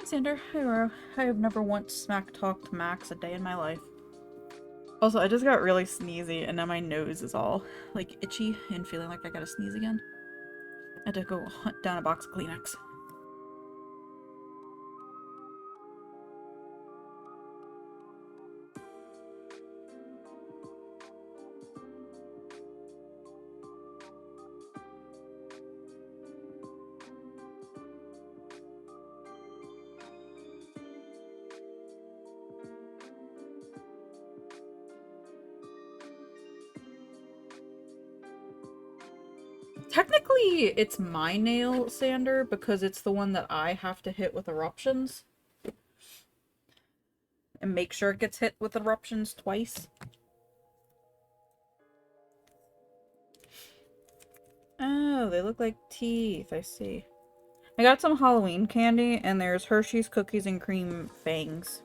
Sander. I have never once smack talked Max a day in my life. Also, I just got really sneezy and now my nose is all, like, itchy and feeling like I gotta sneeze again. I had to go hunt down a box of Kleenex. Technically, it's my nail sander because it's the one that I have to hit with eruptions. And make sure it gets hit with eruptions twice. Oh, they look like teeth. I see. I got some Halloween candy, and there's Hershey's Cookies and Cream Fangs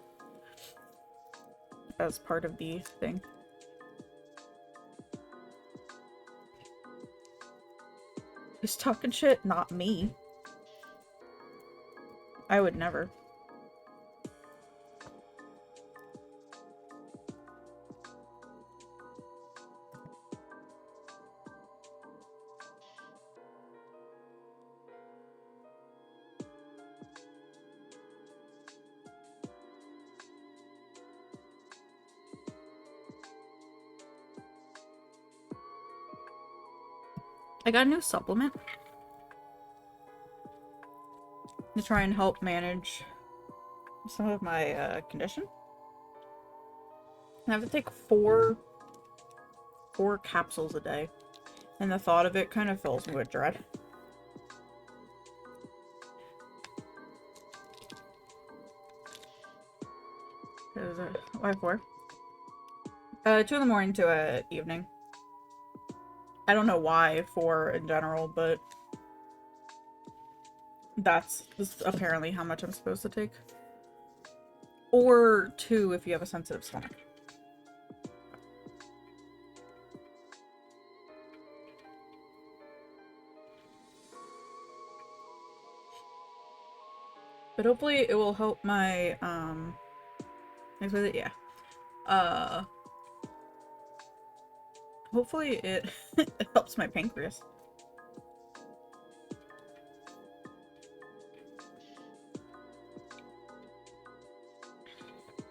as part of the thing. He's talking shit, not me. I would never. I got a new supplement to try and help manage some of my condition. I have to take four capsules a day, and the thought of it kind of fills me with dread. Why 4? 2 in the morning to evening. I don't know why 4 in general, but that's apparently how much I'm supposed to take. Or 2 if you have a sensitive stomach. But hopefully it will help my, yeah. Hopefully it helps my pancreas.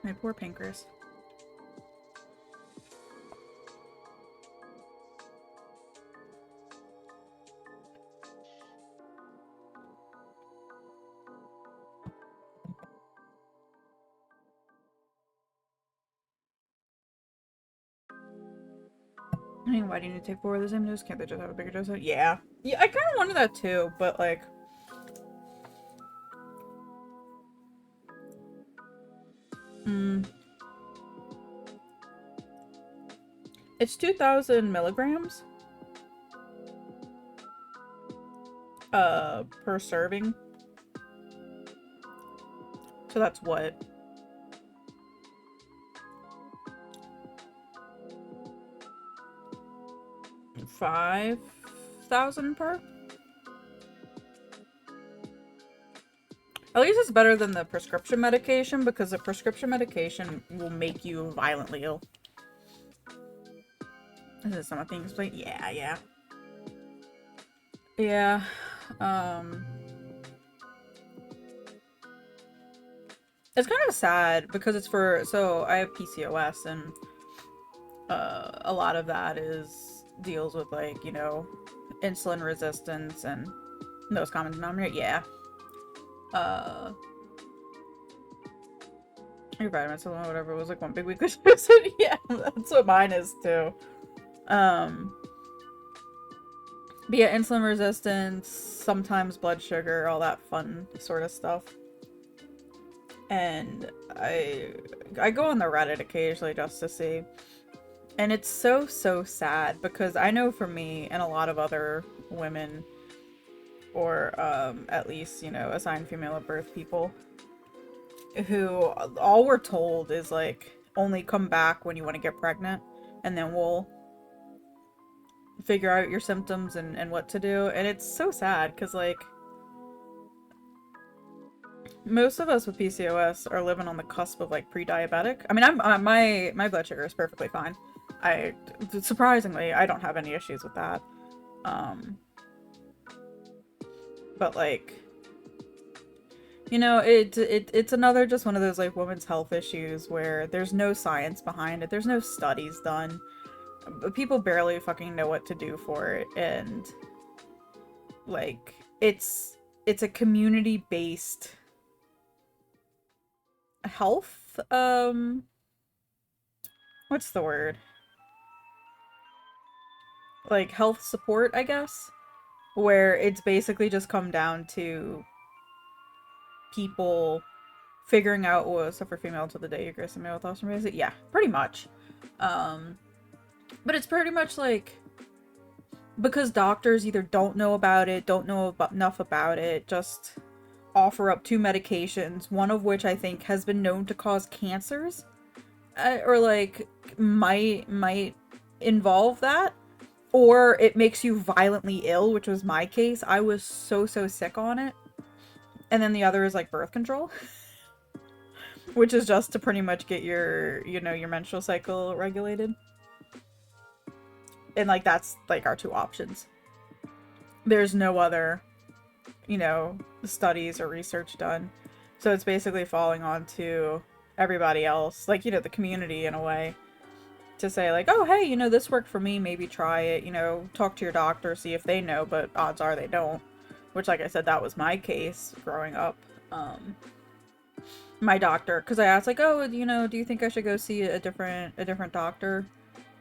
My poor pancreas. I mean, why do you need to take 4 of the same dose? Can't they just have a bigger dose? Yeah. Yeah, I kind of wanted that too, but like... It's 2,000 milligrams. Per serving. So that's what? 5,000 per? At least it's better than the prescription medication, because the prescription medication will make you violently ill. Is this something to explain? Yeah, yeah. Yeah, it's kind of sad because it's for, so I have PCOS and, a lot of that deals with, like, you know, insulin resistance and most common denominator. Yeah. Your vitamin supplement, whatever, it was like 1 big weekly dose. Yeah, that's what mine is too. But yeah, insulin resistance, sometimes blood sugar, all that fun sort of stuff. And I go on the Reddit occasionally just to see. And it's so sad because I know for me and a lot of other women, or at least, you know, assigned female at birth people, who all we're told is like, only come back when you want to get pregnant, and then we'll figure out your symptoms and what to do. And it's so sad because, like, most of us with PCOS are living on the cusp of like pre-diabetic. I mean, my blood sugar is perfectly fine. I surprisingly I don't have any issues with that. Um, but like, you know, it's another just one of those like women's health issues where there's no science behind it. There's no studies done. People barely fucking know what to do for it, and like it's a community based health what's the word, like health support, I guess, where it's basically just come down to people figuring out what suffer female to the day you grace a male with awesome. Yeah, pretty much. um but it's pretty much like because doctors either don't know about it, don't know about enough about it, just offer up two medications, one of which I think has been known to cause cancers, or like might involve that, or it makes you violently ill, which was my case. I was so sick on it. And then the other is like birth control, which is just to pretty much get your, you know, your menstrual cycle regulated. And like that's like our two options. There's no other, you know, studies or research done. So it's basically falling onto everybody else, like, you know, the community in a way, to say like, oh, hey, you know, this worked for me, maybe try it, you know, talk to your doctor, see if they know, but odds are they don't. Which, like I said, that was my case growing up. My doctor, because I asked like, oh, you know, do you think I should go see a different doctor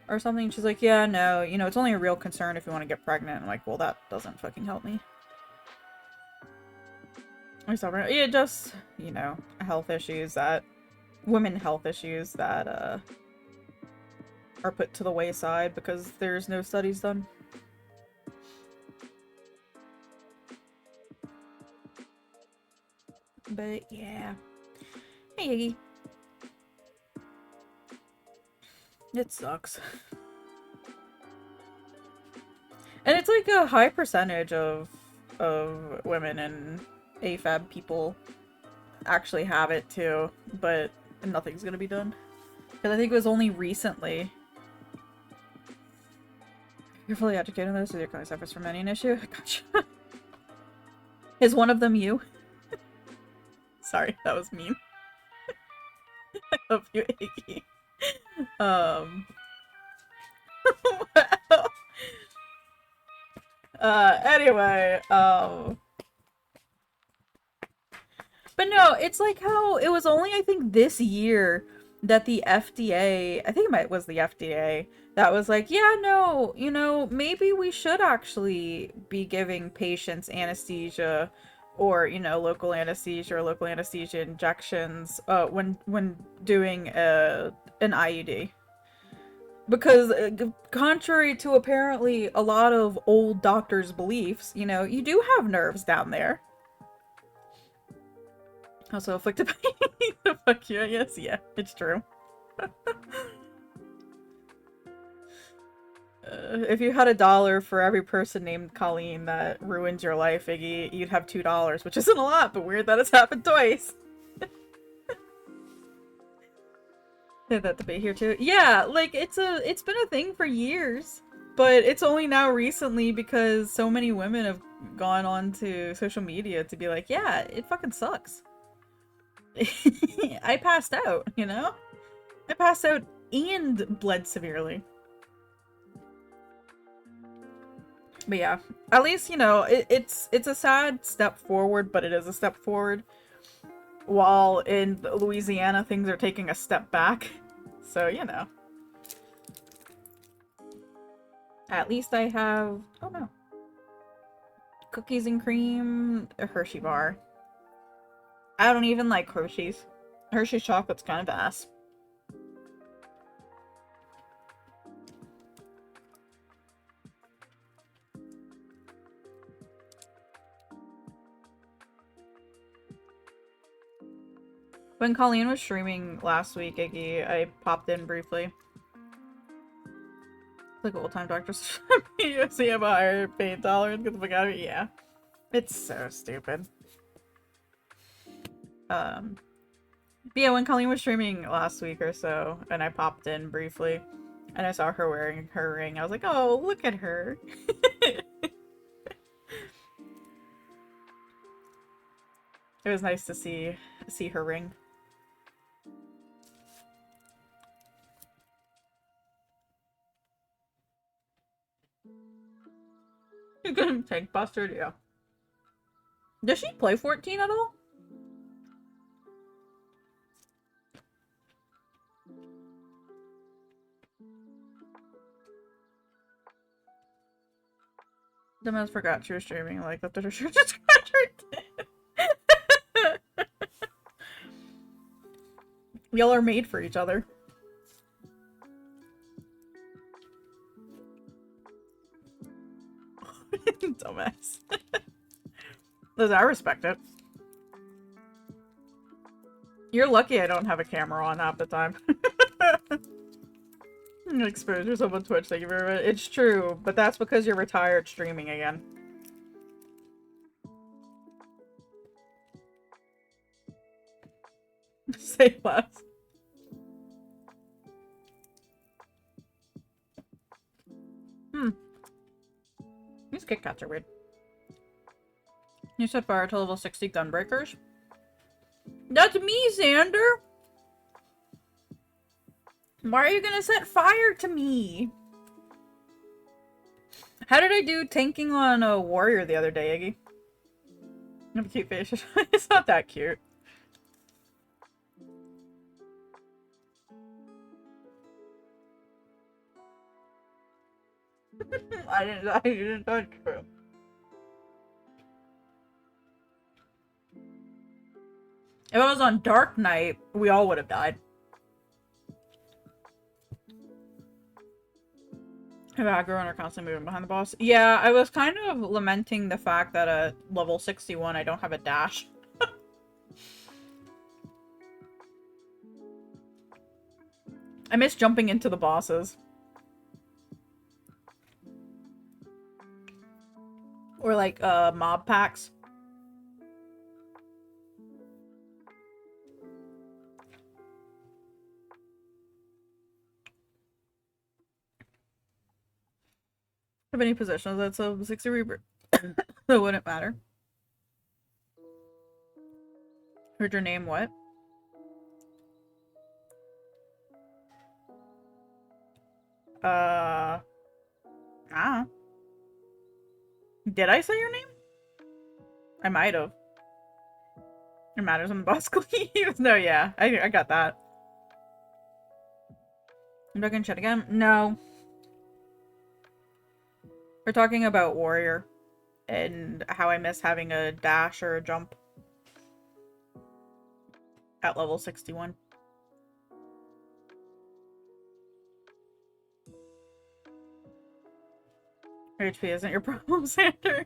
or something? She's like, yeah, no, you know, it's only a real concern if you want to get pregnant. I'm like, well, that doesn't fucking help me. Yeah, just, you know, women health issues that are put to the wayside because there's no studies done. But yeah. Hey, Iggy. It sucks. And it's like a high percentage of women and AFAB people actually have it too, but nothing's gonna be done. Because I think it was only recently. You're fully educated on this, so your class suffers from any issue? Gotcha. Is one of them you? Sorry, that was mean. I love you, Iggy. Anyway, but no, it's like how it was only, I think, this year that the FDA, I think it was the FDA, that was like, yeah, no, you know, maybe we should actually be giving patients anesthesia or, you know, local anesthesia or local anesthesia injections when doing an IUD. Because contrary to apparently a lot of old doctors' beliefs, you know, you do have nerves down there. Also afflicted by fuck you, I guess. Yeah, it's true. If you had $1 for every person named Colleen that ruins your life, Iggy, you'd have $2, which isn't a lot, but weird that it's happened twice. That debate here too. Yeah, like it's been a thing for years, but it's only now recently because so many women have gone on to social media to be like, yeah, it fucking sucks. I passed out, you know? I passed out and bled severely. But yeah, at least, you know, it's a sad step forward, but it is a step forward. While in Louisiana, things are taking a step back. So, you know. At least I have, oh no, cookies and cream, a Hershey bar. I don't even like Hershey's. Hershey's chocolate's kind of ass. When Colleen was streaming last week, Iggy, I popped in briefly. Like old time doctors. You see him a higher pain tolerance, get the fuck out of here. Yeah. It's so stupid. But yeah, when Colleen was streaming last week or so, and I popped in briefly, and I saw her wearing her ring, I was like, oh, look at her. It was nice to see her ring. You couldn't tank Bustard, yeah. Does she play 14 at all? Dumbass forgot she was streaming, like, that her shirt just scratched her. Y'all are made for each other. Dumbass. Liz, I respect it. You're lucky I don't have a camera on half the time. Expose yourself on Twitch, thank you very much. It's true, but that's because you're retired streaming again. Say less. These Kit Kats are weird. You set fire to level 60 gunbreakers? That's me, Xander! Why are you gonna set fire to me? How did I do tanking on a warrior the other day, Iggy? I have a cute face. It's not that cute. I didn't touch him. If I was on Dark Knight, we all would have died. Have aggro and are constantly moving behind the boss. Yeah, I was kind of lamenting the fact that at level 61 I don't have a dash. I miss jumping into the bosses. Or like mob packs. Have any positions that's a 60 rebirth? That wouldn't matter. Heard your name what? Did I say your name? I might have. It matters when the boss leaves. No, yeah. I got that. I'm not gonna chat again? No. We're talking about warrior. And how I miss having a dash or a jump. At level 61. HP isn't your problem, Xander.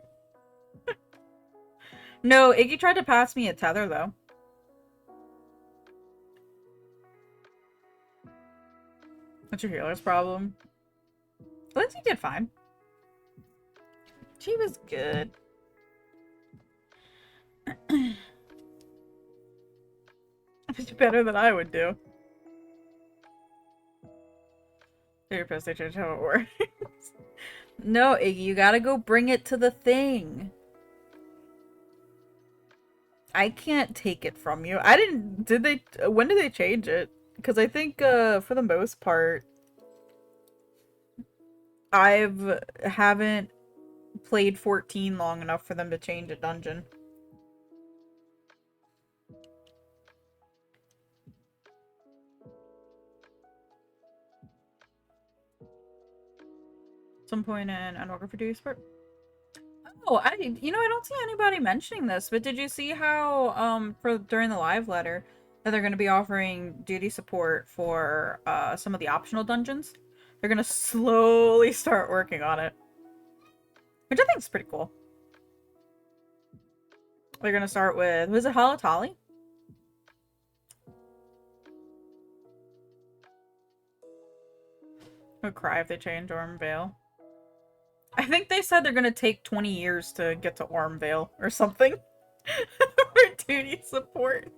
No, Iggy tried to pass me a tether, though. What's your healer's problem? Lindsay did fine. She was good. It's better than I would do. You're pissed they changed how it works. No, Iggy, you gotta go bring it to the thing. I can't take it from you. I didn't... Did they... When did they change it? Because I think, for the most part, haven't played 14 long enough for them to change a dungeon. Some point in Unwalker for Duty Sport. Oh, I don't see anybody mentioning this, but did you see how, during the live letter, that they're going to be offering duty support for, some of the optional dungeons? They're going to slowly start working on it. Which I think is pretty cool. They're going to start with, was it Halatali? I would cry if they change Ormvale. I think they said they're gonna take 20 years to get to Ormvale or something. For duty support.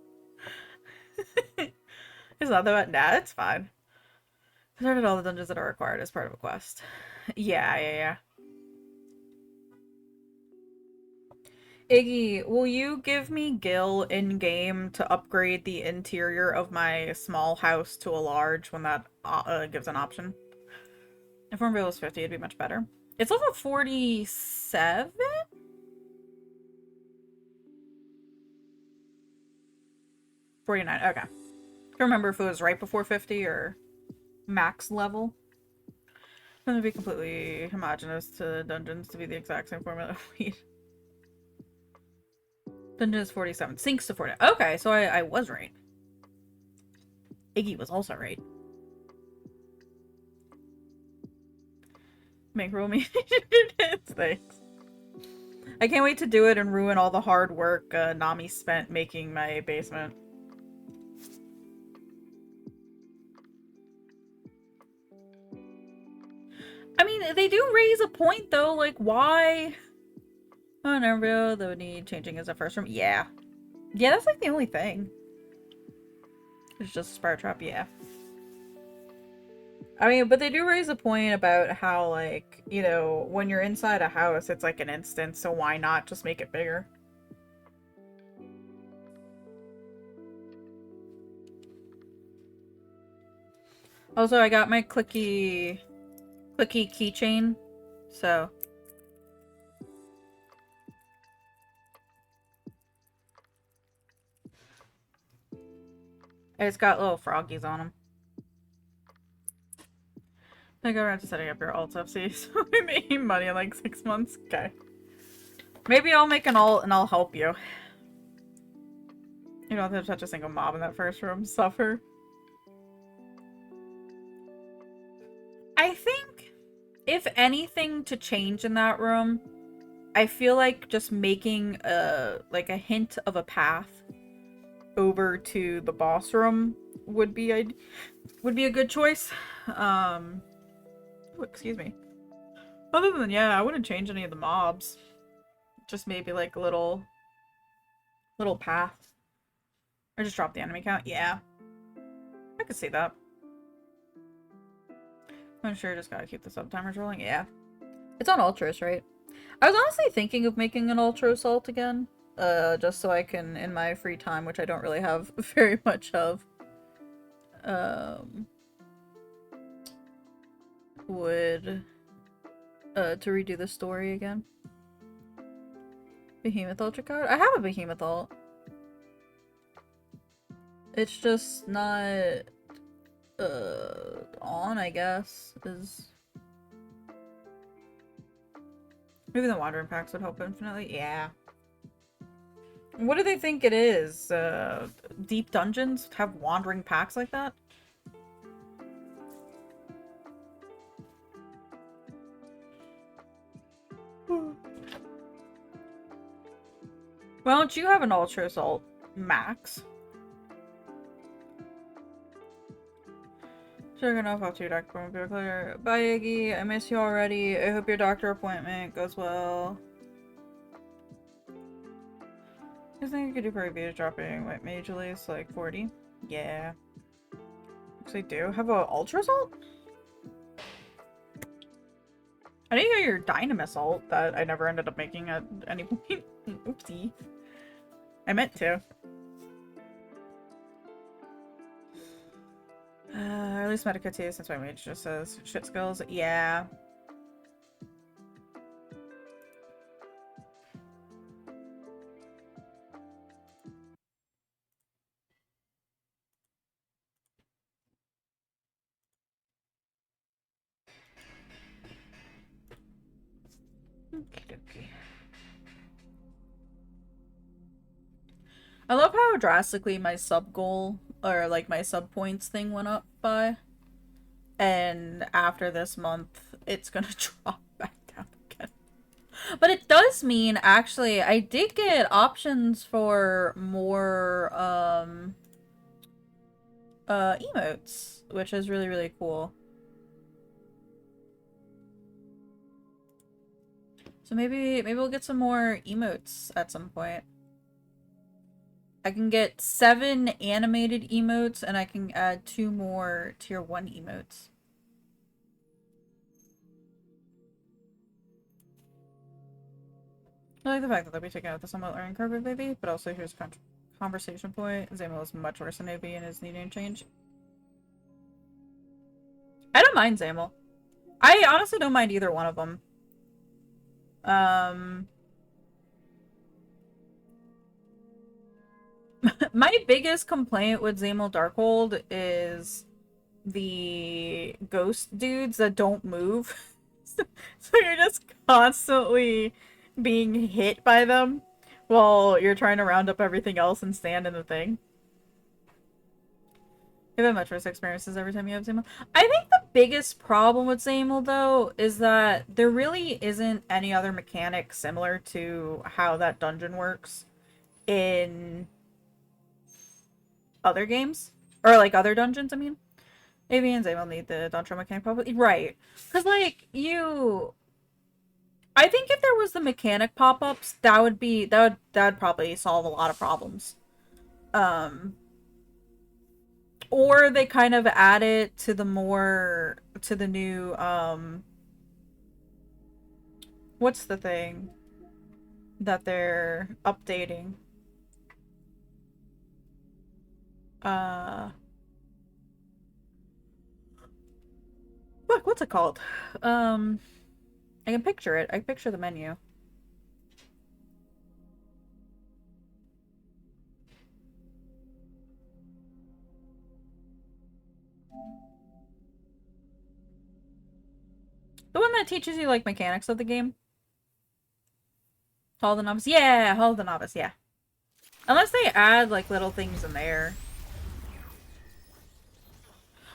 It's not that bad. Nah, it's fine. I started all the dungeons that are required as part of a quest. Yeah. Iggy, will you give me Gil in-game to upgrade the interior of my small house to a large when that gives an option? If Hornbill was 50, it'd be much better. It's level 47? 49, okay. I don't remember if it was right before 50 or max level. It's going to be completely homogenous to dungeons to be the exact same formula. Dungeon is 47. Sinks to 40. Okay, so I was right. Iggy was also right. Make roll me. Thanks. I can't wait to do it and ruin all the hard work Nami spent making my basement. I mean, they do raise a point though, like why? Oh, no, they would need changing as a first room. Yeah. Yeah, that's like the only thing. It's just a spider trap, yeah. I mean, but they do raise a point about how, like, you know, when you're inside a house, it's like an instance, so why not just make it bigger? Also, I got my clicky keychain, so. It's got little froggies on them. I go around to setting up your alt FC, so I'm making money in like 6 months. Okay. Maybe I'll make an alt and I'll help you. You don't have to touch a single mob in that first room. Suffer. I think, if anything to change in that room, I feel like just making like a hint of a path over to the boss room would be a good choice. Oh, excuse me. Other than yeah, I wouldn't change any of the mobs. Just maybe like a little path. Or just drop the enemy count. Yeah. I could see that. I'm sure just gotta keep the sub timers rolling. Yeah. It's on Ultras, right? I was honestly thinking of making an Ultra Assault again. Just so I can, in my free time, which I don't really have very much of, would, to redo the story again. Behemoth Ultra card? I have a Behemoth Ult. It's just not, on, I guess, is... Maybe the Wandering Packs would help infinitely? Yeah. What do they think it is? Deep dungeons have Wandering Packs like that? Why don't you have an Ultra Assault Max? Sure, gonna off to your doctor appointment. Clear. Bye, Iggy. I miss you already. I hope your doctor appointment goes well. I think you could do for reviews dropping like majorly. It's like 40. Yeah. Actually, do have a Ultra Assault? I didn't hear your Dynamis ult that I never ended up making at any point. Oopsie. I meant to. Or at least Medica too, since my mage just says shit skills. Yeah. Okay. I love how drastically my sub goal, or like my sub points thing went up by. And after this month, it's gonna drop back down again. But it does mean, actually, I did get options for more, emotes, which is really, really cool. So maybe we'll get some more emotes at some point. I can get 7 animated emotes, and I can add 2 more tier 1 emotes. I like the fact that they'll be taking out the somewhat learning curve of AV, but also here's a conversation point. Zamel is much worse than AV and is needing change. I don't mind Zamel. I honestly don't mind either one of them. My biggest complaint with Zamel Darkhold is the ghost dudes that don't move. So you're just constantly being hit by them while you're trying to round up everything else and stand in the thing. You have much worse experiences every time you have Zamel. I think the biggest problem with Zamel, though, is that there really isn't any other mechanic similar to how that dungeon works in other games. Or, like, other dungeons, I mean. AV and Zamel need the dungeon mechanic, probably. Right. Because, like, you... I think if there was the mechanic pop-ups, that would probably solve a lot of problems. Um... Or they kind of add it to the new, what's the thing that they're updating? Uh, look, what's it called? I can picture it. I can picture the menu. The one that teaches you, like, mechanics of the game. Hall of the Novice? Yeah, Hall of the Novice, yeah. Unless they add, like, little things in there.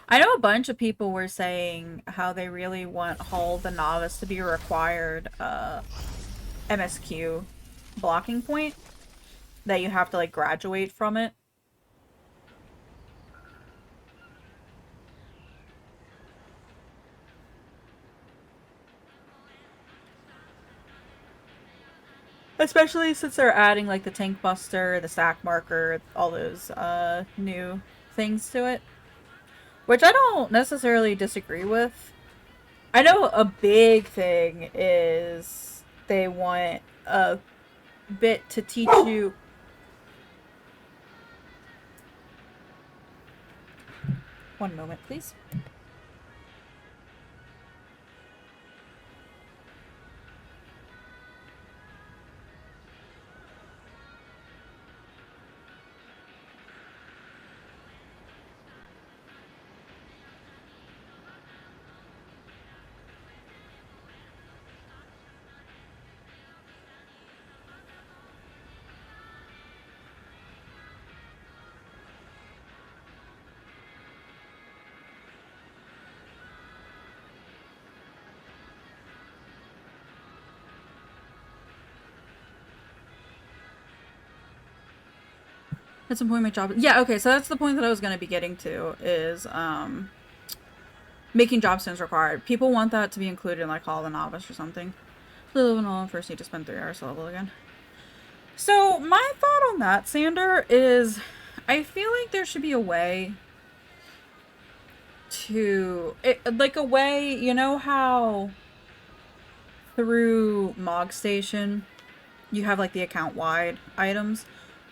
I know a bunch of people were saying how they really want Hall of the Novice to be a required, MSQ blocking point. That you have to, like, graduate from it. Especially since they're adding, like, the tank buster, the stack marker, all those new things to it. Which I don't necessarily disagree with. I know a big thing is they want a bit to teach you. One moment, please. That's the point my job. Yeah, okay, so that's the point that I was going to be getting to is making job stones required. People want that to be included in, like, Hall of the Novice or something. Level and first need to spend 3 hours to level again. So my thought on that, Sander, is I feel like there should be a way to like a way, you know how through Mog Station you have, like, the account wide items.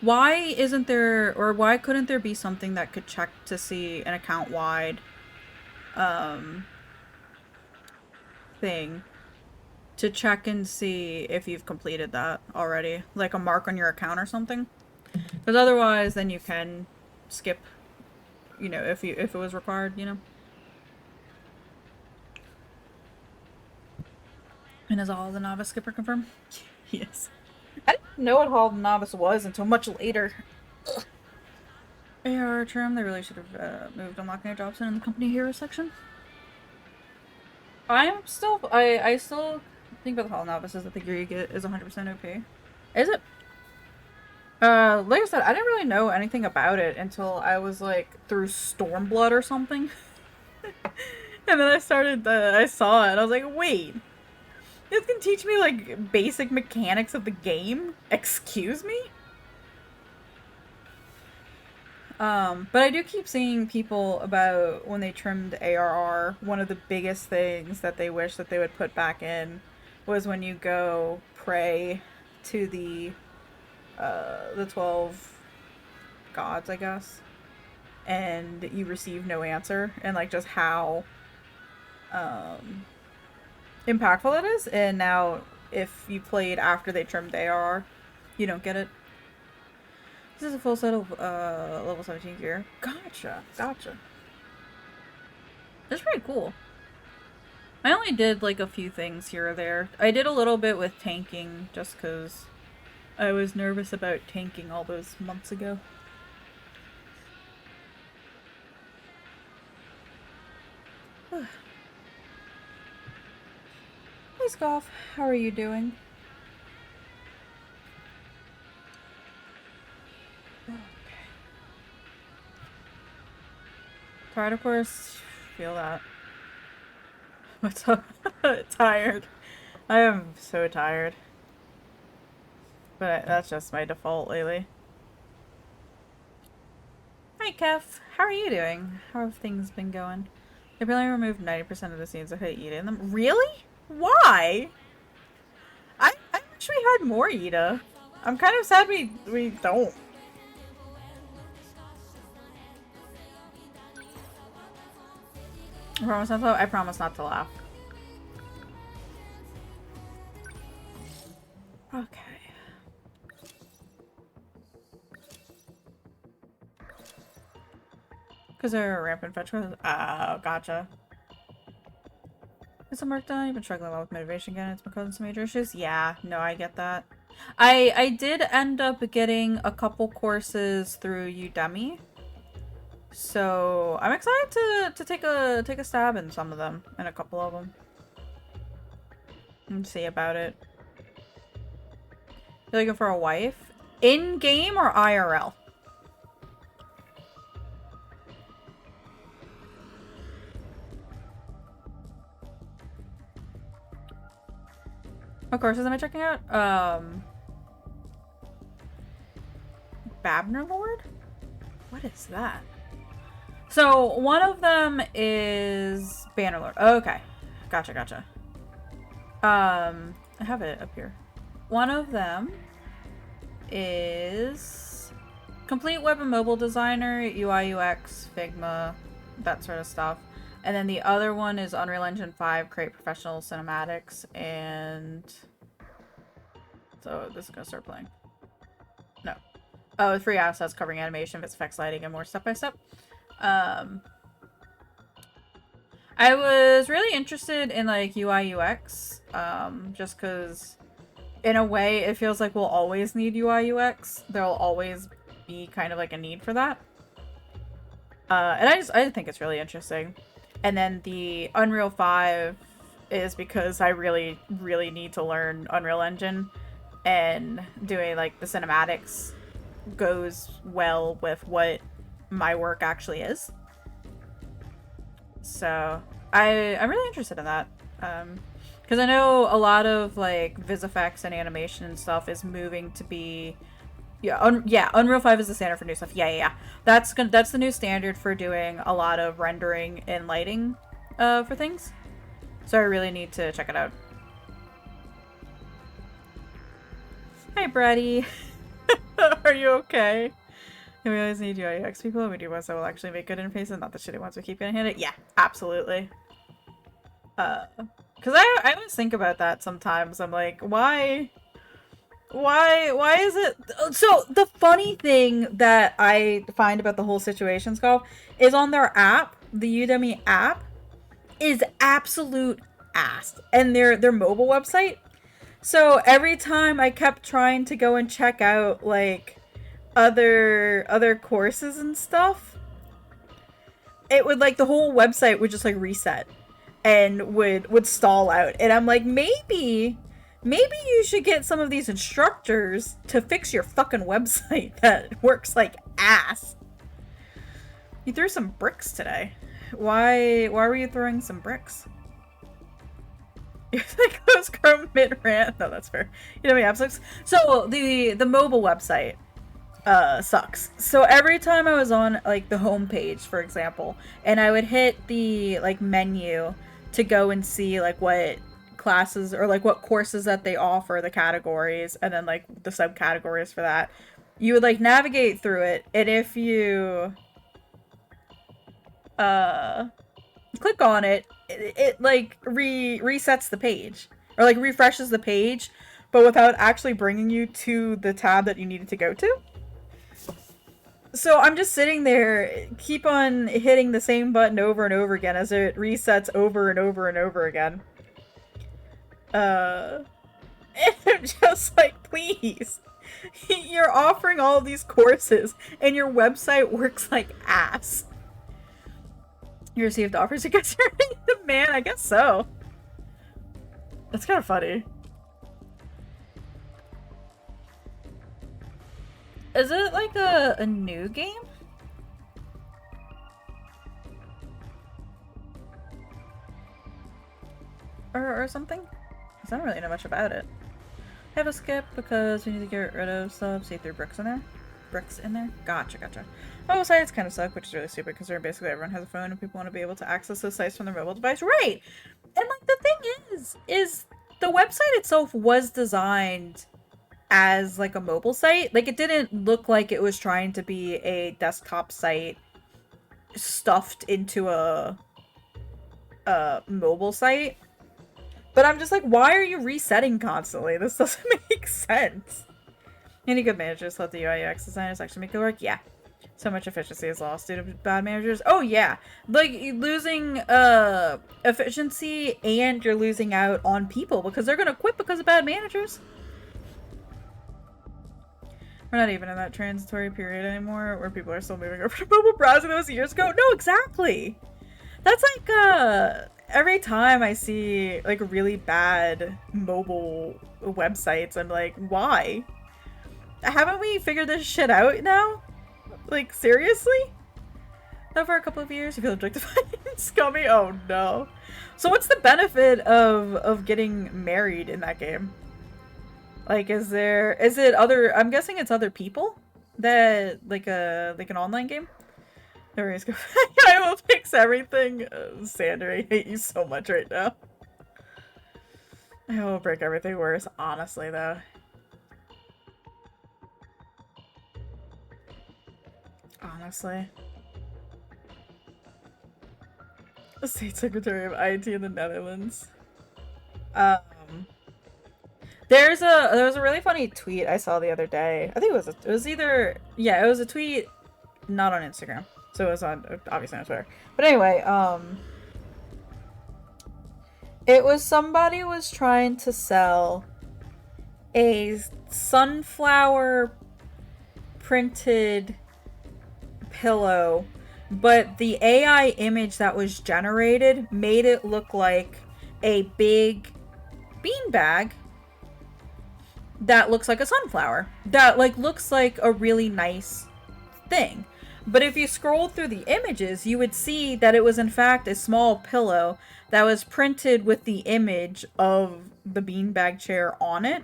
Why isn't there, or why couldn't there be something that could check to see an account wide thing to check and see if you've completed that already, like a mark on your account or something? Because otherwise then you can skip, you know, if it was required, you know. And is Hall of the Novice skipper confirmed? Yes. I didn't know what Hall of the Novice was until much later. Ugh. AR trim, they really should have moved unlocking a job in the company hero section. I still think about the Hall of Novice as the thing you get is 100% OP. Is it? Like I said, I didn't really know anything about it until I was, like, through Stormblood or something. And then I saw it, and I was like, wait. This can teach me, like, basic mechanics of the game? Excuse me? But I do keep seeing people about when they trimmed ARR, one of the biggest things that they wish that they would put back in was when you go pray to the 12 gods, I guess, and you receive no answer, and like just how um impactful it is. And now if you played after they trimmed ARR, you don't get it. This is a full set of level 17 gear. Gotcha, gotcha. That's pretty cool. I only did like a few things here or there. I did a little bit with tanking just because I was nervous about tanking all those months ago. Hey Scoff, how are you doing? Tired, of course. Feel that. What's up? Tired. I am so tired. But that's just my default lately. Hi, Kef. How are you doing? How have things been going? They probably removed 90% of the scenes. I hate eating them. Really? Why? I wish we had more Ida. I'm kind of sad we don't. I promise not to laugh. Okay. Because they're rampant fetch. Oh, gotcha. Get some work done. You've been struggling a lot with motivation again. It's been causing some major issues. Yeah, no, I get that. I did end up getting a couple courses through Udemy. So I'm excited to take a stab in some of them, and a couple of them, and see about it. You looking for a wife? In game or IRL? What courses am I checking out? Babner Lord? What is that? So, one of them is Bannerlord. Oh, okay. Gotcha. I have it up here. One of them is Complete Web and Mobile Designer, UI, UX, Figma, that sort of stuff. And then the other one is Unreal Engine 5, create professional cinematics, and... So, this is gonna start playing. No. Oh, 3 assets covering animation, its effects, lighting, and more step-by-step. I was really interested in like UI UX, just because in a way it feels like we'll always need UI UX. There'll always be kind of like a need for that. And I think it's really interesting. And then the Unreal 5 is because I really need to learn Unreal Engine, and doing like the cinematics goes well with what my work actually is. So I'm really interested in that, because I know a lot of like VisFX and animation and stuff is moving to be Unreal 5 is the standard for new stuff. Yeah. That's the new standard for doing a lot of rendering and lighting for things. So I really need to check it out. Hi, Brady. Are you okay? We always need UI UX people, and we do ones that will actually make good interfaces, not the shitty ones we keep getting handed. Yeah, absolutely. Because I always think about that sometimes. I'm like, why is it... So, the funny thing that I find about the whole situation, Skull, is on their app, the Udemy app, is absolute ass. And their mobile website. So, every time I kept trying to go and check out, like... other courses and stuff, it would like the whole website would just like reset and would stall out, and I'm like, maybe you should get some of these instructors to fix your fucking website that works like ass. You threw some bricks today. Why were you throwing some bricks? You're like those Chrome mid rant. No, that's fair. You know me, absolutes. So the mobile website sucks. So every time I was on like the home page, for example, and I would hit the like menu to go and see like what classes or like what courses that they offer, the categories, and then like the subcategories for that. You would like navigate through it, and if you uh click on it, it like resets the page or like refreshes the page, but without actually bringing you to the tab that you needed to go to. So I'm just sitting there, keep on hitting the same button over and over again as it resets over and over and over again. And I'm just like, please. You're offering all of these courses, and your website works like ass. You received offers against your man? I guess so. That's kind of funny. Is it like a new game? Or something? Because I don't really know much about it. Have a skip because we need to get rid of stuff. See if there are bricks in there? Bricks in there? Gotcha, gotcha. Mobile sites kind of suck, which is really stupid because basically everyone has a phone and people want to be able to access those sites from their mobile device. Right! And like the thing is the website itself was designed as like a mobile site. Like it didn't look like it was trying to be a desktop site stuffed into a mobile site. But I'm just like, why are you resetting constantly? This doesn't make sense. Any good managers let the UI UX designers actually make it work? Yeah. So much efficiency is lost due to bad managers. Oh yeah. Like losing efficiency, and you're losing out on people because they're gonna quit because of bad managers. We're not even in that transitory period anymore where people are still moving over to mobile browsing those years ago. No, exactly. That's like every time I see like really bad mobile websites, I'm like, why? Haven't we figured this shit out now? Like, seriously? Not for a couple of years, you feel objectified and scummy? Oh no. So what's the benefit of getting married in that game? Like, is it other, I'm guessing it's other people? That, like an online game? No worries, go I will fix everything. Sander, I hate you so much right now. I will break everything worse, honestly, though. Honestly. State Secretary of IT in the Netherlands. Um, there was a really funny tweet I saw the other day. I think it was either, yeah, it was a tweet not on Instagram. So it was on, obviously on Twitter. But anyway, it was somebody was trying to sell a sunflower printed pillow, but the AI image that was generated made it look like a big beanbag that looks like a sunflower. That like looks like a really nice thing. But if you scroll through the images, you would see that it was in fact a small pillow that was printed with the image of the beanbag chair on it.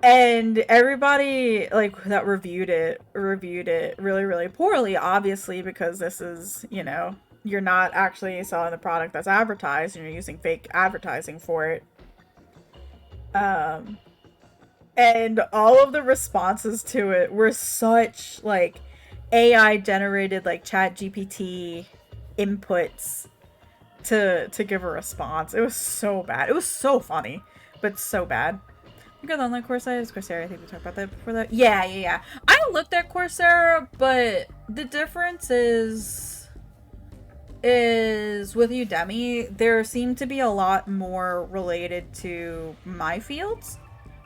And everybody like that reviewed it really, really poorly, obviously, because this is, you know, you're not actually selling the product that's advertised and you're using fake advertising for it. And all of the responses to it were such like AI generated like chat GPT inputs to give a response. It was so bad. It was so funny, but so bad. You got the online course site? It's Coursera. I think we talked about that before that. Yeah. I looked at Coursera, but the difference is with Udemy, there seemed to be a lot more related to my fields,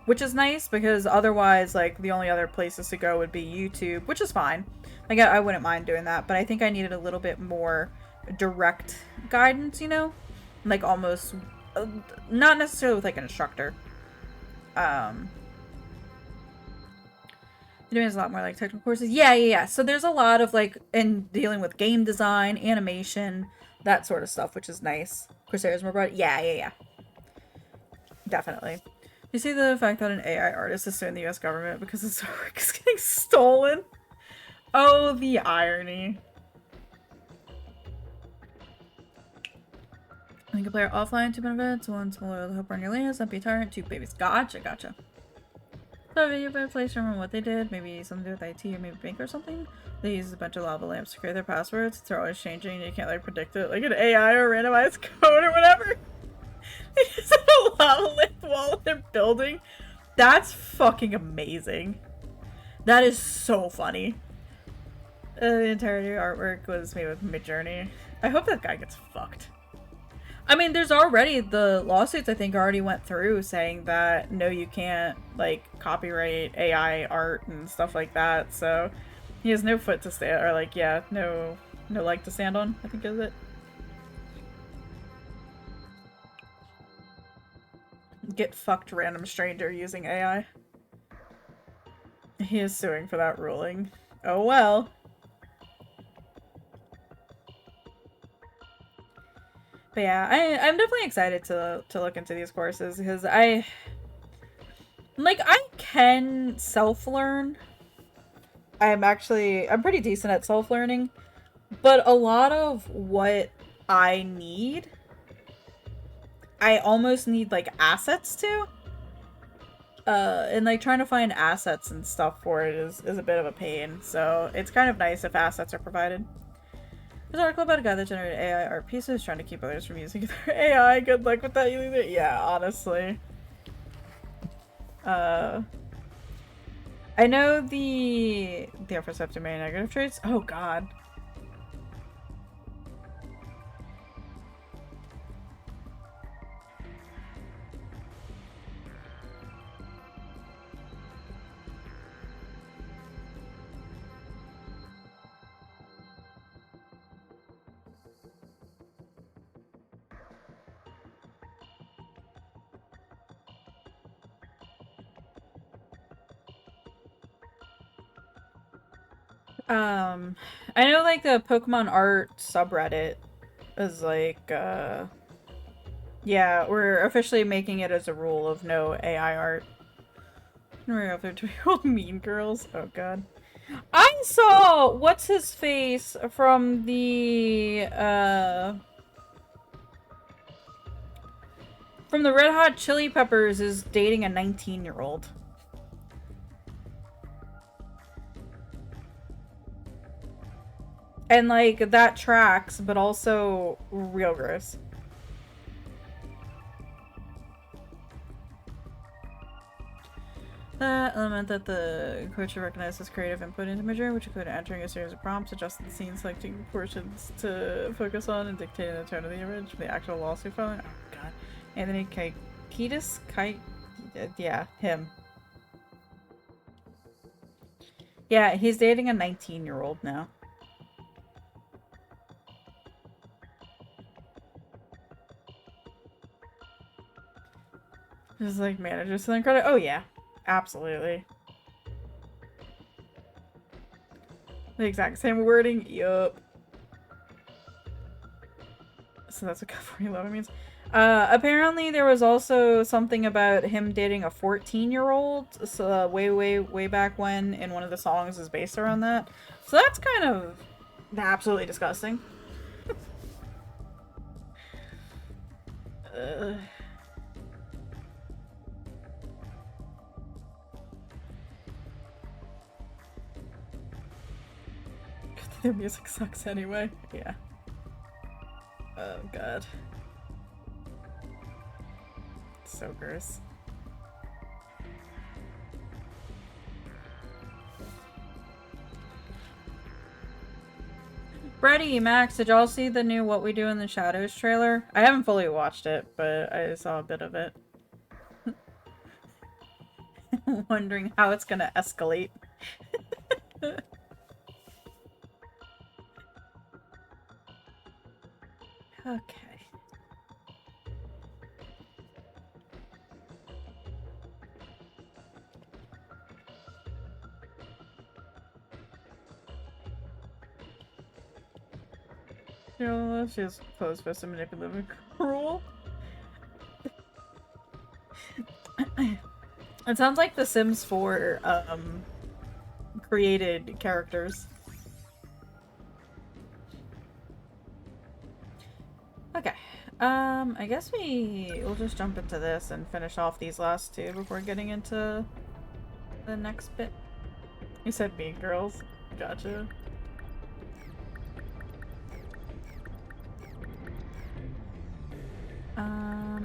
which is nice because otherwise, like, the only other places to go would be YouTube, which is fine. Like, I wouldn't mind doing that, but I think I needed a little bit more direct guidance, you know? Like, almost, not necessarily with, like, an instructor. Udemy has a lot more, like, technical courses. Yeah. So there's a lot of, like, in dealing with game design, animation, that sort of stuff, which is nice. Coursera's more broad. Yeah. Definitely. You see the fact that an AI artist is suing the US government because his work is getting stolen? Oh, the irony. You can play it offline, 2 benefits, 1 small to help run your lands, not be a tyrant, 2 babies. Gotcha, gotcha. So video been placed from what they did, maybe something to do with IT or maybe bank or something. They use a bunch of lava lamps to create their passwords. They're always changing, you can't like predict it. Like an AI or randomized code or whatever. They just have a lava lamp wall in their building. That's fucking amazing. That is so funny. The entirety of artwork was made with Midjourney. I hope that guy gets fucked. I mean, there's already the lawsuits I think already went through saying that no, you can't like copyright AI art and stuff like that. So he has no foot to stand, or like yeah, no leg to stand on. I think is it. Get fucked, random stranger using AI. He is suing for that ruling. Oh well. But yeah, I'm definitely excited to look into these courses because I can self-learn. I'm pretty decent at self-learning, but a lot of what I need, I almost need like assets to. And like trying to find assets and stuff for it is a bit of a pain. So it's kind of nice if assets are provided. There's an article about a guy that generated AI art pieces trying to keep others from using their AI. Good luck with that. Yeah, honestly. I know the efforts have too many negative traits. Oh god. I know like the Pokemon art subreddit is like, yeah, we're officially making it as a rule of no AI art. We're up there 2-year-old Mean Girls. Oh god. I saw what's his face from the Red Hot Chili Peppers is dating a 19-year-old. And like that tracks, but also real gross. That element that the coach recognizes creative input into Midjourney, which included entering a series of prompts, adjusting the scene, selecting portions to focus on, and dictating the tone of the image. The actual lawsuit filing. Oh god, Anthony Kiedis, yeah, him. Yeah, he's dating a 19-year-old now. Just like managers selling credit. Oh yeah, absolutely. The exact same wording. Yup. So that's what California Love means. Apparently there was also something about him dating a 14-year-old. So way back when, and one of the songs is based around that. So that's kind of absolutely disgusting. Their music sucks anyway. Yeah. Oh god. So gross. Brady, Max, did y'all see the new What We Do in the Shadows trailer? I haven't fully watched it, but I saw a bit of it. Wondering how it's gonna escalate. Okay. You know, she's closed fist and manipulative and cruel. It sounds like The Sims 4 created characters. Okay. I guess we'll just jump into this and finish off these last two before getting into the next bit. You said Mean Girls. Gotcha.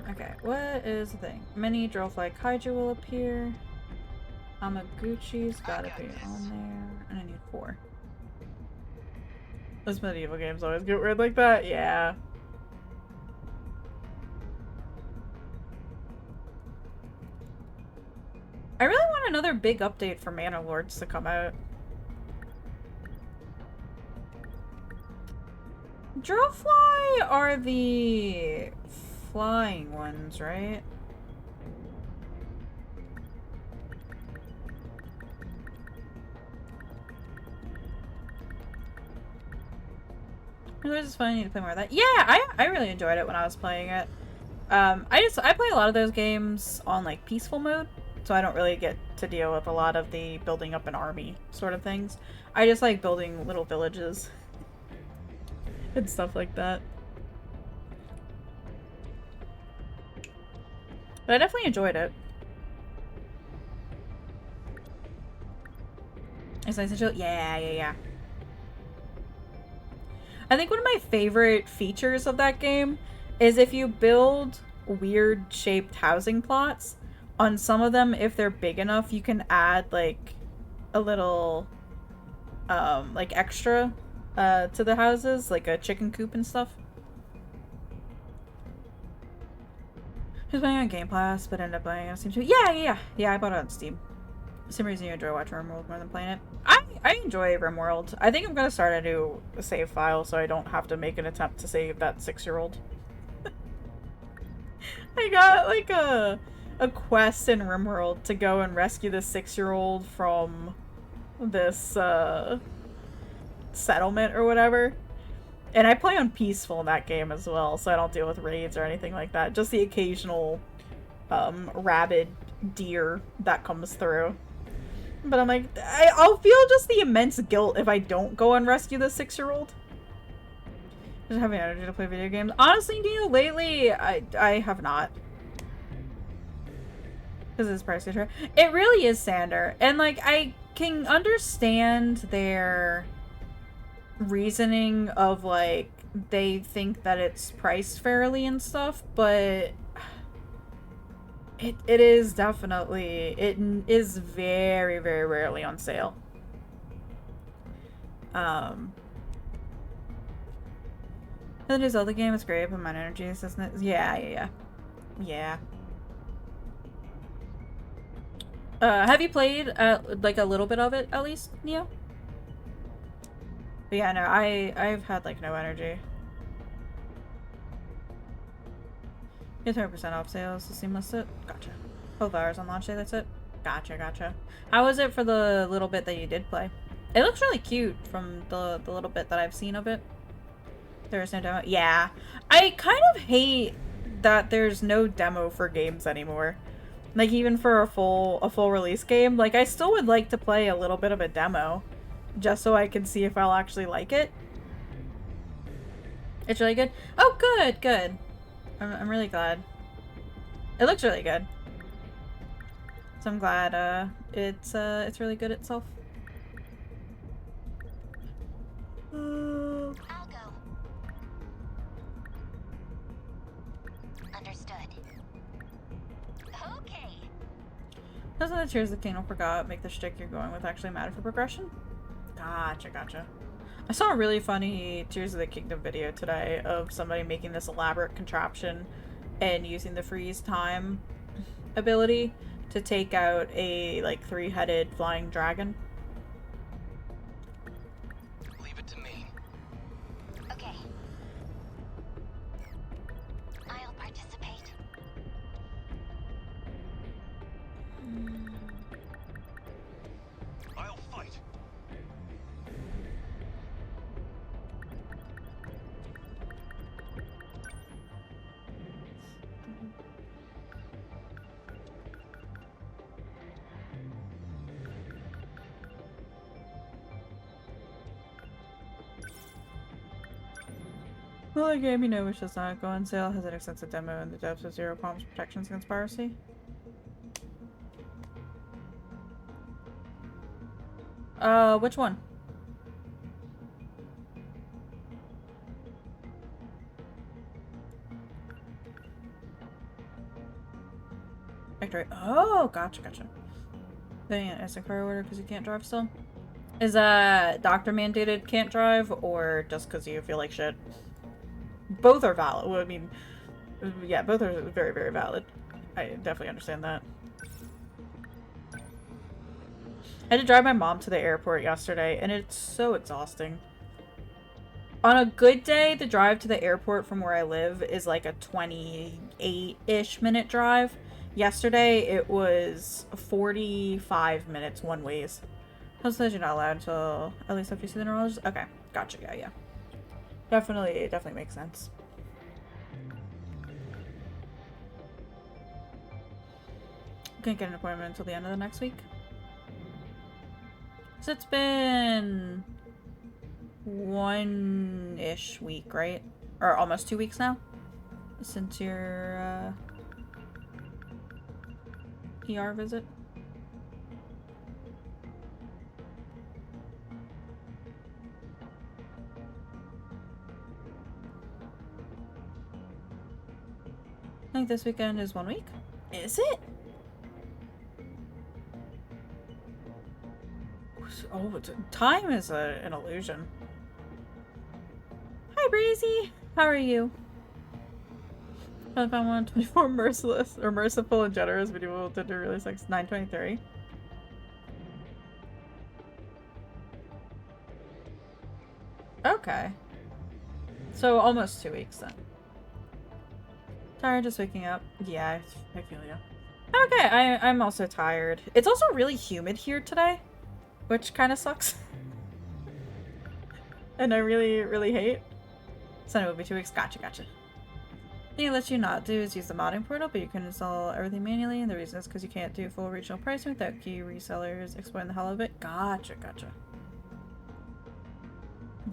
Okay, what is the thing? Mini Drillfly Kaiju will appear. Amaguchi's gotta be on there. And I need 4. Those medieval games always get weird like that? Yeah. I really want another big update for Mana Lords to come out. Drillfly are the flying ones, right? It was just fun. I need to play more of that. Yeah, I really enjoyed it when I was playing it. I play a lot of those games on like peaceful mode, so I don't really get to deal with a lot of the building up an army sort of things. I just like building little villages and stuff like that. But I definitely enjoyed it. It's nice and chill. Yeah. I think one of my favorite features of that game is if you build weird shaped housing plots, on some of them, if they're big enough, you can add like a little like extra to the houses, like a chicken coop and stuff. I was playing on Game Pass, but ended up playing on Steam too. Yeah, I bought it on Steam. For some reason you enjoy watching RimWorld more than playing it. I enjoy RimWorld. I think I'm gonna start a new save file so I don't have to make an attempt to save that 6-year-old. I got like a quest in RimWorld to go and rescue the 6-year-old from this settlement or whatever. And I play on peaceful in that game as well, so I don't deal with raids or anything like that. Just the occasional rabid deer that comes through. But I'm like, I'll feel just the immense guilt if I don't go and rescue the 6-year-old. Just having energy to play video games. Honestly, Neo, lately, I have not. Because it's pricey. It really is, Sander. And, like, I can understand their reasoning of, like, they think that it's priced fairly and stuff, but it is definitely, it is very, very rarely on sale. The new Zelda game is great, but Mind Energy isn't it? Yeah. Have you played like a little bit of it at least, Neo? But yeah, no, I've had like no energy. Get 30% off sales, so seamless it. Gotcha. 12 hours on launch day, that's it. Gotcha. How was it for the little bit that you did play? It looks really cute from the little bit that I've seen of it. There's no demo. Yeah. I kind of hate that there's no demo for games anymore. Like, even for a full release game. Like, I still would like to play a little bit of a demo. Just so I can see if I'll actually like it. It's really good? Oh, good. I'm really glad. It looks really good. So I'm glad, it's really good itself. I'll go. Understood. Okay. Doesn't the Tears of the Kingdom forgot make the shtick you're going with actually matter for progression? Gotcha. I saw a really funny Tears of the Kingdom video today of somebody making this elaborate contraption and using the freeze time ability to take out a like 3-headed flying dragon. Leave it to me. Okay. I'll participate. I'll fight. Well, the game you know which does not go on sale has an extensive demo in the depths of Zero Palm's protections against piracy. Which one? Victory. Oh, gotcha. Then an instant car order because you can't drive still. Is that doctor mandated can't drive or just because you feel like shit? Both are valid. Well, I mean, yeah, both are very, very valid. I definitely understand that. I had to drive my mom to the airport yesterday, and it's so exhausting. On a good day, the drive to the airport from where I live is like a 28-ish minute drive. Yesterday, it was 45 minutes one ways. How says you're not allowed until at least after you see the neurologist? Okay, gotcha. Yeah. Definitely makes sense. Can't get an appointment until the end of the next week. So it's been 1-ish week, right? Or almost 2 weeks now? Since your, ER visit? I think this weekend is 1 week. Is it? Oh, time is an illusion. Hi, Breezy. How are you? I found 124 merciless or merciful and generous medieval Tinder really sex 923. Okay. So almost 2 weeks then. Tired just waking up. Yeah, I feel you. Okay, I'm also tired. It's also really humid here today, which kind of sucks. And I really hate. So it will be 2 weeks. Gotcha. The thing it lets you not do is use the modding portal, but you can install everything manually, and the reason is because you can't do full regional pricing without key resellers exploiting the hell of it. Gotcha.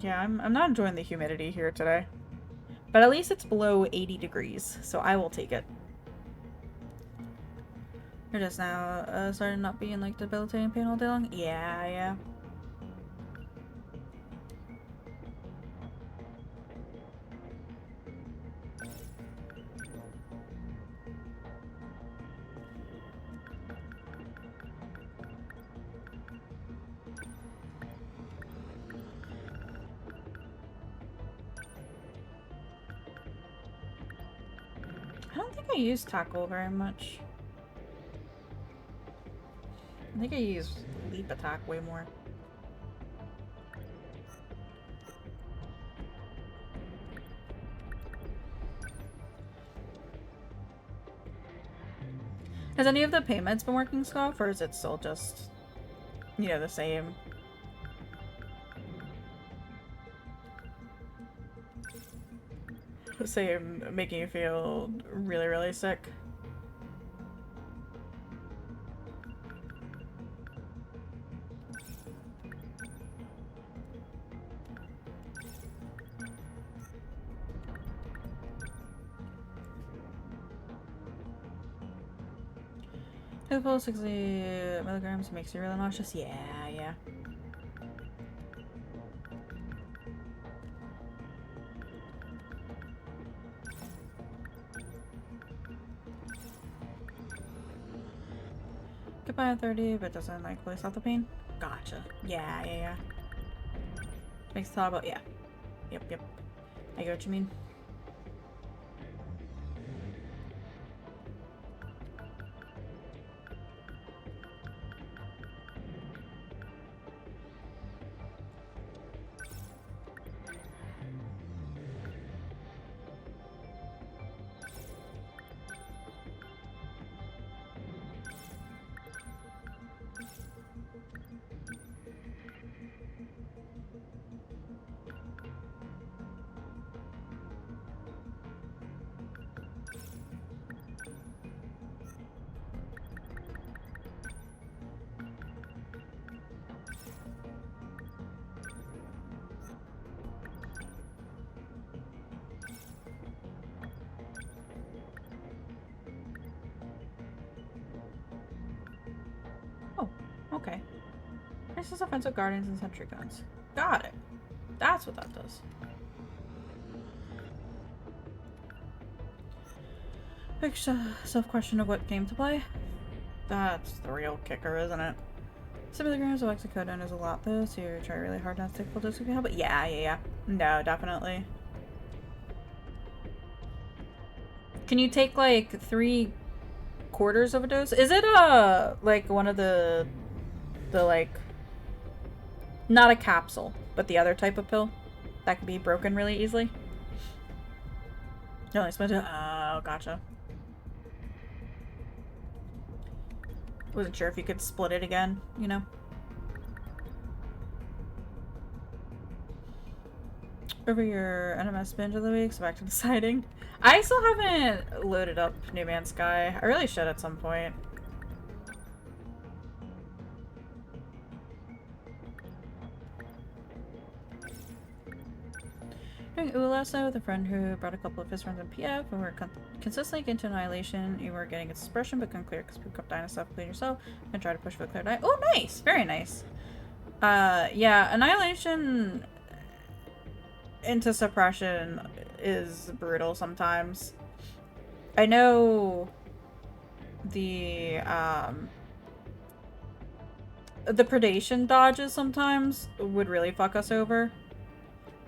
Yeah, I'm not enjoying the humidity here today. But at least it's below 80 degrees, so I will take it. You're just now starting not being like debilitating pain all day long? Yeah. I don't think I use tackle very much. I think I use leap attack way more. Has any of the payments been working stuff, or is it still just, you know, the same? The same, making you feel really sick? Full 60 milligrams makes you really nauseous? Yeah. Goodbye at 30, but doesn't like really stop the pain? Gotcha. Yeah. Makes thought about, yeah. Yep. I get what you mean. okay. Increases offensive guardians and sentry guns. Got it. That's what that does. Makes self-question of what game to play. That's the real kicker, isn't it? 70 grams of oxycodone is a lot though, so you try really hard not to take full dose if you help. But yeah. No, definitely. Can you take like 3/4 of a dose? Is it like one of the like, not a capsule, but the other type of pill that can be broken really easily? No, I spent it. Oh, gotcha. Wasn't sure if you could split it again, you know? Over your NMS binge of the week, so back to deciding. I still haven't loaded up New Man's Sky. I really should at some point. Doing Ula last night with a friend who brought a couple of his friends in PF, and we were consistently getting to Annihilation. You were getting its suppression, but couldn't clear because we kept dying and stuff. Clean yourself and try to push for the clear die. Oh, nice! Very nice. Yeah, Annihilation into suppression is brutal sometimes. I know the predation dodges sometimes would really fuck us over.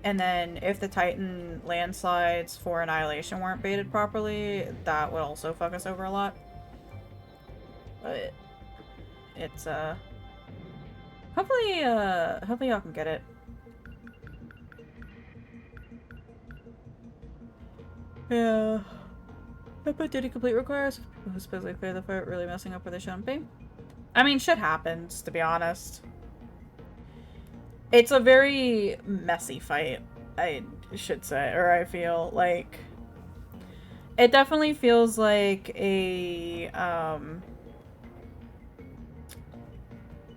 And then if the Titan landslides for Annihilation weren't baited properly, that would also fuck us over a lot. But it's hopefully y'all can get it. Yeah. But did he complete requires? People who supposedly clear the fight really messing up where they shouldn't be. I mean, shit happens, to be honest. It's a very messy fight, I should say, or I feel like it definitely feels like a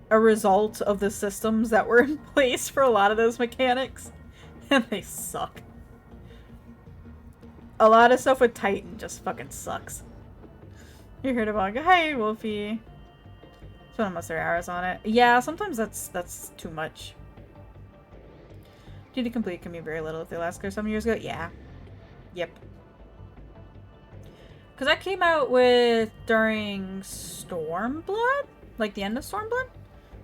result of the systems that were in place for a lot of those mechanics, and they suck. A lot of stuff with Titan just fucking sucks. You heard about it. Hey, Wolfie. Spent almost 3 hours on it. Yeah, sometimes that's too much. Duty complete can be very little if they last clear some years ago. Yeah. Yep. Because that came out with during Stormblood? Like the end of Stormblood?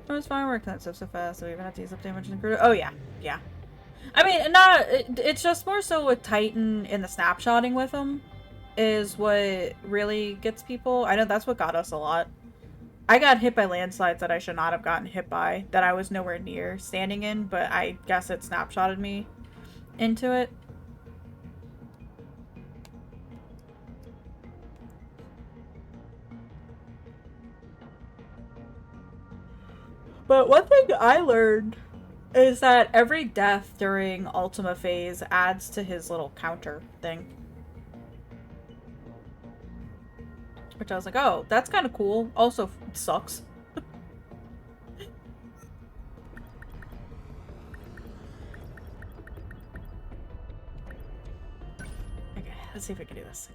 It was fine working that stuff so fast, so we even have to use up damage and crew. Oh yeah. Yeah. I mean, it's just more so with Titan and the snapshotting with them is what really gets people. I know that's what got us a lot. I got hit by landslides that I should not have gotten hit by, that I was nowhere near standing in, but I guess it snapshotted me into it. But one thing I learned is that every death during Ultima phase adds to his little counter thing. Which I was like, oh, that's kind of cool. Also sucks. Okay, let's see if we can do this.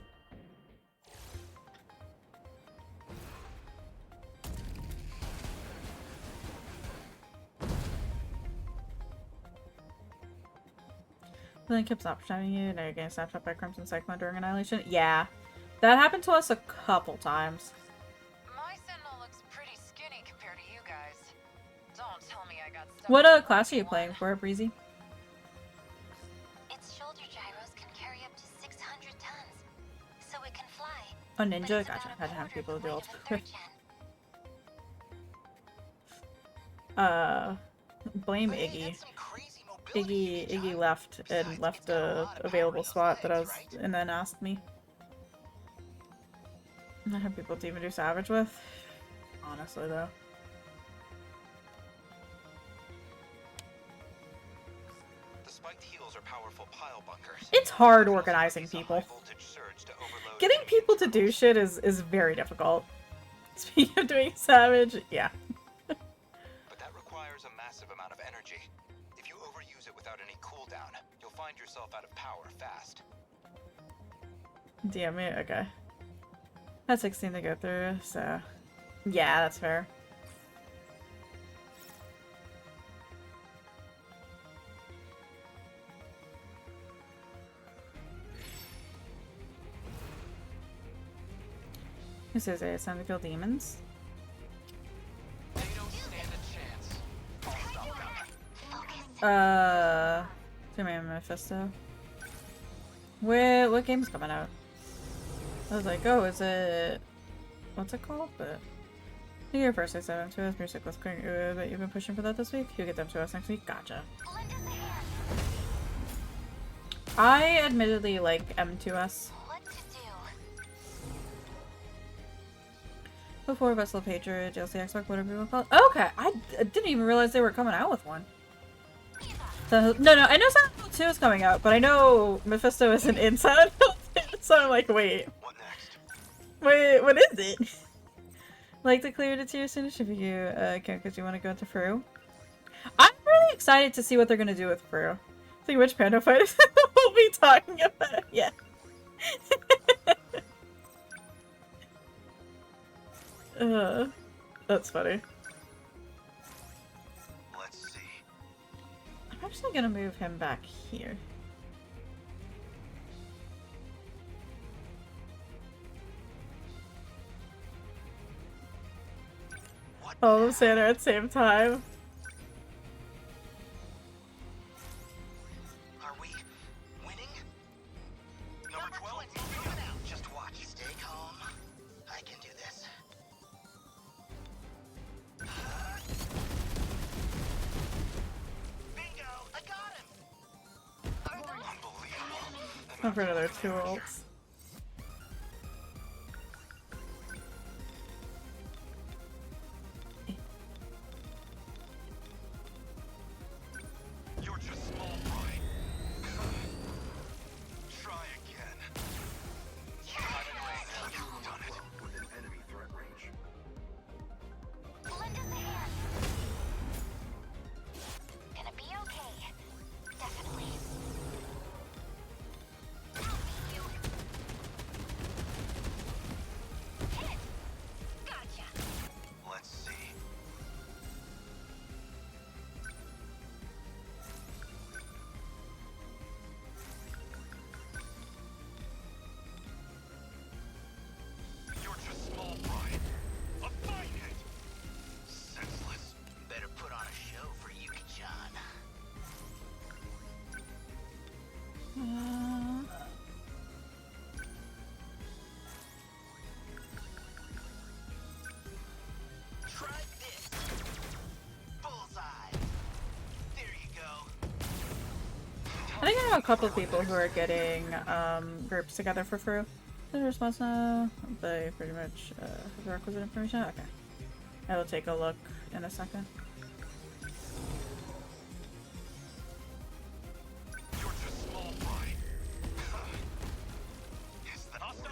Then kept snapshotting you. Now you're getting snapshot by Crimson Cyclone during Annihilation. Yeah. That happened to us a couple times. My Sentinel looks pretty skinny compared to you guys. Don't tell me I got stuck. What class are you playing for, Breezy? Its shoulder gyros can carry up to 600 tons, so it can fly. Oh, Ninja? Gotcha. Had to have people do it. Blame Iggy. Iggy left and left the available spot that I was, and then asked me. I have people to even do Savage with. Honestly, though. The spiked heels are powerful pile bunkers. It's hard organizing people. Getting people to do shit is very difficult. Speaking of doing Savage, yeah. But that requires a massive amount of energy. If you overuse it without any cooldown, you'll find yourself out of power fast. Damn it, okay. That's 16 to go through, so... Yeah, that's fair. Who says it's time to kill demons? They don't stand a chance. I'll stop them. Focus. Superman Mephisto. What game's coming out? I was like, oh, is it... What's it called? But... Your first I said them to us. Music was quick, but you've been pushing for that this week? You'll get them to us next week? Gotcha. Lend us a hand. I admittedly like M2S. What to do? Before Vessel Patriot, DLC Xbox, whatever you want to call it. Okay, I didn't even realize they were coming out with one. So, no, I know Silent Hill 2 is coming out, but I know Mephisto isn't in Silent Hill 2, so I'm like, wait. What next? Wait, what is it? Like to clear the tier soon if you can because you want to go into Fru. I'm really excited to see what they're going to do with Fru. See which Panda fighters we'll be talking about. Yeah. That's funny. Let's see. I'm actually going to move him back here. All of Santa at the same time. Are we winning? Number 12, moving out. Just watch. Stay calm. I can do this. Bingo! I got him! Unbelievable. Time for another 2 ults. You're just small fry. Try again. I'm in range. You've done it. Within enemy threat range. Lend us a hand. Gonna be okay. Definitely. You. Hit. Gotcha. Let's see. You're just small fry. A fine hit. Senseless. Better put on a show for Yuki-chan. Try this. Bullseye. There you go. I think I know a couple of people who are getting groups together for Fru. The response now, they pretty much have the requisite information. Okay. I will take a look in a second. You're just small fry. Is that hostile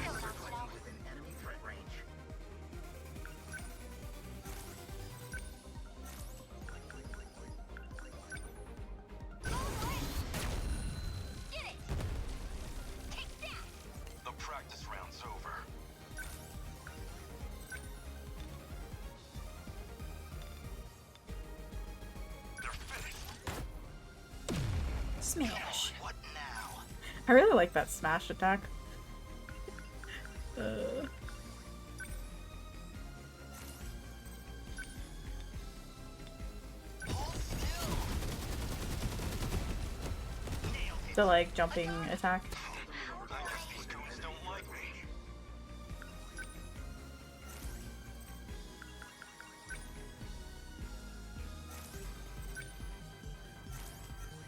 confirmed? Within enemy threat range. Get it. Take that. The practice round's over. They're finished. Smash. What now? I really like that smash attack. Hold still. Nailed it. The like jumping attack. I guess these goons don't like me.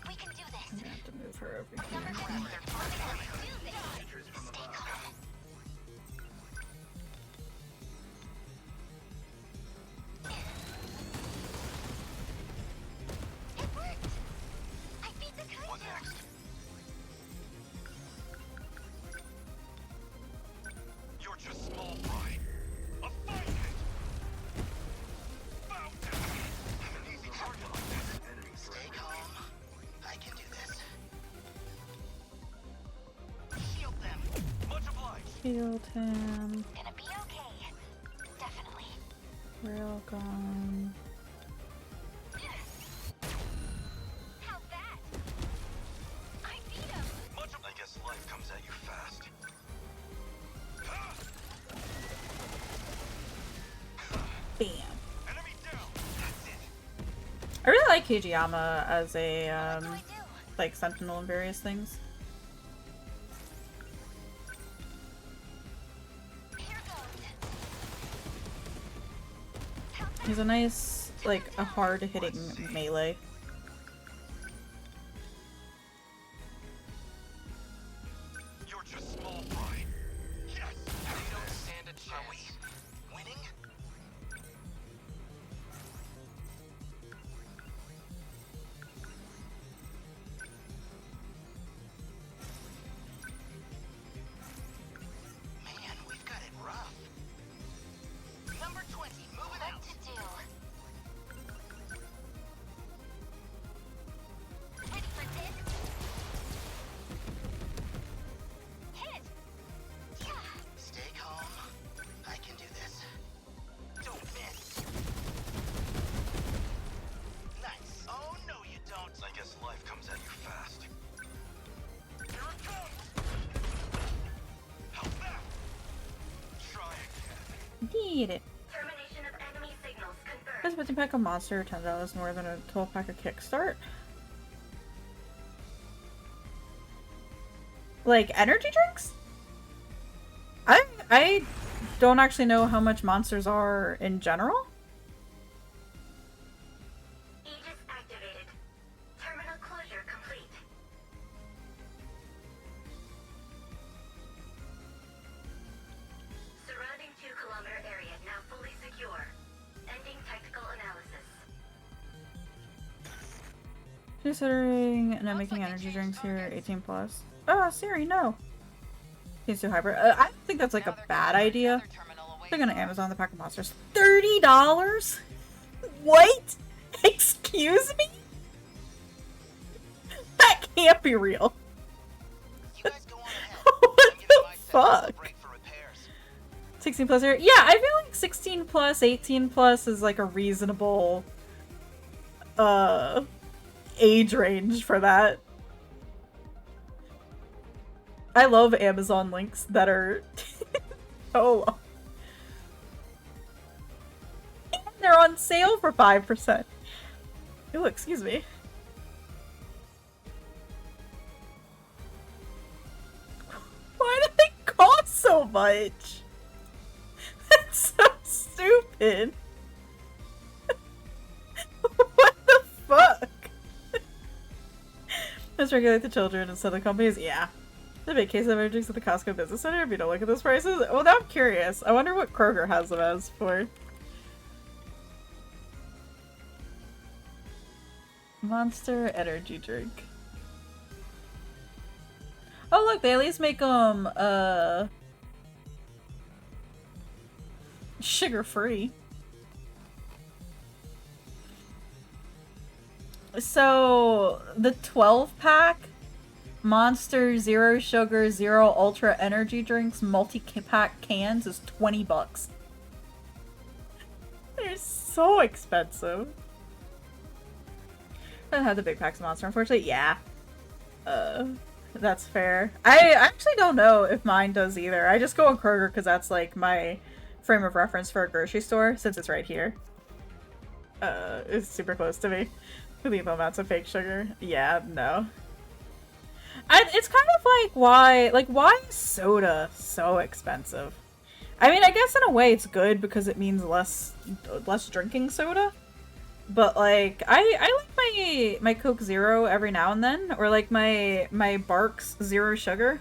We can do this. I'm gonna have to move her over here. Number 12. Do this. Stay calm. It worked. I beat the What countdown. next? You're just small fry. A fine hit. Bow down. I'm an easy target like this. Stay calm. I can do this. Shield them. Much obliged. Shield him. Gonna be okay. Definitely. Railgun. How's that? I beat him. I guess life comes at you fast. like Hijiyama as a, What do I do? like, sentinel and various things. Here goes. He's a nice, like, a hard-hitting melee. You're just small fry. Yes! They don't stand a chance. Are we winning? Man, we've got it rough. Number 20, moving out. What to do? Ready for this? Hit! Yeah! Stay calm. I can do this. Don't miss. Nice. Oh, no, you don't. I guess life comes at you fast. Here it comes! How's that? Try again. Need it. Termination of enemy signals confirmed. Does a 15 pack of monster $10 more than a 12 pack of kickstart? Like energy drinks? I don't actually know how much monsters are in general. Aegis activated. Terminal closure complete. Surrounding 2-kilometer area now fully secure. Ending technical analysis. Considering not making energy drinks here, 18 plus. Oh, Siri, no. He's too hyper. I don't think that's like a bad idea. They're gonna Amazon the pack of monsters. $30? What? Excuse me? That can't be real. You guys go on ahead. What I'm giving the my Sentinels a fuck? break for repairs. 16 plus here. Yeah, I feel like 16 plus, 18 plus is like a reasonable age range for that. I love Amazon links that are so long. They're on sale for 5%. Oh, excuse me. Why do they cost so much? That's so stupid. What the fuck? Let's regulate the children instead of companies. Yeah. The big case of energies at the Costco Business Center if you don't look at those prices. Well, now I'm curious. I wonder what Kroger has them as for. Monster energy drink. Oh look, they at least make them sugar free. So the 12 pack Monster Zero Sugar Zero Ultra Energy Drinks multi-pack cans is $20. They're so expensive. I don't have the big packs of Monster, unfortunately. Yeah. That's fair. I actually don't know if mine does either. I just go on Kroger because that's like my frame of reference for a grocery store since it's right here. It's super close to me. Lethal amounts of fake sugar. Yeah, no. It's kind of like, why is soda so expensive? I mean, I guess in a way it's good because it means less drinking soda. But like, I like my Coke Zero every now and then, or like my Barks Zero Sugar.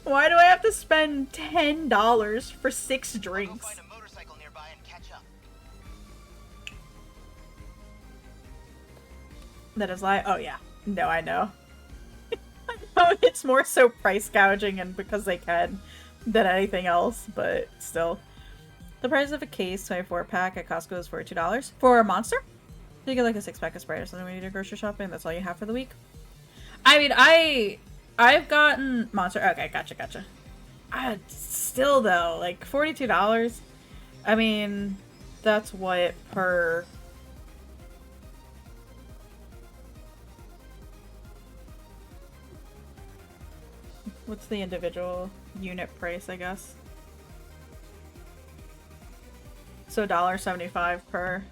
Why do I have to spend $10 for 6 I'll go drinks? find a motorcycle nearby and catch up. That is lie. Oh yeah, no, I know. I know it's more so price gouging and because they can than anything else, but still. The price of a case 24 pack at Costco is $42 for a Monster. You get like a 6-pack of Sprite or something when you do grocery shopping. That's all you have for the week. I mean, I've gotten Monster. Okay, gotcha. Still though, like $42. I mean, that's what per. What's the individual unit price, I guess? So $1.75 per.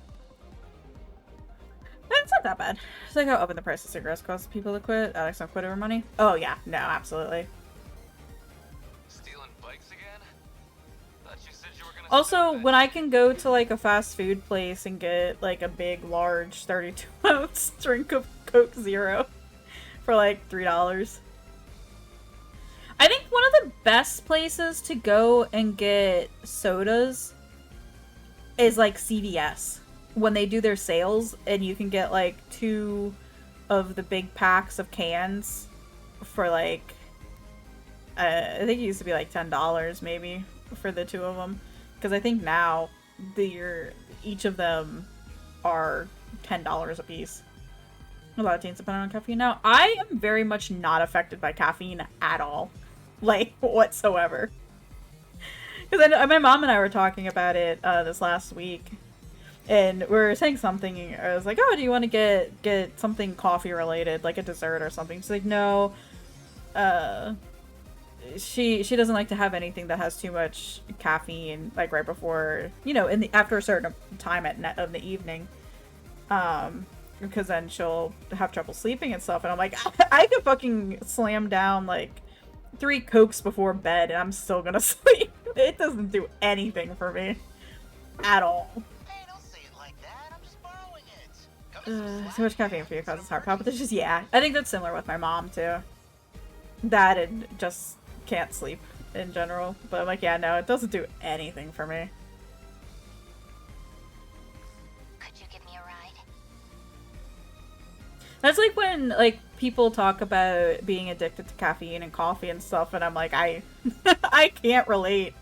It's not that bad. It's like how up in the price of cigarettes cause people to quit. Alex don't quit over money. Oh yeah, no, absolutely. Stealing bikes again? Thought you said you were gonna Also, stop when it. I can go to like a fast food place and get like a big, large 32-ounce drink of Coke Zero for like $3. I think one of the best places to go and get sodas is like CVS when they do their sales and you can get like 2 of the big packs of cans for like I think it used to be like $10 maybe for the 2 of them, because I think now each of them are $10 a piece. A lot of teens depend on caffeine now. I am very much not affected by caffeine at all, like whatsoever. Because my mom and I were talking about it this last week, and we were saying something. I was like, "Oh, do you want to get something coffee related, like a dessert or something?" She's like, "No." She doesn't like to have anything that has too much caffeine, like right before, you know, after a certain time of the evening, because then she'll have trouble sleeping and stuff. And I'm like, I could fucking slam down like 3 Cokes before bed, and I'm still gonna sleep. It doesn't do anything for me at all. Hey, don't say it like that. I'm just borrowing it. Come Too much caffeine for you causes heart palpitations. Yeah, I think that's similar with my mom too. That and just can't sleep in general. But I'm like, yeah, no, it doesn't do anything for me. Could you give me a ride? That's like when like people talk about being addicted to caffeine and coffee and stuff, and I'm like, I can't relate.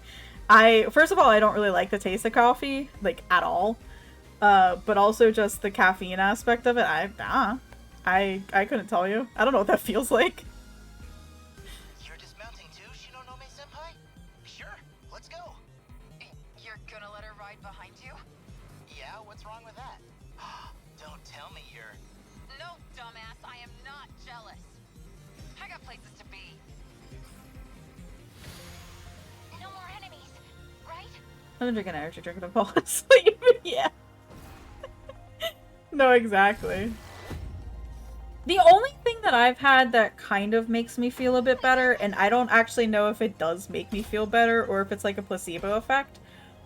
First of all, I don't really like the taste of coffee, like at all. But also just the caffeine aspect of it, I couldn't tell you. I don't know what that feels like. You're dismounting too, Shironome Senpai? Sure, let's go. You're gonna let her ride behind you? Yeah, what's wrong with that? Don't tell me you're... No, dumbass, I am not jealous. I got places to be. No more enemies, right? I've been drinking energy drink to fall asleep. Yeah. No, exactly. The only thing that I've had that kind of makes me feel a bit better, and I don't actually know if it does make me feel better or if it's like a placebo effect,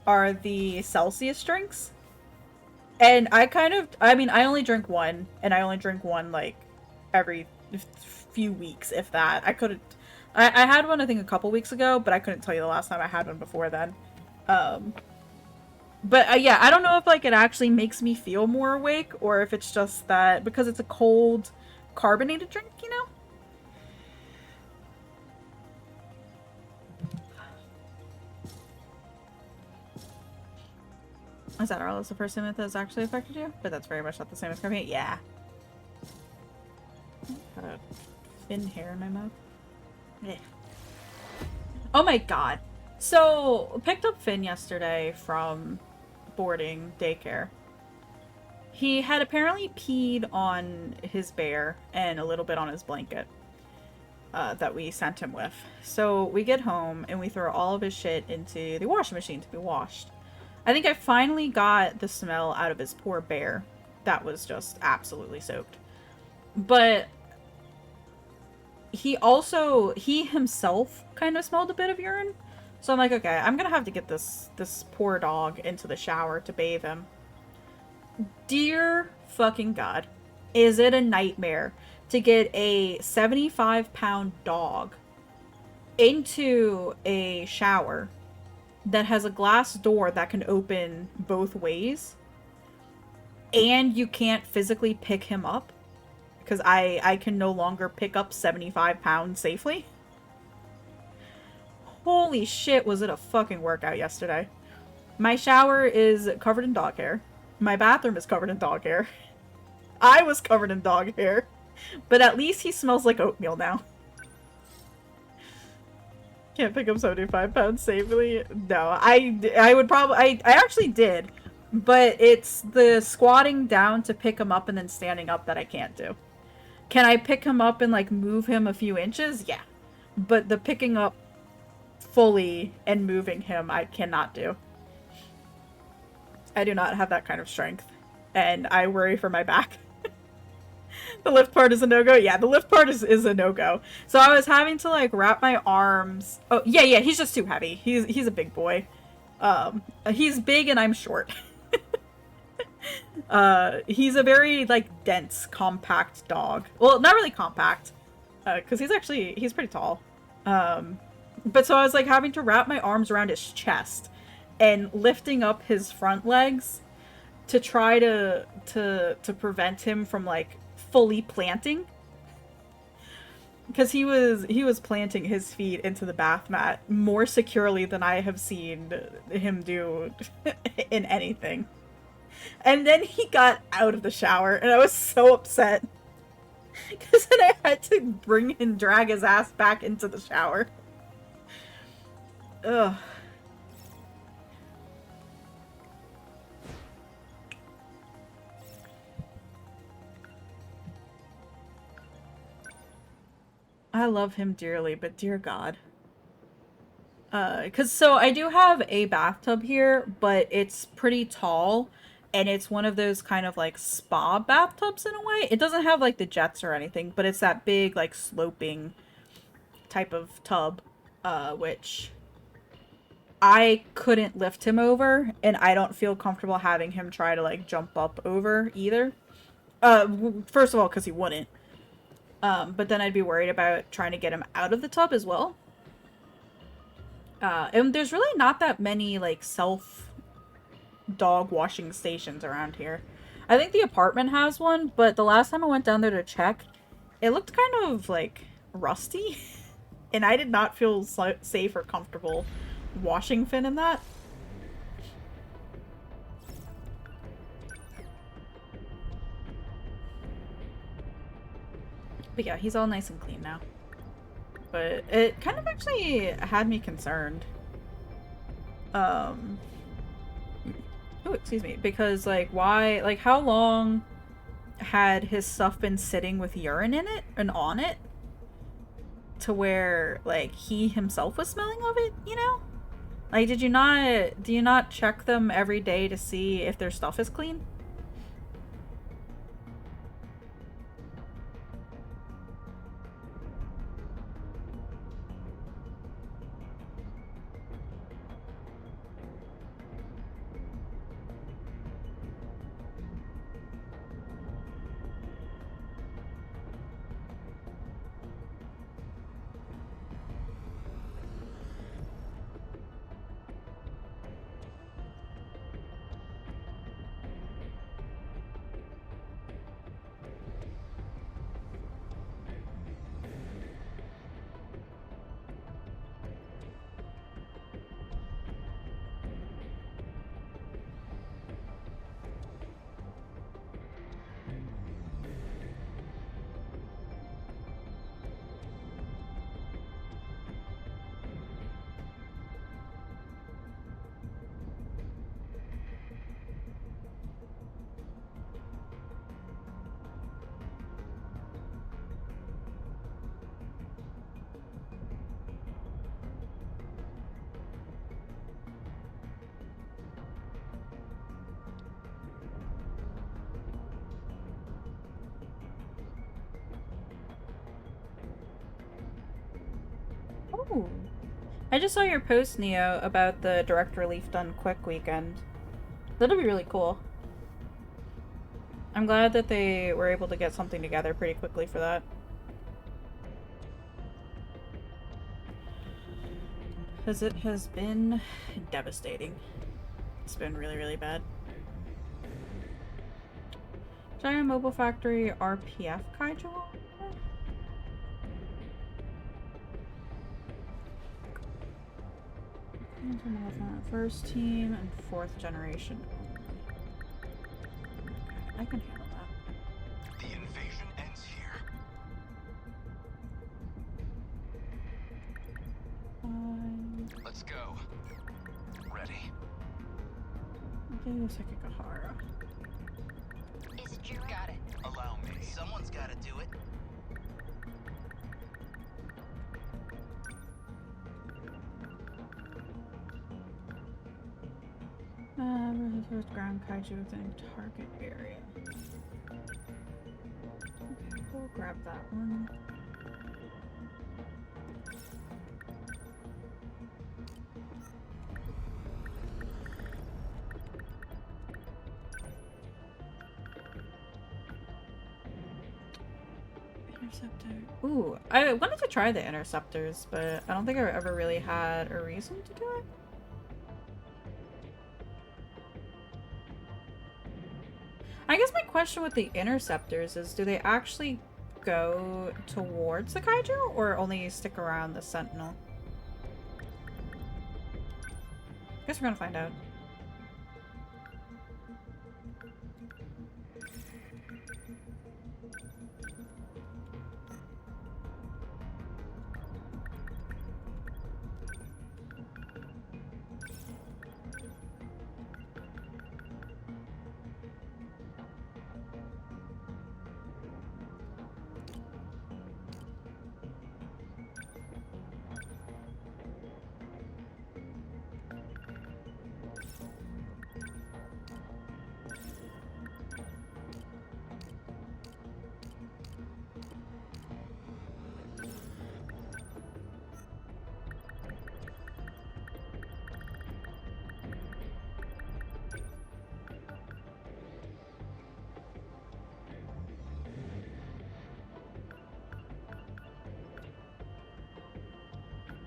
are the Celsius drinks. And I mean, I only drink one, and I only drink one like every few weeks, if that. I had one I think a couple weeks ago, but I couldn't tell you the last time I had one before then. But yeah, I don't know if like it actually makes me feel more awake, or if it's just that because it's a cold carbonated drink, you know? Is that Arliss the first myth that has actually affected you? But that's very much not the same as caffeine. Yeah. Got a thin hair in my mouth. Yeah. Oh my god. So, picked up Finn yesterday from boarding daycare. He had apparently peed on his bear and a little bit on his blanket that we sent him with. So we get home and we throw all of his shit into the washing machine to be washed. I think I finally got the smell out of his poor bear. That was just absolutely soaked. But he himself kind of smelled a bit of urine. So I'm like, okay, I'm gonna have to get this poor dog into the shower to bathe him. Dear fucking God, is it a nightmare to get a 75-pound dog into a shower that has a glass door that can open both ways, and you can't physically pick him up? Because I can no longer pick up 75 pounds safely. Holy shit, was it a fucking workout yesterday. My shower is covered in dog hair. My bathroom is covered in dog hair. I was covered in dog hair. But at least he smells like oatmeal now. Can't pick up 75 pounds safely? No, I would probably... I actually did. But it's the squatting down to pick him up and then standing up that I can't do. Can I pick him up and, like, move him a few inches? Yeah. But the picking up fully and moving him, I cannot do. I do not have that kind of strength. And I worry for my back. The lift part is a no-go? Yeah, the lift part is a no-go. So I was having to like wrap my arms. Oh, yeah, he's just too heavy. He's a big boy. He's big and I'm short. He's a very like dense, compact dog. Well, not really compact, because he's pretty tall. But so I was like having to wrap my arms around his chest and lifting up his front legs to try to prevent him from like fully planting, because he was planting his feet into the bath mat more securely than I have seen him do in anything. And then he got out of the shower and I was so upset because then I had to bring and drag his ass back into the shower. Ugh. I love him dearly, but dear God. So I do have a bathtub here, but it's pretty tall, and it's one of those kind of like spa bathtubs in a way. It doesn't have like the jets or anything, but it's that big like sloping type of tub, which I couldn't lift him over, and I don't feel comfortable having him try to like jump up over either. First of all, because he wouldn't. But then I'd be worried about trying to get him out of the tub as well. And there's really not that many, like, self-dog washing stations around here. I think the apartment has one, but the last time I went down there to check, it looked kind of, like, rusty. And I did not feel safe or comfortable washing Finn in that. But yeah, he's all nice and clean now. But it kind of actually had me concerned. Oh, excuse me. Because, like, why, like, how long had his stuff been sitting with urine in it and on it to where, like, he himself was smelling of it, you know? Like, do you not check them every day to see if their stuff is clean? Oh. I just saw your post, Neo, about the direct relief done quick weekend. That'll be really cool. I'm glad that they were able to get something together pretty quickly for that. Because it has been devastating. It's been really, really bad. Giant Mobile Factory RPF Kaiju? First team and fourth generation. I can handle that. The invasion ends here. Let's go. Ready. Okay, Sekigahara. Is it you? Got it. Allow me. Someone's gotta do it. First ground kaiju within target area. Okay. grab that one. Interceptor. Ooh, I wanted to try the interceptors, but I don't think I ever really had a reason to do it. I guess my question with the interceptors is, do they actually go towards the kaiju or only stick around the sentinel? Guess we're gonna find out.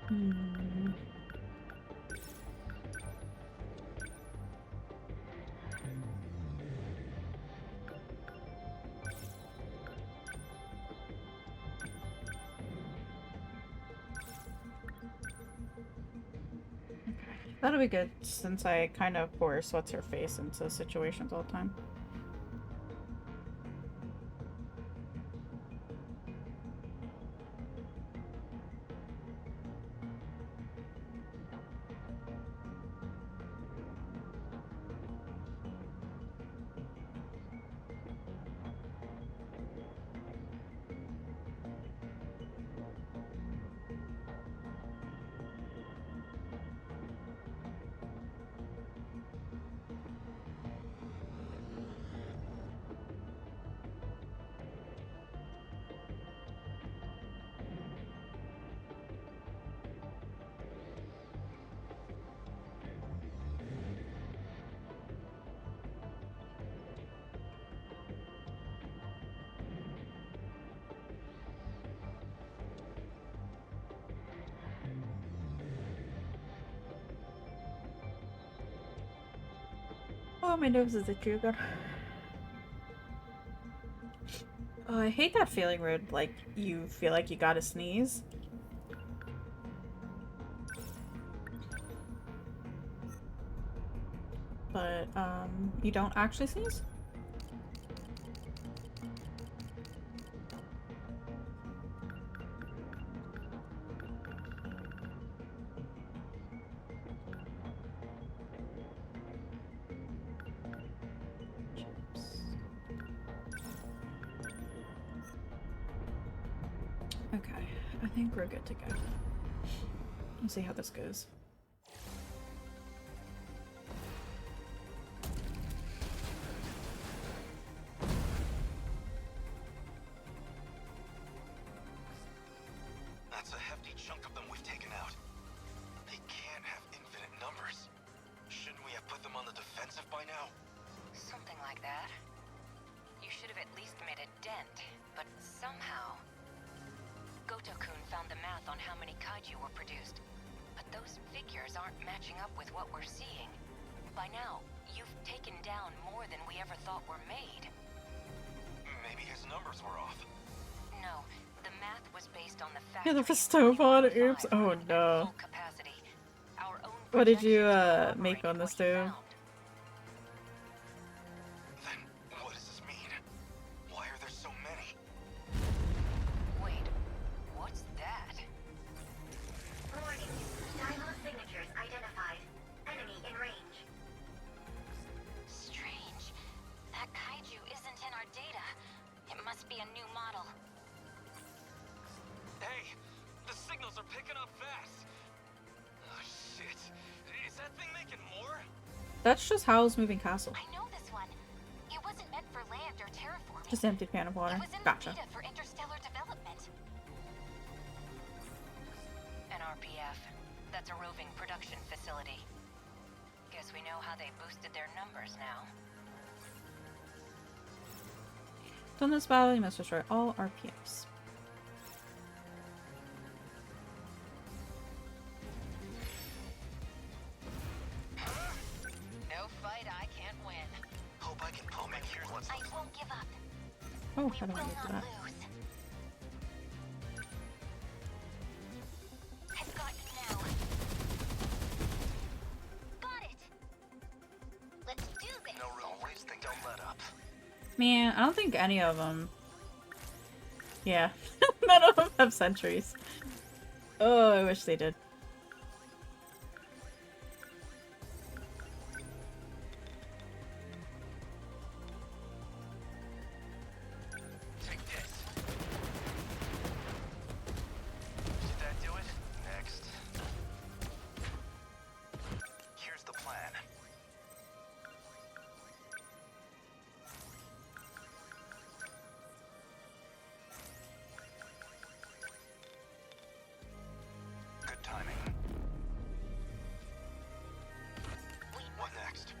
Hmm. That'll be good since I kind of force what's her face into situations all the time. Oh, my nose is itchy again. Oh, I hate that feeling where, like, you feel like you gotta sneeze. But, you don't actually sneeze? Okay, I think we're good to go. Let's see how this goes. That's a hefty chunk of them we've taken out. They can't have infinite numbers. Shouldn't we have put them on the defensive by now? Something like that. You should have at least made a dent, but somehow... Goto-kun found the math on how many kaiju were produced. But those figures aren't matching up with what we're seeing. By now, you've taken down more than we ever thought were made. Maybe his numbers were off. No, the math was based on the fact Yeah, the that we stove on. only had Oops. 5 Oh at no. full capacity. Our own What did you projections make on the corroborated what you stove? found. Then what does this mean? Why are there so many? Wait, what's that? Warning. Diamond signatures identified. Enemy in range. Strange. That kaiju isn't in our data. It must be a new model. Hey, the signals are picking up fast. Oh shit. Is that thing making more? That's just Howl's Moving Castle. I know this one. It wasn't meant for land or terraforming. Just empty pan of water. It was in Gotcha. the beta for interstellar That's a roving production facility. Guess we know how they boosted their numbers now. From this battle, you must destroy all RPFs. No fight I can't win. Hope I can pull me. Here's what's I won't give up. Oh, We how do I will get to not that? lose. I've got you now. Got it. Let's do this. no real wasting. Don't let up. Man, I don't think any of them. Yeah, none of them have sentries. Oh, I wish they did. Take this. Did that do it? Next. Here's the plan. Good timing. What next?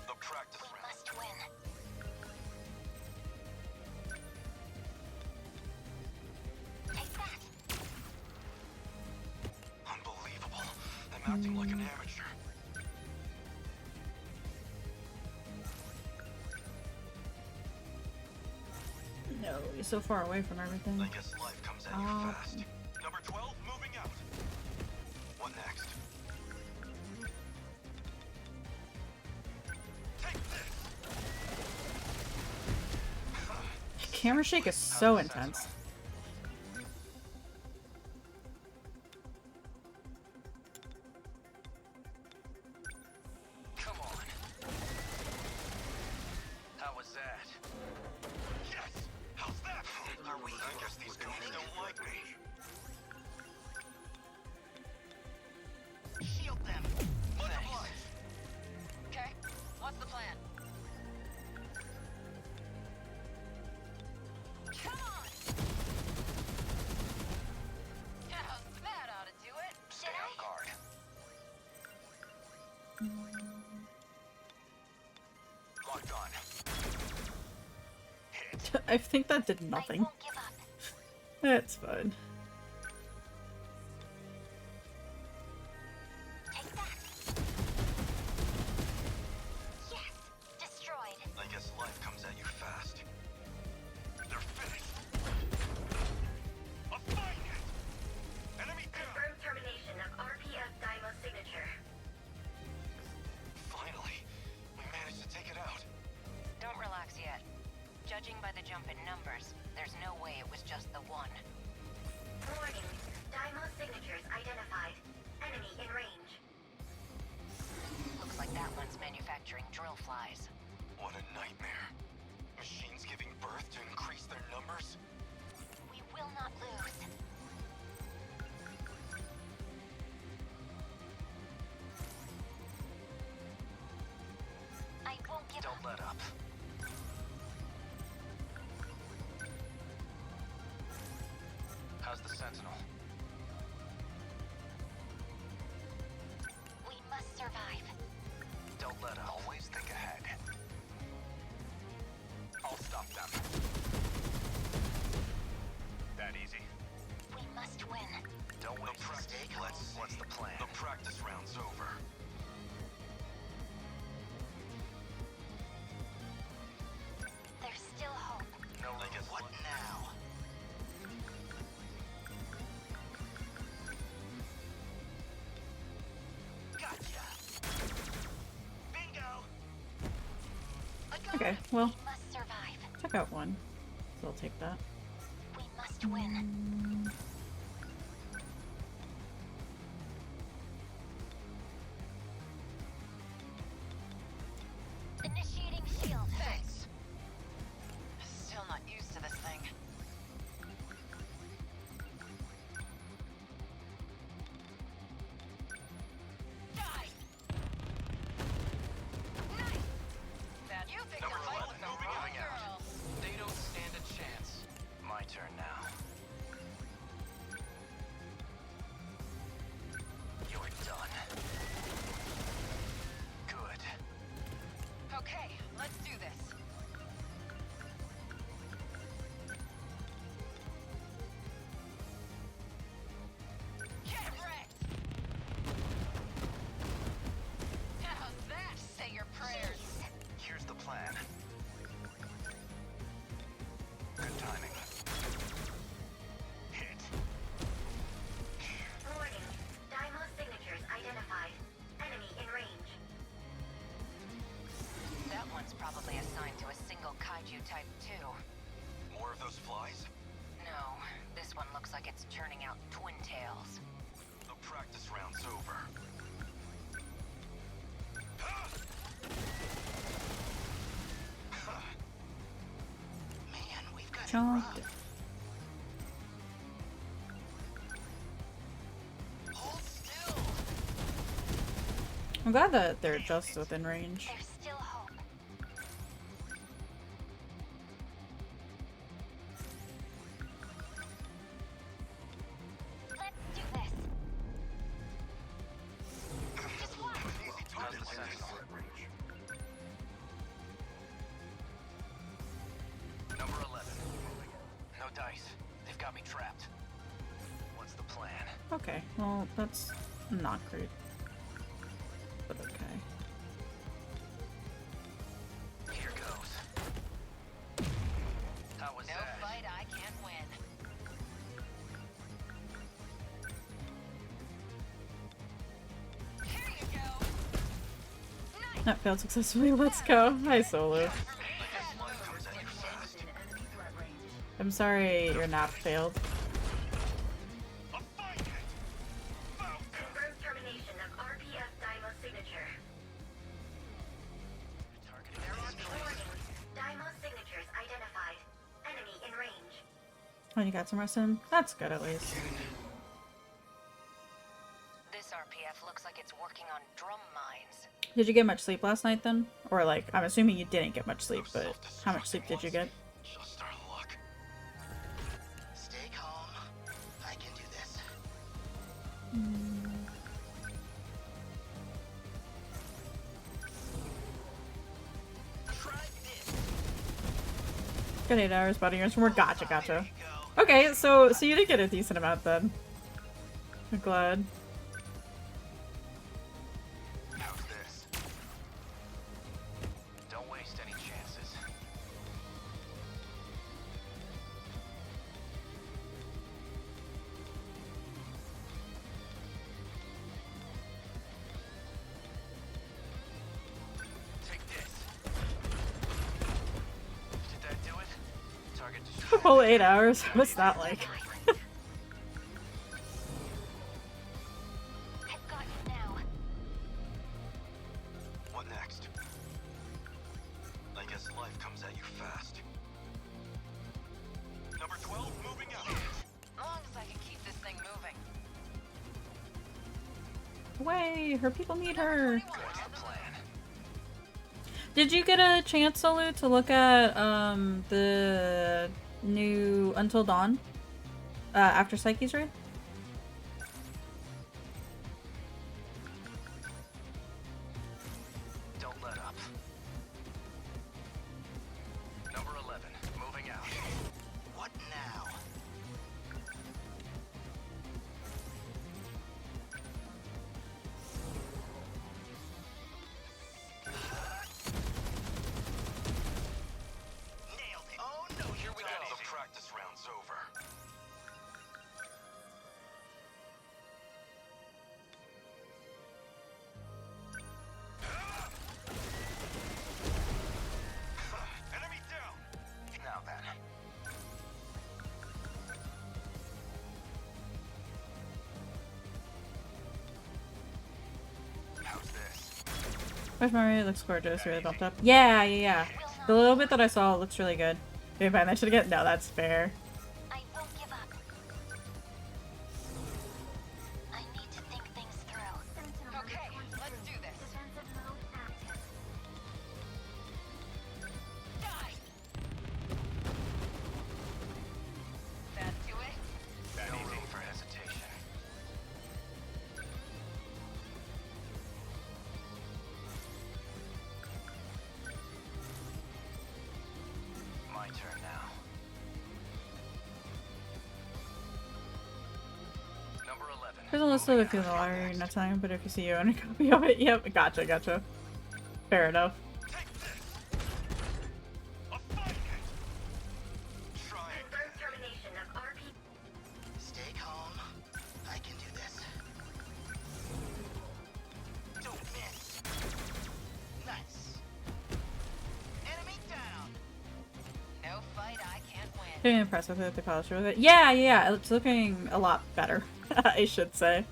The practice We round. must win. Take that. Unbelievable. I'm acting like an amateur. No, he's so far away from everything. I guess life comes at you fast. Number 12, moving out. What next? Take this. Camera shake is so intense. Come on. How was that? Yes. How's that? Are we? I guess these goons don't like me. Shield them. Much obliged. Okay, what's the plan? Come on! Yeah, that ought to do it. Stay on guard. Locked on. Hit. I think that did I nothing. won't give up. That's fine. Take that. Yes. Destroyed. I guess life comes at you fast. They're finished. A fine hit. Enemy down. Confirm termination of RPF Dymo signature. Finally, we managed to take it out. Don't relax yet. Judging by the jump in numbers, there's no way it was just the one. Warning. Dymo signatures identified. Enemy in range. Looks like that one's manufacturing drill flies. What a nightmare. Machines giving birth to increase their numbers? We will not lose. I won't give Don't up. let up. How's the Sentinel? We must survive. Don't let up. Always think ahead. I'll stop them. That easy. We must win. Don't wait. What's the plan? The practice round's over. There's still hope. No, what now? Gotcha. Bingo. Okay, well, We must survive. check out one. So I'll take that. We must win. Initiating shield. Thanks. Still not used to this thing. Die! Nice! That you think Number the fight 11, was a moving wrong out. girl. They don't stand a chance. My turn now. Oh, Hold still. I'm glad that they're just within range. There's still hope. Let's do this. Just watch. Easy target. Sentinel. Number 11. No dice. They've got me trapped. What's the plan? Okay, well, that's not great. But okay. Here goes. How was No that? fight I can't win. Here you go. Nice. That failed successfully. Let's go. Hi, Solo. I guess life comes at you fast. I'm sorry your nap failed. A fight! Confirmed termination of RPF Dymo signature. Targeting this place. Warning. Dymo signatures identified. Enemy in range. Oh, you got some rest in? That's good at least. This RPF looks like it's working on drum mines. Did you get much sleep last night then? Or like, I'm assuming you didn't get much sleep, but how much sleep did you get? Just our luck. Stay calm. I can do this. Try this. Good 8 hours, buddy. Yours more. Gotcha, gotcha. There you go. Okay, so you did get a decent amount then. I'm glad. How's this? Don't waste any chances. Take this. Did that do it? Target A destroyed. whole 8 hours? What's that like? I've got you now. What next? I guess life comes at you fast. Number 12, moving out. As long as I can keep this thing moving. Away! Her people need her! What's the plan? Did you get a chance, Solu, to look at the new Until Dawn after Psyche's raid? Don't let up. Number 11, moving out. What now? Nailed it. Oh no, here we go. The practice round's over. Enemy down. Now then. How's this? Where's Mario? It looks gorgeous. Really bumped up. Yeah, yeah, yeah. The little bit that I saw looks really good. Did you find that shit again? No, that's fair. I won't give up. I need to think things through. Okay, let's do this. Defensive mode active. Die! That do it? No room for hesitation. My turn now. Number 11. Doesn't list it if you're in the lottery, not telling, but if you see you own a copy of it, yep, gotcha, gotcha. Fair enough. Take this. A fight. Try it. Confirmed termination of RP. Stay calm. I can do this. Don't miss. Nice. Enemy down. No fight I can't win. Pretty impressed with it, the polish with it. Yeah, yeah, it's looking a lot better, I should say.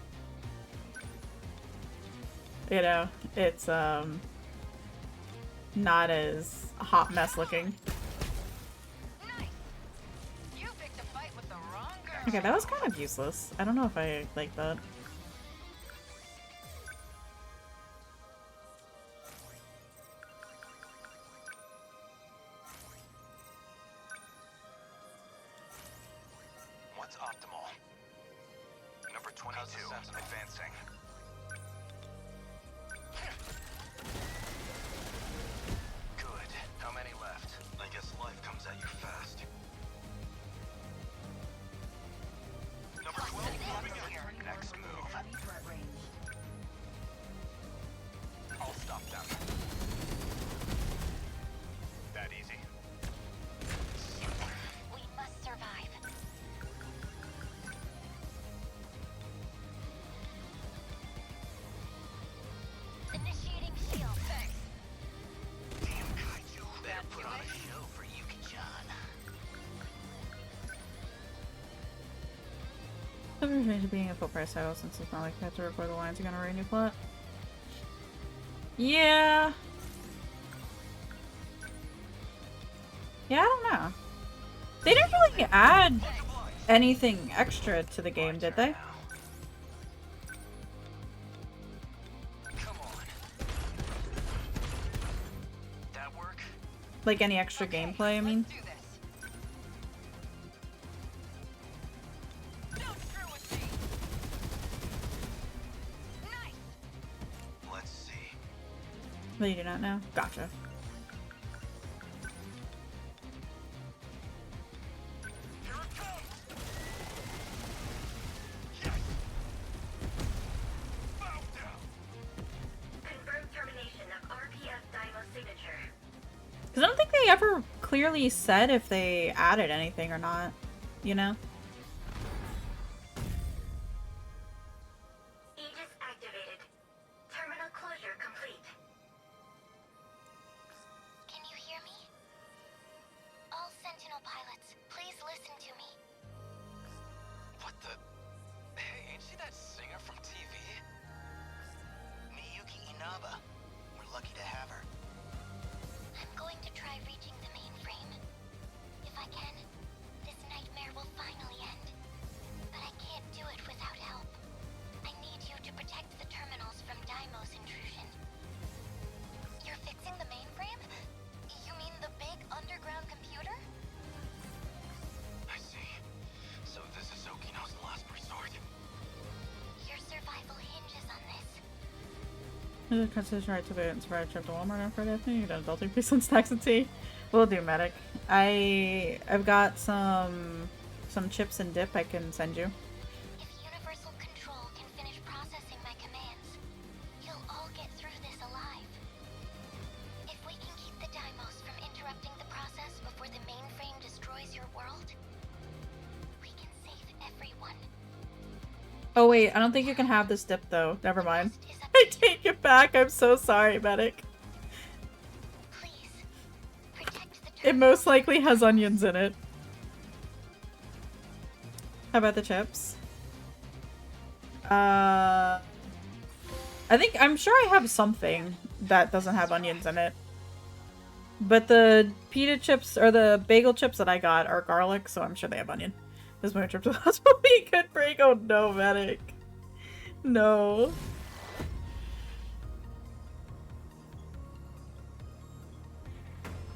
You know, it's, not as hot mess looking. Nice! Okay, that was kind of useless. I don't know if I like that. What's optimal? Number 22. Advancing. Good. How many left? I guess life comes at you fast. Number 12 moving in. Next move. I'll stop them. That easy. We must survive. Initiating shield. Thanks. Damn kaiju. Better put on a show for Yuki-chan. The return to being a full price title since it's not like you have to record the lines you're gonna write a new plot. Yeah. Yeah, I don't know. They didn't really add anything extra to the game, did they? Come on. That work? Like any extra gameplay, I mean? Do this. Don't screw with me. Nice. Let's see. That you do not know? Gotcha. Here it comes! Yes! Bow down! Confirmed termination of RPF Daimo signature. Because I don't think they ever clearly said if they added anything or not, you know? Aegis activated. Terminal closure complete. Can you hear me? All Sentinel pilots, please listen to me. What the? Hey, ain't she that singer from TV? Miyuki Inaba. We're lucky to have her. I'm going to try reaching the mainframe. If I can, this nightmare will finally end. But I can't do it without help. I need you to protect the terminals from Daimo's intrusion. You're fixing the mainframe? You mean the big underground computer? I see. So this is Okino's last resort. Your survival hinges on this. The constitution right to the inspired trip to Walmart on Friday afternoon. You got adulting piece on stacks of tea. Will do, medic. I've got some chips and dip I can send you. If Universal Control can finish processing my commands, you'll all get through this alive. If we can keep the Daimos from interrupting the process before the mainframe destroys your world, we can save everyone. Oh wait, I don't think you can have this dip though. Never mind. Rest is up I to you. take it back. I'm so sorry, medic. Please, protect the It terminal. most likely has onions in it. How about the chips? I'm sure I have something that doesn't have onions in it. But the pita chips or the bagel chips that I got are garlic, so I'm sure they have onion. This my trip to the hospital be a good break. Oh no, medic. No.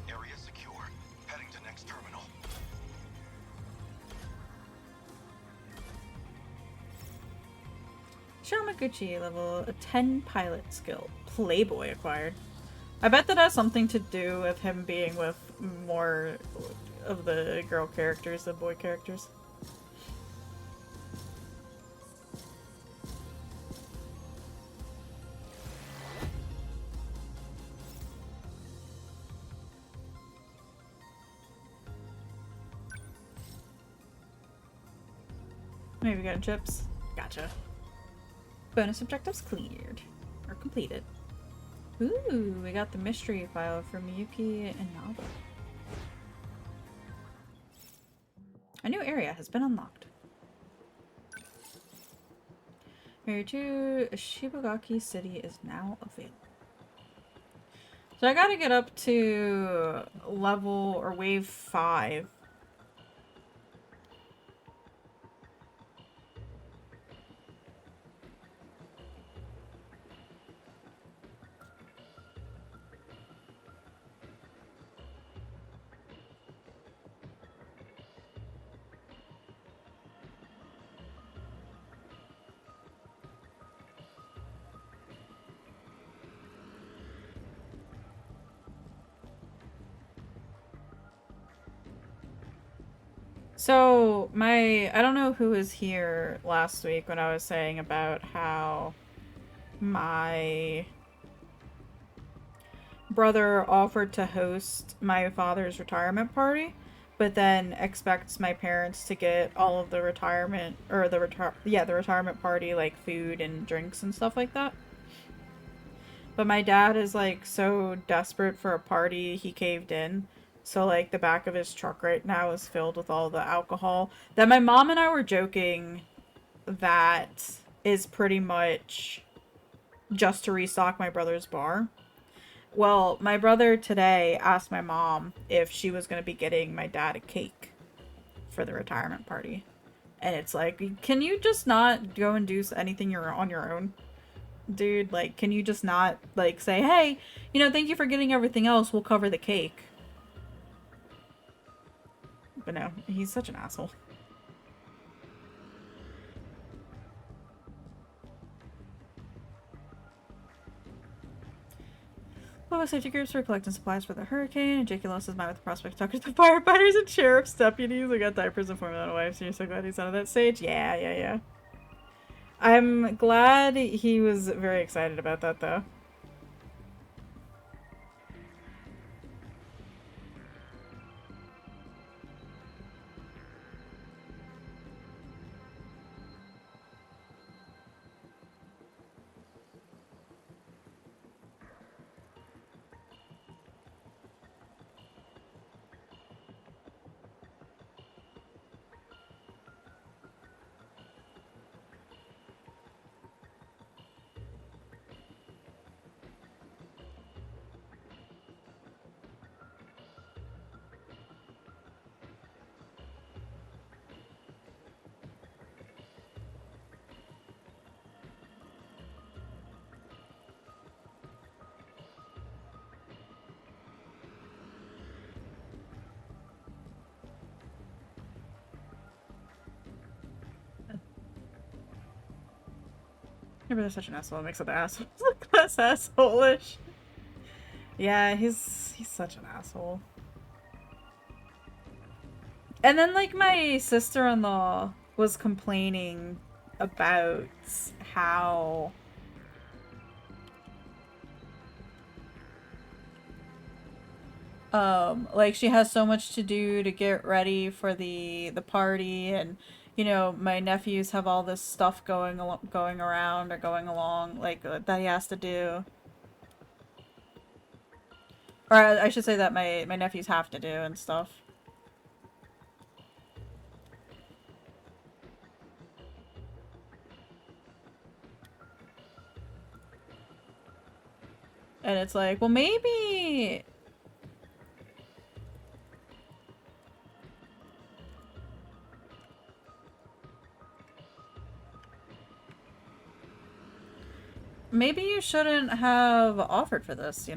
Area secure. Heading to next terminal. Shamaguchi, level 10 pilot skill. Playboy acquired. I bet that has something to do with him being with more of the girl characters than boy characters. Maybe got chips. Gotcha. Bonus objectives cleared. Or completed. Ooh, we got the mystery file from Yuki and Naba. A new area has been unlocked. Area 2, Shibagaki City is now available. So I gotta get up to level or wave 5. So, I don't know who was here last week when I was saying about how my brother offered to host my father's retirement party, but then expects my parents to get all of the retirement, or the retirement party, like food and drinks and stuff like that. But my dad is like so desperate for a party, he caved in. So like the back of his truck right now is filled with all the alcohol that my mom and I were joking that is pretty much just to restock my brother's bar. Well, my brother today asked my mom if she was going to be getting my dad a cake for the retirement party. And it's like, can you just not go and do anything you're on your own? Dude, like, can you just not, like, say, hey, thank you for getting everything else, we'll cover the cake. But no, he's such an asshole. Public safety groups are collecting supplies for the hurricane, and Jake lost his mind with the prospect of talking to the firefighters and sheriff's deputies. We got diapers and formula on wife, so you're so glad he's out of that stage? Yeah. I'm glad he was very excited about that, though. Your brother's such an asshole. It makes other assholes look less asshole-ish. Yeah, he's such an asshole. And then, like, my sister-in-law was complaining about how like she has so much to do to get ready for the party, and my nephews have all this stuff going around or going along, like, that he has to do, or I should say that my nephews have to do and stuff. And it's like, well, maybe you shouldn't have offered for this,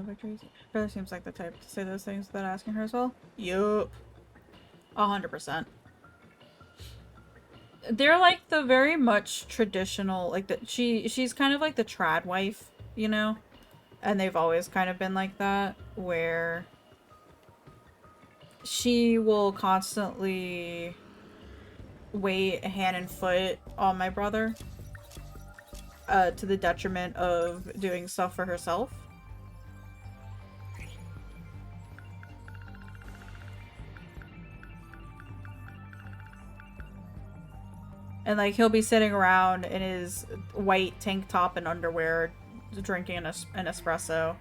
Victories. Brother seems like the type to say those things without asking her as well. Yup. 100%. They're like the very much traditional, like she's kind of like the trad wife, you know? And they've always kind of been like that, where she will constantly wait hand and foot on my brother, to the detriment of doing stuff for herself. And like he'll be sitting around in his white tank top and underwear drinking an espresso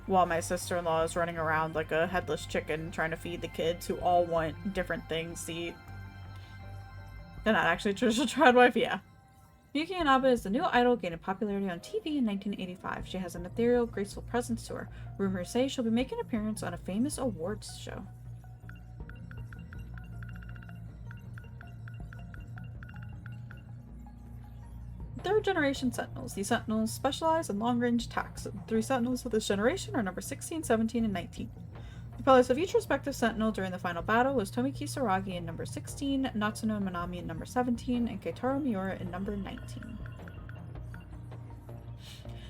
while my sister-in-law is running around like a headless chicken trying to feed the kids who all want different things to eat. They're not actually traditional trad wife, yeah. Yuki Inaba is the new idol gaining popularity on TV in 1985. She has an ethereal, graceful presence to her. Rumors say she'll be making an appearance on a famous awards show. Third generation Sentinels. These Sentinels specialize in long-range attacks. The 3 Sentinels of this generation are number 16, 17, and 19. The pilots of each respective Sentinel during the final battle was Tomi Kisaragi in number 16, Natsuno Manami in number 17, and Keitaro Miura in number 19.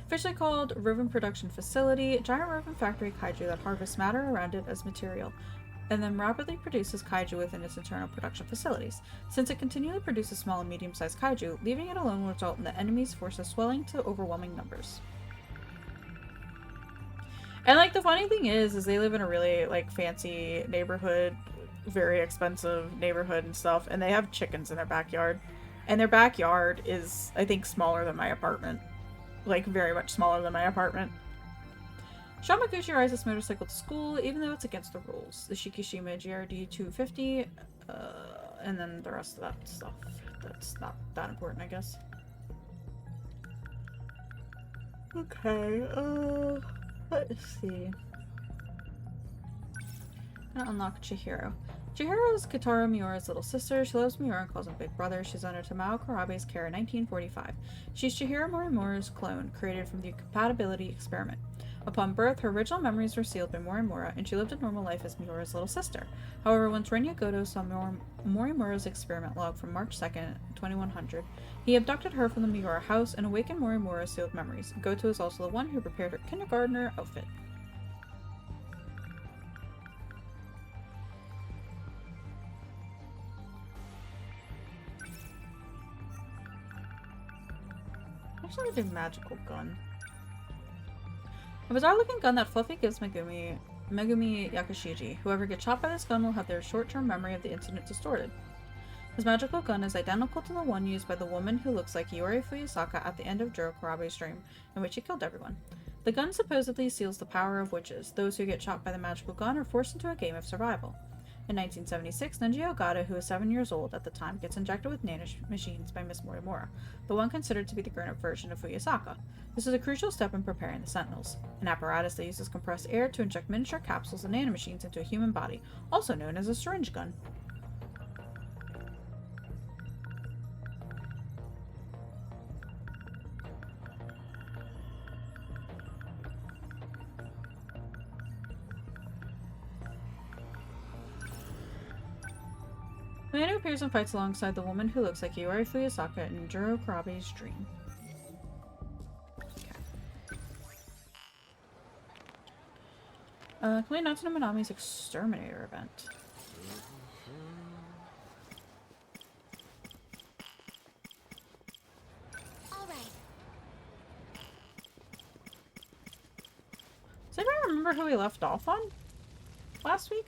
Officially called Riven Production Facility, giant Riven factory kaiju that harvests matter around it as material, and then rapidly produces kaiju within its internal production facilities. Since it continually produces small and medium-sized kaiju, leaving it alone will result in the enemy's forces swelling to overwhelming numbers. And like the funny thing is they live in a really like fancy neighborhood, very expensive neighborhood and stuff, and they have chickens in their backyard. And their backyard is, I think, smaller than my apartment. Like, very much smaller than my apartment. Shamaguchi rides this motorcycle to school, even though it's against the rules. The Shikishima GRD 250, and then the rest of that stuff. That's not that important, I guess. Okay, let's see. I'm gonna unlock Chihiro. Chihiro is Kitaro Miura's little sister. She loves Miura and calls him Big Brother. She's under Tamao Karabe's care in 1945. She's Chihiro Morimura's clone, created from the compatibility experiment. Upon birth, her original memories were sealed by Morimura, and she lived a normal life as Miura's little sister. However, once Renya Goto saw Morimura's experiment log from March 2nd, 2100, he abducted her from the Miura house and awakened Morimura's sealed memories. Goto is also the one who prepared her kindergartner outfit. Actually, a magical gun. A bizarre-looking gun that Fluffy gives Megumi Yakushiji. Whoever gets shot by this gun will have their short-term memory of the incident distorted. This magical gun is identical to the one used by the woman who looks like Iori Fuyusaka at the end of Jiro Kurabe's dream, in which he killed everyone. The gun supposedly seals the power of witches. Those who get shot by the magical gun are forced into a game of survival. In 1976, Nenji Ogata, who is 7 years old at the time, gets injected with nanomachines by Miss Morimura, the one considered to be the grown-up version of Fuyusaka. This is a crucial step in preparing the Sentinels, an apparatus that uses compressed air to inject miniature capsules and nanomachines into a human body, also known as a syringe gun. The man who appears and fights alongside the woman who looks like Iori Fuyusaka in Jiro Kurabe's dream. Okay. Complete Natsuno Manami's exterminator event. Alright. Does anybody remember who we left off on last week?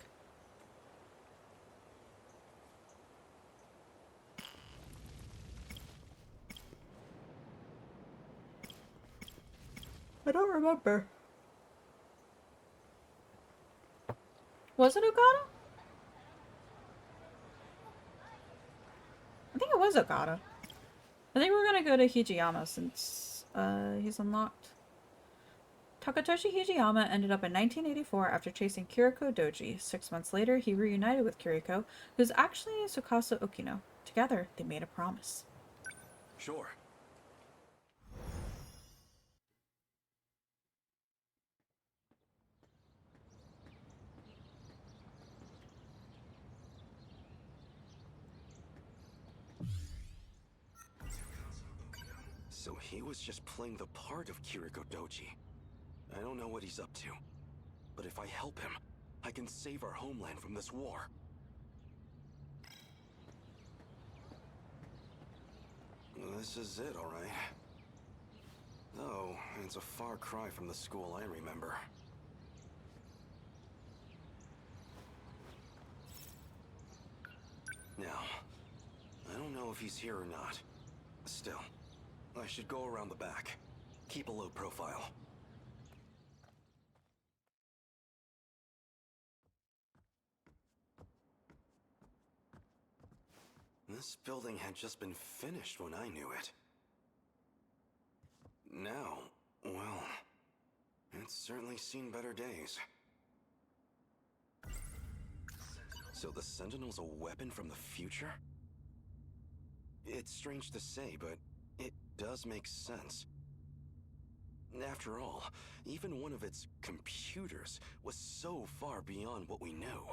I don't remember. Was it Ogata? I think it was Ogata. I think we're gonna go to Hijiyama since he's unlocked. Takatoshi Hijiyama ended up in 1984 after chasing Kiriko Doji. 6 months later, he reunited with Kiriko, who's actually Tsukasa Okino. Together, they made a promise. Sure. he was just playing the part of Kiriko Doji. I don't know what he's up to. But if I help him, I can save our homeland from this war. This is it, all right. Though, it's a far cry from the school I remember. Now, I don't know if he's here or not. Still, I should go around the back. Keep a low profile. This building had just been finished when I knew it. Now, well, it's certainly seen better days. So the Sentinel's a weapon from the future? It's strange to say, but it does make sense. After all, even one of its computers was so far beyond what we knew.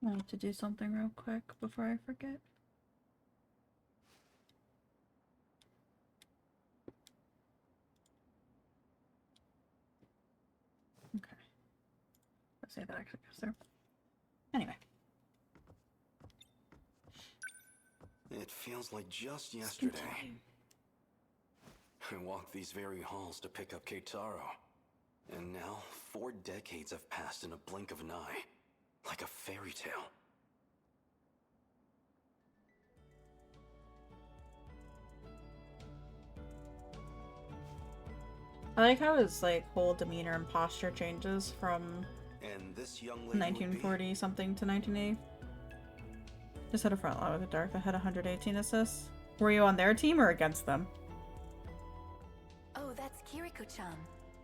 I need to do something real quick before I forget. Okay. Let's say that actually goes there. Anyway. It feels like just yesterday. I walked these very halls to pick up Keitaro. And now, 4 decades have passed in a blink of an eye. Like a fairy tale. I like how his whole demeanor and posture changes from And this young lady 1940 something to 1980. Just had a front line with the dark that had 118 assists. Were you on their team or against them? Oh, that's Kiriko-chan.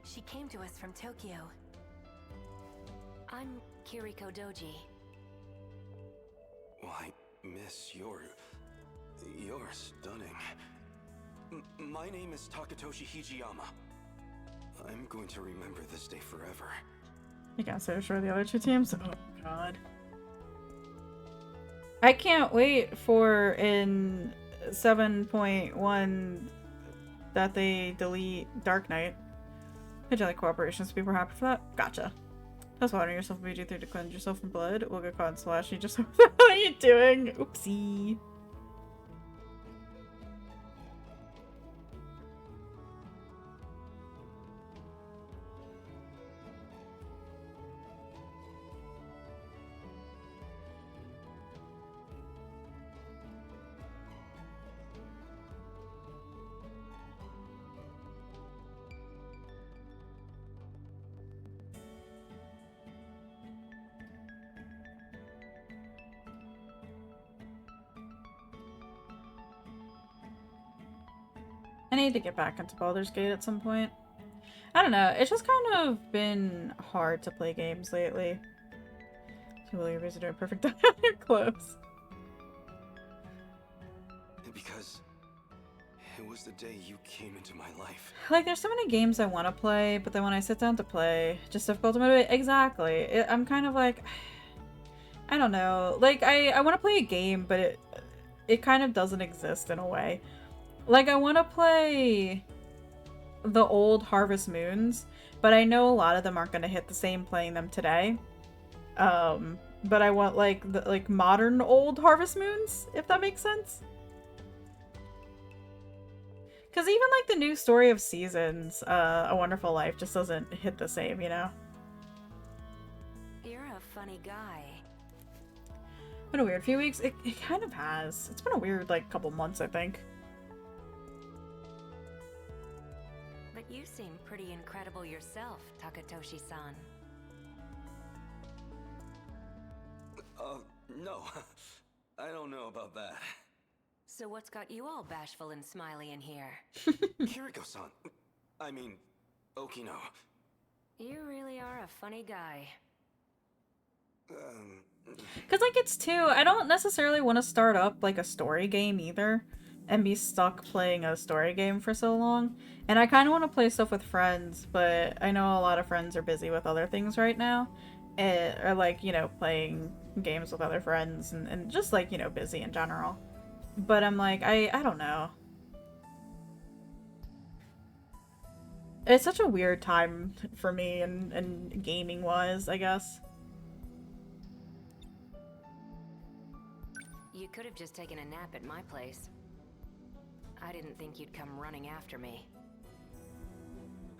She came to us from Tokyo. I'm Kiriko Doji. Why, miss, you're stunning. My name is Takatoshi Hijiyama. I'm going to remember this day forever. You can't say sure the other two teams? Oh god. I can't wait for in 7.1 that they delete Dark Knight. Angelic cooperations, people are happy for that? Gotcha. Plus watering yourself with BG3 to cleanse yourself from blood. We'll get caught in slash. You just what are you doing? Oopsie. I need to get back into Baldur's Gate at some point. I don't know, it's just kind of been hard to play games lately. So will you visit a perfect time on your clothes? Because It was the day you came into my life. Like, there's so many games I want to play, but then when I sit down to play, just difficult to motivate. Exactly. I'm kind of like, I don't know. Like, I want to play a game, but it kind of doesn't exist in a way. Like, I want to play the old Harvest Moons, but I know a lot of them aren't going to hit the same playing them today. But I want, like, the modern old Harvest Moons, if that makes sense. Because even, like, the new Story of Seasons, A Wonderful Life, just doesn't hit the same, you know? You're a funny guy. Been a weird few weeks. It kind of has. It's been a weird, like, couple months, I think. But you seem pretty incredible yourself, Takatoshi-san. No. I don't know about that. So what's got you all bashful and smiley in here? Kiriko-san. I mean, Okino. You really are a funny guy. Because, like, it's too... I don't necessarily want to start up, like, a story game either. And be stuck playing a story game for so long. And I kind of want to play stuff with friends, but I know a lot of friends are busy with other things right now. Or, like, you know, playing games with other friends and just, like, you know, busy in general. But I'm like, I don't know. It's such a weird time for me and gaming-wise, I guess. You could have just taken a nap at my place. I didn't think you'd come running after me.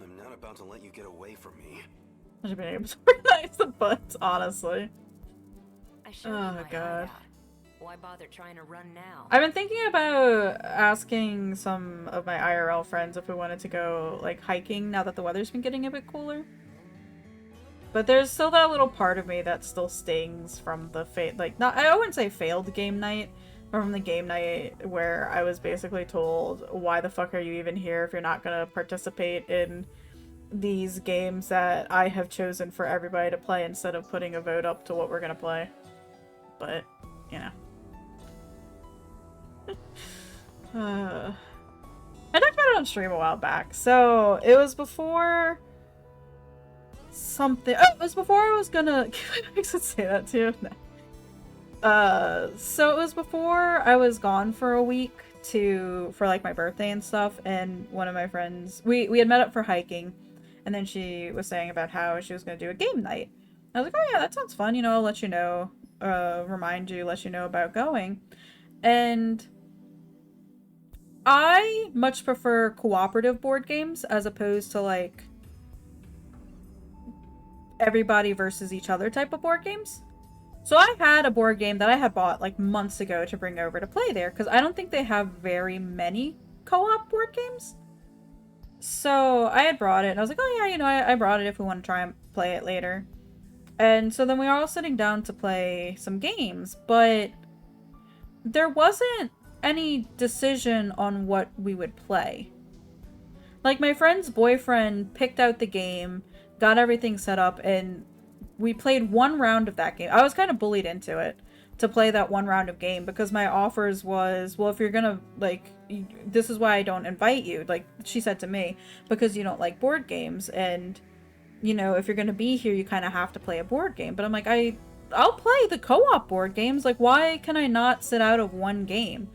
I'm not about to let you get away from me. I should have been able to organize the butts, honestly. I showed you my hideout. Why bother trying to run now? I've been thinking about asking some of my IRL friends if we wanted to go, like, hiking now that the weather's been getting a bit cooler. But there's still that little part of me that still stings from the I wouldn't say failed game night, but from the game night where I was basically told, why the fuck are you even here if you're not gonna participate in these games that I have chosen for everybody to play instead of putting a vote up to what we're gonna play. But, you know. I talked about it on stream a while back. So, it was before something. Oh, it was before I was gonna. I should say that too. No. So it was before I was gone for a week for like my birthday and stuff. And one of my friends, we had met up for hiking, and then she was saying about how she was gonna do a game night. I was like, oh yeah, that sounds fun. You know, I'll let you know. Remind you, let you know about going. And I much prefer cooperative board games as opposed to like everybody versus each other type of board games. So I had a board game that I had bought like months ago to bring over to play there because I don't think they have very many co-op board games. So I had brought it and I was like, oh yeah, you know, I brought it if we want to try and play it later. And so then we were all sitting down to play some games, but there wasn't any decision on what we would play. Like, my friend's boyfriend picked out the game, got everything set up, and we played one round of that game. I was kind of bullied into it to play that one round of game because my offers was, well, if you're gonna, like, this is why I don't invite you, like, she said to me, because you don't like board games, and, you know, if you're gonna be here, you kind of have to play a board game. But I'm like, I'll play the co-op board games, like, why can I not sit out of one game?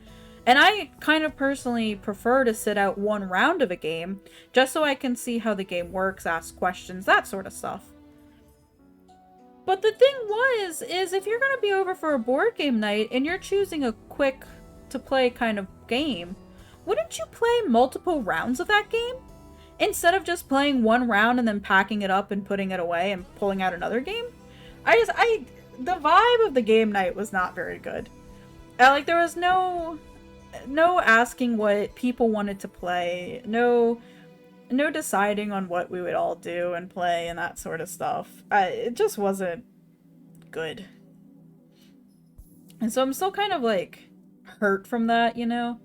And I kind of personally prefer to sit out one round of a game, just so I can see how the game works, ask questions, that sort of stuff. But the thing is if you're going to be over for a board game night, and you're choosing a quick to play kind of game, wouldn't you play multiple rounds of that game? Instead of just playing one round and then packing it up and putting it away and pulling out another game? The vibe of the game night was not very good. Like, there was no asking what people wanted to play, no deciding on what we would all do and play and that sort of stuff. It just wasn't good. And so I'm still kind of like hurt from that, you know?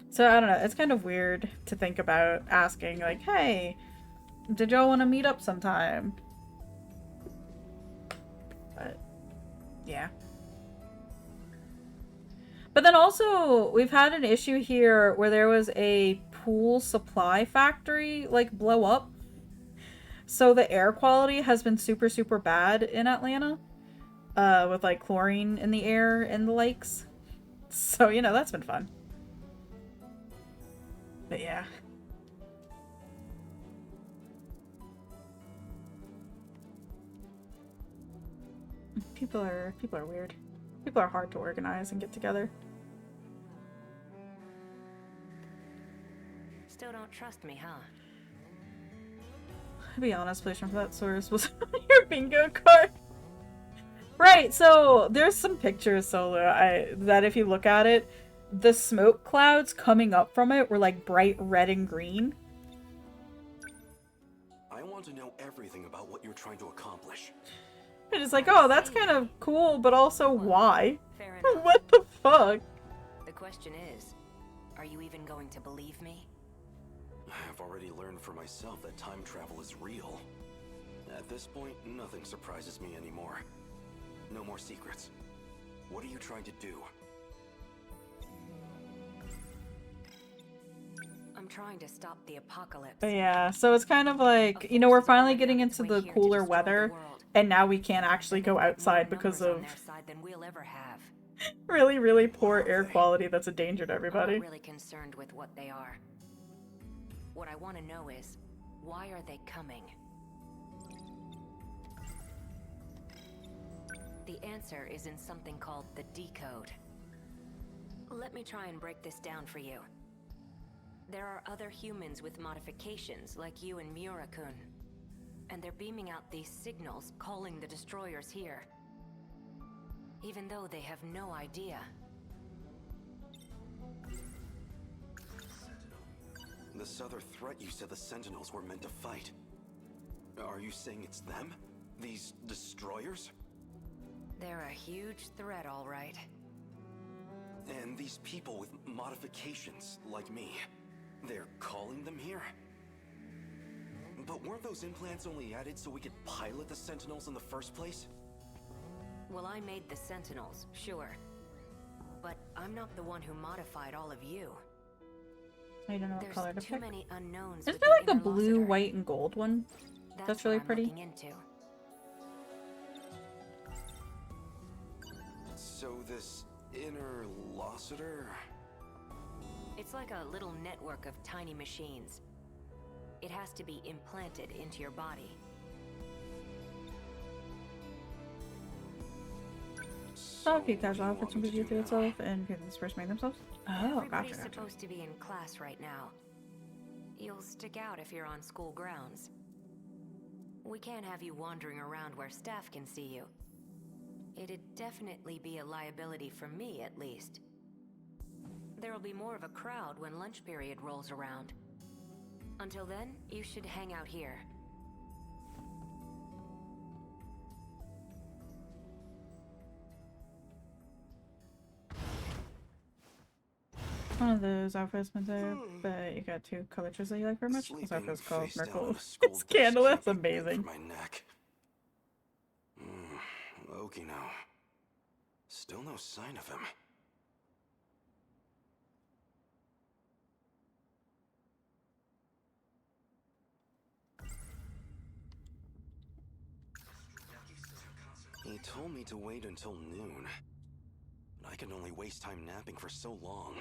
So I don't know, it's kind of weird to think about asking like, hey, did y'all want to meet up sometime? But yeah. But then also, we've had an issue here where there was a pool supply factory, like, blow up. So the air quality has been super, super bad in Atlanta, with, like, chlorine in the air in the lakes. So, you know, that's been fun. But yeah. People are weird. People are hard to organize and get together. Still don't trust me, huh? To be honest, pollution for that source was on your bingo card. Right, so there's some pictures, Solo, that if you look at it, the smoke clouds coming up from it were like bright red and green. I want to know everything about what you're trying to accomplish. And it's like, oh, that's kind of cool, but also why? Fair enough. What the fuck? The question is, are you even going to believe me? I've already learned for myself that time travel is real. At this point, nothing surprises me anymore. No more secrets. What are you trying to do? I'm trying to stop the apocalypse. But yeah, so it's kind of like, you know, we're finally getting into the cooler weather, and now we can't actually go outside because of really, really poor air quality that's a danger to everybody. I'm not really concerned with what they are. What I want to know is, why are they coming? The answer is in something called the decode. Let me try and break this down for you. There are other humans with modifications like you and Miura-kun. And they're beaming out these signals calling the destroyers here. Even though they have no idea. This other threat you said the Sentinels were meant to fight. Are you saying it's them? These destroyers? They're a huge threat, all right. And these people with modifications, like me, they're calling them here? But weren't those implants only added so we could pilot the Sentinels in the first place? Well, I made the Sentinels, sure. But I'm not the one who modified all of you. I don't know what There's color to too pick. many unknowns. Isn't with there the like a inner blue, Lossiter. white, and gold one? That's really what I'm pretty. looking into. So this inner Lossiter? It's like a little network of tiny machines. It has to be implanted into your body. So if you casual outfits can review through itself and can disperse make themselves. Oh, Everybody's gotcha. supposed to be in class right now. You'll stick out if you're on school grounds. We can't have you wandering around where staff can see you. It'd definitely be a liability for me, at least. There'll be more of a crowd when lunch period rolls around. Until then, you should hang out here. One of those outfits went there, but you got two color choices that you like very much. This Sleeping outfit's called face down Miracle on a school desk Scandal. That's can't be good amazing. for my neck. Okay now. Still no sign of him. He told me to wait until noon. But I can only waste time napping for so long.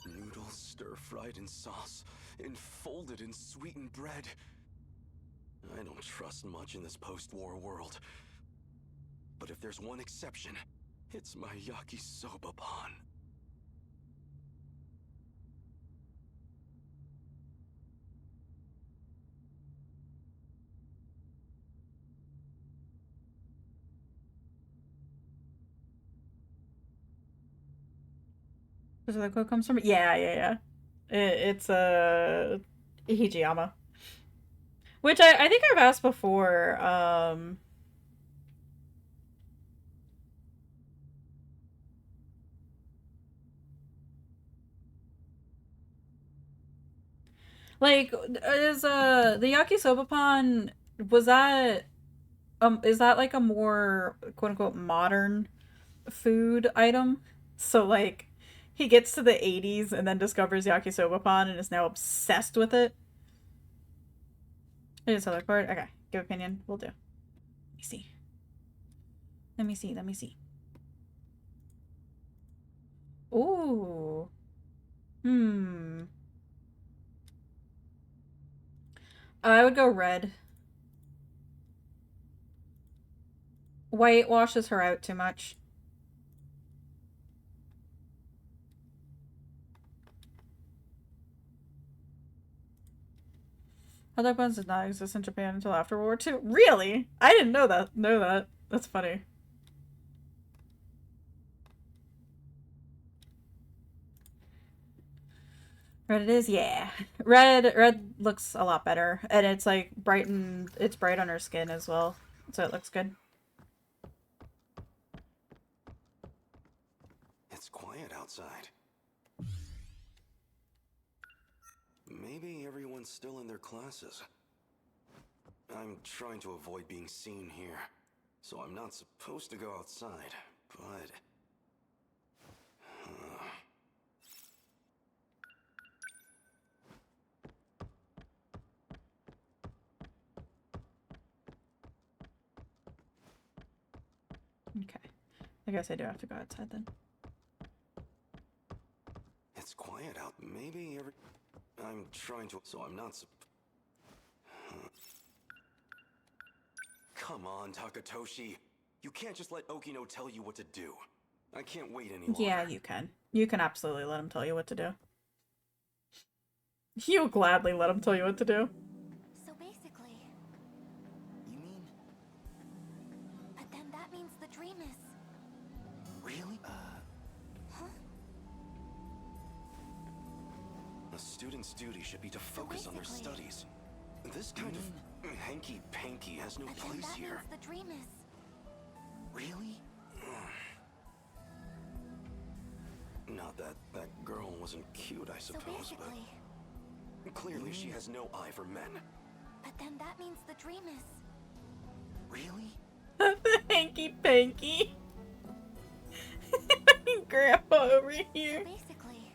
Noodles stir-fried in sauce, enfolded in sweetened bread. I don't trust much in this post-war world. But if there's one exception, it's my yakisoba-pan. Is where the quote comes from? Yeah. It's Hijiyama. Which I think I've asked before. Like, is the yakisoba pan, was that is that like a more quote unquote modern food item? So like he gets to the 80s and then discovers yakisoba pan and is now obsessed with it. It is other part. Okay, give opinion. We'll do. Let me see. Let me see. Let me see. Ooh. Hmm. I would go red. White washes her out too much. Hot dog buns did not exist in Japan until after World War II. Really? I didn't know that. That's funny. Red it is, yeah. Red looks a lot better, and it's like it's bright on her skin as well, so it looks good. It's quiet outside. Maybe everyone's still in their classes. I'm trying to avoid being seen here, so I'm not supposed to go outside, but... Okay. I guess I do have to go outside then. It's quiet out. Maybe I'm trying to... So I'm not... Come on, Takatoshi. You can't just let Okino tell you what to do. I can't wait any longer. Yeah, you can. You can absolutely let him tell you what to do. You'll gladly let him tell you what to do. So basically... You mean... But then that means the dream is... Really? Huh? A student's duty should be to focus on their basically- studies. This kind of hanky-panky has no But then place that here. means the dream is... Really? Not that that girl wasn't cute, I So suppose, basically... but clearly she has no eye for men. But then that means the dream is... Really? The hanky panky. Grandpa over here. So basically...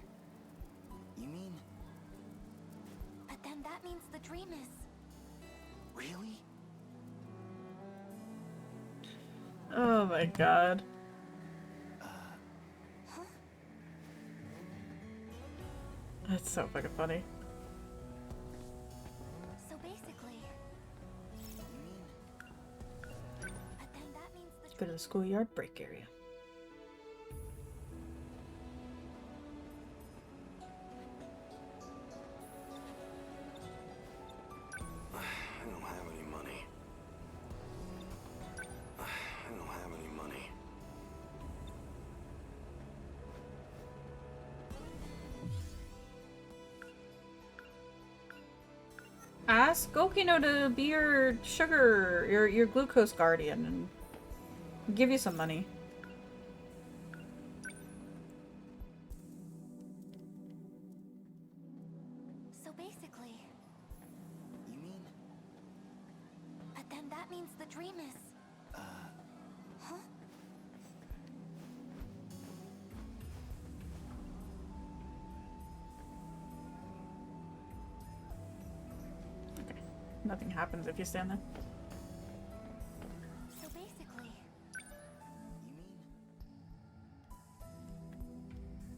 You mean... But then that means the dream is... Really? Oh my god. Huh? That's so fucking funny. So basically... You mean... But then that means the Go to the schoolyard break area. I don't have any money. I don't have any money. Ask Okino to be your sugar, your glucose guardian, and give you some money. So basically... You mean... But then that means the dream is... Huh? Okay. Nothing happens if you stand there. So basically... You mean...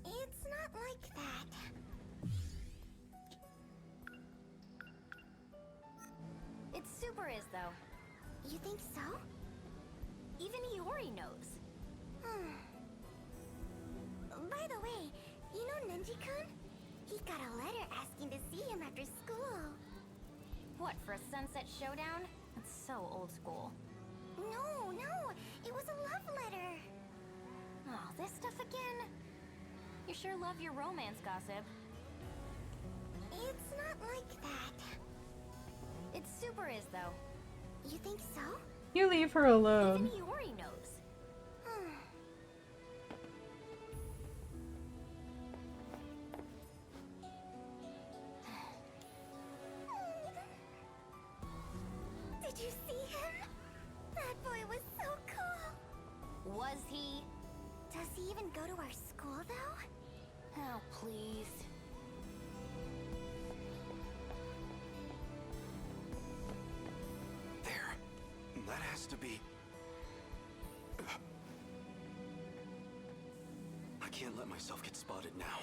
It's not like that. It super is, though. You think so? Even Iori knows. By the way, you know Nenji-kun? He got a letter asking to see him after school. What, for a sunset showdown? That's so old school. No, it was a love letter. Oh, this stuff again? You sure love your romance gossip. It's not like that. It super is, though. You think so? You leave her Even alone. Iori knows. Does he? Does he even go to our school, though? Oh, please. There. That has to be... I can't let myself get spotted now.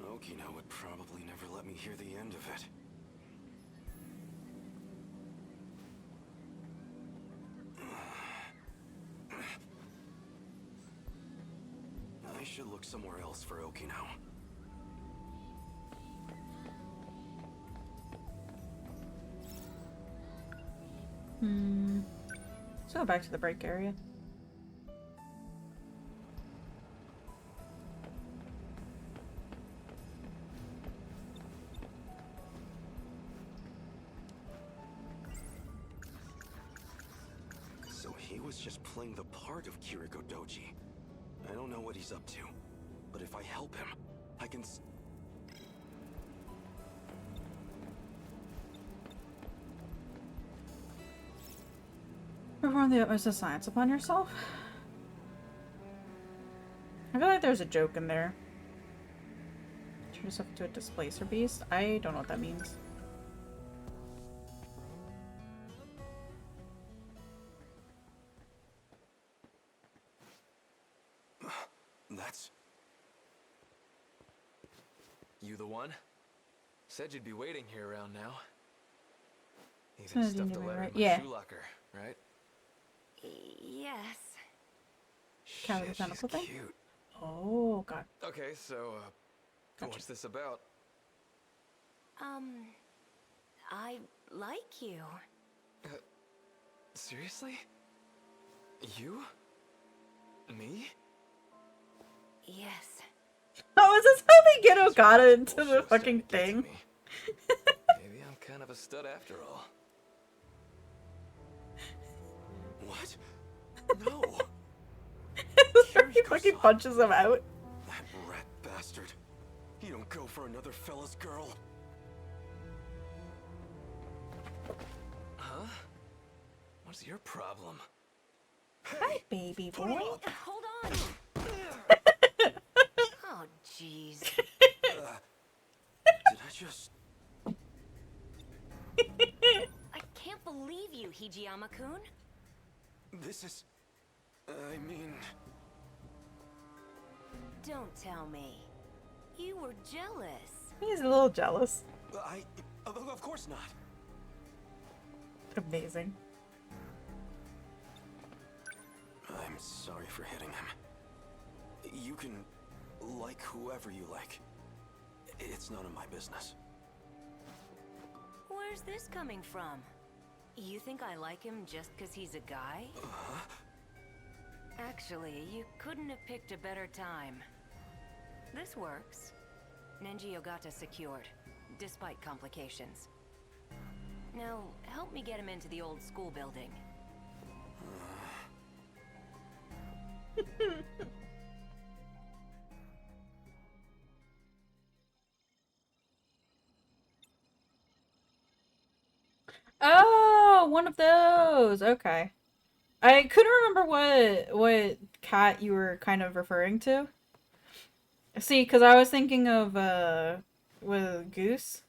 Okina would probably never let me hear the end of it. I should look somewhere else for Okino. Let's go back to the break area. So he was just playing the part of Kiriko Doji. I don't know what he's up to, but if I help him, I can Perform the utmost of science upon yourself? I feel like there's a joke in there. Turn yourself into a displacer beast? I don't know what that means. That's... You the one? Said you'd be waiting here around now. Even Sounded stuffed a new, letter right? in my Yeah. shoe locker, right? Yes. Kind of Shit, the tentacle she's thing? cute. Oh, God. Okay, so, Gotcha. what's this about? I like you. Seriously? You? Me? Yes. Oh, is this how they get Okada into the Bullshit was fucking starting to thing? get to me. Maybe I'm kind of a stud after all. What? No! He fucking punches him out. That rat bastard. You don't go for another fella's girl. Huh? What's your problem? Hi, baby boy. Hold on. Oh, jeez. Did I just... I can't believe you, Hijiyama-kun. This is... I mean... Don't tell me. You were jealous. He's a little jealous. Of course not. Amazing. I'm sorry for hitting him. You can like whoever you like. It's none of my business. Where's this coming from? You think I like him just because he's a guy? Actually, you couldn't have picked a better time. This works. Nenji Ogata secured, despite complications. Now, help me get him into the old school building. Oh, one of those. Okay. I couldn't remember what cat you were kind of referring to. See, because I was thinking of with Goose.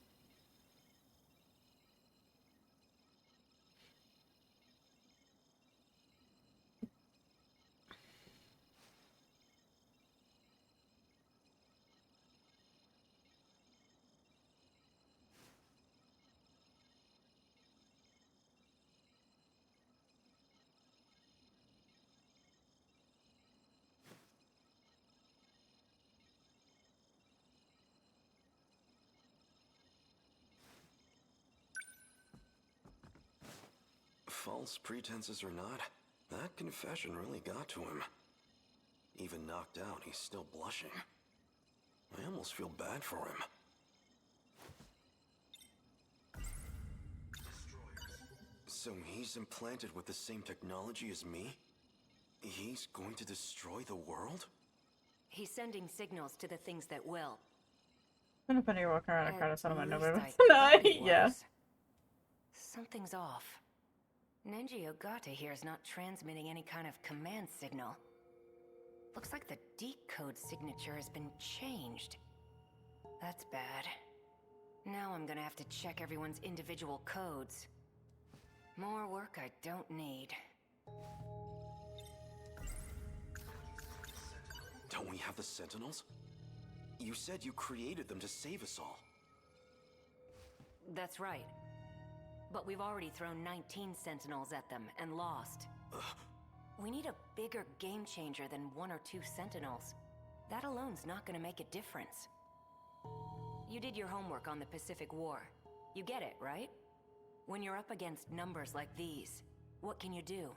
False pretenses or not, that confession really got to him. Even knocked out, he's still blushing. I almost feel bad for him. So he's implanted with the same technology as me? He's going to destroy the world? He's sending signals to the things that will. I'm gonna put you walking around a crowd of settlement At over least I thought he yeah. was. Something's off. Nenji Ogata here is not transmitting any kind of command signal. Looks like the decode signature has been changed. That's bad. Now I'm gonna have to check everyone's individual codes. More work I don't need. Don't we have the Sentinels? You said you created them to save us all. That's right. But we've already thrown 19 Sentinels at them and lost. We need a bigger game changer than 1 or 2 Sentinels. That alone's not gonna make a difference. You did your homework on the Pacific War. You get it, right? When you're up against numbers like these, what can you do?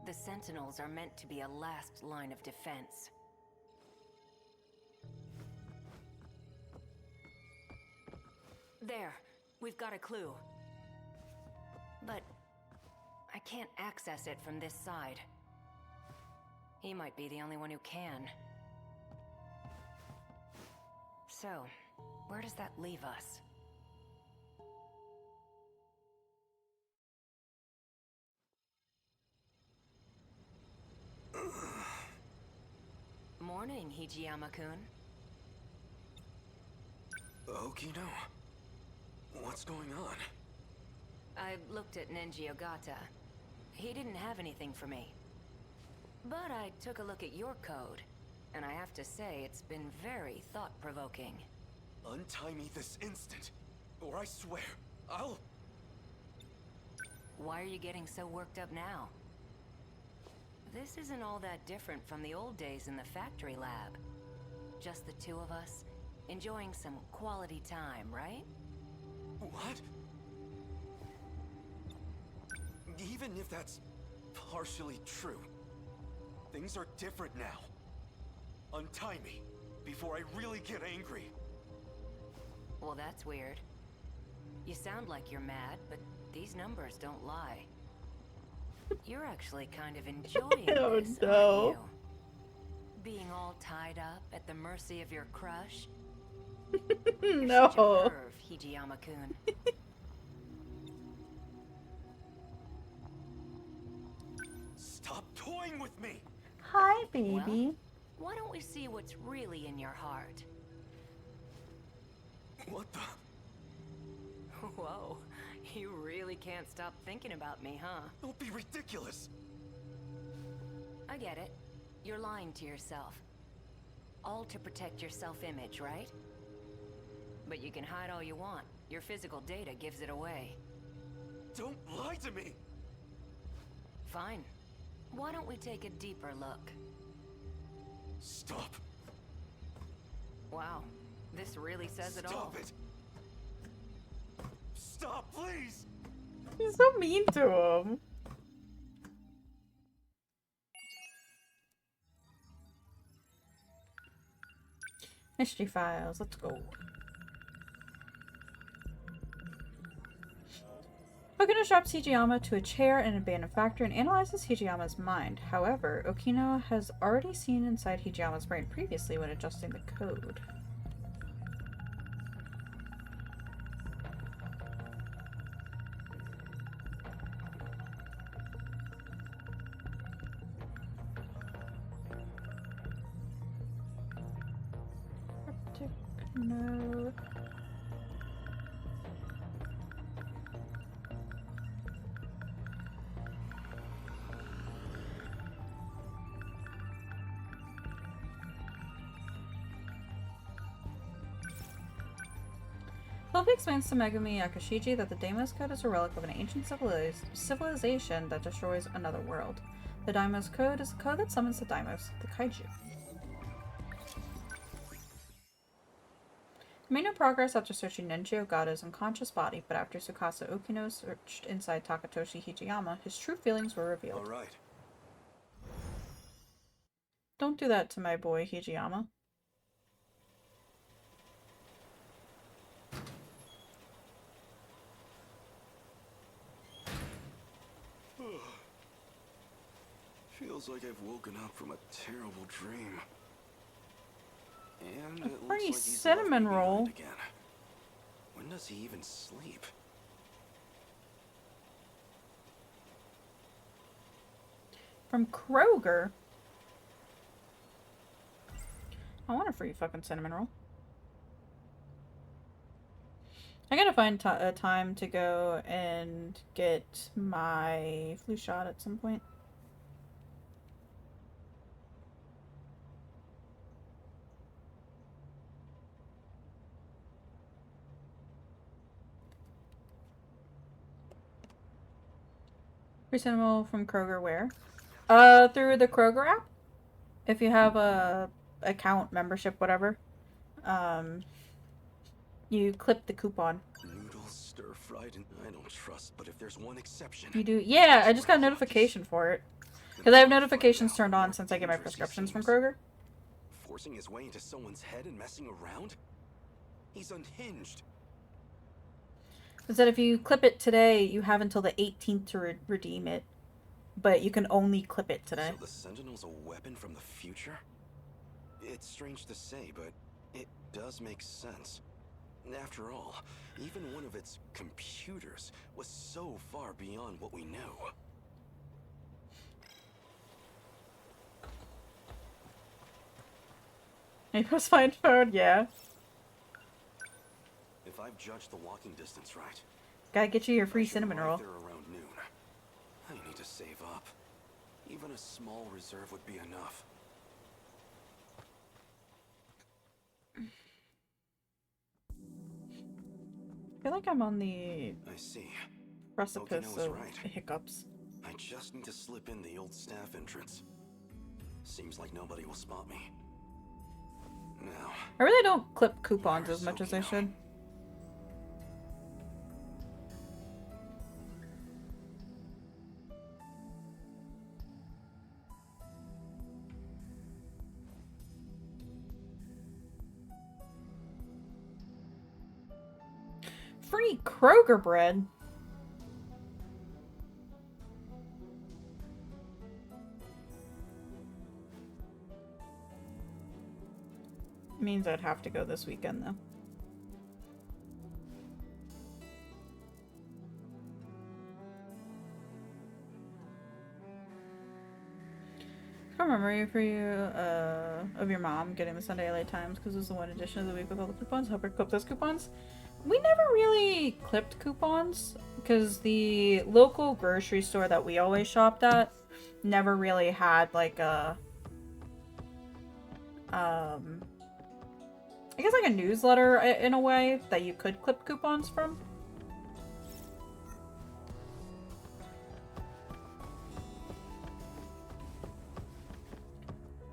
The Sentinels are meant to be a last line of defense. There, we've got a clue. But I can't access it from this side. He might be the only one who can. So, where does that leave us? Morning, Hijiyama-kun. Okino? What's going on? I looked at Nenji Ogata. He didn't have anything for me. But I took a look at your code, and I have to say it's been very thought-provoking. Untie me this instant, or I swear, I'll... Why are you getting so worked up now? This isn't all that different from the old days in the factory lab. Just the two of us, enjoying some quality time, right? What? Even if that's partially true, things are different now. Untie me before I really get angry. Well, that's weird. You sound like you're mad, but these numbers don't lie. You're actually kind of enjoying Oh, this, no. aren't you? Being all tied up at the mercy of your crush? You're such a No. perv, Hijiyama-kun. Stop toying with me! Hi, baby. Why don't we see what's really in your heart? What the... Whoa, you really can't stop thinking about me, huh? Don't be ridiculous! I get it. You're lying to yourself. All to protect your self-image, right? But you can hide all you want. Your physical data gives it away. Don't lie to me! Fine. Why don't we take a deeper look? Stop! Wow, this really says it all. Stop it! Stop, please! He's so mean to him. History files, let's go. Okino straps Hijiyama to a chair in an abandoned factory and analyzes Hijiyama's mind. However, Okino has already seen inside Hijiyama's brain previously when adjusting the code. No. Luffy explains to Megumi Yakashiji that the Deimos Code is a relic of an ancient civilization that destroys another world. The Deimos Code is the code that summons the Deimos, the Kaiju. He made no progress after searching Nenji Ogata's unconscious body, but after Tsukasa Okino searched inside Takatoshi Hijiyama, his true feelings were revealed. All right. Don't do that to my boy, Hijiyama. Feels like I've woken up from a terrible dream. And it looks Pretty like he's cinnamon left me roll. behind again. When does he even sleep? From Kroger. I want a free fucking cinnamon roll. I gotta find a time to go and get my flu shot at some point. Free cinnamon roll from Kroger where? Through the Kroger app. If you have a account, membership, whatever. You clip the coupon. Noodles stir-fried, and I don't trust, but if there's one exception... You do? Yeah, I just got a notification for it. Because I have notifications turned on since I get my prescriptions from Kroger. Forcing his way into someone's head and messing around? He's unhinged. It said if you clip it today, you have until the 18th to redeem it. But you can only clip it today. So the Sentinel's a weapon from the future? It's strange to say, but it does make sense. After all, even one of its computers was so far beyond what we knew. Maybe was fine phone, yeah. If I've judged the walking distance right, Gotta get you your free cinnamon roll. there around noon. I need to save up. Even a small reserve would be enough. I feel like I'm on the I see. precipice Okinawa's of right. hiccups. I just need to slip in the old staff entrance. Seems like nobody will spot me. Now, I really don't clip coupons as much as I should. Free Kroger bread. Means I'd have to go this weekend though. I can't remember for you of your mom getting the Sunday LA Times because it was the one edition of the week with all the coupons. Help her clip those coupons. We never really clipped coupons because the local grocery store that we always shopped at never really had like a I guess like a newsletter in a way that you could clip coupons from.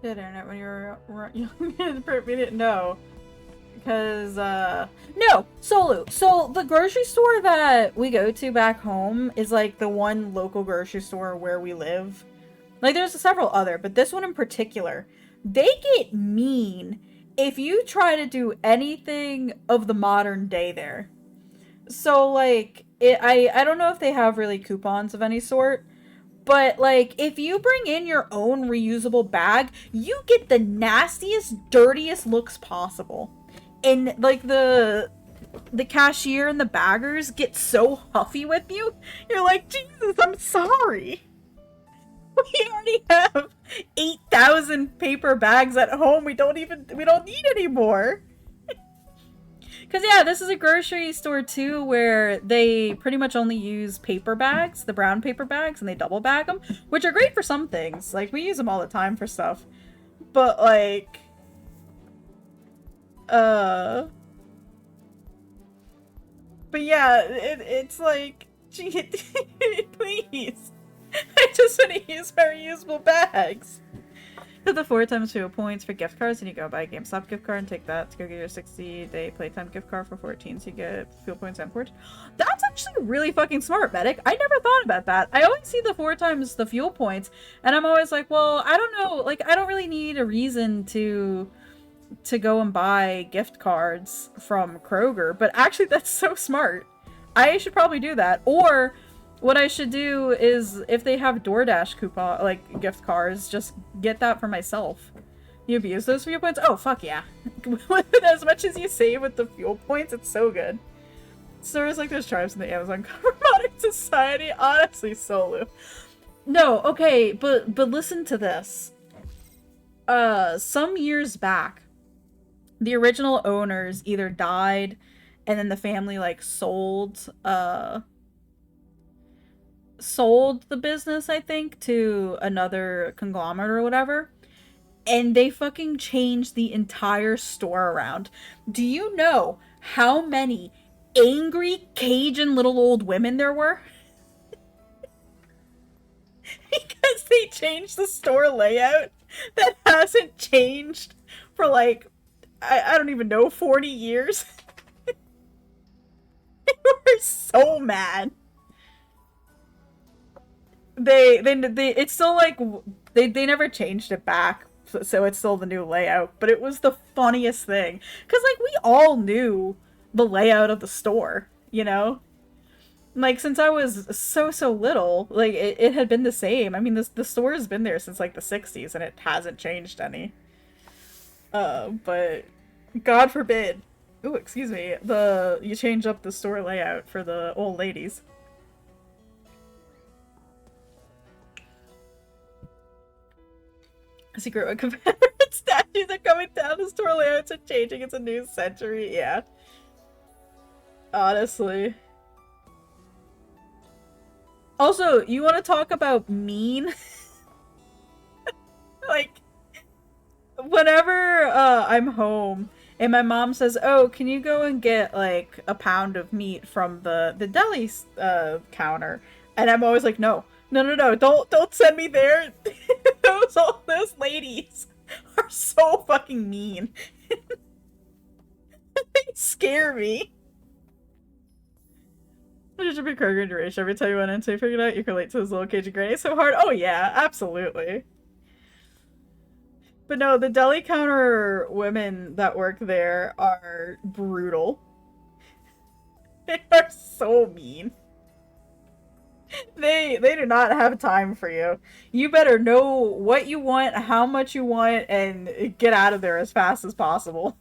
Did internet when you were young? We didn't know. Because, no! Solu! So, the grocery store that we go to back home is, like, the one local grocery store where we live. Like, there's several other, but this one in particular. They get mean if you try to do anything of the modern day there. So, like, I don't know if they have really coupons of any sort. But, like, if you bring in your own reusable bag, you get the nastiest, dirtiest looks possible. And, like, the cashier and the baggers get so huffy with you. You're like, Jesus, I'm sorry. We already have 8,000 paper bags at home. We don't need any more. Because, yeah, this is a grocery store, too, where they pretty much only use paper bags, the brown paper bags, and they double bag them, which are great for some things. Like, we use them all the time for stuff. But, like, but yeah, it's like, gee, please. I just want to use my reusable bags. Hit the 4 times fuel points for gift cards, and you go buy a GameStop gift card and take that to go get your 60-day playtime gift card for 14, so you get fuel points and points. That's actually really fucking smart, Medic. I never thought about that. I always see the 4 times the fuel points, and I'm always like, well, I don't know, like, I don't really need a reason to go and buy gift cards from Kroger, but actually that's so smart. I should probably do that. Or what I should do is, if they have DoorDash coupon, like, gift cards, just get that for myself. You abuse those fuel points? Oh, fuck yeah. As much as you save with the fuel points, it's so good. Stores like those tribes in the Amazon cover modern society. Honestly, Solu. No, okay, but listen to this. Some years back, the original owners either died and then the family like sold the business, I think, to another conglomerate or whatever. And they fucking changed the entire store around. Do you know how many angry Cajun little old women there were? Because they changed the store layout that hasn't changed for like I don't even know 40 years. They were so mad. They it's still like they never changed it back, so it's still the new layout, but it was the funniest thing cuz like we all knew the layout of the store, you know? Like since I was so little, like it had been the same. I mean the store has been there since like the 60s and it hasn't changed any. But God forbid. Ooh, excuse me. You change up the store layout for the old ladies. Secret what Confederate statues are coming down. The store layouts are changing. It's a new century. Yeah. Honestly. Also, you want to talk about mean? Like, whenever I'm home and my mom says, "Oh, can you go and get like a pound of meat from the deli counter?" And I'm always like, "No, no, no, no! Don't send me there. Those ladies are so fucking mean. They scare me." What did you be Kroger duration? Every time you went into, you figured out you could relate to this little Cajun granny so hard. Oh yeah, absolutely. But no, the deli counter women that work there are brutal. They are so mean. They do not have time for you. You better know what you want, how much you want, and get out of there as fast as possible.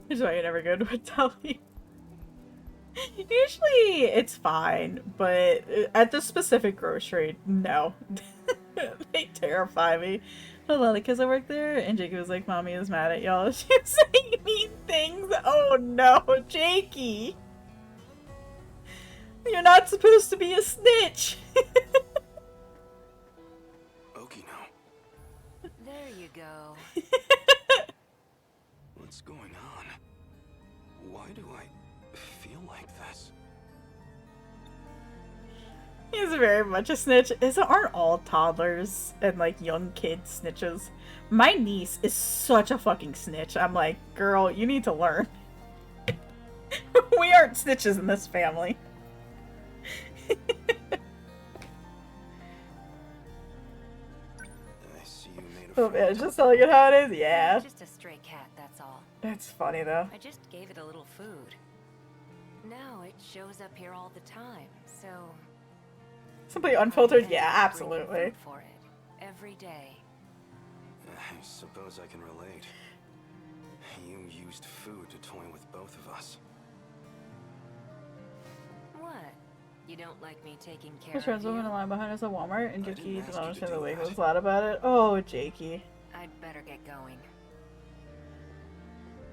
This is why you're never good with deli. Usually it's fine, but at this specific grocery, no. They terrify me. Hello, because I work there, and Jakey was like, "Mommy is mad at y'all." She was saying mean things. Oh no, Jakey! You're not supposed to be a snitch. Okay, now. There you go. What's going on? Why do I feel like this? He's very much a snitch. Aren't all toddlers and like young kids snitches? My niece is such a fucking snitch. I'm like, girl, you need to learn. We aren't snitches in this family. I see you made a Oh man, just telling it how it is? Yeah. Just a stray cat, that's all. It's funny though. I just gave it a little food. Now it shows up here all the time, so... Simply unfiltered? I Yeah, bring absolutely. food for it. Every day. I suppose I can relate. You used food to toy with both of us. What? You don't like me taking care His friends of were in you? a line behind us at Walmart, and I Jakey didn't did ask not you to understand do the lady that. was loud about it. Oh, Jakey. I'd better get going.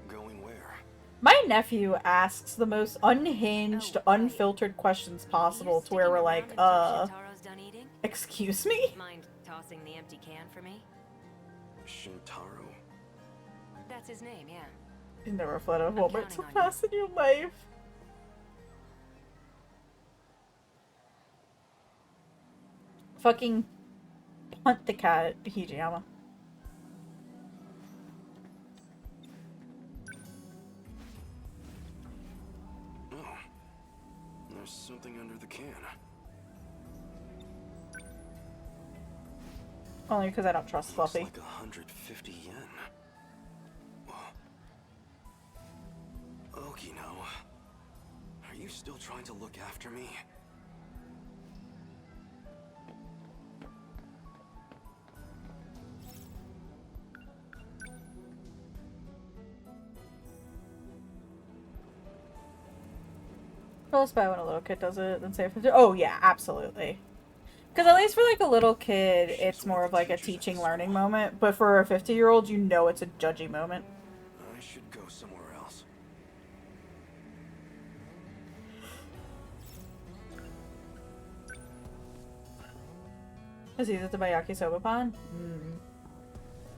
Going where? My nephew asks the most unhinged, Oh, right. unfiltered questions possible You to where we're sticking like, around until Shintaro's done eating? excuse me? Mind tossing the empty can for me? Shintaro? That's his name, yeah. You never fled a Walmart counting so on you. fast in your life. Fucking punt the cat, Hijiyama. Oh. There's something under the can. Only because I don't trust Looks Fluffy. like 150 yen. Whoa. Okino. Are you still trying to look after me? Close by when a little kid does it than say for... Oh, yeah, absolutely. Because at least for, like, a little kid, it's more of, like, a teaching, learning moment. But for a 50-year-old, you know it's a judgy moment. I should go somewhere else. Is he at the yakisoba pond?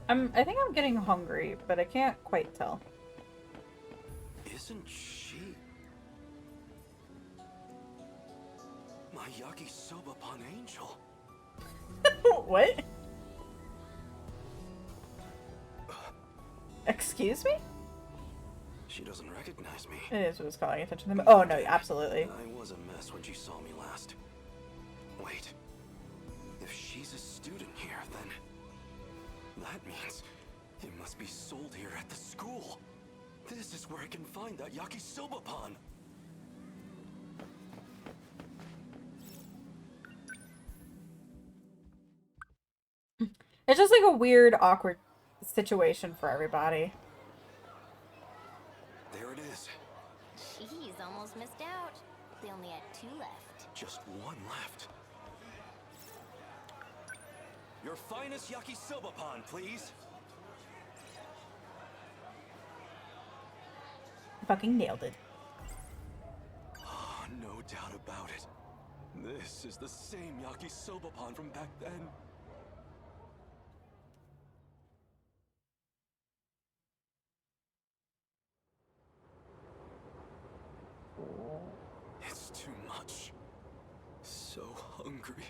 I think I'm getting hungry, but I can't quite tell. Isn't she my yakisoba pon angel? What? Excuse me? She doesn't recognize me. It is who's calling attention to them. Oh, no, absolutely. I was a mess when she saw me last. Wait. If she's a student here, then that means it must be sold here at the school. This is where I can find that yakisoba pon. It's just like a weird, awkward situation for everybody. There it is. Jeez, almost missed out. They only had 2 left. Just one left. Your finest yakisoba pon, please. Fucking nailed it. Oh, no doubt about it. This is the same yakisoba pon from back then. It's too much. So hungry.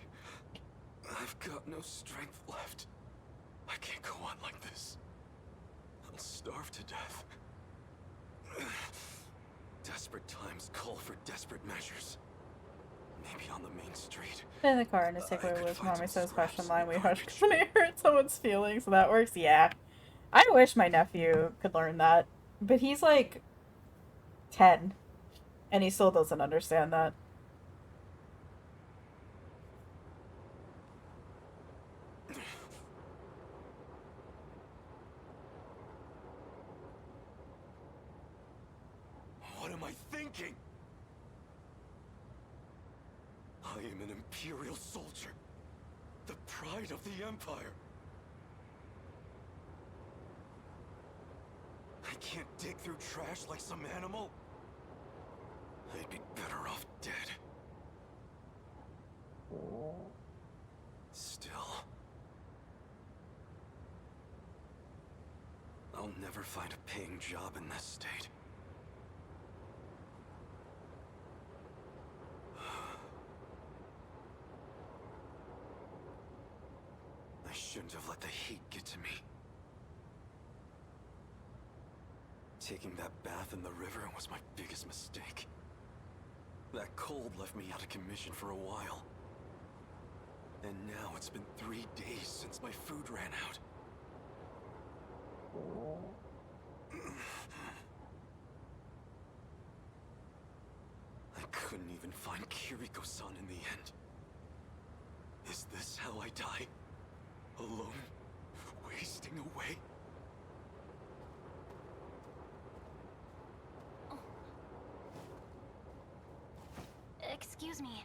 I've got no strength left. I can't go on like this. I'll starve to death. Desperate times call for desperate measures. Maybe on the main street. In the car, and his takeaway was Mommy says question line, we hush because when it hurts someone's feelings, so that works. Yeah. I wish my nephew could learn that. But he's like 10. And he still doesn't understand that. What am I thinking? I am an Imperial soldier. The pride of the Empire. I can't dig through trash like some animal. I'd be better off dead. Still, I'll never find a paying job in this state. I shouldn't have let the heat get to me. Taking that bath in the river was my biggest mistake. That cold left me out of commission for a while. And now it's been 3 days since my food ran out. I couldn't even find Kiriko-san in the end. Is this how I die? Alone? Wasting away? Excuse me.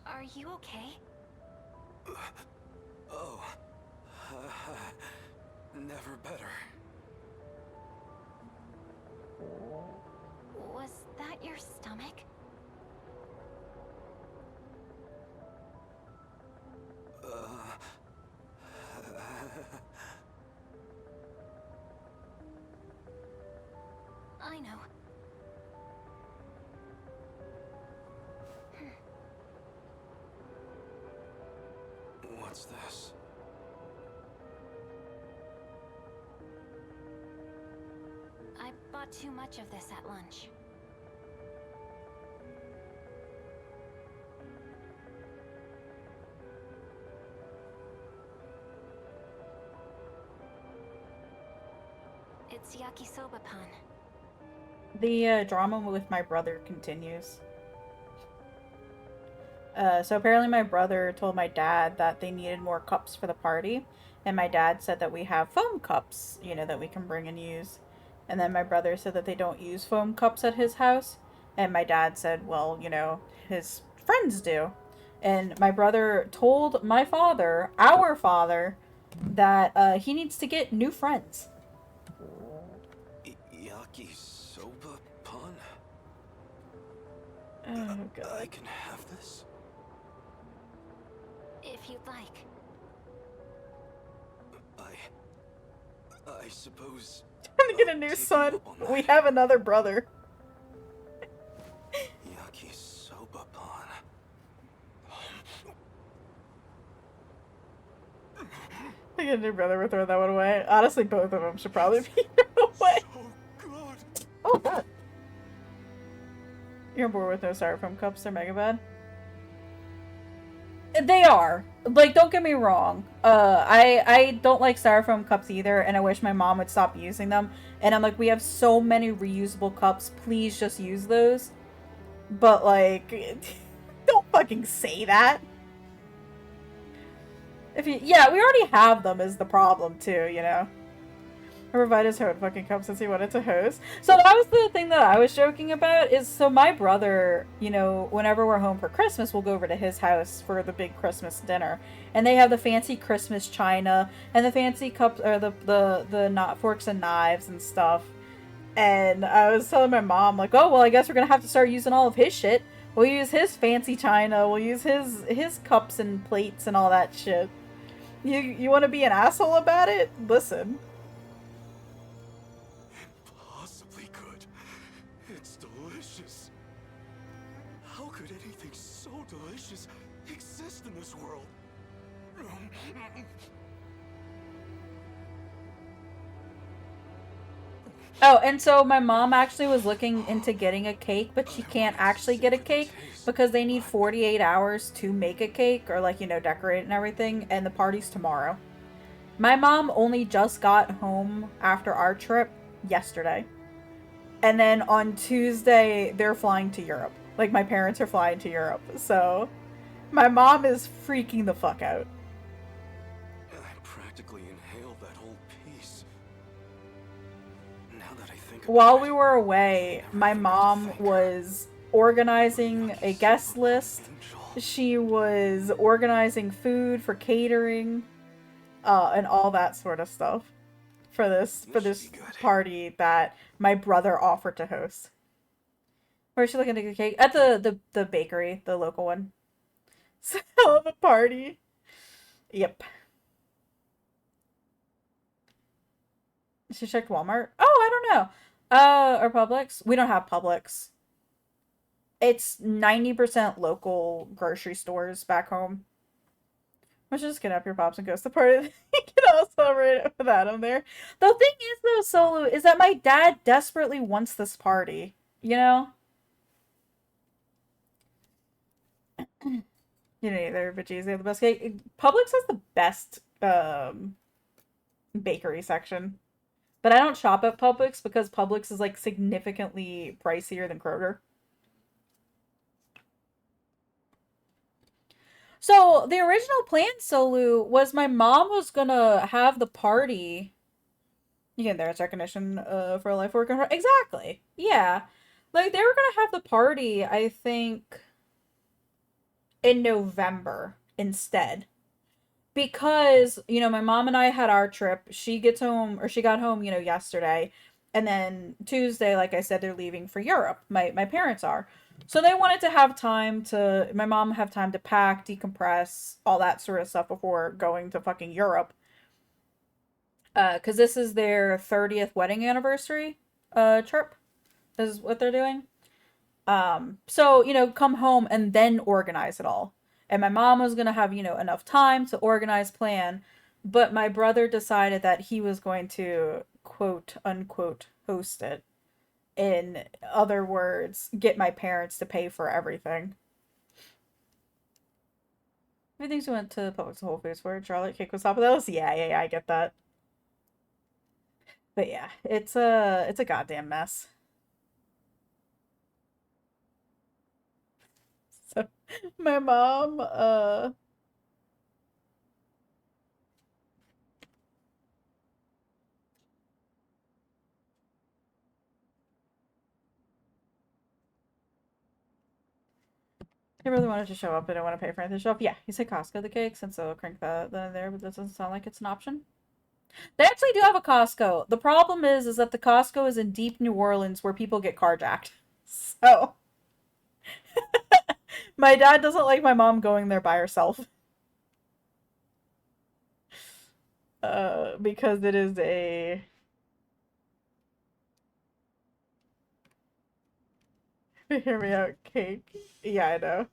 Are you okay? Oh. Never better. Was that your stomach? I know. What's this? I bought too much of this at lunch. It's yakisoba pan. The drama with my brother continues. So apparently my brother told my dad that they needed more cups for the party. And my dad said that we have foam cups, you know, that we can bring and use. And then my brother said that they don't use foam cups at his house. And my dad said, well, you know, his friends do. And my brother told my father, our father, that he needs to get new friends. Yakisoba pun? Oh, I God. can have this? If you'd like. I suppose I'm gonna get a I'll new take you son. up on We that. have another brother. Yakisoba pun. I get a new brother. We're throwing that one away. Honestly, both of them should probably be thrown away. So good. Oh, God. You're bored with no styrofoam cups? They're mega bad. They are. Like, don't get me wrong. I don't like styrofoam cups either, and I wish my mom would stop using them. And I'm like, we have so many reusable cups. Please just use those. But, like, don't fucking say that. Yeah, we already have them is the problem, too, you know? Provide his host fucking cup since he wanted to host. So that was the thing that I was joking about is so my brother, you know, whenever we're home for Christmas, we'll go over to his house for the big Christmas dinner. And they have the fancy Christmas china and the fancy cups or the not forks and knives and stuff. And I was telling my mom, like, oh well I guess we're gonna have to start using all of his shit. We'll use his fancy china, we'll use his cups and plates and all that shit. You wanna be an asshole about it? Listen. Impossibly good. It's delicious. How could anything so delicious exist in this world? Oh, and so my mom actually was looking into getting a cake, but she can't actually get a cake because they need 48 hours to make a cake or, like, you know, decorate it and everything, and the party's tomorrow. My mom only just got home after our trip yesterday. And then on Tuesday, they're flying to Europe. Like, my parents are flying to Europe. So, my mom is freaking the fuck out. I practically inhaled that whole piece. Now that I think While about we it, were away, my mom was organizing a guest list. She was organizing food for catering, and all that sort of stuff for this party that my brother offered to host. Where is she looking to get cake? At the bakery, the local one. So hell of a party. Yep. She checked Walmart. Oh, I don't know. Or Publix. We don't have Publix. It's 90% local grocery stores back home. Let's just get up your pops and goes to the party. You can all celebrate it with Adam there. The thing is, though, Solo, is that my dad desperately wants this party. You know? You know, they're veggies. They have the best cake. Publix has the best bakery section. But I don't shop at Publix because Publix is, like, significantly pricier than Kroger. So, the original plan, Solu, was my mom was gonna have the party. Again, there's recognition for life work. Exactly. Yeah. Like, they were gonna have the party, I think, in November instead. Because, you know, my mom and I had our trip. She gets home, or she got home, you know, yesterday. And then Tuesday, like I said, they're leaving for Europe. My parents are. So they wanted to have time to, my mom have time to pack, decompress, all that sort of stuff before going to fucking Europe. Because this is their 30th wedding anniversary trip, is what they're doing. So, you know, come home and then organize it all. And my mom was going to have, you know, enough time to organize, plan. But my brother decided that he was going to, quote unquote, host it. In other words, get my parents to pay for everything. Everything's went to Publix Whole Foods for Charlotte Cake was top of those. Yeah, I get that. But yeah, it's a goddamn mess. So my mom, He really wanted to show up, but I want to pay for anything to show up. Yeah, he said Costco the cake, since they'll crank that in there, but that doesn't sound like it's an option. They actually do have a Costco. The problem is that the Costco is in deep New Orleans where people get carjacked. So my dad doesn't like my mom going there by herself. Because it is a hear me out cake. Yeah, I know.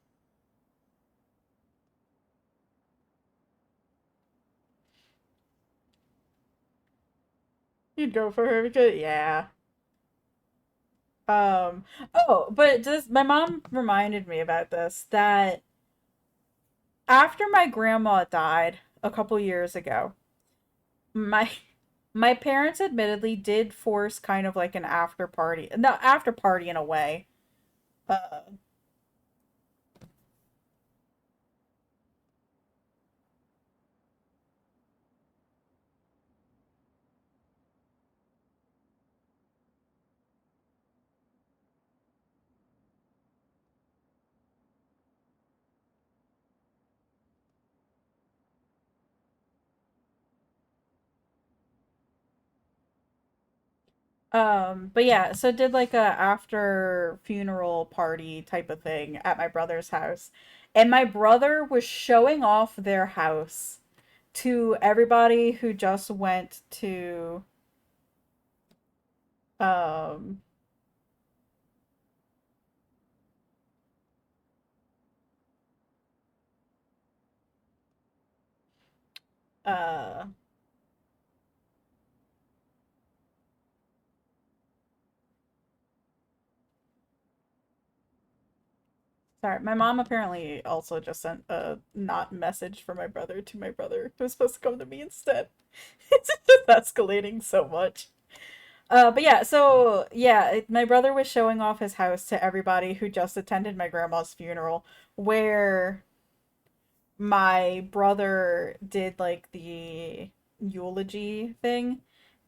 You'd go for her because yeah. Oh, but just my mom reminded me about this that after my grandma died a couple years ago, my my parents admittedly did force kind of like an after party. No, after party in a way. Uh but yeah, so did like a after funeral party type of thing at my brother's house. And my brother was showing off their house to everybody who just went to um uh sorry, my mom apparently also just sent a not message for my brother to my brother who was supposed to come to me instead. It's just escalating so much. But yeah, so yeah, my brother was showing off his house to everybody who just attended my grandma's funeral, where my brother did like the eulogy thing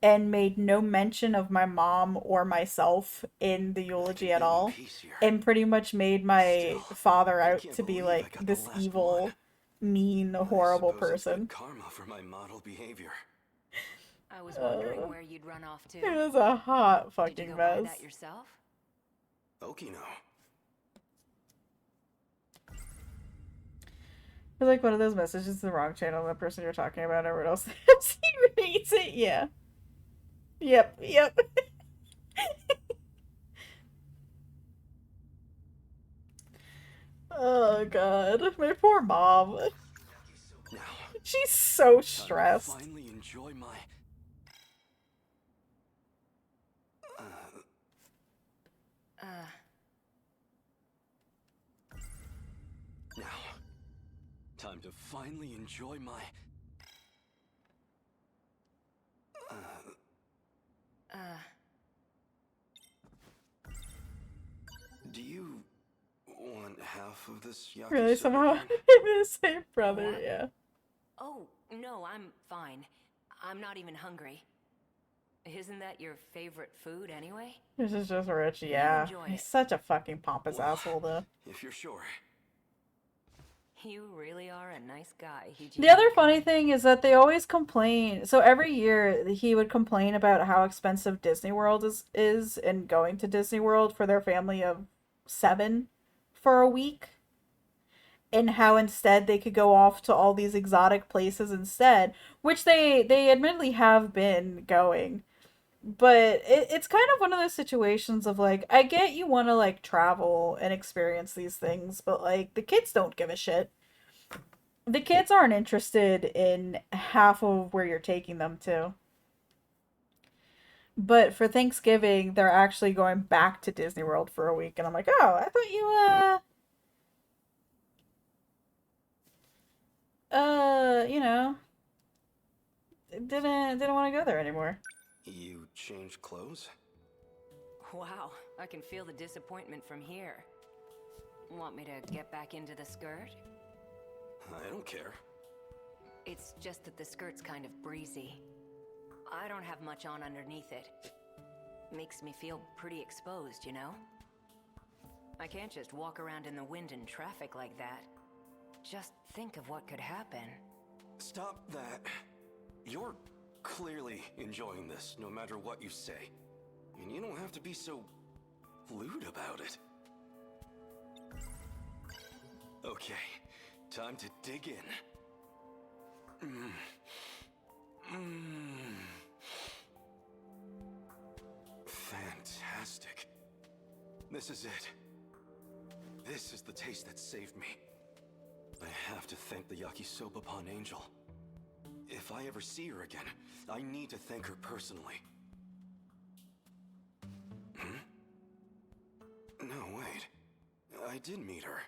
and made no mention of my mom or myself in the I can eulogy feel at the all, peace here. and pretty much made my Still, father I out can't to be believe I like got the this last one. evil, mean, I horrible suppose it's person. good karma for my model behavior. I was wondering Uh, where you'd run off to. it was a hot Did you fucking go buy mess. that yourself? Okino. It's like one of those messages to the wrong channel, the person you're talking about, everyone else he reads it. Yeah. Yep, yep. Oh god, my poor mom. Now, She's so time to stressed. finally enjoy my. Uh, Uh, now, time to finally enjoy my. uh, Do you want half of this yakisoba? Really, somehow Ken? even the same brother, What? yeah. oh, no, I'm fine. I'm not even hungry. Isn't that your favorite food anyway? This is just rich, You yeah. enjoy He's it. such a fucking pompous Well, asshole, though. If you're sure. You really are a nice guy, The other funny thing is that they always complain. So every year he would complain about how expensive Disney World is and going to Disney World for their family of 7 for a week. And how instead they could go off to all these exotic places instead, which they admittedly have been going. But it's kind of one of those situations of like, I get you want to like travel and experience these things, but like the kids don't give a shit. The kids aren't interested in half of where you're taking them to. But for Thanksgiving, they're actually going back to Disney World for a week, and I'm like, oh, I thought you know, didn't want to go there anymore. You changed clothes? Wow, I can feel the disappointment from here. Want me to get back into the skirt? I don't care. It's just that the skirt's kind of breezy. I don't have much on underneath it. Makes me feel pretty exposed, you know? I can't just walk around in the wind and traffic like that. Just think of what could happen. Stop that. You're clearly enjoying this, no matter what you say. And you don't have to be so lewd about it. Okay, time to dig in. Fantastic. This is it. This is the taste that saved me. I have to thank the Yakisoba Angel. If I ever see her again, I need to thank her personally. No, wait. I did meet her.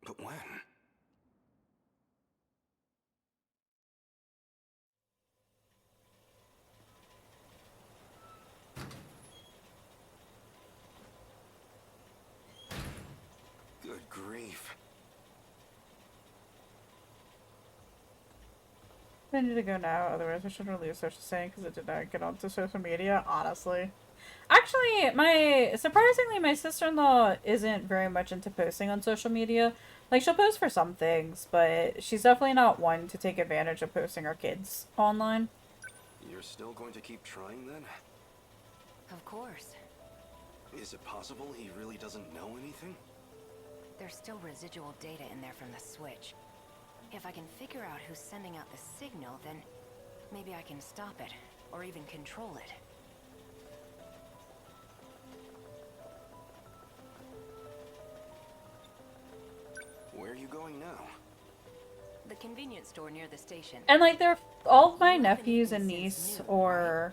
But when? Good grief. I need to go now, otherwise I shouldn't leave social saying because it did not get onto social media, honestly. Actually, surprisingly, my sister-in-law isn't very much into posting on social media. Like, she'll post for some things, but she's definitely not one to take advantage of posting her kids online. You're still going to keep trying then? Of course. Is it possible he really doesn't know anything? There's still residual data in there from the switch. If I can figure out who's sending out the signal, then maybe I can stop it, or even control it. Where are you going now? The convenience store near the station. And, like, all of my nephews and niece are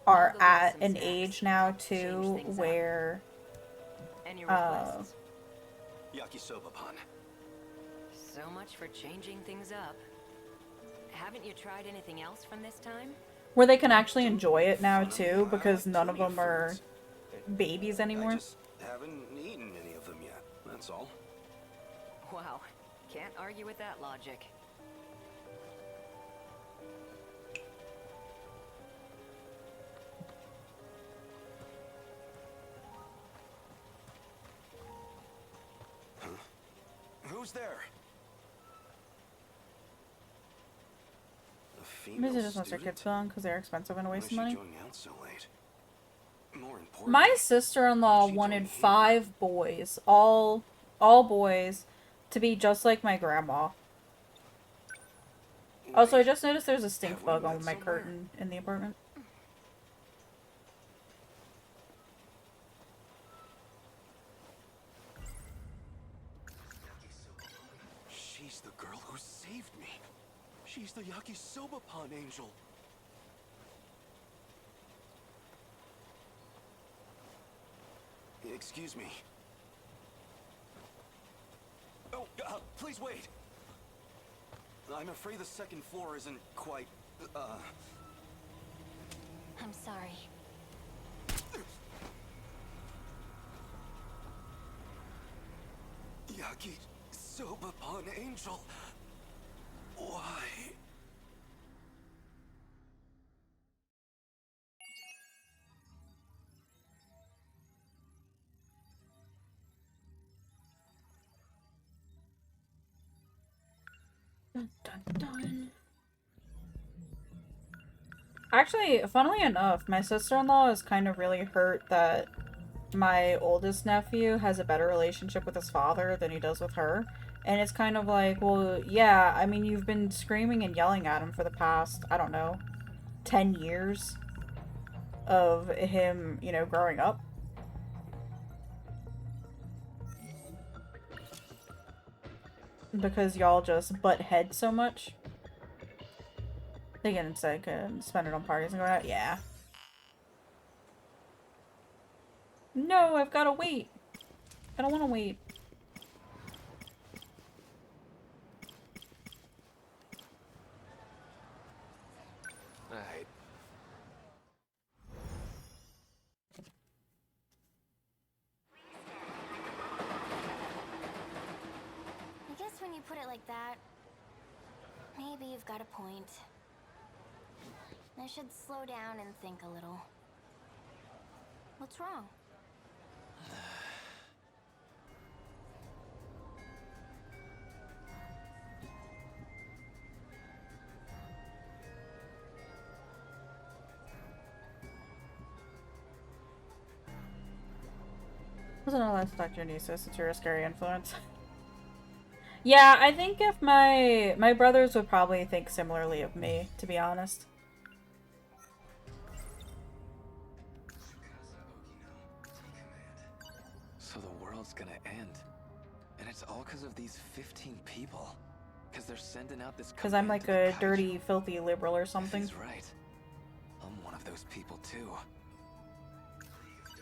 at an age now, too, where, Any requests? Yakisoba-pan. So much for changing things up. Haven't you tried anything else from this time? where they can actually enjoy it now, too, because none of them are babies anymore. I just haven't eaten any of them yet, that's all. Wow, can't argue with that logic. Who's there? A female Maybe just wants their student? kids gone because they're expensive and a Why waste is of money. she going out so late? More important. My sister-in-law She wanted doing 5 boys, all boys, to be just like my grandma. Also, I Wait, just noticed there's a stink have we bug met on my somewhere? curtain in the apartment. she's the girl who saved me. She's the Yakisoba-pan angel. Excuse me. Oh, please wait. I'm afraid the second floor isn't quite, I'm sorry. Yakisoba-pan angel. Why? Dun, dun, dun. Actually, funnily enough, my sister-in-law is kind of really hurt that my oldest nephew has a better relationship with his father than he does with her. And it's kind of like, well, yeah, I mean, you've been screaming and yelling at him for the past, I don't know, 10 years of him, you know, growing up. Because y'all just butt heads so much. They get sick and spend it on parties and go out. Yeah. No, I've got to wait. I don't want to wait. Alright. I guess when you put it like that, maybe you've got a point. I should slow down and think a little. What's wrong? Wasn't allowed to talk to your nieces. It's your scary influence. Yeah, I think if my brothers would probably think similarly of me, to be honest. So the world's gonna end. And it's all because of these 15 people. Because they're sending out this Because I'm like command a to the dirty, kaiju. filthy liberal or something. He's right. I'm one of those people too.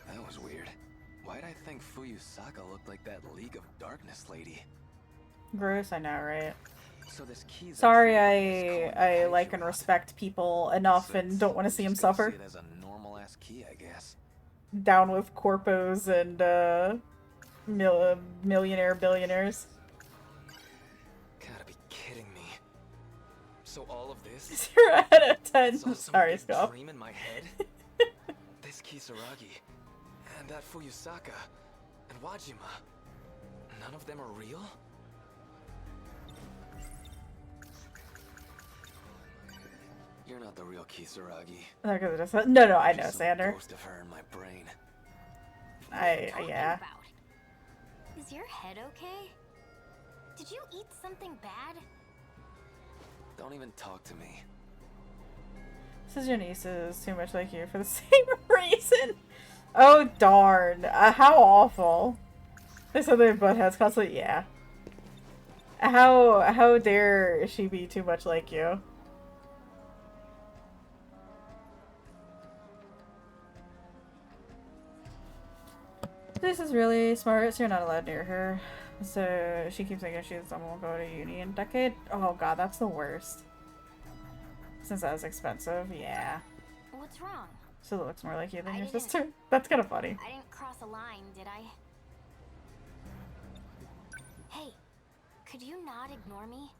That was weird. Why'd I think Fuyusaka looked like that League of Darkness lady? Gross, I know, right? So this key's Sorry, actually I called like and Kaiju respect people enough So and don't want to see them just gotta suffer. see it as a normal ass key, I guess. Down with corpos and millionaire billionaires. Gotta be kidding me. So all of this? 0 out of 10. It's all some Sorry, big Scott. dream in my head? This Kisaragi, and that Fuyusaka, and Wajima. None of them are real? You're not the real Kisaragi. No, I know, Just some Sander. ghost of her in my brain. Yeah. Is your head okay? Did you eat something bad? Don't even talk to me. Says your niece is too much like you for the same reason. Oh, darn. How awful. They said they butt heads constantly. Yeah. How dare she be too much like you? This is really smart, so you're not allowed near her. So she keeps thinking she's someone will go to uni in a decade. Oh god, that's the worst. Since that was expensive, yeah. What's wrong? So it looks more like you than I your didn't- sister. That's kind of funny. I didn't cross a line, did I? Hey, could you not ignore me?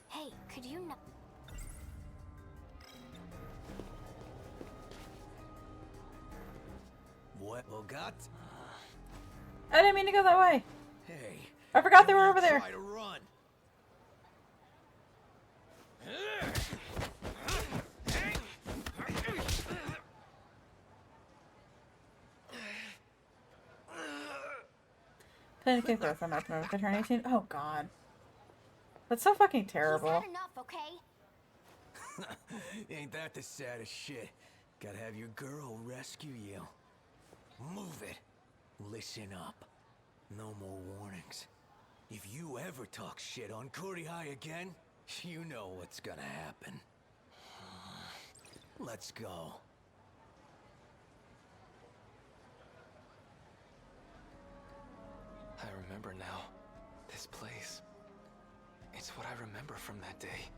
Hey, could you not? What, Logat? I didn't mean to go that way. Hey. I forgot they don't were you over there. Try to run. Plan to kick both of them after moving to turn 18. Oh god. That's so fucking He's terrible. had enough, okay? Ain't that the saddest shit? Gotta have your girl rescue you. Move it. Listen up. No more warnings. If you ever talk shit on Kurihai High again, you know what's gonna happen. Let's go. I remember now. This place. It's what I remember from that day.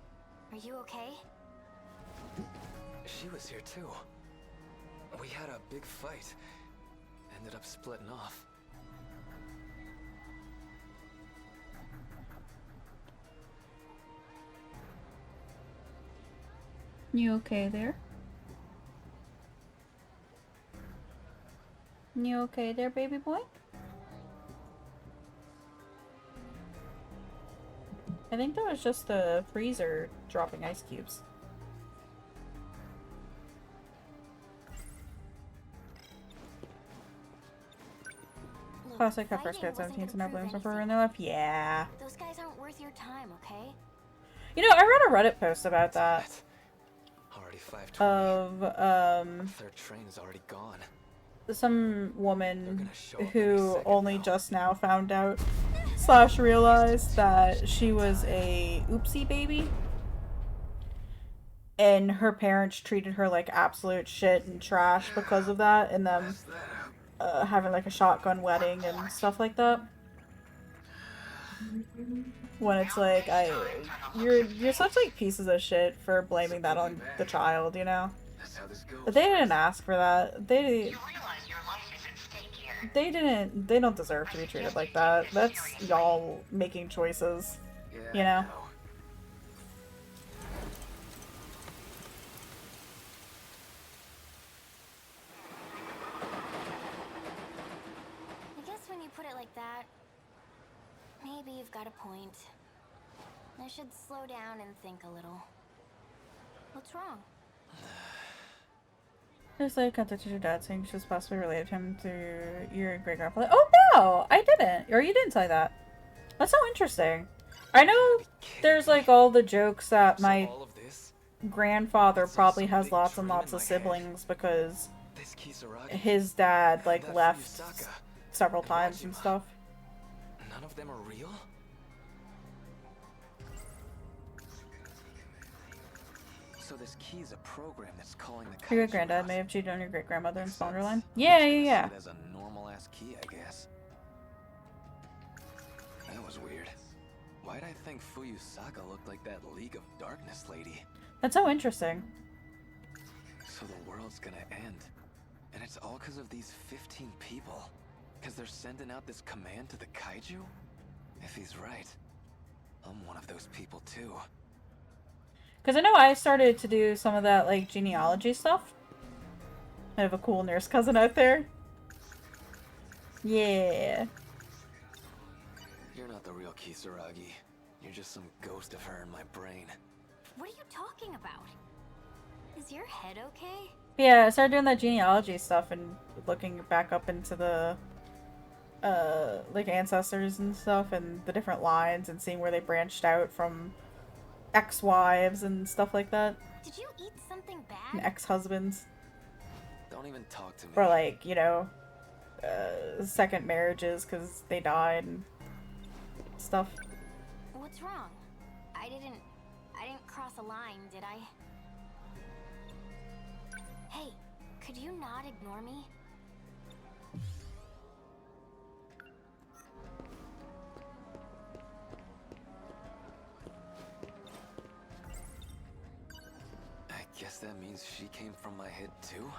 Are you okay? She was here too. We had a big fight. Ended up splitting off. You okay there? You okay there, baby boy? I think that was just the freezer dropping ice cubes. Look, Classic cut first fighting grade 17 wasn't so no gonna blame prove for her in anything. their life. Yeah. Those guys aren't worth your time, okay? You know, I read a Reddit post about that. Already 5:20. Of, Third train is already gone. some woman show up any who second only now. just now found out / realized that she was a oopsie baby. And her parents treated her like absolute shit and trash because of that, and them having like a shotgun wedding and stuff like that. When it's like, you're such like pieces of shit for blaming that on the child, you know? That's how this goes. But they didn't ask for that. They You realize your life is at stake here. they don't deserve to be treated like that. That's y'all making choices, Yeah, you know? I know. I guess when you put it like that, maybe you've got a point. I should slow down and think a little. What's wrong? There's like contacted your dad saying she's possibly related him to your great grandfather. Oh no, I didn't. Or you didn't say that. That's so interesting. I know there's like all the jokes that my all of this? grandfather It's all probably some has big lots and dream lots in of my head. siblings because This Kisaragi, his dad and like that left Fuyusaka, several and times and Wajima. stuff. None of them are real? So this key is a program that's calling the Your kaiju great granddad across- may have cheated on your great grandmother and Makes spawned her sense. line. I'm Yeah, just yeah, gonna see yeah. it as a normal-ass key, I guess. That was weird. Why'd I think Fuyusaka looked like that League of Darkness lady? That's so interesting. So the world's gonna end. And it's all because of these 15 people. Because they're sending out this command to the kaiju? If he's right, I'm one of those people too. Because I know I started to do some of that like genealogy stuff. I have a cool nurse cousin out there. Yeah. You're not the real Kisaragi. You're just some ghost of her in my brain. What are you talking about? Is your head okay? Yeah, I started doing that genealogy stuff and looking back up into the like ancestors and stuff and the different lines and seeing where they branched out from ex-wives and stuff like that. Did you eat something And bad? ex-husbands. Don't even talk to me. Or like, you know, second marriages because they died and stuff. What's wrong? I didn't cross a line, did I? Hey, could you not ignore me? I guess that means she came from my head too?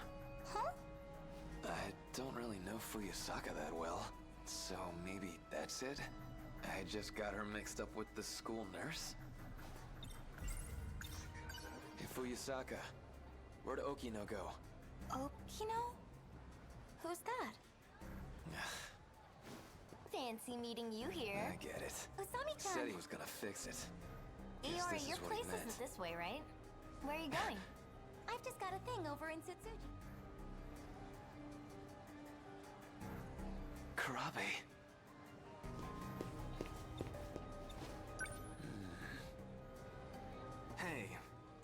Huh? I don't really know Fuyusaka that well, so maybe that's it? I just got her mixed up with the school nurse? Hey Fuyusaka, where'd Okino go? Okino? Who's that? Fancy meeting you here. I get it. Usami-chan. Said he was gonna fix it. Guess Iori, this your is what he place meant. isn't this way, right? Where are you going? I've just got a thing over in Tsutsuji. Karabe. Hey,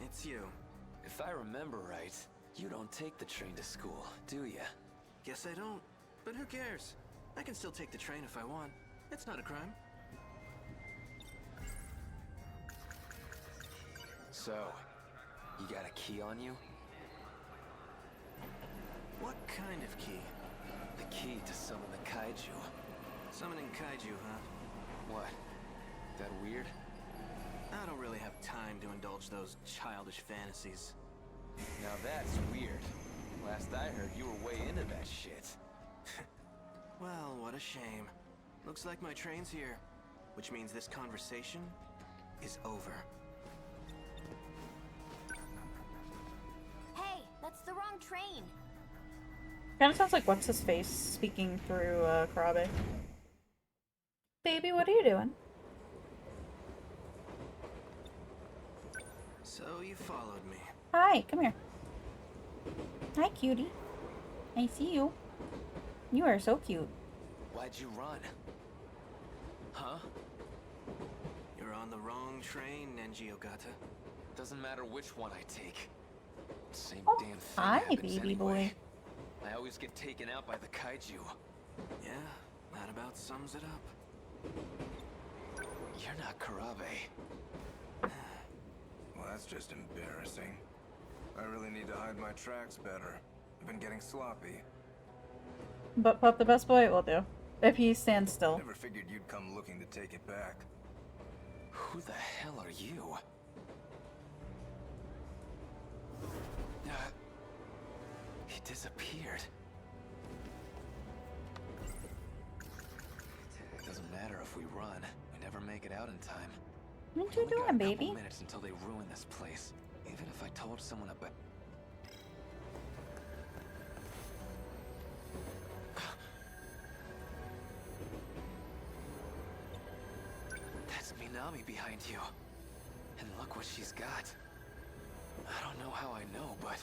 it's you. If I remember right, you don't take the train to school, do ya? Guess I don't. But who cares? I can still take the train if I want. It's not a crime. So, you got a key on you? What kind of key? The key to summon the kaiju. Summoning kaiju, huh? What? That weird? I don't really have time to indulge those childish fantasies. Now that's weird. Last I heard, you were way into that shit. Well, what a shame. Looks like my train's here, which means this conversation is over. Hey, that's the wrong train. Kind of sounds like what's his face speaking through Karabe. Baby, what are you doing? So you followed me. Hi, come here. Hi, cutie. I see you. You are so cute. Why'd you run? Huh? You're on the wrong train, Nenji Ogata. Doesn't matter which one I take. Same Oh, damn thing hi, happens baby anyway. boy. I always get taken out by the kaiju. Yeah, that about sums it up. You're not Karabe. Well, that's just embarrassing. I really need to hide my tracks better. I've been getting sloppy. But Pup, the best boy, it will do. If he stands still. Never figured you'd come looking to take it back. Who the hell are you? He disappeared. Doesn't matter if we run. We never make it out in time. What you Only got doing, a couple baby? minutes until they ruin this place. Even if I told someone about... That's Minami behind you. And look what she's got. I don't know how I know, but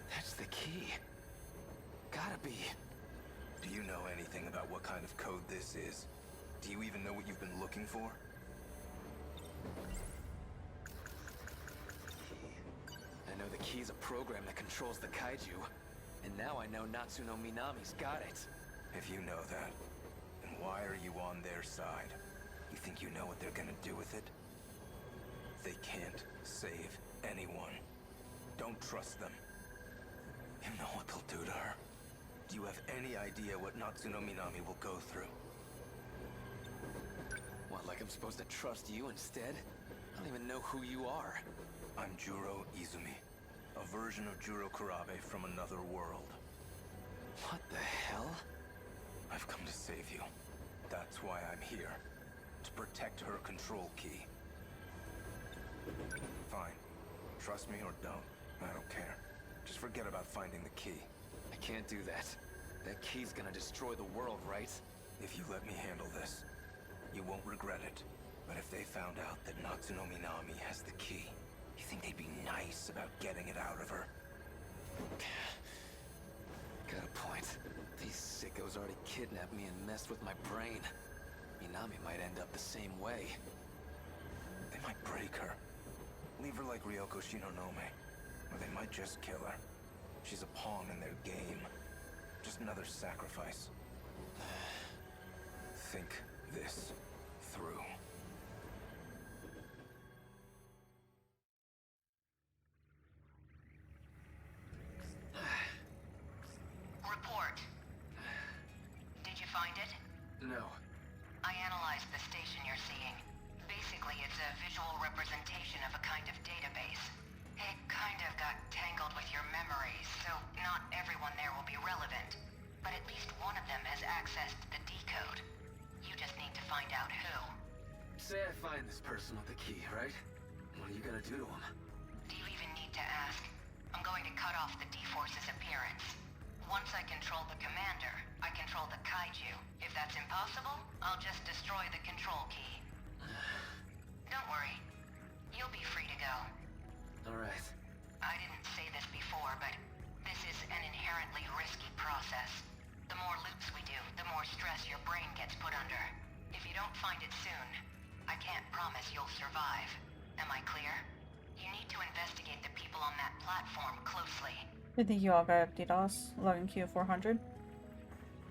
That's the key. Gotta be. Do you know anything about what kind of code this is? Do you even know what you've been looking for? I know the key's a program that controls the kaiju. And now I know Natsuno Minami's got it. If you know that, then why are you on their side? You think you know what they're gonna do with it? They can't save anyone. Don't trust them. You know what they'll do to her. Do you have any idea what Natsuno Minami will go through? What, like I'm supposed to trust you instead? I don't even know who you are. I'm Juro Izumi, a version of Juro Kurabe from another world. What the hell? I've come to save you. That's why I'm here. To protect her control key. Fine. Trust me or don't. I don't care. Just forget about finding the key. I can't do that. That key's gonna destroy the world, right? If you let me handle this, you won't regret it. But if they found out that Natsuno Minami has the key, you think they'd be nice about getting it out of her? Got a point. These sickos already kidnapped me and messed with my brain. Minami might end up the same way. They might break her. Leave her like Ryoko Shinonome. Or they might just kill her. She's a pawn in their game. Just another sacrifice. Think this through. Report. Did you find it? No. I analyzed the station you're seeing. Basically, it's a visual representation of a kind of database. It kind of got tangled with your memories, so not everyone there will be relevant. But at least one of them has accessed the decode. You just need to find out who. Say I find this person with the key, right? What are you gonna do to him? Do you even need to ask? I'm going to cut off the D-Force's appearance. Once I control the commander, I control the kaiju. If that's impossible, I'll just destroy the control key. Don't worry. You'll be free to go. Alright. I didn't say this before, but this is an inherently risky process. The more loops we do, the more stress your brain gets put under. If you don't find it soon, I can't promise you'll survive. Am I clear? You need to investigate the people on that platform closely. I think you all got DDoS. Login queue 400.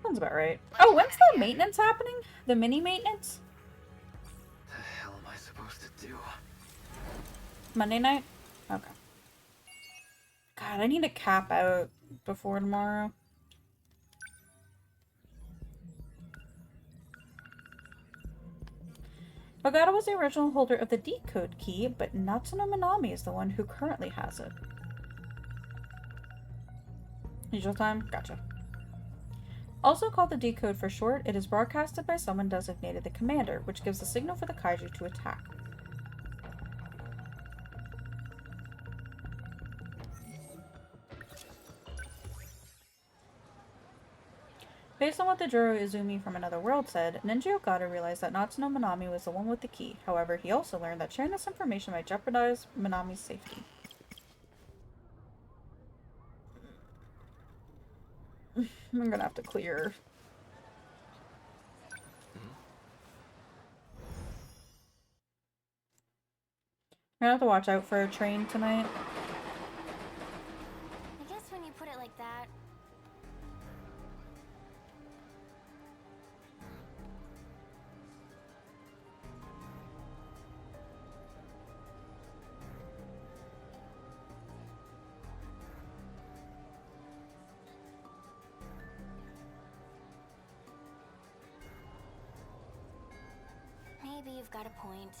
Sounds about right. Oh, when's the maintenance happening? The mini maintenance? What the hell am I supposed to do? Monday night? Okay. God, I need to cap out before tomorrow. Ogata was the original holder of the decode key, but Natsuno Minami is the one who currently has it. Usual time? Gotcha. Also called the decode for short, it is broadcasted by someone designated the commander, which gives the signal for the kaiju to attack. Based on what the Juro Izumi from another world said, Ninja Ogata realized that Natsuno Minami was the one with the key. However, he also learned that sharing this information might jeopardize Minami's safety. I'm gonna have to clear. I'm gonna have to watch out for a train tonight. I guess when you put it like that. Maybe you've got a point.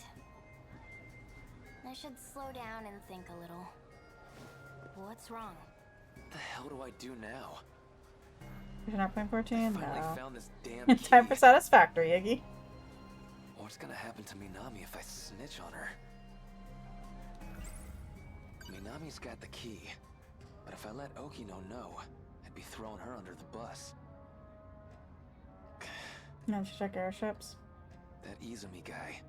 I should slow down and think a little. What's wrong? What the hell do I do now? You're not playing 14? Finally No. found this damn key. Time for Satisfactory, Iggy. What's gonna happen to Minami if I snitch on her? Minami's got the key, but if I let Okino know, I'd be throwing her under the bus. No, to check airships. That Izumi guy,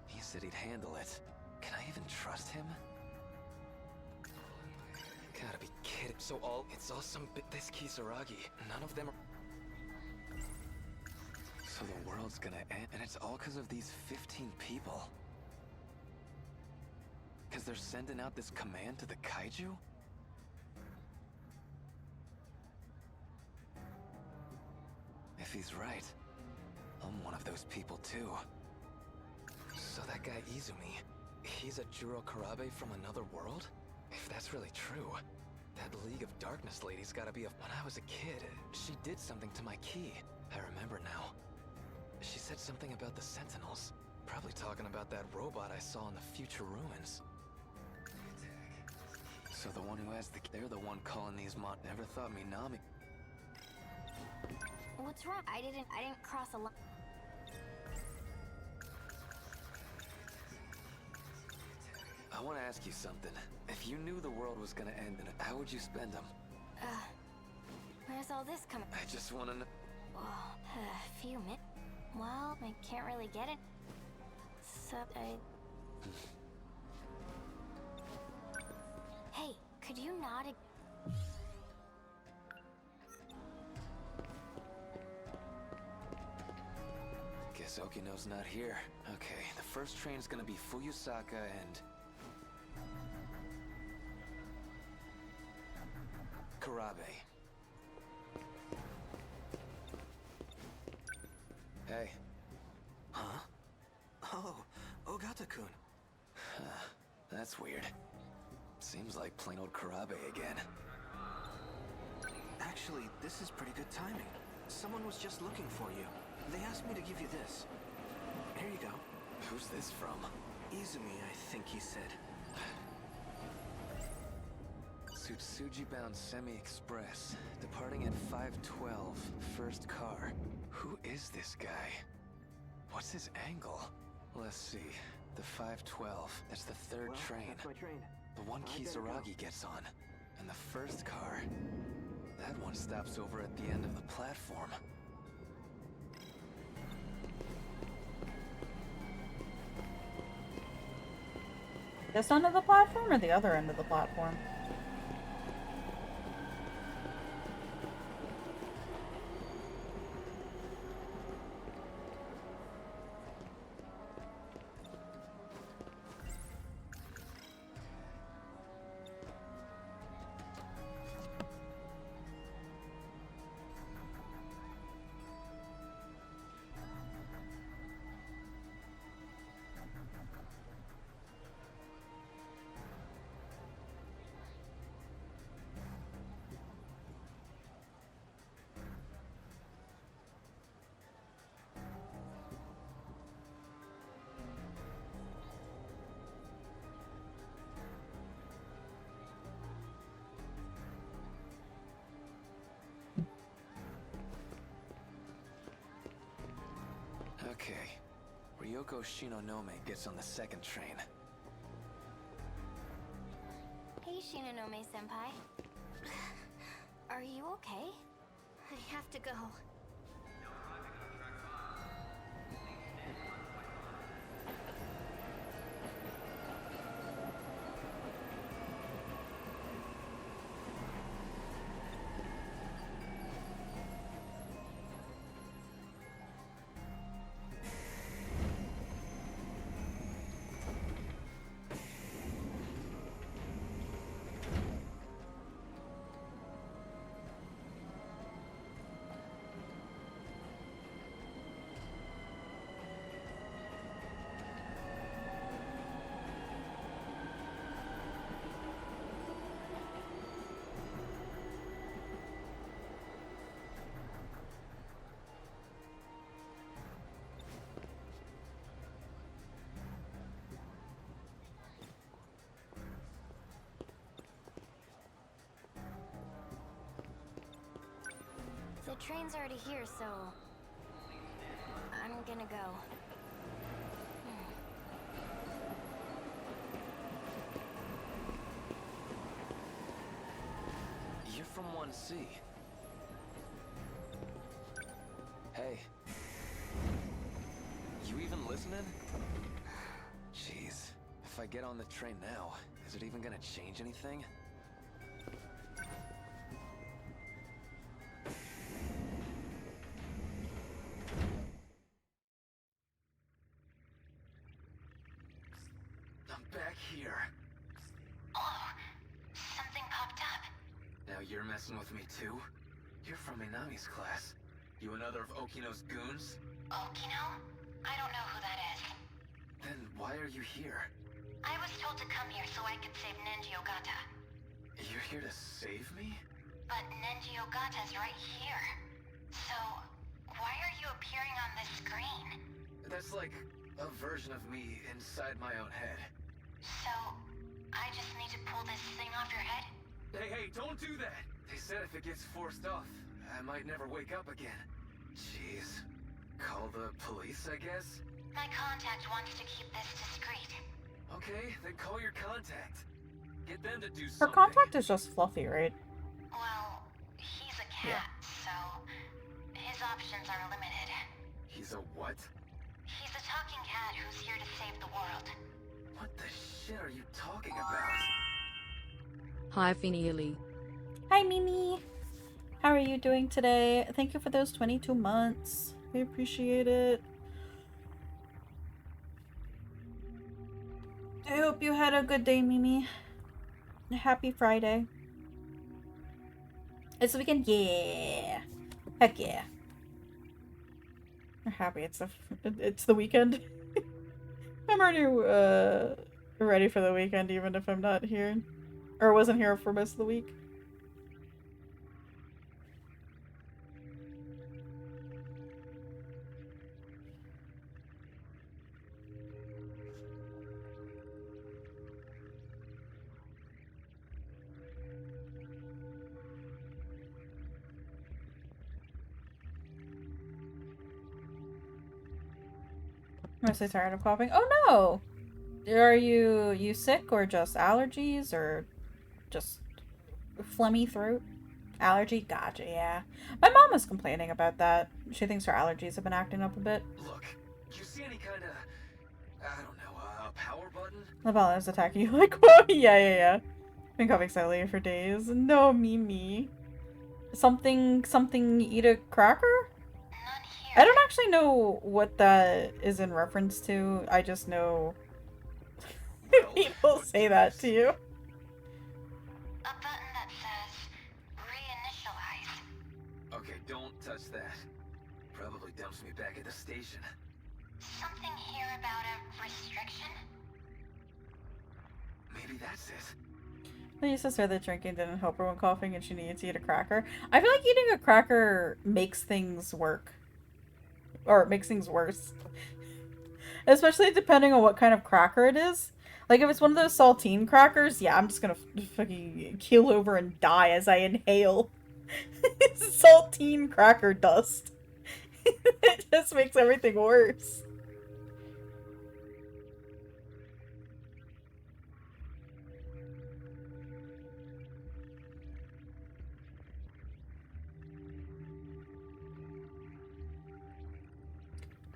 he said he'd handle it. Can I even trust him? Gotta be kidding. So it's all this Kisaragi. None of them are... So the world's gonna end, and it's all because of these 15 people. Because they're sending out this command to the kaiju? If he's right, I'm one of those people too. So that guy Izumi, he's a Juro Karabe from another world? If that's really true, that League of Darkness lady's gotta be a... When I was a kid, she did something to my key. I remember now. She said something about the Sentinels. Probably talking about that robot I saw in the future ruins. So the one who has they're the one calling these Never thought Minami... What's wrong? I didn't cross a line. I want to ask you something. If you knew the world was gonna end, how would you spend them? Where's all this coming? I just want to know... Well, a few minutes. Well, I can't really get it. So, Hey, could you not... Guess Okino's not here. Okay, the first train's gonna be Fuyusaka and... Karabe. Hey. Huh? Oh, Ogata-kun. That's weird. Seems like plain old Karabe again. Actually, this is pretty good timing. Someone was just looking for you. They asked me to give you this. Here you go. Who's this from? Izumi, I think he said. Tsutsuji-bound Semi-Express, departing at 5:12, first car. Who is this guy? What's his angle? Let's see. The 5:12, that's the third train. That's my train. The one Kisaragi gets on. And the first car, that one stops over at the end of the platform. This end of the platform or the other end of the platform? Okay. Ryoko Shinonome gets on the second train. Hey, Shinonome-senpai. Are you okay? I have to go. The train's already here, so... I'm gonna go. You're from 1C. Hey. You even listening? Jeez. If I get on the train now, is it even gonna change anything? messing with me too? You're from Minami's class. You another of Okino's goons? Okino? I don't know who that is. Then why are you here? I was told to come here so I could save Nenji Ogata. You're here to save me? But Nenji Ogata's right here. So, why are you appearing on this screen? That's like a version of me inside my own head. So, I just need to pull this thing off your head? Hey, don't do that! They said if it gets forced off, I might never wake up again. Jeez. Call the police, I guess? My contact wants to keep this discreet. Okay, then call your contact. Get them to do Her something. contact is just Fluffy, right? Well, he's a cat, so his options are limited. He's a what? He's a talking cat who's here to save the world. What the shit are you talking about? Hi, Finneally. Hi, Mimi. How are you doing today? Thank you for those 22 months. I appreciate it. I hope you had a good day, Mimi. Happy Friday. It's the weekend? Yeah. Heck yeah. I'm happy it's the weekend. I'm already ready for the weekend even if I'm not here. Or wasn't here for most of the week. I'm so tired of coughing. Oh no! Are you sick or just allergies or just phlegmy throat? Allergy? Gotcha, yeah. My mom was complaining about that. She thinks her allergies have been acting up a bit. Look, you see any kind of, I don't know, power button? Labella is attacking you like, whoa, yeah. Been coughing silently for days. No, Mimi. Something, eat a cracker? I don't actually know what that is in reference to. I just know people say that to you. A button that says reinitialize. Okay, don't touch that. Probably dumps me back at the station. Something here about a restriction? Maybe that's it. Lisa said that drinking didn't help her when coughing and she needed to eat a cracker. I feel like eating a cracker makes things work. Or it makes things worse. Especially depending on what kind of cracker it is. Like if it's one of those saltine crackers, yeah, I'm just gonna fucking keel over and die as I inhale saltine cracker dust. It just makes everything worse.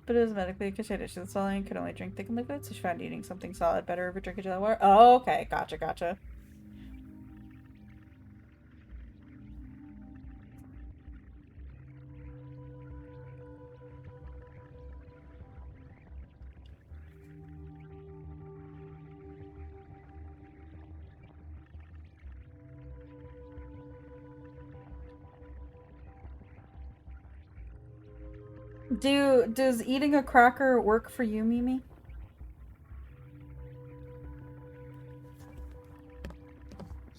But it was medically considered. She's swallowing, could only drink thick and liquid, so she found eating something solid better over drinking jelly water. Oh, okay. Gotcha. Does eating a cracker work for you, Mimi?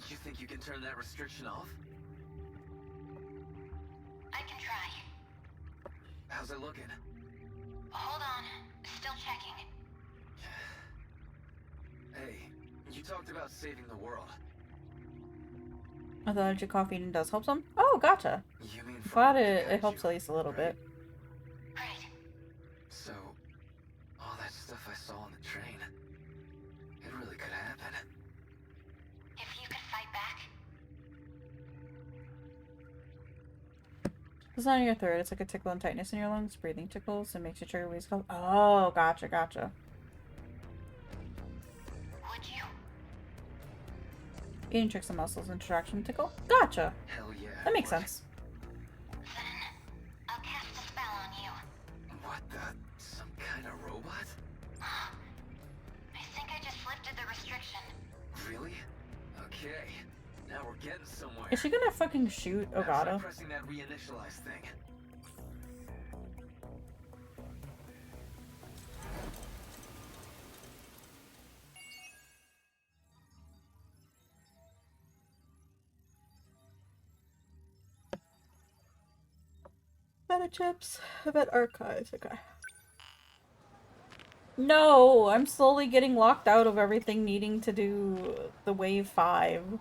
You think you can turn that restriction off? I can try. How's it looking? Hold on. Still checking. Hey, you talked about saving the world. I thought your coffee eating does help some. Oh, gotcha. You mean Glad it helps at least a little bit. Right. So, all that stuff I saw on the train, it really could happen. If you could fight back. It's not in your throat. It's like a tickle and tightness in your lungs. Breathing tickles and makes your trigger waves go. Oh, gotcha. Would you? Eating tricks and muscles and distraction tickle. Gotcha. Hell yeah. That makes sense. Then I'll cast a spell on you. What the? Some kind of robot? I think I just lifted the restriction. Really? Okay. Now we're getting somewhere. Is she gonna fucking shoot Now try Ogata? pressing that reinitialize thing. Meta chips. Event archives. Okay. No, I'm slowly getting locked out of everything needing to do the wave 5.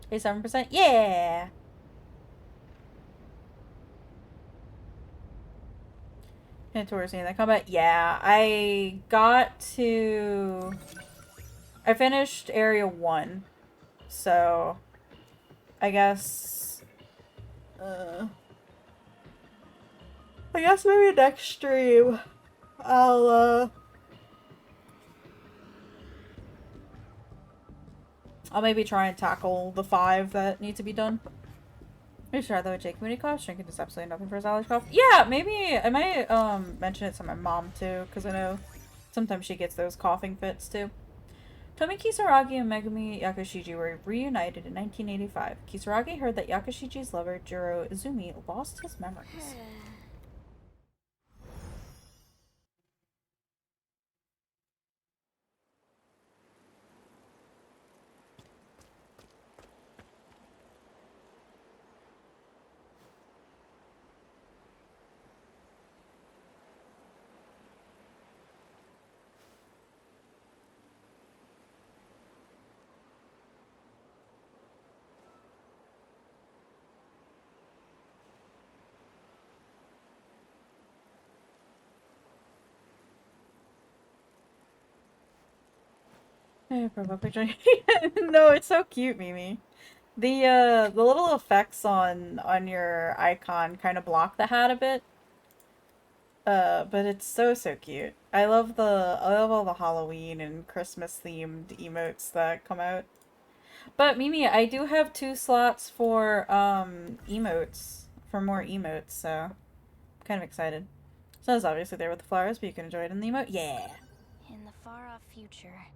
Okay, 7%. Yeah! And towards the end of the combat. Yeah, I got to... I finished area 1. So... I guess... I guess maybe next stream I'll maybe try and tackle the 5 that need to be done. Are you sure that would take community cost? Drinking is absolutely nothing for his allergy cough. Yeah, maybe I might mention it to my mom too, because I know sometimes she gets those coughing fits too. Tomi Kisaragi and Megumi Yakushiji were reunited in 1985. Kisaragi heard that Yakushiji's lover, Jiro Izumi, lost his memories. No, it's so cute, Mimi. The little effects on your icon kind of block the hat a bit. But it's so cute. I love all the Halloween and Christmas themed emotes that come out. But Mimi, I do have 2 slots for emotes, for more emotes, so I'm kind of excited. So it's obviously there with the flowers, but you can enjoy it in the emote. Yeah. In the far-off future,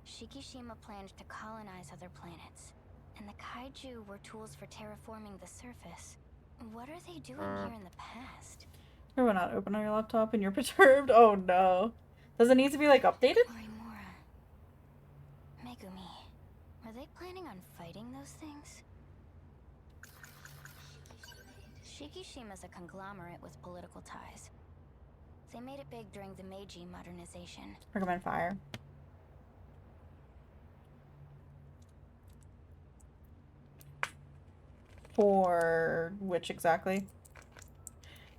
Shikishima planned to colonize other planets, and the kaiju were tools for terraforming the surface. What are they doing here in the past? Everyone not open on your laptop and you're perturbed? Oh no. Does it need to be like updated? Morimura. Megumi. Are they planning on fighting those things? Shikishima's a conglomerate with political ties. They made it big during the Meiji modernization. Recommend fire. For which exactly?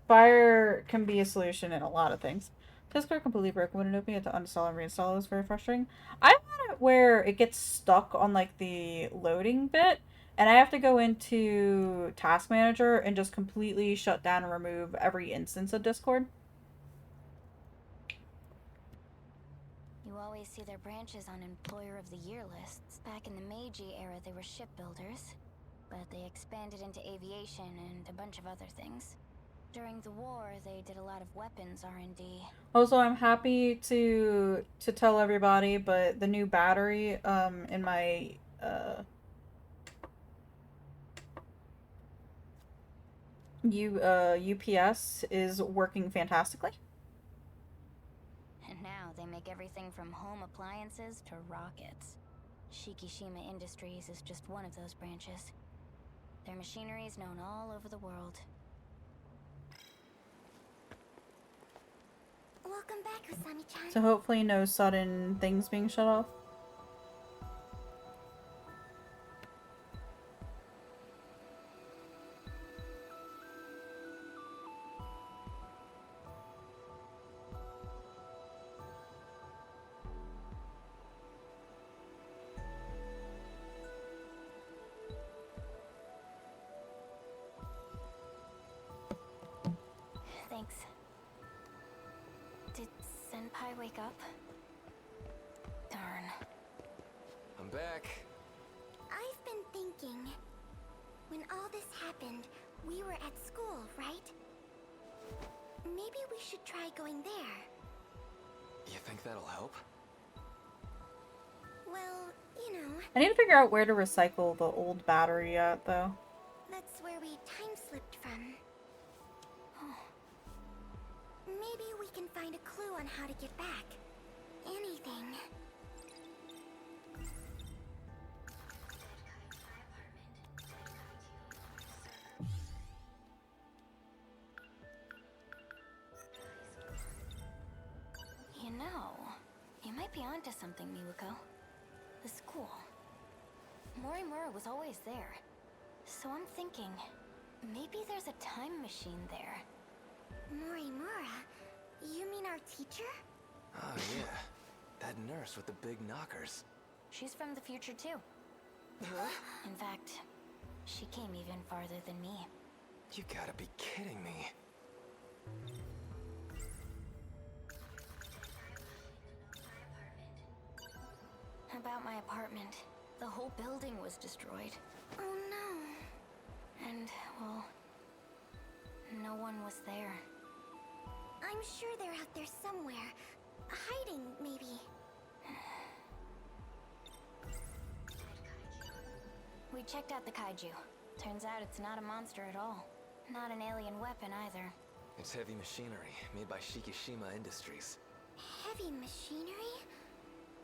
Fire can be a solution in a lot of things. Discord completely broken when it opened. You have to uninstall and reinstall. It was very frustrating. I've had it where it gets stuck on like the loading bit, and I have to go into Task Manager and just completely shut down and remove every instance of Discord. You always see their branches on Employer of the Year lists. Back in the Meiji era, they were shipbuilders, but they expanded into aviation and a bunch of other things. During the war, they did a lot of weapons R&D. Also, I'm happy to tell everybody, but the new battery in my UPS is working fantastically. And now they make everything from home appliances to rockets. Shikishima Industries is just one of those branches. Their machinery is known all over the world. Welcome back, Usami-chan. So hopefully no sudden things being shut off. Thanks. Did Senpai wake up? Darn. I'm back. I've been thinking, when all this happened, we were at school, right? Maybe we should try going there. You think that'll help? Well, you know, I need to figure out where to recycle the old battery at, though. that's where we time slipped from. Maybe we can find a clue on how to get back. Anything. You know, you might be onto something, Miwako. The school. Morimura was always there. So I'm thinking, maybe there's a time machine there. Morimura? You mean our teacher? Oh, yeah. That nurse with the big knockers. She's from the future too. In fact, she came even farther than me. You gotta be kidding me. About my apartment. The whole building was destroyed. Oh no. And, well, no one was there. I'm sure they're out there somewhere. Hiding, maybe. We checked out the kaiju. Turns out it's not a monster at all. Not an alien weapon either. It's heavy machinery made by Shikishima Industries. Heavy machinery?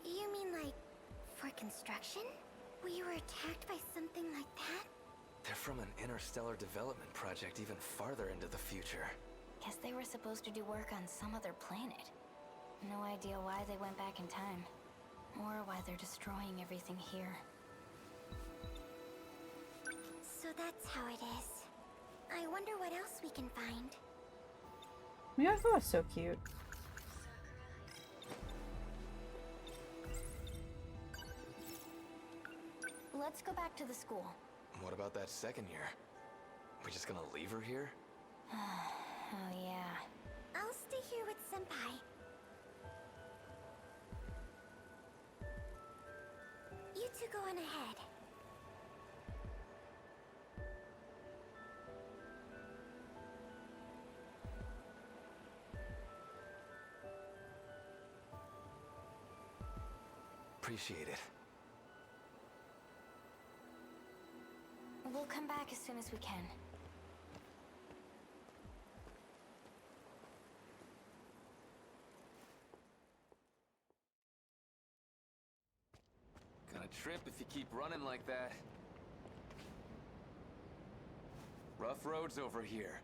You mean like for construction? We were attacked by something like that? They're from an interstellar development project even farther into the future. Guess they were supposed to do work on some other planet. No idea why they went back in time. Or why they're destroying everything here. So that's how it is. I wonder what else we can find. Miyako is so cute. Let's go back to the school. What about that second year? We just gonna leave her here? Oh yeah. I'll stay here with Senpai. You two go on ahead. Appreciate it. We'll come back as soon as we can. Gonna trip if you keep running like that. Rough roads over here.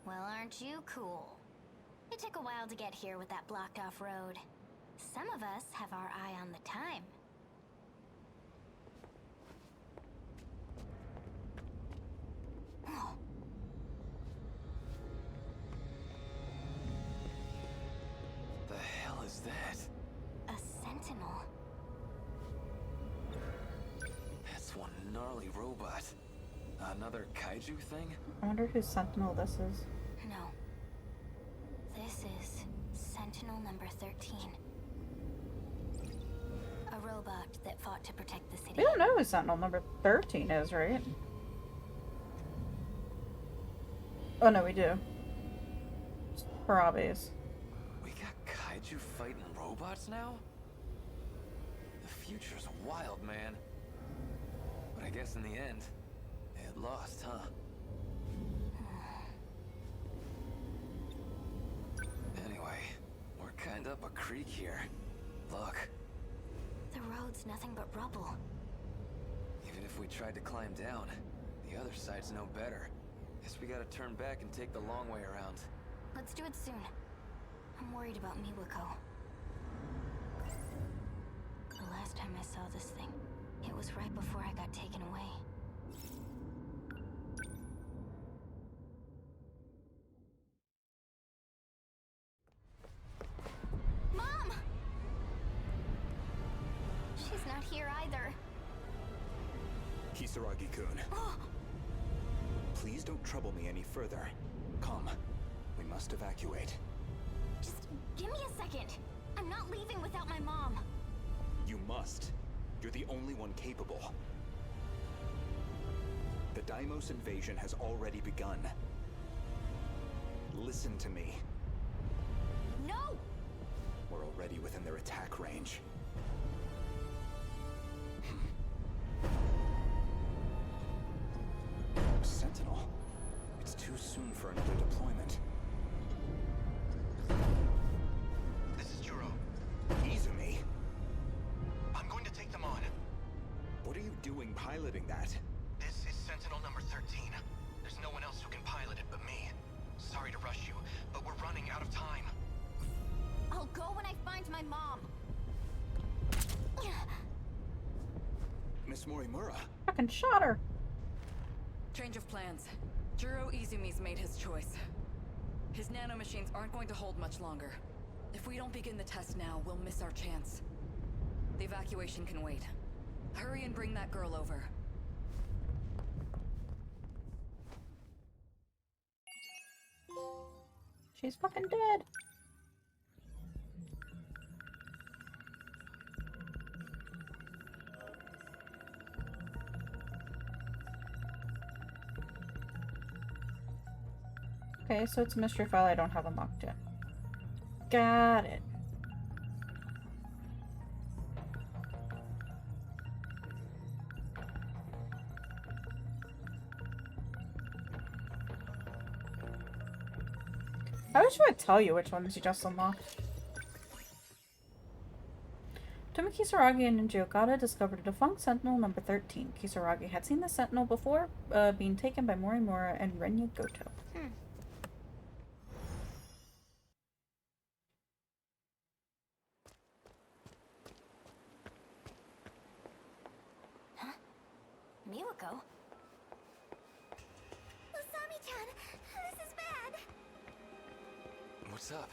Well, aren't you cool? It took a while to get here with that blocked off road. Some of us have our eye on the time. The hell is that? A sentinel. That's one gnarly robot. Another kaiju thing? I wonder whose Sentinel this is. No. This is Sentinel number 13. A robot that fought to protect the city. We don't know who Sentinel number 13 is, right? Oh no, we do. For obvious. We got kaiju fighting robots now? The future's wild, man. But I guess in the end, it lost, huh? Anyway, we're kind up a creek here. Look. The road's nothing but rubble. Even if we tried to climb down, the other side's no better. Guess we gotta turn back and take the long way around. Let's do it soon. I'm worried about Miwako. The last time I saw this thing, it was right before I got taken away. Mom! She's not here either. Kisaragi-kun. Please don't trouble me any further. Come. We must evacuate. Just give me a second. I'm not leaving without my mom. You must. You're the only one capable. The Deimos invasion has already begun. Listen to me. already within their attack range. Sentinel. It's too soon for another deployment. This is Juro. Izumi? I'm going to take them on. What are you doing piloting that? This is Sentinel number 13. There's no one else who can pilot it but me. Sorry to rush you, but we're running out of time. I'll go when I find my mom. Miss Morimura? Fucking shot her. Change of plans. Juro Izumi's made his choice. His nanomachines aren't going to hold much longer. If we don't begin the test now, we'll miss our chance. The evacuation can wait. Hurry and bring that girl over. She's fucking dead. Okay, so it's a mystery file I don't have unlocked yet. Got it. I wish I would tell you which ones you just unlocked. Tomi Kisaragi and Ninja Okada discovered a defunct Sentinel number 13. Kisaragi had seen the Sentinel before being taken by Morimura and Renya Goto. Huh? Miwako? Usami-chan, this is bad. What's up?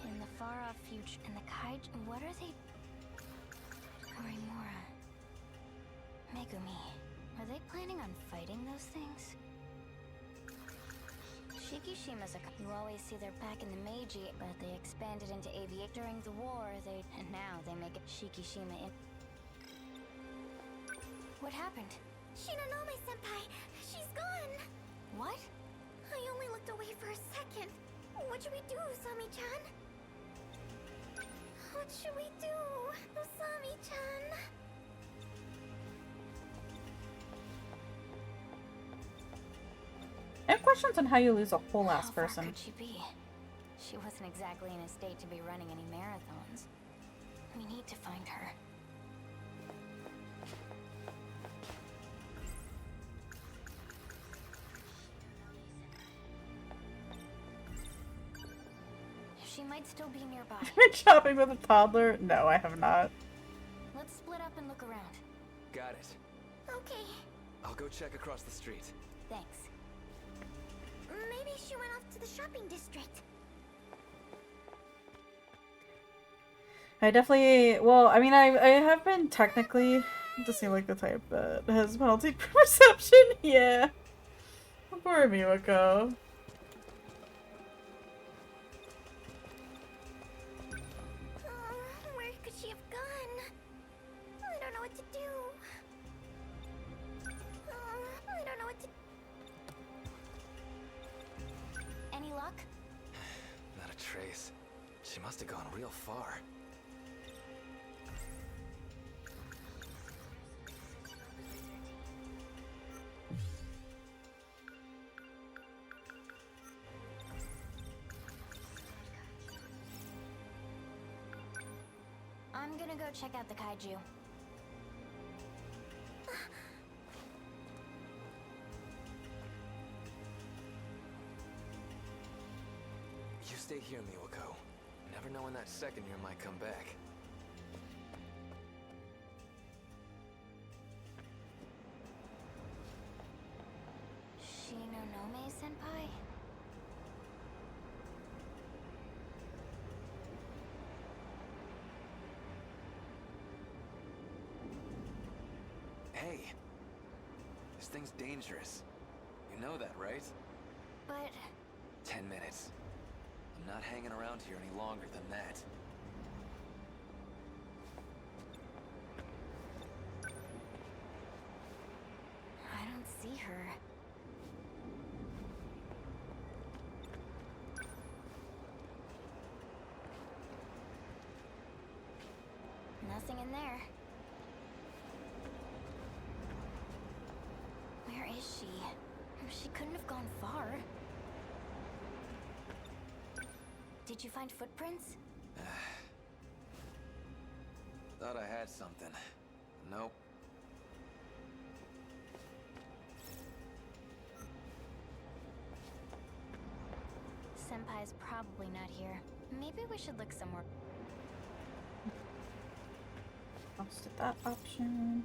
In the far-off future, and the kaiju, what are they? Morimura. Megumi. Are they planning on fighting those things? Shikishima's you always see they're back in the Meiji, but they expanded into aviation during the war, and now they make it Shikishima in... What happened? Shinonome-senpai, she's gone. What? I only looked away for a second. What should we do, Usami-chan? What should we do, Usami-chan? I have questions on how you lose a whole ass How far person. could she be? She wasn't exactly in a state to be running any marathons. We need to find her. She might still be nearby. Been shopping with a toddler? No, I have not. Let's split up and look around. Got it. Okay, I'll go check across the street. Thanks. maybe she went off to the shopping district. I definitely, well, I mean, I have been technically, does seem like the type that has penalty perception, yeah. Poor Miwako. Where could she have gone? I don't know what to do. I don't know what to... Any luck? Not a trace. She must have gone real far. I'm gonna go check out the kaiju. You stay here, Miwako. Never know when that second year might come back. Shinonome-senpai? Hey! This thing's dangerous. You know that, right? But... 10 minutes. I'm not hanging around here any longer than that. I don't see her. Nothing in there. Where is she? She couldn't have gone far. Did you find footprints? Thought I had something. Nope. Senpai's probably not here. Maybe we should look somewhere. Lost that option.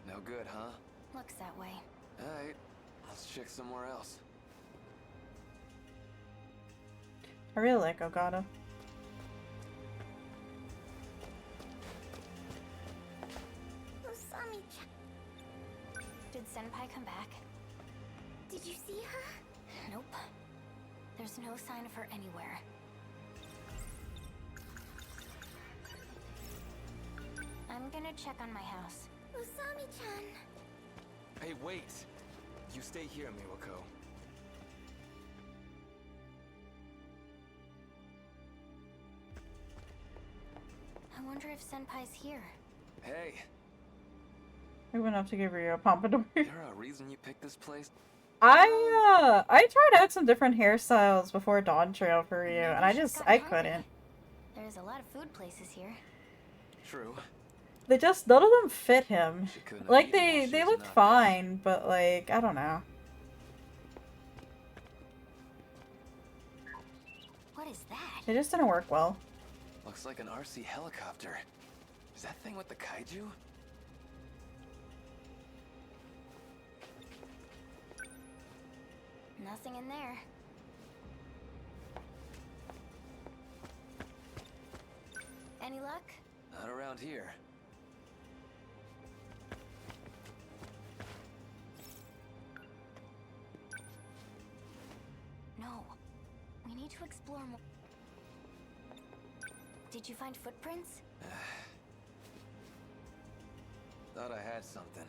No good, huh? Looks that way. Alright, let's check somewhere else. I really like Ogata. Usami-chan. Did Senpai come back? Did you see her? Nope. There's no sign of her anywhere. I'm gonna check on my house. Usami-chan. Hey, wait! You stay here, Miwako. I wonder if Senpai's here. Hey! I went up to give you a pompadour. There a reason you picked this place? I tried out some different hairstyles before Dawn Trail for you, and I Hungry. couldn't. There's a lot of food places here. True. They just, none of them fit him. She couldn't have Like, eaten while she they was looked knocked out. fine, but like, I don't know. What is that? It just didn't work well. Looks like an RC helicopter. Is that thing with the kaiju? Nothing in there. Any luck? Not around here. No. We need to explore more. Did you find footprints? Thought I had something.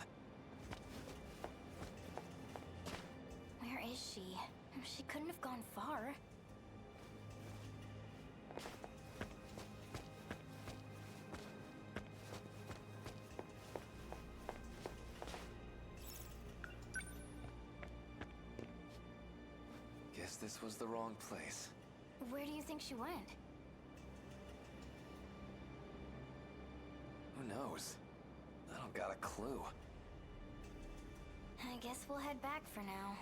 Where is she? She couldn't have gone far. Guess this was the wrong place. Where do you think she went? Who knows? I don't got a clue. I guess we'll head back for now.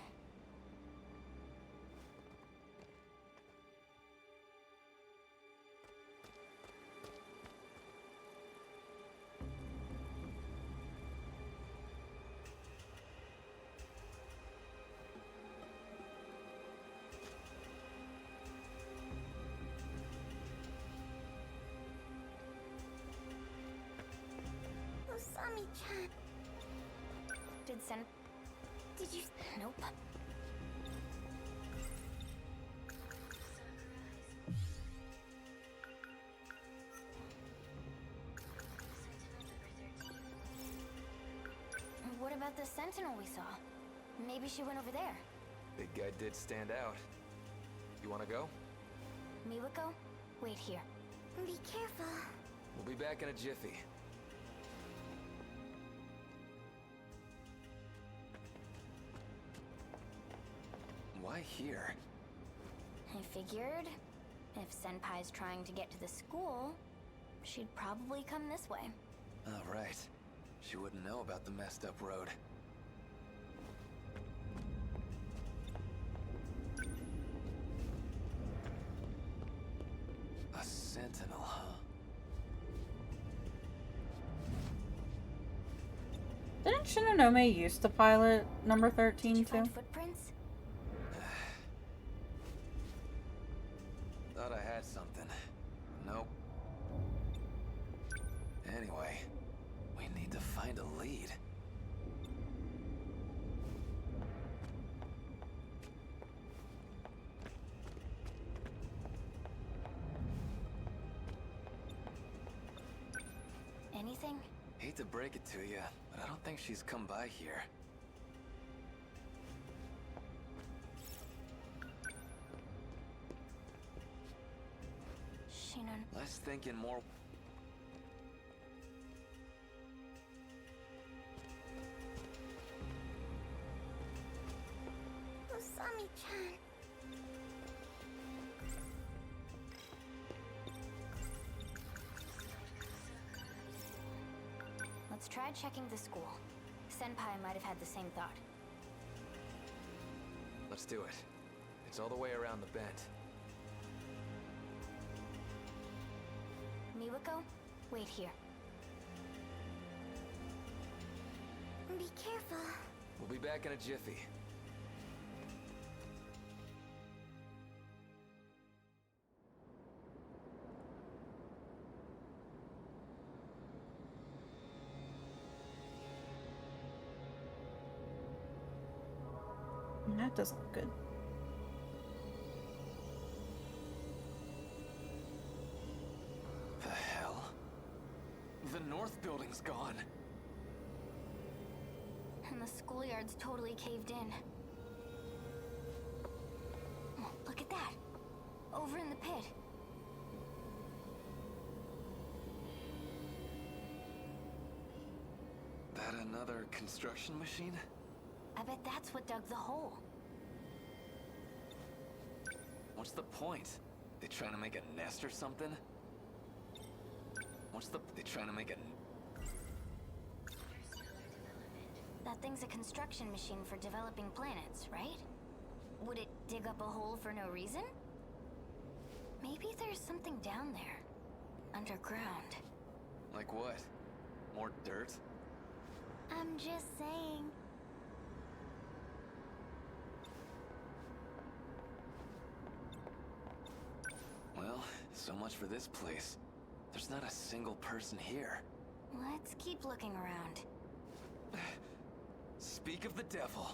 Usami-chan. Did you? Nope. What about the Sentinel we saw? Maybe she went over there. Big guy did stand out. You wanna go? Miwako, wait here. Be careful. We'll be back in a jiffy. Why here? I figured if Senpai's trying to get to the school, she'd probably come this way. Oh, right. She wouldn't know about the messed up road. A sentinel, huh? Didn't Shinonome used to pilot number 13 Did you too? find footprints? Thought I had something. Nope. Anyway, we need to find a lead. Anything? Hate to break it to you, but I don't think she's come by here. Shinon. Less thinking, more... Usami-chan. Let's try checking the school. Senpai might have had the same thought. Let's do it. It's all the way around the bend. Miwako, wait here. Be careful. We'll be back in a jiffy. That doesn't look good. The hell? The north building's gone. And the schoolyard's totally caved in. Oh, look at that! Over in the pit. That another construction machine? I bet that's what dug the hole. What's the point? They trying to make a nest or something? They trying to make a... That thing's a construction machine for developing planets, right? Would it dig up a hole for no reason? Maybe there's something down there. Underground. Like what? More dirt? I'm just saying. Well, so much for this place. There's not a single person here. Let's keep looking around. Speak of the devil.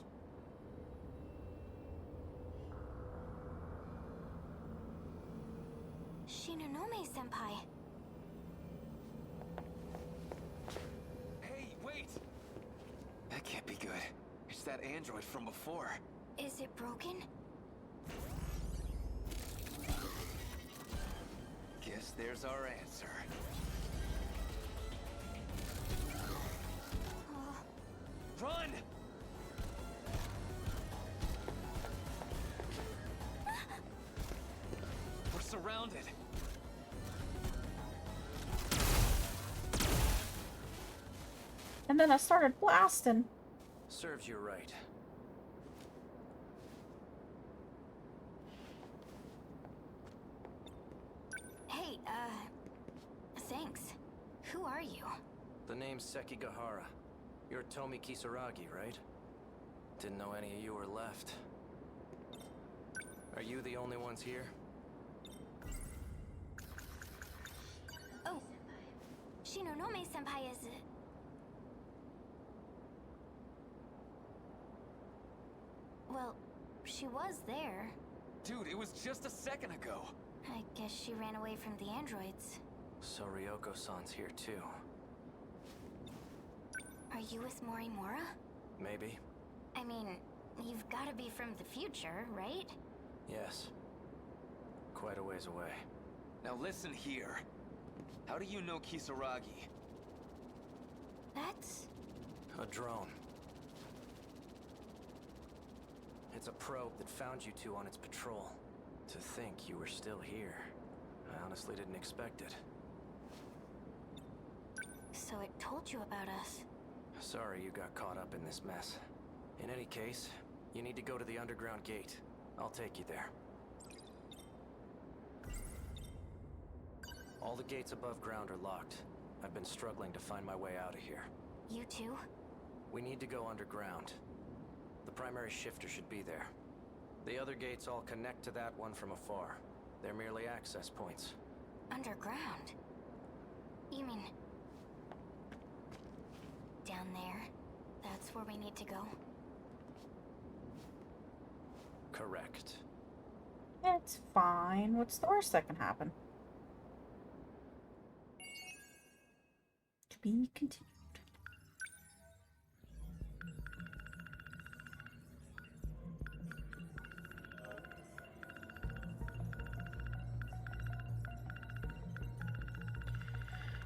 Shinonome-senpai. Hey, wait! That can't be good. It's that android from before. Is it broken? Guess there's our answer. Run! We're surrounded. And then I started blasting. Serves you right. Hey, thanks. Who are you? The name's Sekigahara. You're Tomi Kisaragi, right? Didn't know any of you were left. Are you the only ones here? Oh, Shinonome-senpai is... Well, she was there. Dude, it was just a second ago. I guess she ran away from the androids. So Ryoko-san's here too. Are you with Morimura? Maybe. I mean, you've got to be from the future, right? Yes. Quite a ways away. Now listen here. How do you know Kisaragi? That's... A drone. It's a probe that found you two on its patrol. To think you were still here. I honestly didn't expect it. So it told you about us. Sorry you got caught up in this mess. In any case, you need to go to the underground gate. I'll take you there. All the gates above ground are locked. I've been struggling to find my way out of here. You too? We need to go underground. The primary shifter should be there. The other gates all connect to that one from afar. They're merely access points. Underground? You mean... down there? That's where we need to go? Correct. It's fine. What's the worst that can happen? To be continued.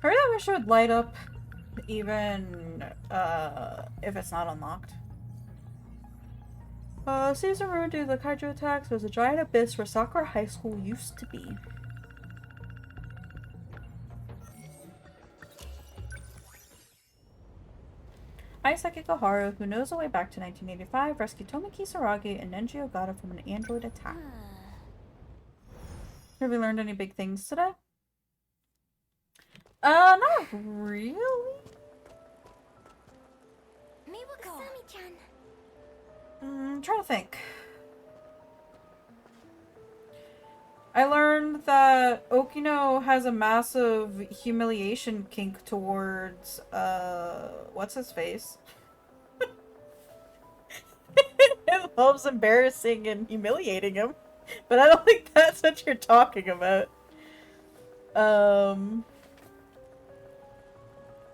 I really wish it would light up even if it's not unlocked. Season ruined due to the kaiju attacks. There's a giant abyss where Sakura High School used to be. Aisaki Koharu, who knows the way back to 1985, rescued Tomi Kisaragi and Nenji Ogata from an android attack. Have we learned any big things today? Not really. Asami-chan. I'm trying to think. I learned that Okino has a massive humiliation kink towards, what's his face? It loves embarrassing and humiliating him. But I don't think that's what you're talking about. I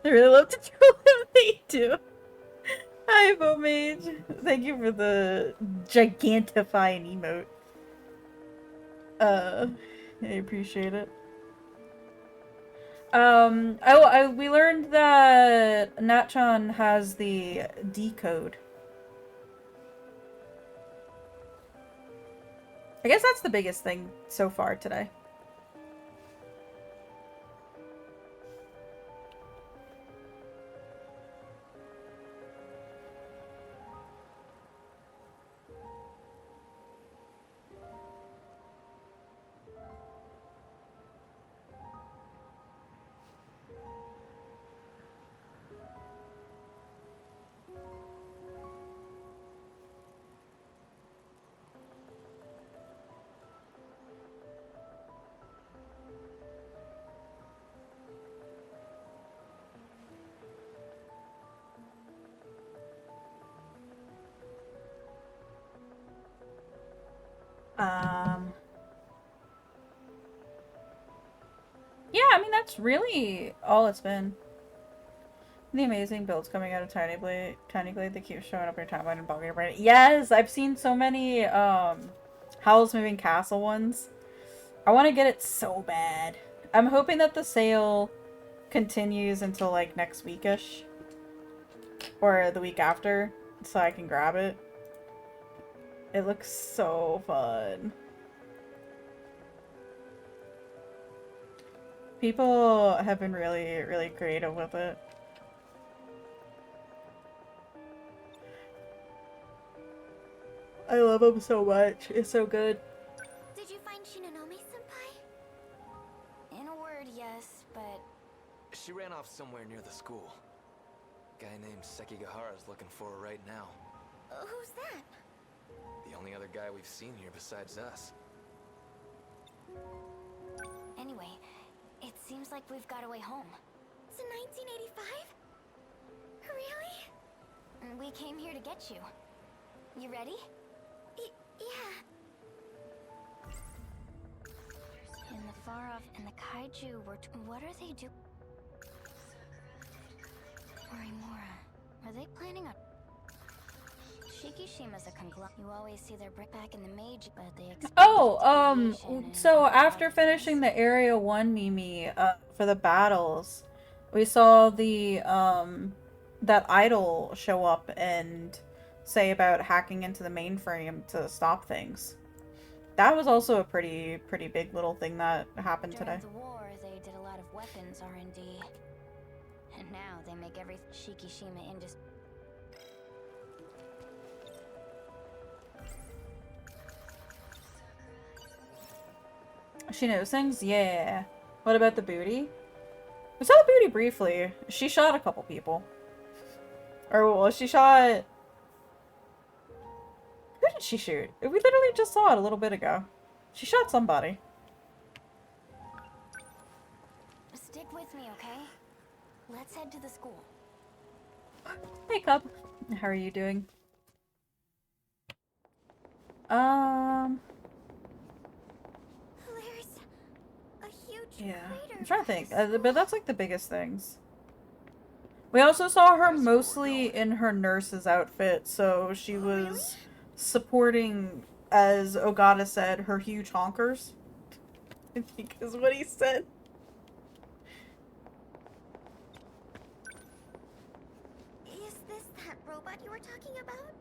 really love to troll him, they do. Hi, Bomage. Thank you for the gigantifying emote. I appreciate it. We learned that Natchan has the decode. I guess that's the biggest thing so far today. Yeah, I mean, that's really all it's been. The amazing builds coming out of Tiny Blade, they keep showing up in your timeline and bogging your brain. Yes, I've seen so many, Howl's Moving Castle ones. I want to get it so bad. I'm hoping that the sale continues until, like, next weekish. Or the week after, so I can grab it. It looks so fun. People have been really, really creative with it. I love him so much. It's so good. Did you find Shinonome-senpai? In a word, yes, but... She ran off somewhere near the school. Guy named Sekigahara's looking for her right now. Who's that? The only other guy we've seen here besides us. Anyway, it seems like we've got a way home. To 1985? Really? And we came here to get you. You ready? Yeah. In the far off, and the kaiju were... what are they doing? Morimura, are they planning on... Shikishima's a conglomerate. You always see their brick back in the Meiji, but they... So after finishing the Area 1 Mimi, for the battles, we saw the, that idol show up and say about hacking into the mainframe to stop things. That was also a pretty big little thing that happened today. During the war, they did a lot of weapons R&D. And now they make every Shikishima industry. She knows things? Yeah. What about the booty? We saw the booty briefly. She shot a couple people. Or, well, she shot... Who did she shoot? We literally just saw it a little bit ago. She shot somebody. Stick with me, okay? Let's head to the school. Hey, Cub. How are you doing? There's a huge Yeah. crater I'm trying to think. by the But that's like the biggest things. We also saw her mostly in her nurse's outfit, so she was supporting, as Ogata said, her huge honkers. I think is what he said. robot you were talking about?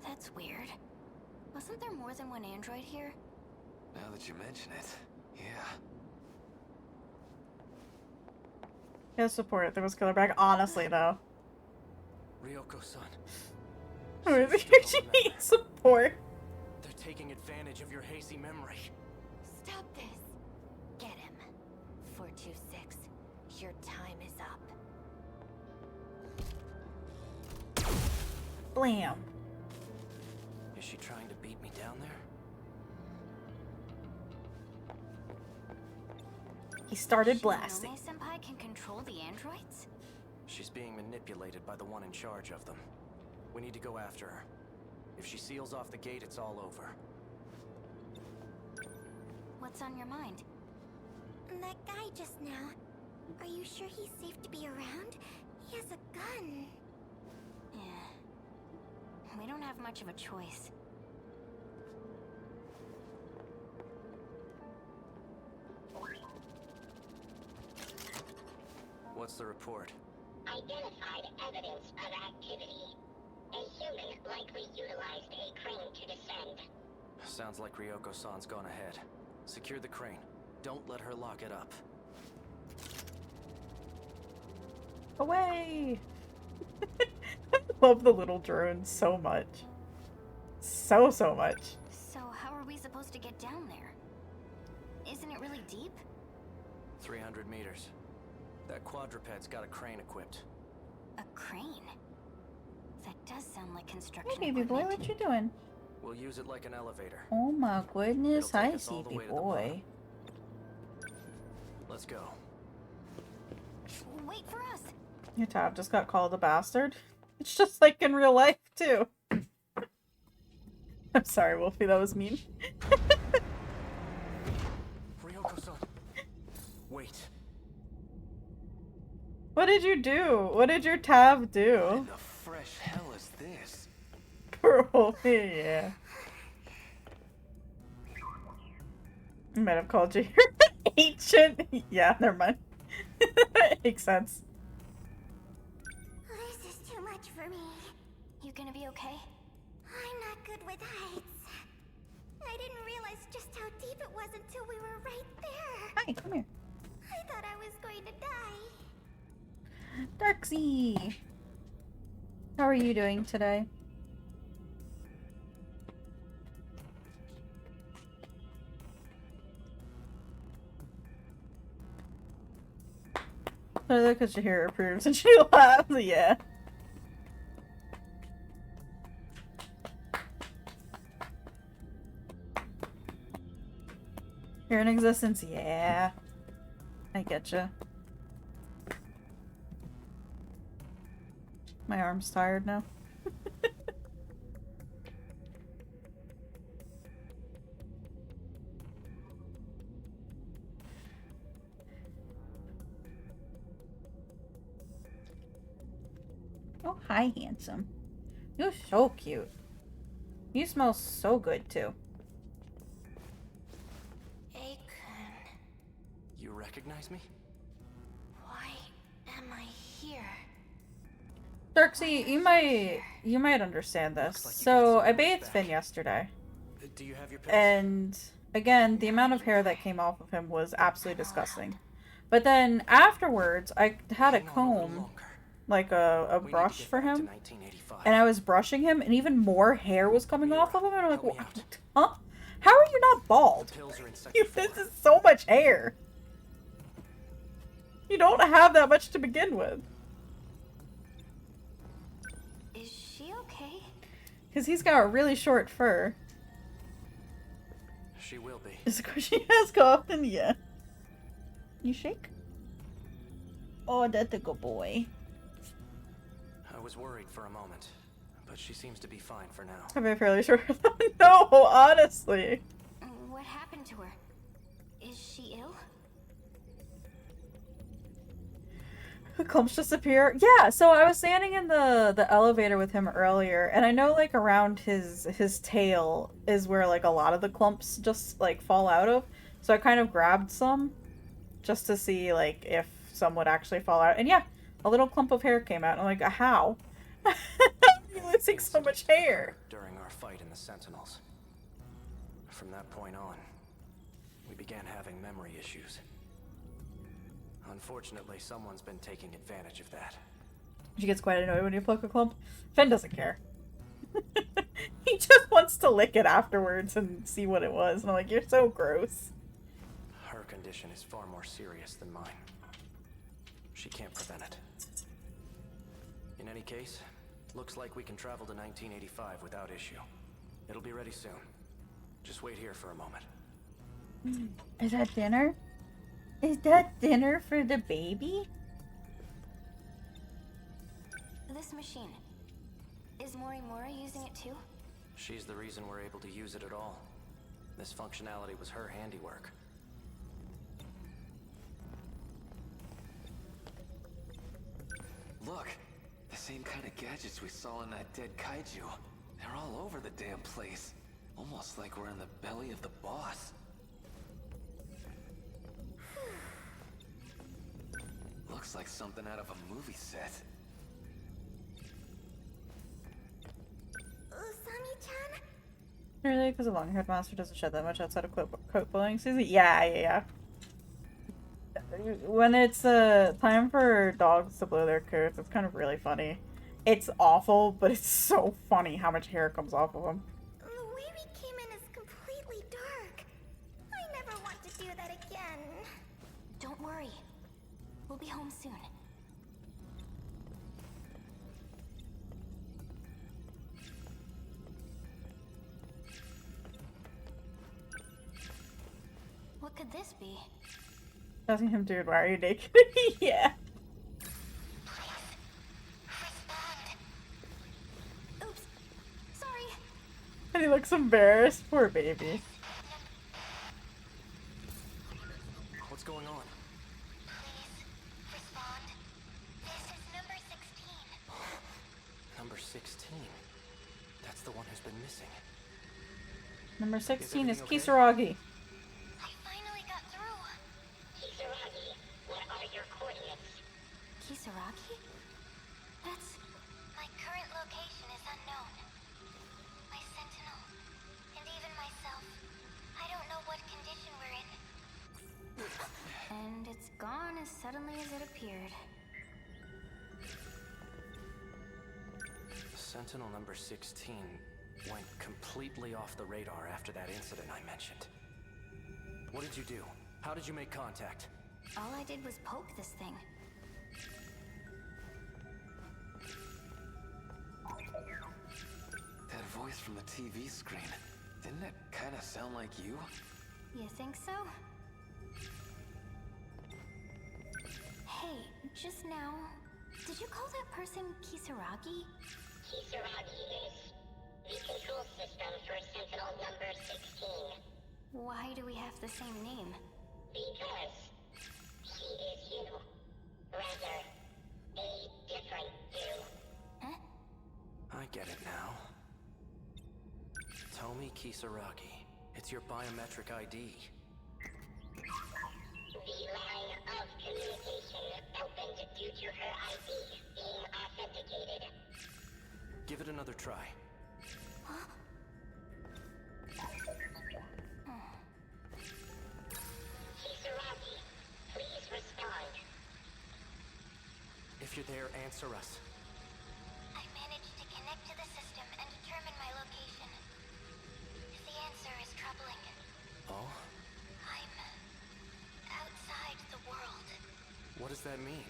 That's weird. Wasn't there more than one android here? Now that you mention it, yeah. Yeah, support it. There was killer bag. Honestly, though. Ryoko-san. She needs support. They're taking advantage of your hazy memory. Stop this. Get him. 426. Your time is up. Blam. Is she trying to beat me down there? He started blasting. Senpai can control the androids? She's being manipulated by the one in charge of them. We need to go after her. If she seals off the gate, it's all over. What's on your mind? That guy just now. Are you sure he's safe to be around? He has a gun. Yeah. We don't have much of a choice. What's the report? Identified evidence of activity. A human likely utilized a crane to descend. Sounds like Ryoko-san's gone ahead. Secure the crane. Don't let her lock it up. Away! I love the little drones so much. So much. So how are we supposed to get down there? Isn't it really deep? 300 meters. That quadruped's got a crane equipped. A crane? That does sound like construction Hey, baby boy, equipment. what you doing? We'll use it like an elevator. Oh my goodness, It'll take hi, us all the CP way to the boy. Let's go. Wait for us! Your tab just got called a bastard. It's just like in real life, too. I'm sorry, Wolfie, that was mean. Ryoko-san. Wait. What did you do? What did your tab do? What in the fresh hell is this? Poor Wolfie, yeah. I might have called you ancient. Yeah, never mind. Makes sense. This is too much for me. You gonna be okay? I'm not good with heights. I didn't realize just how deep it was until we were right there. Hi, come here. I thought I was going to die. Darksy! How are you doing today? I look at Shahira approves and she laughs, yeah. You're in existence, yeah. I getcha. My arm's tired now. Oh, hi, handsome. You're so cute. You smell so good, too. Aikun. You recognize me? Why am I here? Darksy, you might understand this. So I bathed Finn yesterday. Do you have your pills? And again, the amount of hair that came off of him was absolutely disgusting. But then afterwards, I had a comb, like a brush for him, and I was brushing him, and even more hair was coming off of him, and I'm like, huh? How are you not bald? This is so much hair. You don't have that much to begin with. Is she okay? Because he's got really short fur. She will be. Is she has coffin? Yeah. You shake? Oh, that's a good boy. I was worried for a moment, but she seems to be fine for now. I have a fairly short. No, honestly. What happened to her? Is she ill? Clumps disappear. Yeah, so I was standing in the elevator with him earlier, and I know like around his tail is where like a lot of the clumps just like fall out of. So I kind of grabbed some just to see like if some would actually fall out. And yeah, a little clump of hair came out. And I'm like, how? losing so much hair. During our fight in the Sentinels. From that point on, we began having memory issues. Unfortunately, someone's been taking advantage of that. She gets quite annoyed when you pluck a clump. Fen doesn't care. He just wants to lick it afterwards and see what it was. And I'm like, you're so gross. Her condition is far more serious than mine. She can't prevent it. In any case, looks like we can travel to 1985 without issue. It'll be ready soon. Just wait here for a moment. Is that dinner? Is that dinner for the baby? This machine. Is Morimura using it too? She's the reason we're able to use it at all. This functionality was her handiwork. Look, the same kind of gadgets we saw in that dead kaiju. They're all over the damn place. Almost like we're in the belly of the boss. Looks like something out of a movie set. Usami-chan? Really? Because the long-haired monster doesn't shed that much outside of coat blowing season? Yeah. When it's time for dogs to blow their coats, it's kind of really funny. It's awful, but it's so funny how much hair comes off of them. The way we came in is completely dark. I never want to do that again. Don't worry. We'll be home soon. What could this be? Asking him, dude, why are you naked? Yeah. Oops. Sorry. And he looks embarrassed. Poor baby. What's going on? Please, respond. This is number 16. Number 16. That's the one who's been missing. Number 16 is everything okay? Kisaragi. I finally got through. Kisaragi, what are your coordinates? Kisaragi? That's... My current location is unknown. My sentinel, and even myself, I don't know what condition we're in. And it's gone as suddenly as it appeared. Sentinel number 16 went completely off the radar after that incident I mentioned. What did you do? How did you make contact? All I did was poke this thing. That voice from the TV screen. Didn't it kind of sound like you? You think so? Hey, just now, did you call that person Kisaragi? Kisaragi is the control system for Sentinel number 16. Why do we have the same name? Because he is you. Rather, a different you. Huh? I get it now. Tomi Kisaragi. It's your biometric ID. The line of communication opened due to her ID being authenticated. Give it another try. Kisaragi, please respond. If you're there, answer us. I managed to connect to the system and determine my location. The answer is troubling. Oh? I'm outside the world. What does that mean?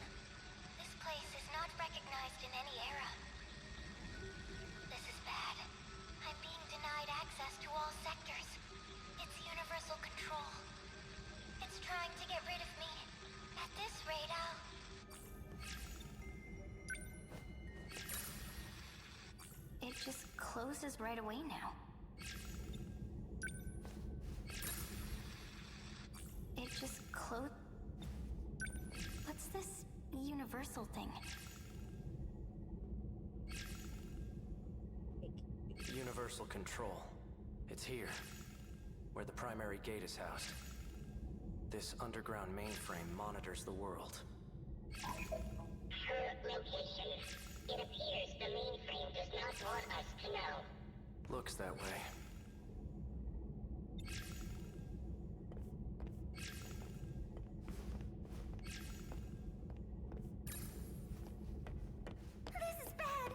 This place is not recognized in any era. This is bad. I'm being denied access to all sectors. It's universal control. It's trying to get rid of me. At this rate, It just closes right away now. It just What's this universal thing? Universal control. It's here, where the primary gate is housed. This underground mainframe monitors the world. Her location. It appears the mainframe does not want Looks that way. This is bad.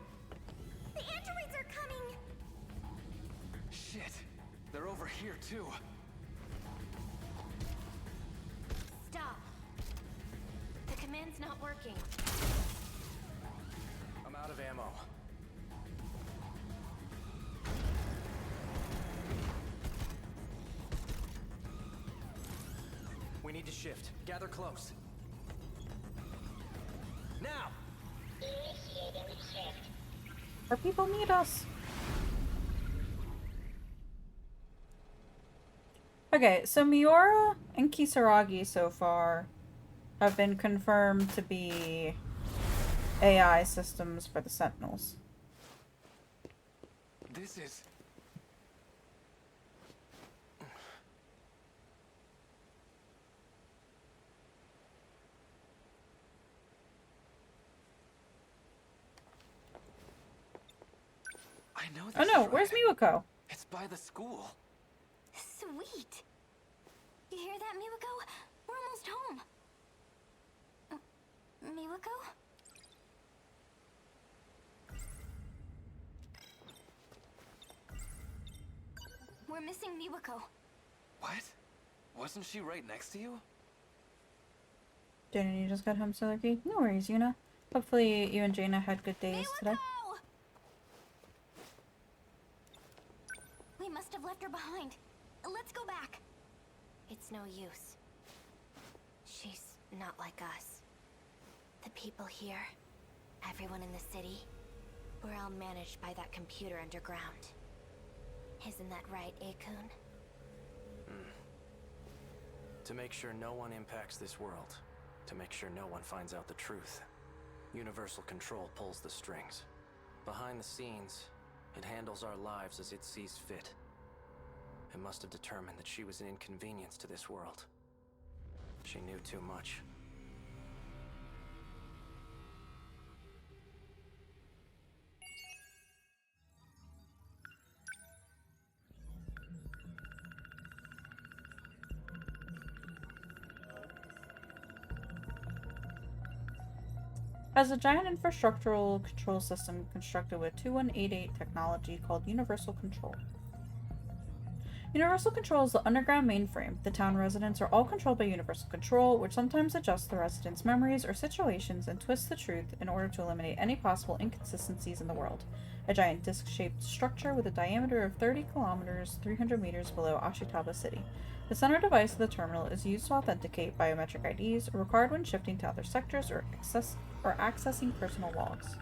The androids are coming. Shit! They're over here, too. Stop. The command's not working. I'm out of ammo. We need to shift. Gather close. Now! Initiating shift. Our people need us. Okay, so Miura and Kisaragi so far have been confirmed to be AI systems for the Sentinels. This is... I know this Oh no, shrine. where's Miwako? It's by the school. Sweet. You hear that, Miwako? We're almost home. Miwako? We're missing Miwako. What? Wasn't she right next to you? Didn't you just get home so lucky? No worries, Yuna. Hopefully you and Jaina had good days today. We must have left her behind. Let's go back. It's no use. She's not like us. The people here, everyone in the city, we're all managed by that computer underground. Isn't that right, Akun? To make sure no one impacts this world. To make sure no one finds out the truth. Universal Control pulls the strings. Behind the scenes, it handles our lives as it sees fit. It must have determined that she was an inconvenience to this world. She knew too much. Has a giant infrastructural control system constructed with 2188 technology called Universal Control. Universal Control is the underground mainframe. The town residents are all controlled by Universal Control, which sometimes adjusts the residents' memories or situations and twists the truth in order to eliminate any possible inconsistencies in the world. A giant disc-shaped structure with a diameter of 30 kilometers, 300 meters below Ashitaba City. The center device of the terminal is used to authenticate biometric IDs, required when shifting to other sectors or accessing personal logs.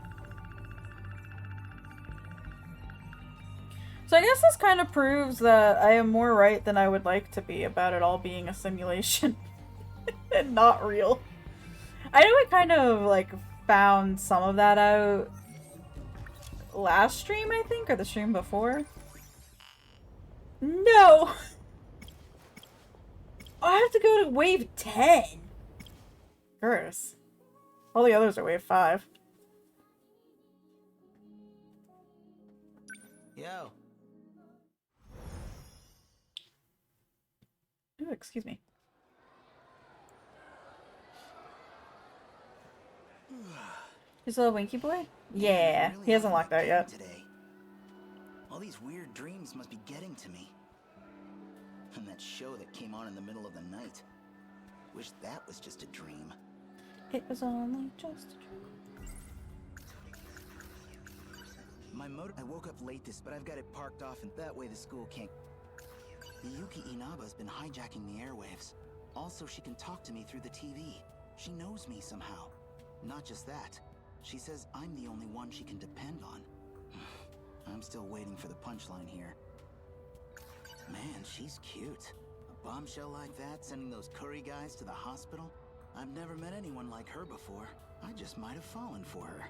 So I guess this kind of proves that I am more right than I would like to be about it all being a simulation and not real. I know I kind of like found some of that out last stream, I think, or the stream before. No! I have to go to wave 10. Gross. All the others are wave 5. Yo. Ooh, excuse me. You still a Winky Boy? Yeah, Really he hasn't hot locked out yet. Today. All these weird dreams must be getting to me. And that show that came on in the middle of the night. Wish that was just a dream. It was only just a dream. My motor. I woke up late but I've got it parked off, and that way the school can't. The Yuki Inaba's been hijacking the airwaves. Also, she can talk to me through the TV. She knows me somehow. Not just that. She says I'm the only one she can depend on. I'm still waiting for the punchline here. Man, she's cute. A bombshell like that, sending those curry guys to the hospital? I've never met anyone like her before. I just might have fallen for her.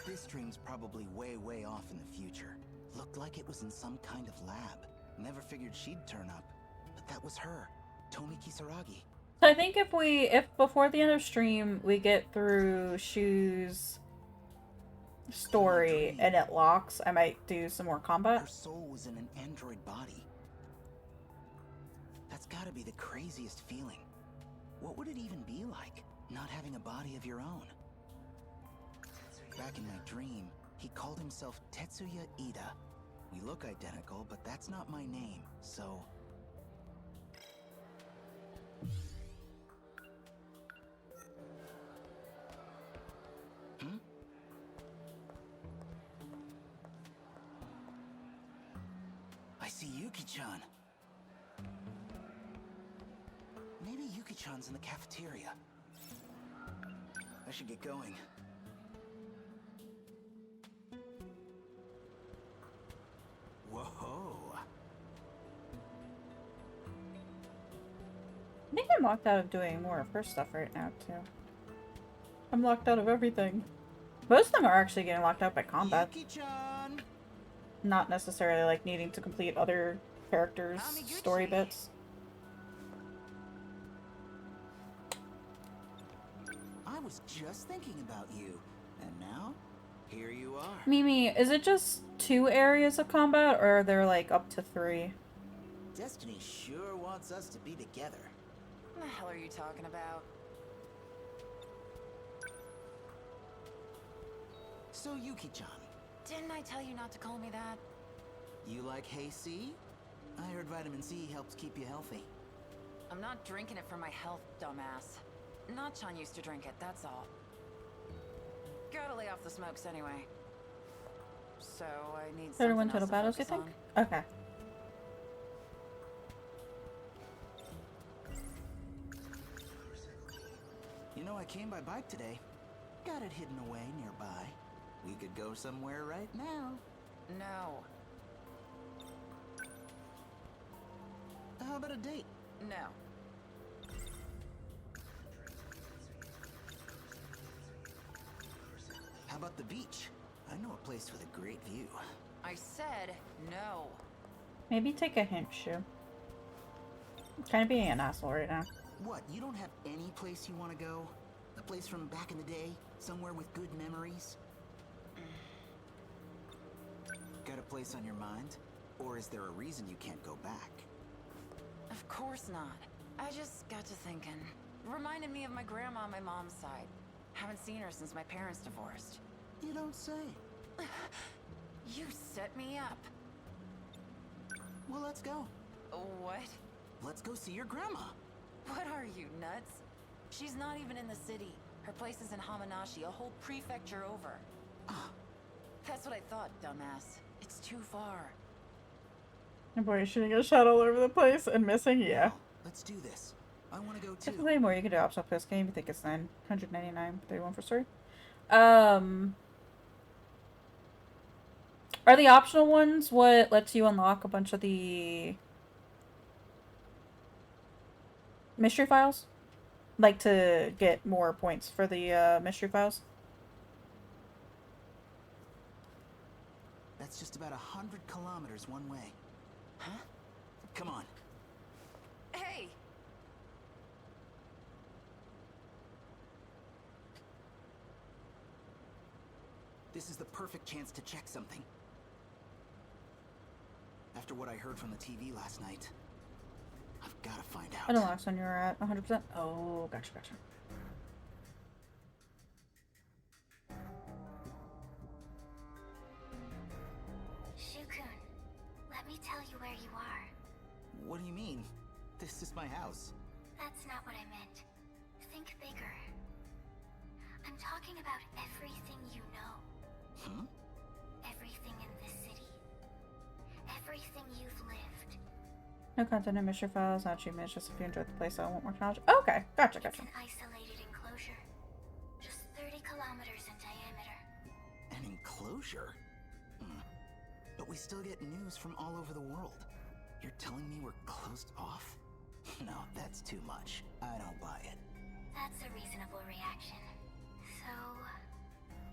This dream's probably way off in the future. Looked like it was in some kind of lab. Never figured she'd turn up. But that was her, Tomi Kisaragi. So I think if before the end of stream we get through Shu's story and it locks, I might do some more combat. Her soul was in an android body. That's gotta be the craziest feeling. What would it even be like, not having a body of your own? Back in my dream, he called himself Tetsuya Ida. We look identical, but that's not my name, so... I see Yuki-chan. Maybe Yuki-chan's in the cafeteria. I should get going. Whoa. I think I'm locked out of doing more of her stuff right now, too. I'm locked out of everything. Most of them are actually getting locked out by combat. Yuki-chan! Not necessarily, like, needing to complete other characters' story bits. I was just thinking about you, and now, here you are. Mimi, is it just 2 areas of combat, or are there, like, up to 3? Destiny sure wants us to be together. What the hell are you talking about? So, Yuki-chan, Didn't I tell you not to call me that? you like Hey C? I heard vitamin C helps keep you healthy. I'm not drinking it for my health, dumbass. Nachan used to drink it, that's all. Gotta lay off the smokes anyway. So I need something 31 else total to battles, you focus think? on. Okay. You know, I came by bike today. Got it hidden away nearby. We could go somewhere right now. No. How about a date? No. How about the beach? I know a place with a great view. I said no. Maybe take a hint, Shu. Kind of being an asshole right now. What, you don't have any place you want to go? A place from back in the day? Somewhere with good memories? Got a place on your mind? Or is there a reason you can't go back? Of course not. I just got to thinking. Reminded me of my grandma on my mom's side. Haven't seen her since my parents divorced. You don't say. You set me up. Well, let's go. What? Let's go see your grandma. What are you, nuts? She's not even in the city. Her place is in Hamanashi, a whole prefecture over. That's what I thought, dumbass. It's too far. Oh boy, shooting a shot all over the place and missing, yeah. Let's do this. I want to go too. Definitely more you can do optional post game. I think it's $999, 31 for story. Are the optional ones what lets you unlock a bunch of the mystery files? Like to get more points for the mystery files? That's just about 100 kilometers one way. Huh? Come on. Hey! This is the perfect chance to check something. After what I heard from the TV last night, I've got to find out. I don't last when you're at 100%. Oh, gotcha. Shukun, let me tell you where you are. What do you mean? This is my house. That's not what I meant. Think bigger. I'm talking about everything you know. Hmm? Everything in this city. Everything you've lived. No content in mystery files, not achievements, just if you enjoyed the place, I want more knowledge. Oh, okay, gotcha. It's an isolated enclosure. Just 30 kilometers in diameter. An enclosure? But we still get news from all over the world. You're telling me we're closed off? No, that's too much. I don't buy it. That's a reasonable reaction. So,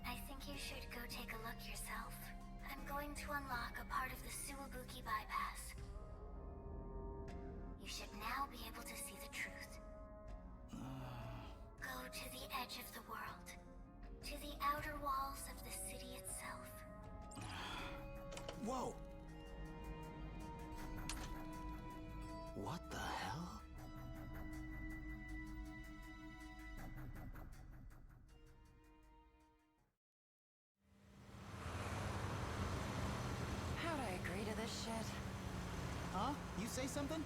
I think you should go take a look yourself. I'm going to unlock a part of the Suwabuki bypass. You should now be able to see the truth. Go to the edge of the world. To the outer walls of the city itself. this shit? Huh? You say something?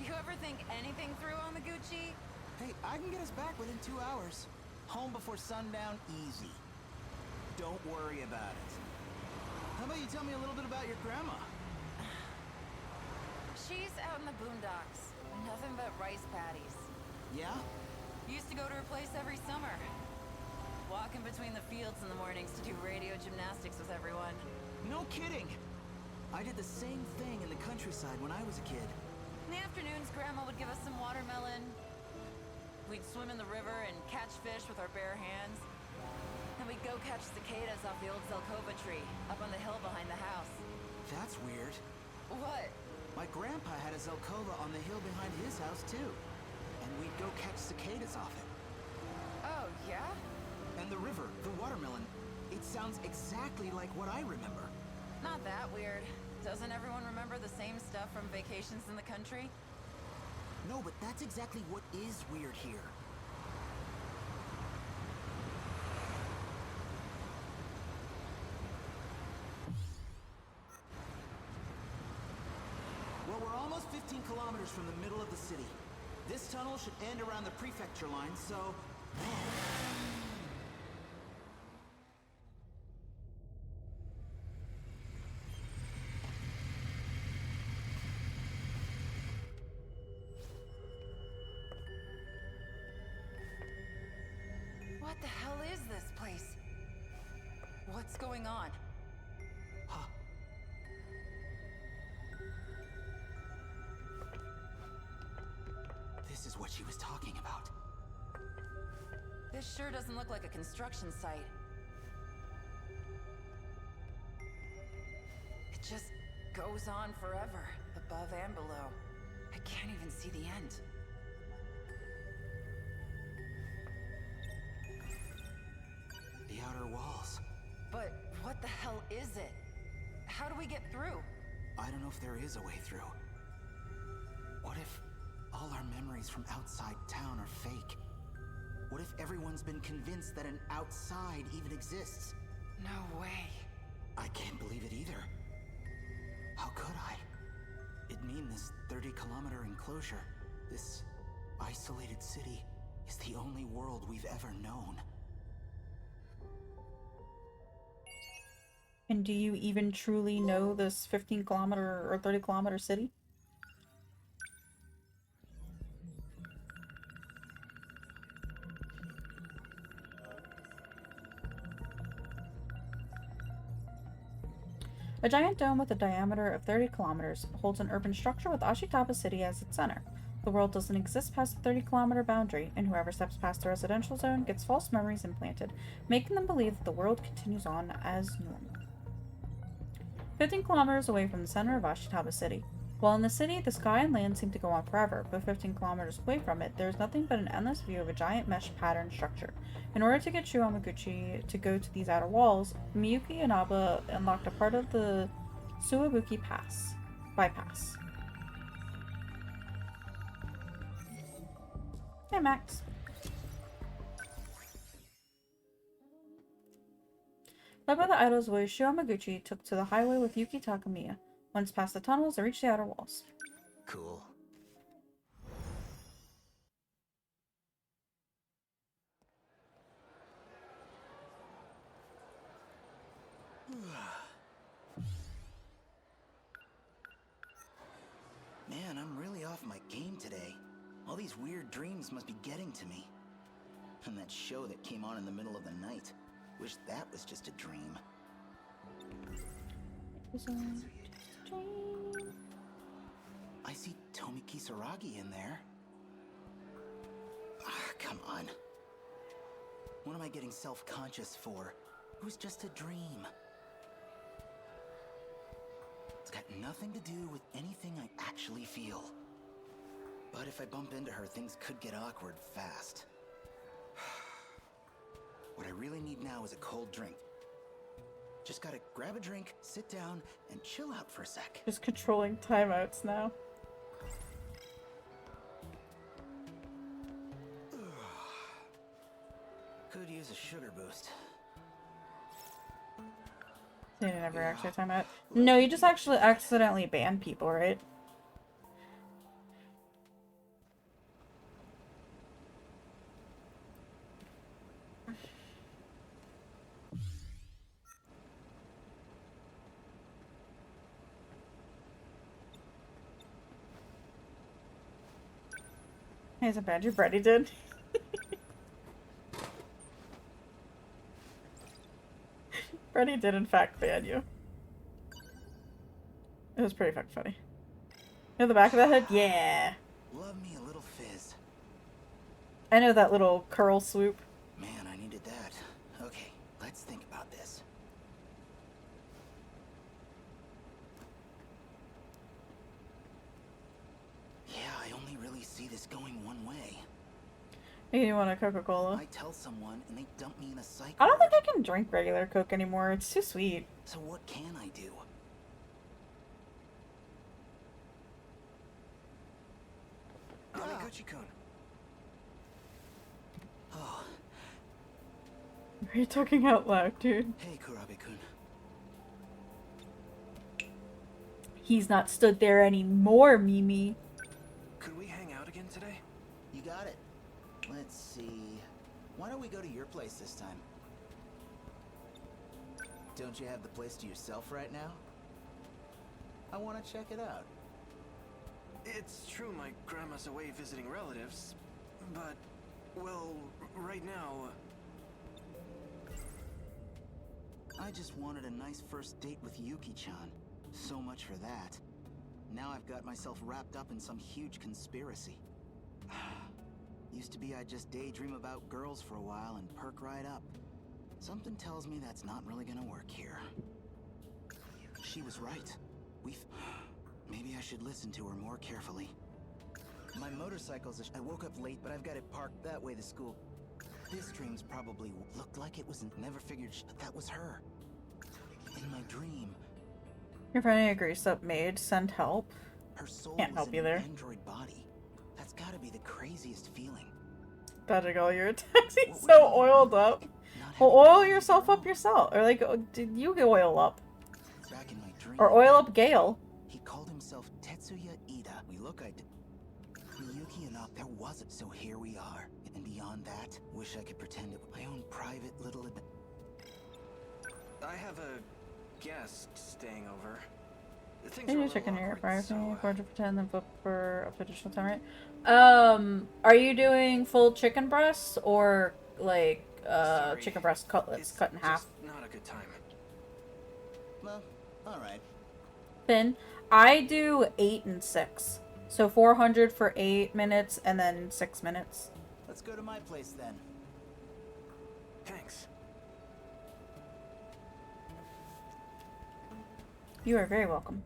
You ever think anything through on the Gucci? Hey, I can get us back within 2 hours. Home before sundown, easy. Don't worry about it. How about you tell me a little bit about your grandma? She's out in the boondocks. Nothing but rice paddies. Yeah? Used to go to her place every summer. Walking between the fields in the mornings to do radio gymnastics with everyone. No kidding! I did the same thing in the countryside when I was a kid. In the afternoons, Grandma would give us some watermelon. We'd swim in the river and catch fish with our bare hands. And we'd go catch cicadas off the old Zelkova tree, up on the hill behind the house. That's weird. What? My grandpa had a Zelkova on the hill behind his house, too. And we'd go catch cicadas off it. Oh, yeah? And the river, the watermelon, it sounds exactly like what I remember. Not that weird. Doesn't everyone remember the same stuff from vacations in the country? No, but that's exactly what is weird here. Well, we're almost 15 kilometers from the middle of the city. This tunnel should end around the prefecture line, so... What the hell is this place? What's going on? Huh. This is what she was talking about. This sure doesn't look like a construction site. It just goes on forever, above and below. I can't even see the end. The outer walls. But what the hell is it? How do we get through? I don't know if there is a way through. What if all our memories from outside town are fake? What if everyone's been convinced that an outside even exists? No way. I can't believe it either. How could I? It'd mean this 30-kilometer enclosure, this isolated city, is the only world we've ever known. And do you even truly know this 15-kilometer or 30-kilometer city? A giant dome with a diameter of 30 kilometers holds an urban structure with Ashitaba City as its center. The world doesn't exist past the 30-kilometer boundary, and whoever steps past the residential zone gets false memories implanted, making them believe that the world continues on as normal. 15 kilometers away from the center of Ashitaba City. While in the city, the sky and land seem to go on forever, but 15 kilometers away from it, there is nothing but an endless view of a giant mesh pattern structure. In order to get Shu Yamaguchi to go to these outer walls, Miyuki and Aba unlocked a part of the Suwabuki bypass. Hey, Max. Led by the idol's voice, Shu Yamaguchi took to the highway with Yuki Takamiya. Once past the tunnels, they reached the outer walls. Cool. Man, I'm really off my game today. All these weird dreams must be getting to me. And that show that came on in the middle of the night. Wish that was just a dream. I see Tomi Kisaragi in there. Ah, come on. What am I getting self-conscious for? It was just a dream. It's got nothing to do with anything I actually feel. But if I bump into her, things could get awkward fast. What I really need now is a cold drink. Just gotta grab a drink, sit down, and chill out for a sec. Just controlling timeouts now. Could use a sugar boost. They never actually time out. No, you just actually accidentally ban people, right? He's a bad you Brady did. Brady did in fact ban you. It was pretty fucking funny. You know the back of that head? Yeah. Love me a little fizz. I know that little curl swoop. Man, I needed that. Okay, let's think about this. Yeah, I only really see this going one way. You want a Coca-Cola? I tell someone and they dump me in a psych I don't think ward. I can drink regular Coke anymore. It's too sweet. So what can I do? Amiguchi-kun. Oh, Are you talking out loud, dude? hey, Kurabe-kun. He's not stood there anymore, Mimi. Could we hang out again today? You got it. Let's see. Why don't we go to your place this time? Don't you have the place to yourself right now? I want to check it out. It's true my grandma's away visiting relatives, but, well, right now... I just wanted a nice first date with Yuki-chan. So much for that. Now I've got myself wrapped up in some huge conspiracy. Used to be I'd just daydream about girls for a while and perk right up. Something tells me that's not really gonna work here. She was right. Maybe I should listen to her more carefully. My motorcycle's I woke up late, but I've got it parked that way to school. This dream's probably looked like it was never figured that was her. In my dream, You're finding a greased-up maid. Send help. her soul Can't was help in you an there. android body. That's gotta be the craziest feeling. Dodging all your attacks. He's so oiled up. Well, oil yourself up yourself. Or, like, did you get oil up? Back in my dream, Or oil up Gale. he called himself Tetsuya Ida. We look, Miyuki and there wasn't. So here we are. And beyond that, wish I could pretend it was my own private little I have a guest staying over. Things Can are a you little check in your awkward, fire so, me? 410 then flip for up to additional time, right? Are you doing full chicken breasts or like sorry. chicken breast cutlets It's cut in half? just not a good time. Well, alright. Thin. I do 8 and 6. So 400 for 8 minutes and then 6 minutes. Let's go to my place then. Thanks. You are very welcome.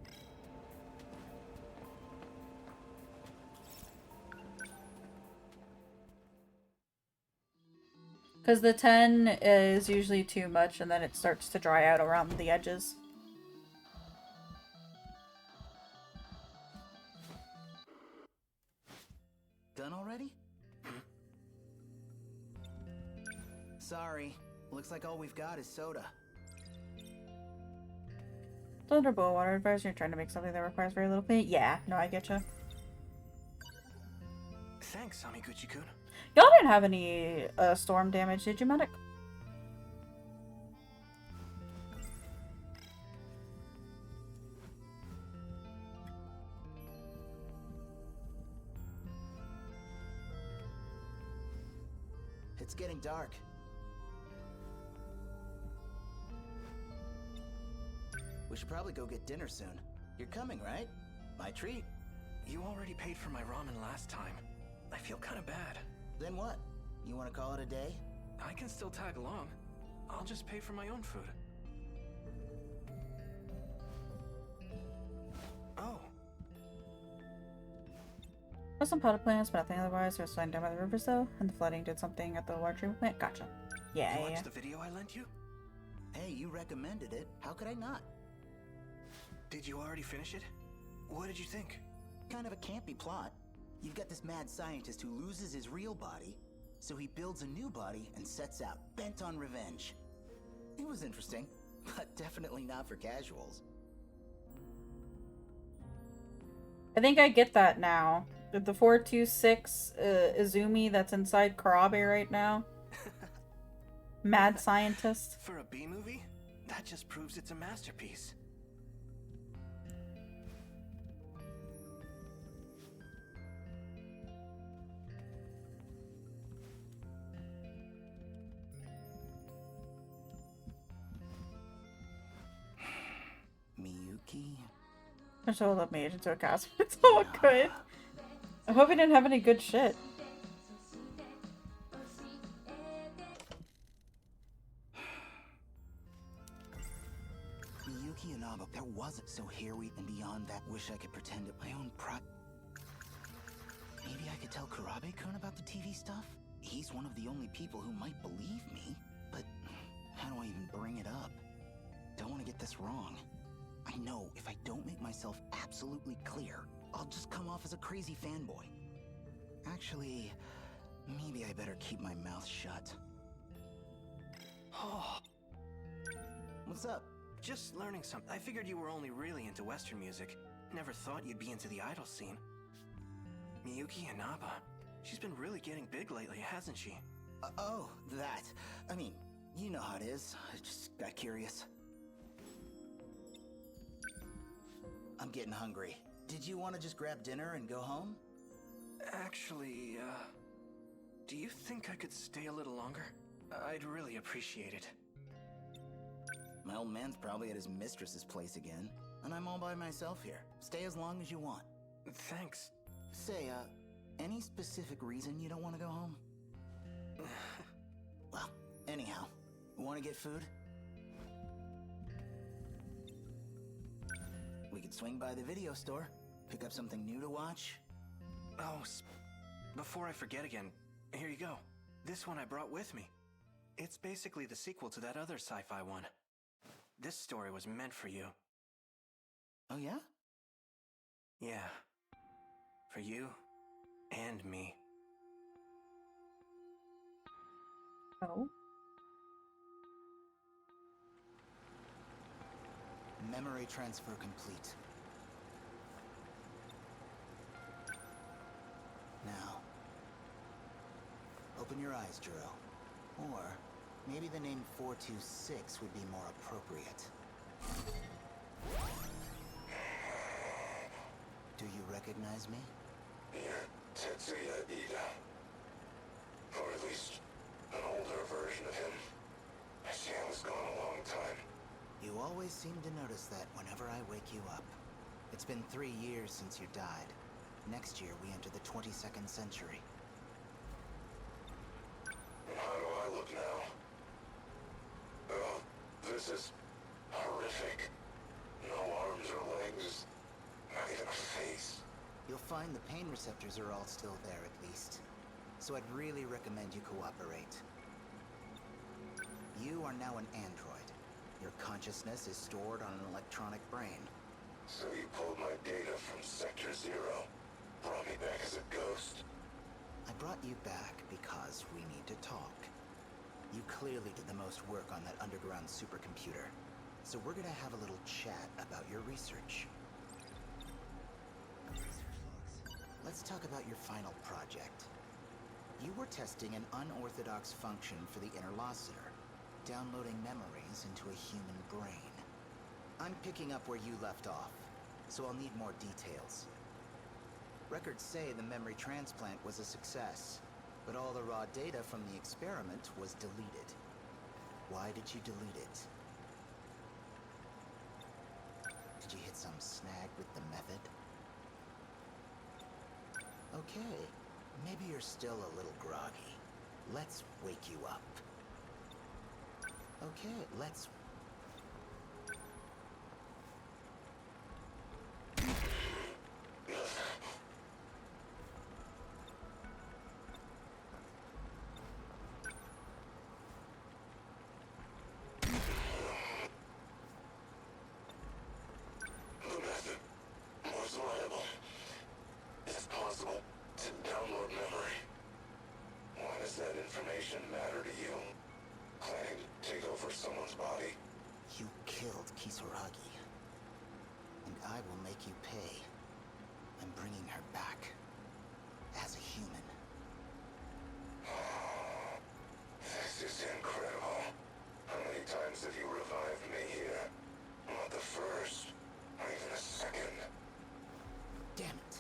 Because the 10 is usually too much and then it starts to dry out around the edges. Done already? Sorry. Looks like all we've got is soda. Thunderbolt water advisor, you're trying to make something that requires very little cleaning? Yeah, no, I get you. Thanks, Amiguchi-kun. Y'all didn't have any storm damage, did you, medic? It's getting dark. We should probably go get dinner soon. You're coming, right? My treat. You already paid for my ramen last time. I feel kind of bad. Then what? You want to call it a day? I can still tag along. I'll just pay for my own food. Oh. There's some potted plants, but nothing otherwise. They're sliding down by the rivers, though, and the flooding did something at the water treatment plant. Gotcha. Yeah, You yeah, watched the video I lent you? Hey, you recommended it. How could I not? Did you already finish it? What did you think? Kind of a campy plot. You've got this mad scientist who loses his real body, so he builds a new body and sets out, bent on revenge. It was interesting. but definitely not for casuals. I think I get that now. The 426 Izumi that's inside Karabe right now. Mad scientist. For a B movie, that just proves it's a masterpiece. Miyuki? I should have let me into a cast. It's all good. I hope he didn't have any good shit. Miyuki Inaba, there wasn't. So here we, and beyond that, wish I could pretend at my own Maybe I could tell Kurabe-kun about the TV stuff? He's one of the only people who might believe me. But how do I even bring it up? Don't want to get this wrong. I know if I don't make myself absolutely clear, I'll just come off as a crazy fanboy. Actually, maybe I better keep my mouth shut. What's up? Just learning something. I figured you were only really into Western music. Never thought you'd be into the idol scene. Miyuki Inaba. She's been really getting big lately, hasn't she? Oh, that. I mean, you know how it is. I just got curious. I'm getting hungry. Did you want to just grab dinner and go home? Actually, do you think I could stay a little longer? I'd really appreciate it. My old man's probably at his mistress's place again, and I'm all by myself here. Stay as long as you want. Thanks. Say, any specific reason you don't want to go home? Well, anyhow, want to get food? We could swing by the video store, pick up something new to watch. Oh, before I forget again, here you go. This one I brought with me. It's basically the sequel to that other sci-fi one. This story was meant for you. Oh yeah? Yeah. For you and me. Oh. Memory transfer complete. Now, open your eyes, Juro. Or maybe the name 426 would be more appropriate. Do you recognize me? You're Tetsuya Ida. Or at least an older version of him. I see I was gone a long time. You always seem to notice that whenever I wake you up. It's been 3 years since you died. Next year, we enter the 22nd century. And how do I look now? Oh, this is horrific. No arms or legs. Not even a face. You'll find the pain receptors are all still there at least. So I'd really recommend you cooperate. You are now an android. Your consciousness is stored on an electronic brain. So you pulled my data from Sector 0. Brought me back as a ghost. I brought you back because we need to talk. You clearly did the most work on that underground supercomputer. So we're gonna have a little chat about your research. Let's talk about your final project. You were testing an unorthodox function for the interlocutor, downloading memories into a human brain. I'm picking up where you left off, so I'll need more details. Records say the memory transplant was a success, but all the raw data from the experiment was deleted. Why did you delete it? Did you hit some snag with the method? Okay, maybe you're still a little groggy. Let's wake you up. Okay, let's... The method was reliable. Is it possible to download memory? Why does that information matter to you? Planning to take over someone's body? killed Kisaragi. And I will make you pay. I'm bringing her back. As a human. This is incredible. How many times have you revived me here? Not the first, or even a second. Damn it.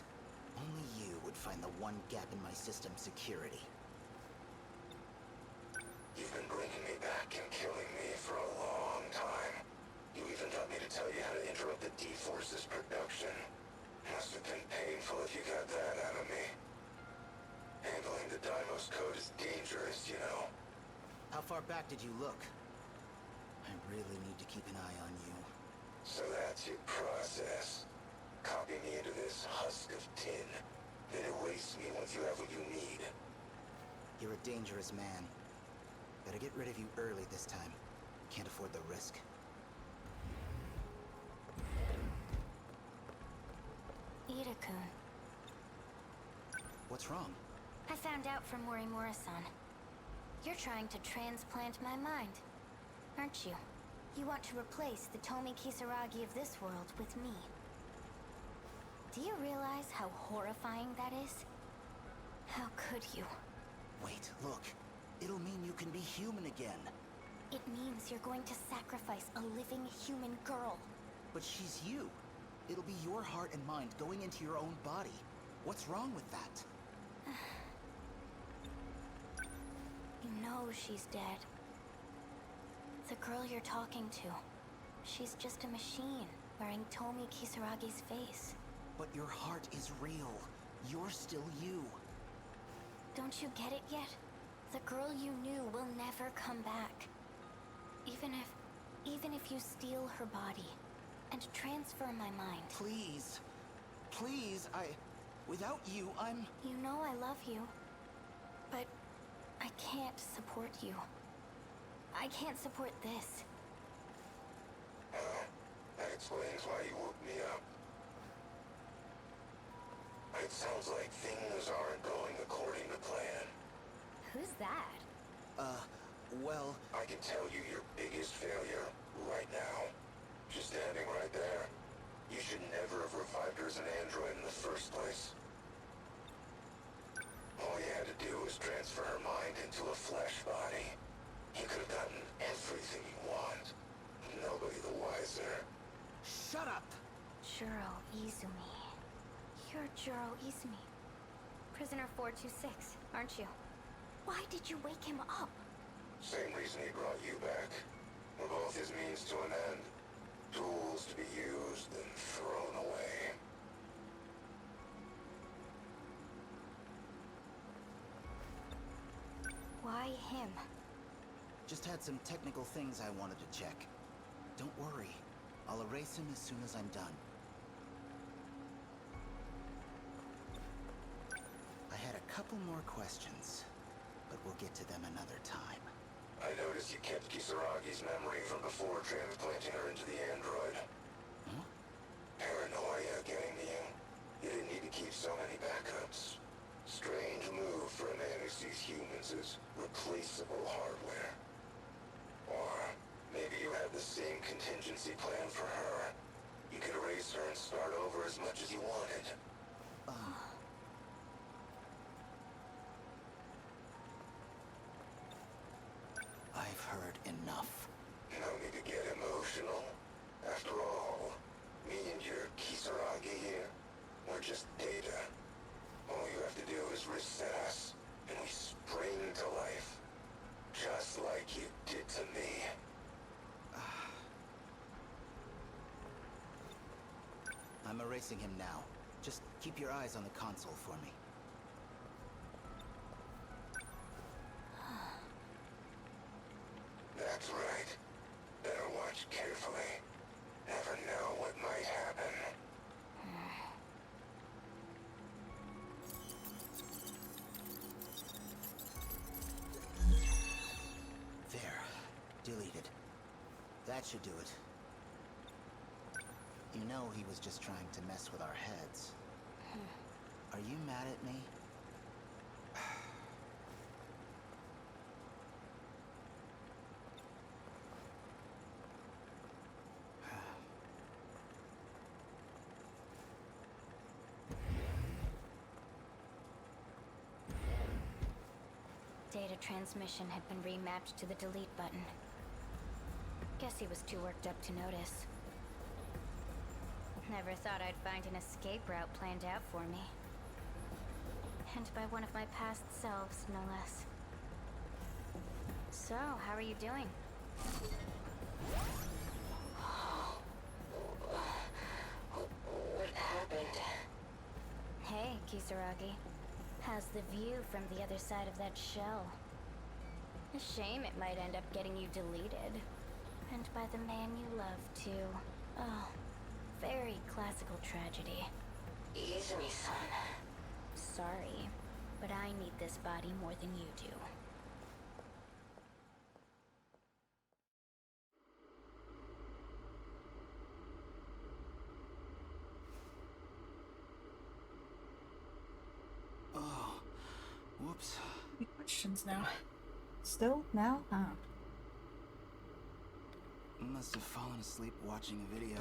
Only you would find the one gap in my system's security. You've been bringing me back and killing me for a long time. You even taught me to tell you how to interrupt the D-Force's production. Must have been painful if you got that out of me. Handling the Deimos code is dangerous, you know. How far back did you look? I really need to keep an eye on you. So that's your process. Copy me into this husk of tin. Then erase me once you have what you need. You're a dangerous man. Gotta get rid of you early this time. Can't afford the risk. Ida-kun. What's wrong? I found out from Morimura-san. You're trying to transplant my mind, aren't you? You want to replace the Tomi Kisaragi of this world with me. Do you realize how horrifying that is? How could you? Wait, look. It'll mean you can be human again. It means you're going to sacrifice a living human girl. But she's you. It'll be your heart and mind going into your own body. What's wrong with that? You know she's dead. The girl you're talking to. She's just a machine, wearing Tomi Kisaragi's face. But your heart is real. You're still you. Don't you get it yet? The girl you knew will never come back. Even if you steal her body and transfer my mind. Please. Please, without you, I'm... You know I love you. But I can't support you. I can't support this. Well, that explains why you woke me up. It sounds like things aren't going according to plan. Who's that? Well... I can tell you your biggest failure right now. She's standing right there. You should never have revived her as an android in the first place. All you had to do was transfer her mind into a flesh body. You could have gotten everything you want. Nobody the wiser. Shut up! Juro Izumi. You're Juro Izumi. Prisoner 426, aren't you? Why did you wake him up? Same reason he brought you back. We're both his means to an end. Tools to be used and thrown away. Why him? Just had some technical things I wanted to check. Don't worry. I'll erase him as soon as I'm done. I had a couple more questions, but we'll get to them another time. I noticed you kept Kisaragi's memory from before transplanting her into the android. Huh? Paranoia getting to you. You didn't need to keep so many backups. Strange move for a man who sees humans as replaceable hardware. Or maybe you had the same contingency plan for her. You could erase her and start over as much as you wanted. I've heard enough. No need to get emotional. After all, me and your Kisaragi here, we're just data. All you have to do is reset us, and we spring to life. Just like you did to me. I'm erasing him now. Just keep your eyes on the console for me. That's right. Better watch carefully. Never know what might happen. There. Deleted. That should do it. You know he was just trying to mess with our heads. Are you mad at me? data transmission had been remapped to the delete button. Guess he was too worked up to notice. Never thought I'd find an escape route planned out for me. And by one of my past selves, no less. So, how are you doing? What happened? Hey, Kisaragi. How's the view from the other side of that shell? A shame it might end up getting you deleted. And by the man you love, too. Oh, very classical tragedy. Ease me, son. Sorry, but I need this body more than you do. Oh, whoops. Any questions now? Still? Now? Huh. Must have fallen asleep watching a video.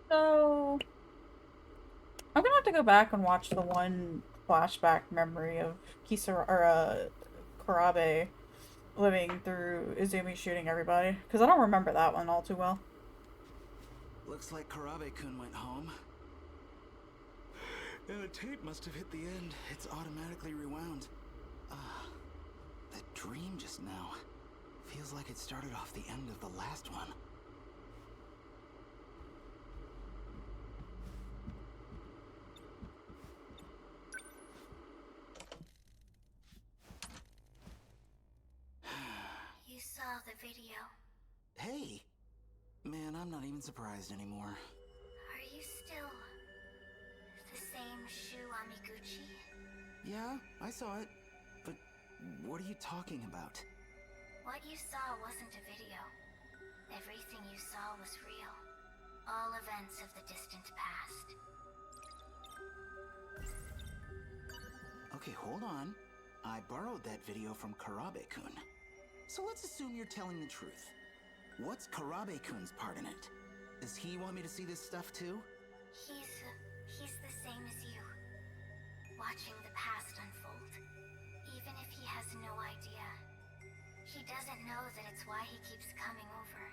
So I'm gonna have to go back and watch the one flashback memory of Kurabe living through Izumi shooting everybody, because I don't remember that one all too well. Looks like Karabe-kun went home. And the tape must have hit the end. It's automatically rewound. That dream just now. Feels like it started off the end of the last one. You saw the video. Hey! Man, I'm not even surprised anymore. Are you still the same Shu Amiguchi? Yeah, I saw it. But what are you talking about? What you saw wasn't a video. Everything you saw was real. All events of the distant past. Okay, hold on. I borrowed that video from Karabe-kun. So let's assume you're telling the truth. What's Karabe-kun's part in it? Does he want me to see this stuff too? He's the same as you. Watching the past unfold. Even if he has no idea. He doesn't know that it's why he keeps coming over.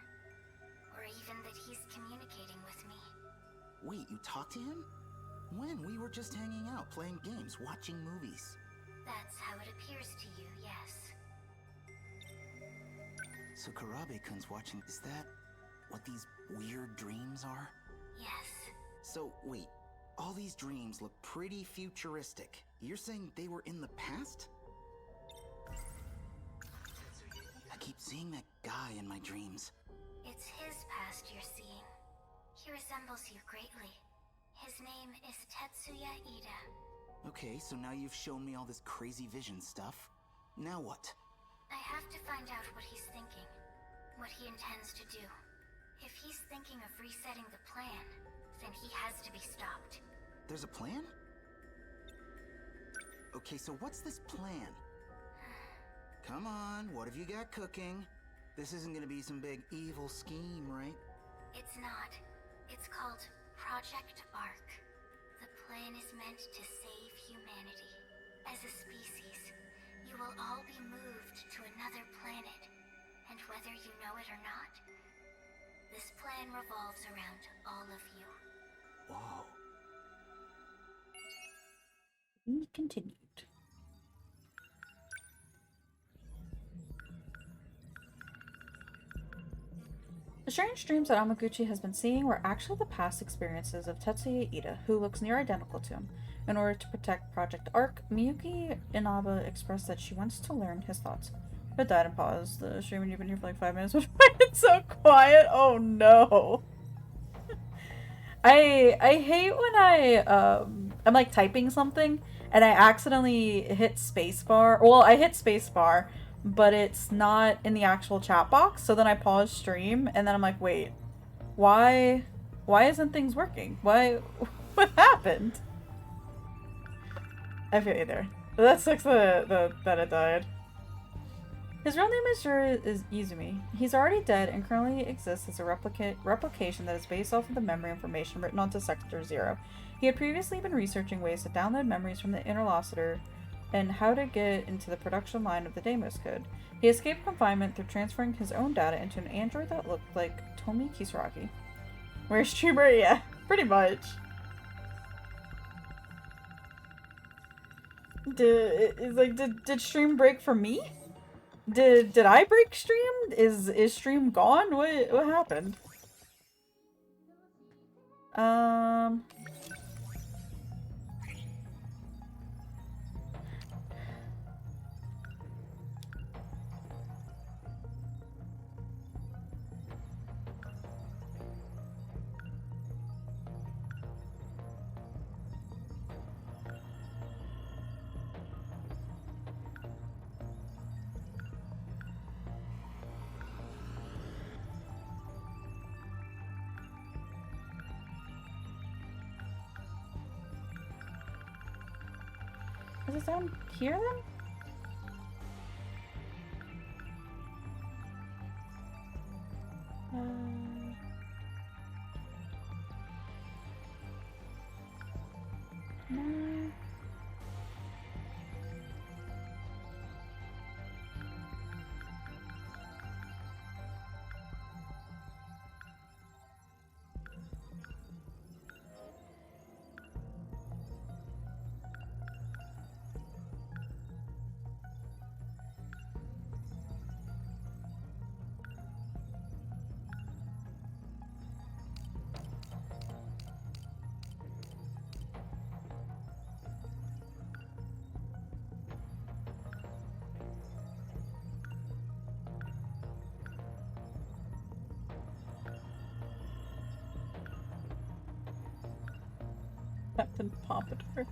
Or even that he's communicating with me. Wait, you talked to him? When? We were just hanging out, playing games, watching movies. That's how it appears to you, yes. So Karabe-kun's watching. Is that what these weird dreams are? Yes. So, wait. All these dreams look pretty futuristic. You're saying they were in the past? I keep seeing that guy in my dreams. It's his past you're seeing. He resembles you greatly. His name is Tetsuya Ida. Okay, so now you've shown me all this crazy vision stuff. Now what? I have to find out what he's thinking. What he intends to do. If he's thinking of resetting the plan, then he has to be stopped. There's a plan? Okay, so what's this plan? Come on, what have you got cooking? This isn't gonna be some big evil scheme, right? It's not. It's called Project Ark. The plan is meant to save humanity. As a species, you will all be moved to another planet. And whether you know it or not, this plan revolves around all of you. Whoa. Continued. The strange dreams that Amaguchi has been seeing were actually the past experiences of Tetsuya Ida, who looks near identical to him. In order to protect Project Ark, Miyuki Inaba expressed that she wants to learn his thoughts. But died and paused. The stream when you've been here for like 5 minutes. It's so quiet. Oh no. I hate when I'm like typing something and I accidentally hit spacebar. Well, I hit spacebar, but it's not in the actual chat box. So then I pause stream and then I'm like, wait, why isn't things working? What happened? I feel you there. That sucks that it died. His real name is Izumi. He's already dead and currently exists as a replication that is based off of the memory information written onto Sector 0. He had previously been researching ways to download memories from the interlocutor and how to get into the production line of the Deimos code. He escaped confinement through transferring his own data into an android that looked like Tomi Kisaragi. Where's streamer? Yeah, pretty much. Did stream break for me? Did I break stream? Is stream gone? What happened? Is it down here then? No. Captain Pompadour.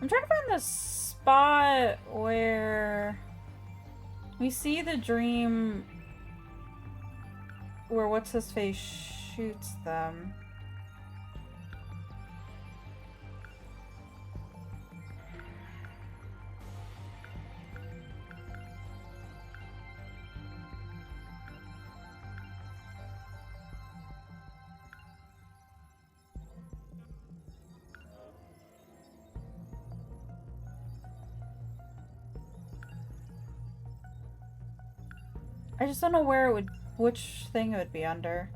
I'm trying to find the spot where we see the dream where what's his face shoots them. I just don't know where it would, which thing it would be under.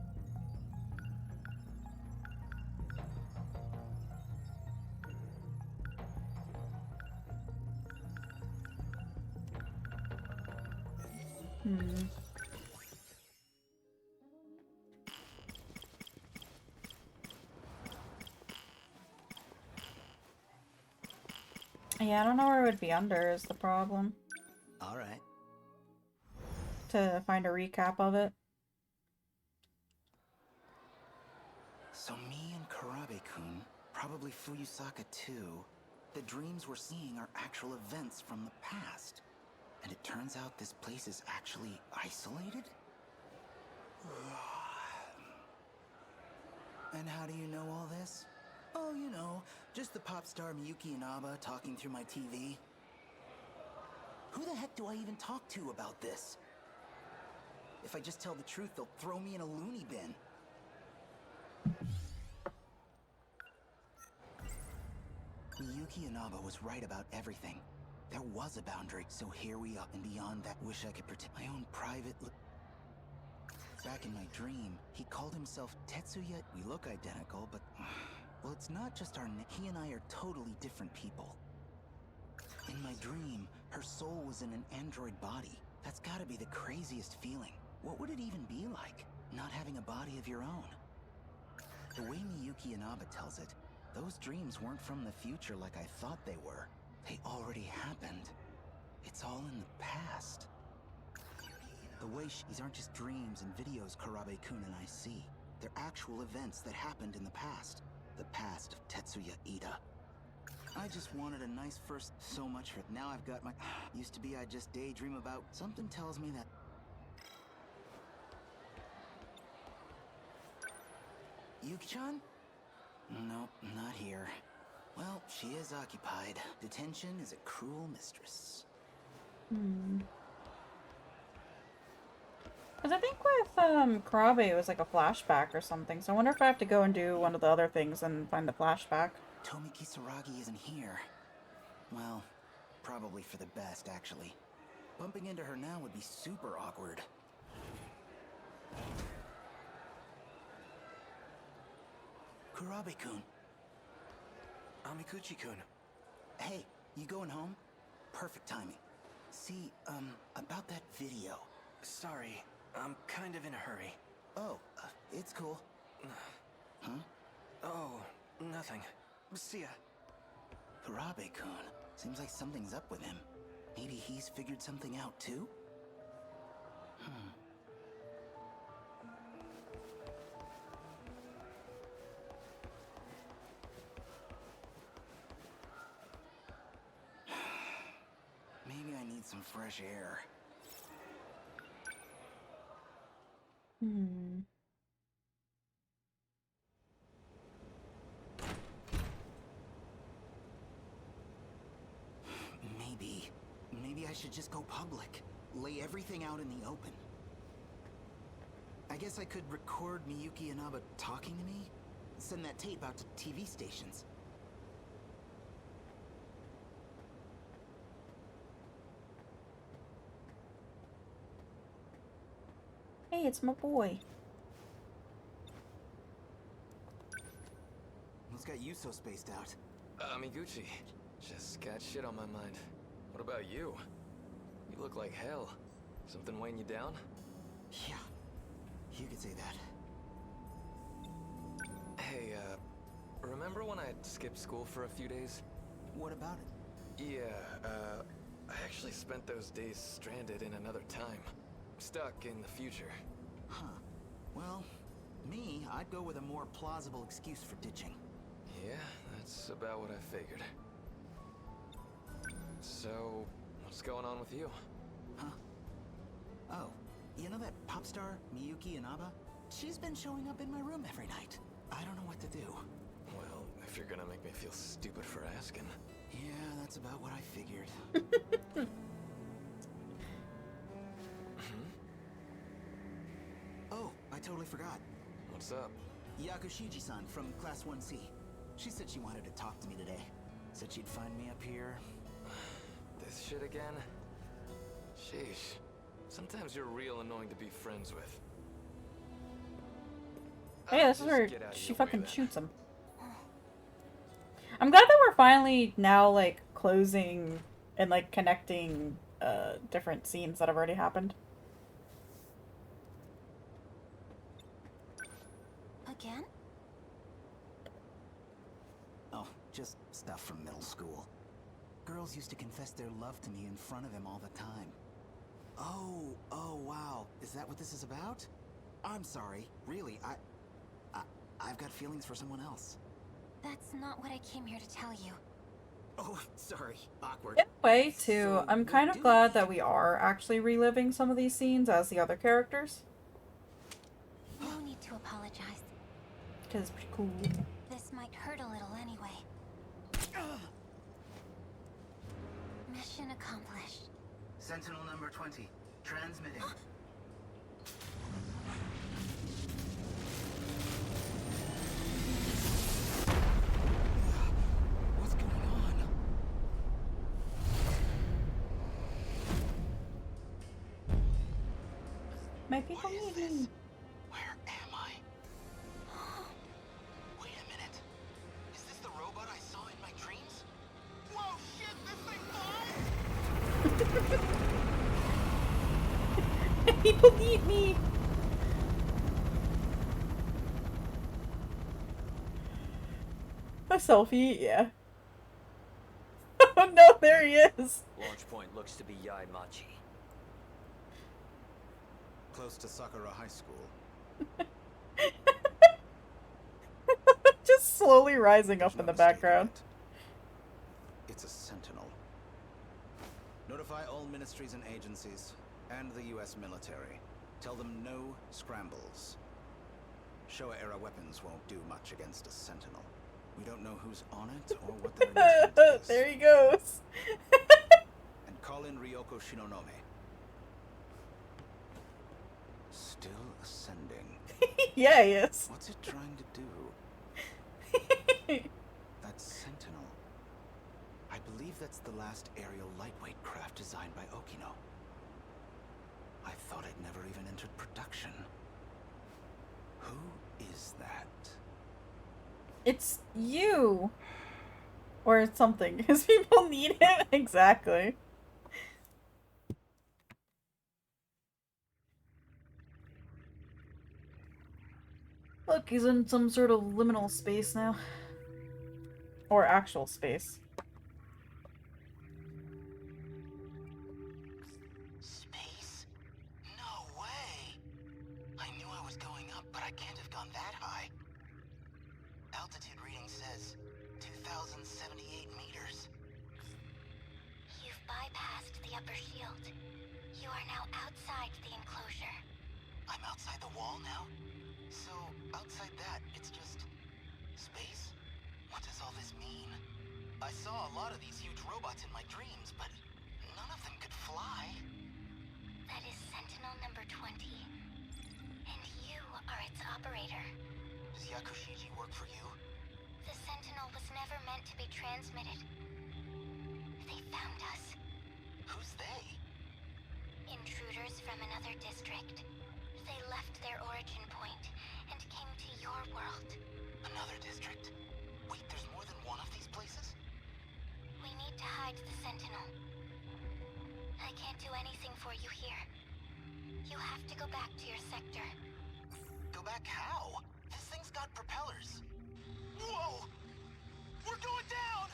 Yeah, I don't know where it would be under is the problem. Alright. To find a recap of it. So me and Karabe-kun, probably Fuyusaka too, the dreams we're seeing are actual events from the past. And it turns out this place is actually isolated? And how do you know all this? Oh, you know, just the pop star Miyuki Inaba talking through my TV. Who the heck do I even talk to about this? If I just tell the truth, they'll throw me in a loony bin. Miyuki Inaba was right about everything. There was a boundary, so here we are, and beyond that, wish I could protect my own private. Back in my dream, he called himself Tetsuya. We look identical, but well, it's not just our name. He and I are totally different people. In my dream, her soul was in an android body. That's gotta be the craziest feeling. What would it even be like, not having a body of your own? The way Miyuki Inaba tells it, those dreams weren't from the future like I thought they were. They already happened. It's all in the past. The way these aren't just dreams and videos Kurabe-kun and I see. They're actual events that happened in the past. The past of Tetsuya Ida. I just wanted a nice first. So much for now I've got my. Used to be I'd just daydream about. Something tells me that. Yuki-chan? Nope, not here. Well, she is occupied. Detention is a cruel mistress. Because I think with Karabe it was like a flashback or something, so I wonder if I have to go and do one of the other things and find the flashback. Tomi Kisaragi isn't here. Well, probably for the best, actually. Bumping into her now would be super awkward. Kurabe-kun. Amikuchi-kun. Hey, you going home? Perfect timing. See, about that video. Sorry, I'm kind of in a hurry. Oh, it's cool. Huh? Oh, nothing. See ya. Kurabe-kun. Seems like something's up with him. Maybe he's figured something out too? Maybe I need some fresh air. Maybe I should just go public. Lay everything out in the open. I guess I could record Miyuki Inaba talking to me? Send that tape out to TV stations. Hey, it's my boy. What's got you so spaced out? Amiguchi, just got shit on my mind. What about you? You look like hell. Something weighing you down? Yeah, you could say that. Hey, remember when I skipped school for a few days? What about it? Yeah, I actually spent those days stranded in another time. Stuck in the future. Huh. Well, me, I'd go with a more plausible excuse for ditching. Yeah, that's about what I figured. So, what's going on with you? Huh? Oh, you know that pop star, Miyuki Inaba? She's been showing up in my room every night. I don't know what to do. Well, if you're gonna make me feel stupid for asking. Yeah, that's about what I figured. Oh, I totally forgot. What's up? Yakushiji-san from Class 1C. She said she wanted to talk to me today. Said she'd find me up here. This shit again? Sheesh. Sometimes you're real annoying to be friends with. Hey, this is where Get out of she your fucking way, then. shoots him. I'm glad that we're finally now, like, closing and, like, connecting different scenes that have already happened. Again? Oh, just stuff from middle school. Girls used to confess their love to me in front of him all the time. Oh, wow. Is that what this is about? I'm sorry. Really, I've got feelings for someone else. That's not what I came here to tell you. Oh, sorry. Awkward. In a way, too, So, I'm kind of glad that we are actually reliving some of these scenes as the other characters. No need to apologize. Because it's pretty cool. This might hurt a little anyway. Mission accomplished. Sentinel number 20, transmitting. What's going on? My people need me. Where am I? Wait a minute. Is this the robot I saw in my dreams? Whoa, shit, this thing flies! People need me. A selfie, yeah. Oh no, there he is. Launch point looks to be Yai Machi. Close to Sakura High School. Just slowly rising up in the background. It's a Sentinel. Notify all ministries and agencies, and the US military. Tell them no scrambles. Showa-era weapons won't do much against a Sentinel. We don't know who's on it or what their intent is. There he goes. And call in Ryoko Shinonome. Still ascending. Yeah, he is. What's it trying to do? That Sentinel. I believe that's the last aerial lightweight craft designed by Okino. I thought it never even entered production. Who is that? It's you. Or it's something, because people need him. Exactly. Look, he's in some sort of liminal space now. Or actual space. Space? No way! I knew I was going up, but I can't have gone that high. Altitude reading says 2,078 meters. You've bypassed the upper shield. You are now outside the enclosure. I'm outside the wall now? So, outside that, it's just... space? What does all this mean? I saw a lot of these huge robots in my dreams, but none of them could fly. That is Sentinel number 20. And you are its operator. Does Yakushiji work for you? The Sentinel was never meant to be transmitted. They found us. Who's they? Intruders from another district. They left their origin point and came to your world. Another district? Wait, there's more than one of these places? We need to hide the Sentinel. I can't do anything for you here. You have to go back to your sector. Go back how? This thing's got propellers. Whoa! We're going down!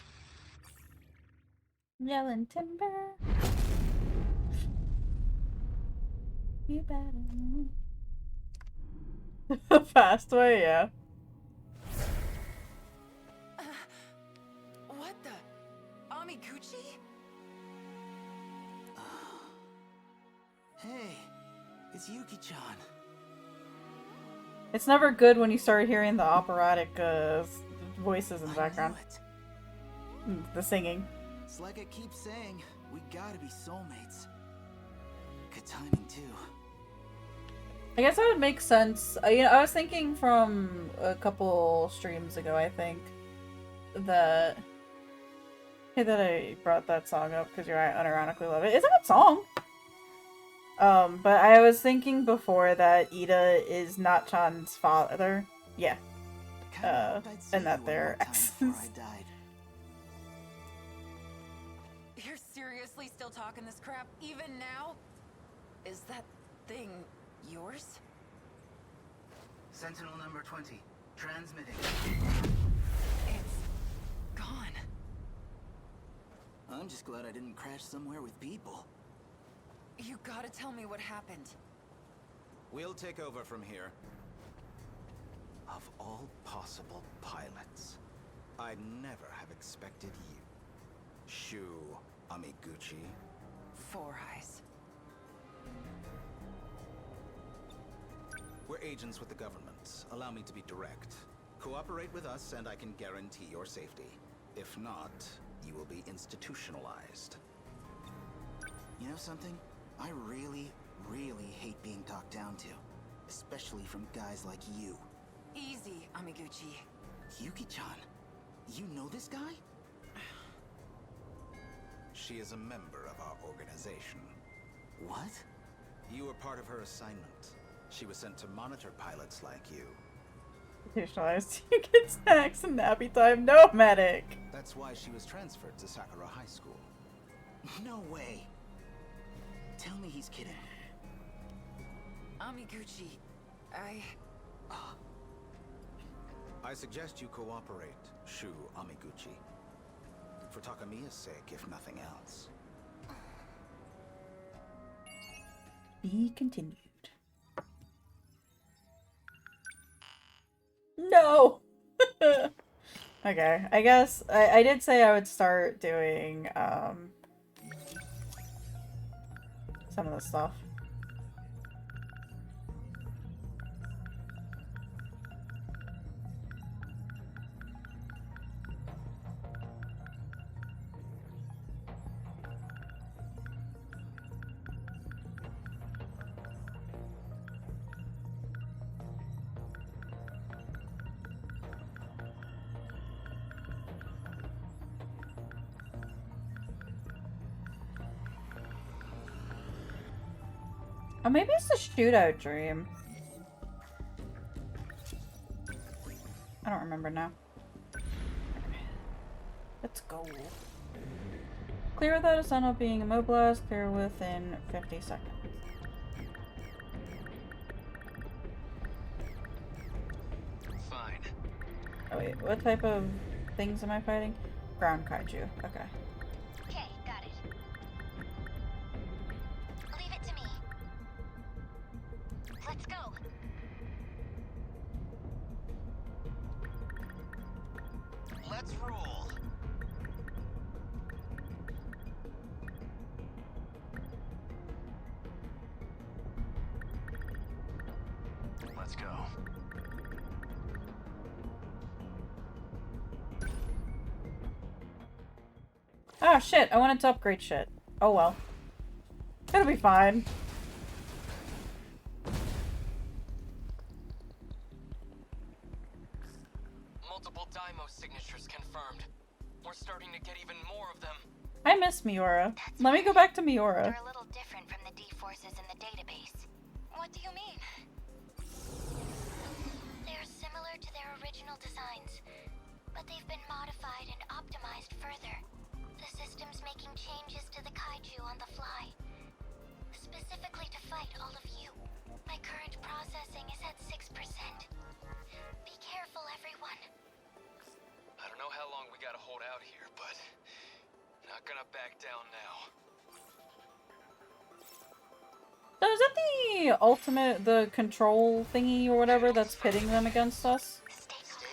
Yelling timber. You better. Fast way, yeah. What the? Amiguchi? Hey, it's Yuki-chan. It's never good when you start hearing the operatic voices in the background. The singing. It's like I keep saying, we gotta be soulmates. Good timing, too. I guess that would make sense. You know, I was thinking from a couple streams ago, I think, that I brought that song up because you unironically love it. It's a good song. But I was thinking before that Ida is Natchan's father. Yeah. And that they're exes. You're seriously still talking this crap even now? Is that thing yours? Sentinel number 20, transmitting. It's gone. I'm just glad I didn't crash somewhere with people. You gotta tell me what happened. We'll take over from here. Of all possible pilots, I'd never have expected you. Shu Amiguchi. Four Eyes. We're agents with the government. Allow me to be direct. Cooperate with us and I can guarantee your safety. If not, you will be institutionalized. You know something? I really, really hate being talked down to. Especially from guys like you. Easy, Amiguchi. Yuki-chan, you know this guy? She is a member of our organization. What? You were part of her assignment. She was sent to monitor pilots like you. Institutionalized. You get snacks and nappy time. No medic. That's why she was transferred to Sakura High School. No way. Tell me he's kidding. Amiguchi, I suggest you cooperate, Shu Amiguchi. For Takamiya's sake, if nothing else. Be continued. No! Okay, I guess I did say I would start doing some of this stuff. Oh, maybe it's the shootout dream. I don't remember now. Let's go. Clear without a Sentinel being immobilized. Clear within 50 seconds. Fine. Oh wait, what type of things am I fighting? Ground kaiju. Okay. Okay, got it. Leave it to me. Let's go. Let's roll. Let's go. Oh shit, I wanted to upgrade shit. Oh well. It'll be fine. Multiple Daimyo signatures confirmed. We're starting to get even more of them. I miss Miura. Let me go back to Miura. They're a little different from the D-forces in the database. What do you mean? They're similar to their original designs, but they've been modified and optimized further. The system's making changes to the kaiju on the fly, specifically to fight all of you. My current processing is at 6%. Be careful, everyone. I don't know how long we gotta hold out here, but not gonna back down now. So is that the ultimate, the control thingy or whatever that's pitting them against us?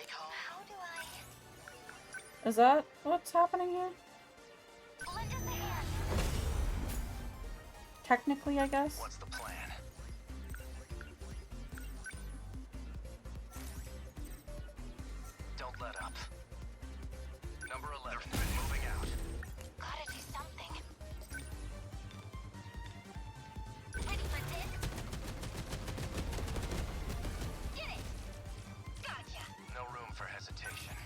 How do I... Is that what's happening here? Lend us a hand. Technically, I guess. What's the plan? Don't let up. Number 11, moving out. Gotta do something. Ready for this? Get it! Gotcha! No room for hesitation.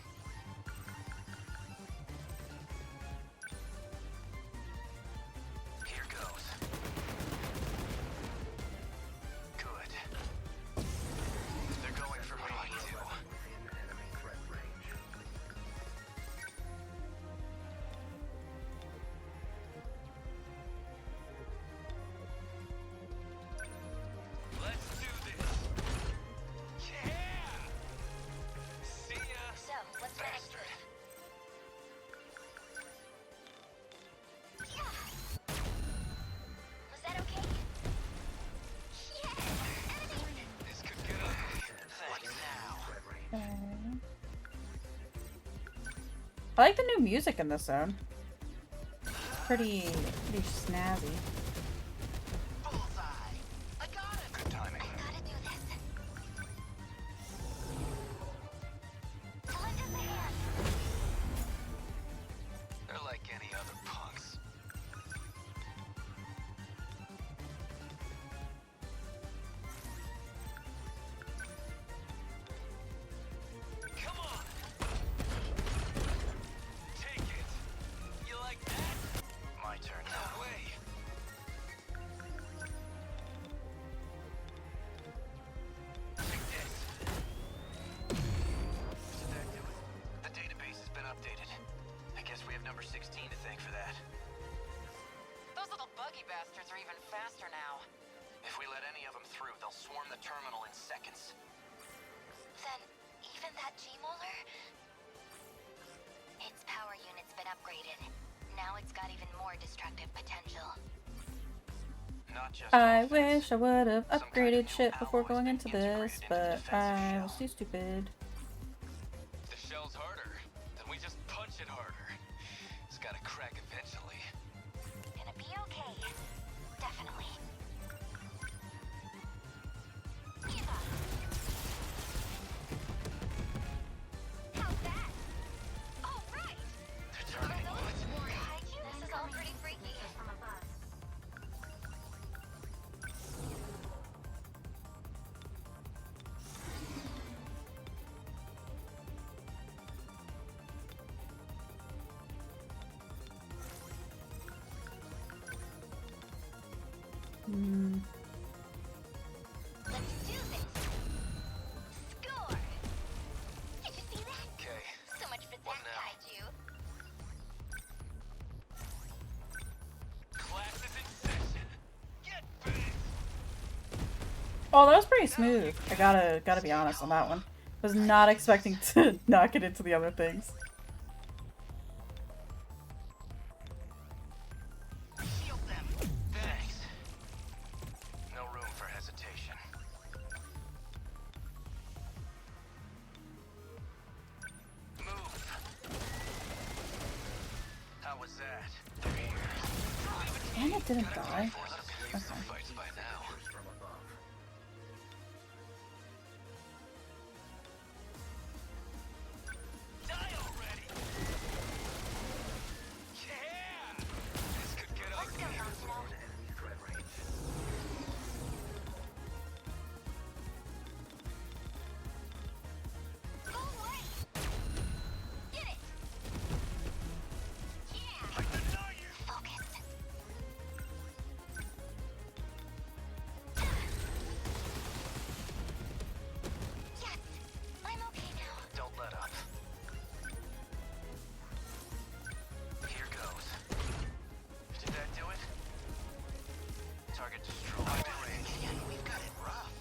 Here goes. Good. They're going for me, too. Let's do this. Yeah! See ya. So, what's the next Bastard. move? Yeah! Was that okay? Yeah! Enemy! This could get ugly. Thanks. Now. I like the new music in this zone. It's pretty snazzy. Bullseye. I got it. Good timing. Gotta do this. Lend us a hand. They're like any other punks. updated. I guess we have number 16 to thank for that. Those little buggy bastards are even faster now. If we let any of them through, they'll swarm the terminal in seconds. Then, even that G-Molar? Its power unit's been upgraded. Now it's got even more destructive potential. Not just I offense. wish I would have Some kind of upgraded new shit before alloy's going been into this, integrated into but defensive I shell. was too stupid. The shell's harder. Then we just punch it harder. It's gotta crack eventually. Gonna be okay. Definitely. How's that? All right. They're turning. This is all pretty freaky. Let's do this. Score. Did you see that? Okay. So much for What that now? kaiju. Class is in session. Get big. Oh, that was pretty smooth. I gotta be honest on that one. Was not expecting to not get into the other things. Shield them. Thanks. No room for hesitation. Move. How was that? And it didn't die. Used to fights by now. Die already! Yeah! This could get ugly. Go away. Get it. Yeah. I deny you! Focus. Yes. I'm okay now. Don't let up. Here goes. Did that do it? Target destroyed. We've got it rough.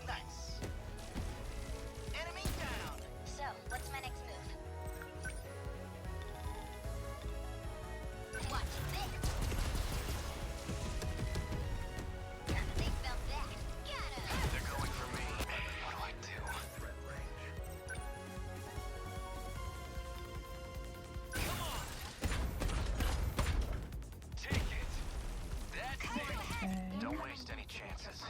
Nice. Enemy down. So, what's my next move? Watch this. They felt that. Got him. They're going for me. What do I do? Come on! Take it! That's it! Okay. Don't waste any chances.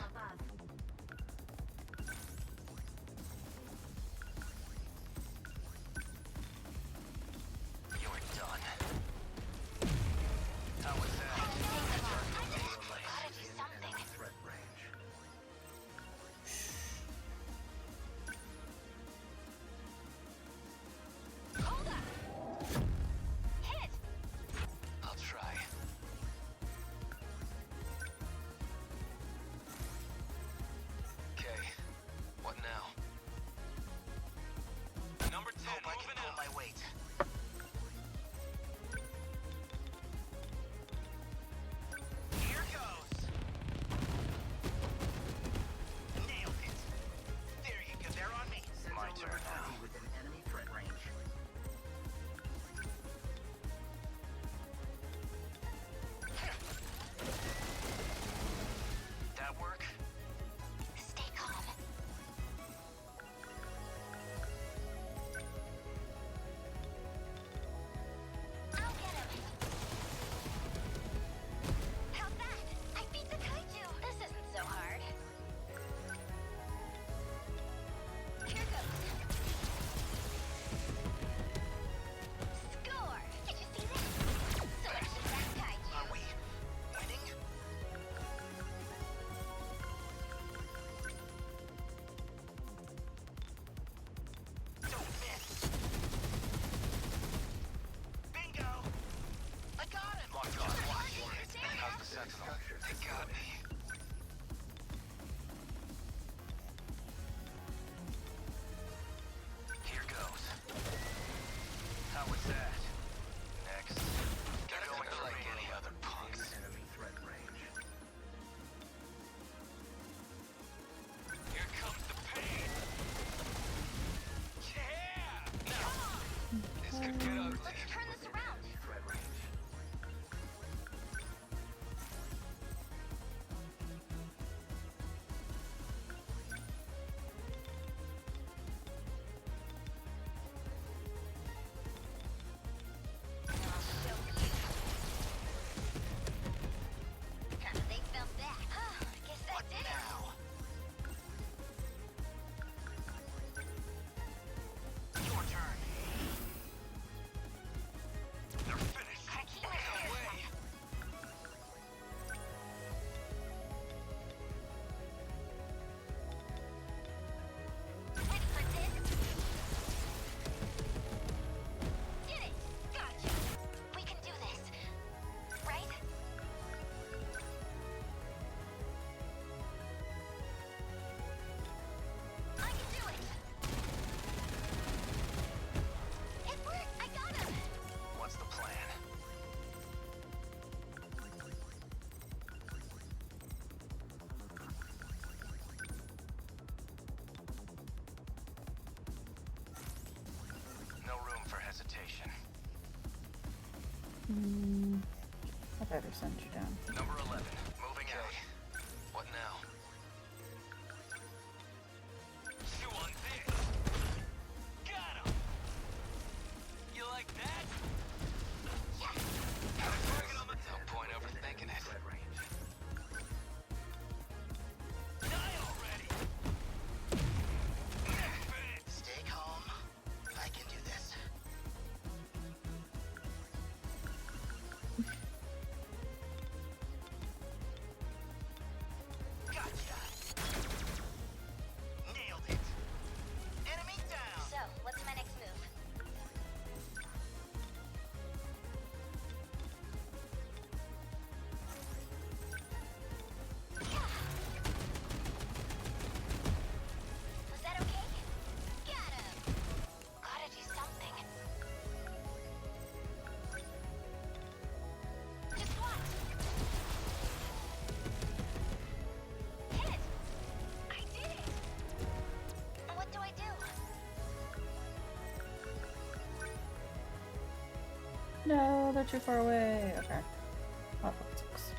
You're done. How was that? Gotta do something. Hold up. Hit. I'll try. Okay. What now? Number 10, Hope I can moving pull out. my weight. Here goes. Nailed it. There you go. They're on me. My turn now. Within enemy threat range. That work? Stay calm. I'll get him. How's that? I beat the kaiju. This isn't so hard. Here goes. Score! Did you see that? So much for that kaiju. Are we winning? Don't miss. Bingo! I got him! Locked on. Watch. Sentinel. They got me. Here goes. How was that? Next. Get going like any other punks. Enemy threat range. Here comes the pain. Yeah! Now, this could get ugly. Let's turn this around. Threat range. They fell back. Guess that did it. Your turn. They're finished. Gotta keep my Get spirits away. Ready for this? Did it! Gotcha! We can do this. Right? I can do it! It worked! I got him! What's the plan? No room for hesitation. I better send you down. Number 11, moving out. What now? Chew on this. Got him. You like that? Yes! No point overthinking it. Die already. Stay calm. I can do this. Gotcha. Nailed it. Enemy down. So, what's my next move? Was that okay? Got him! Gotta do something. Just what? Hit it! I did it! What do I do? No, they're too far away. Okay. Oh, politics.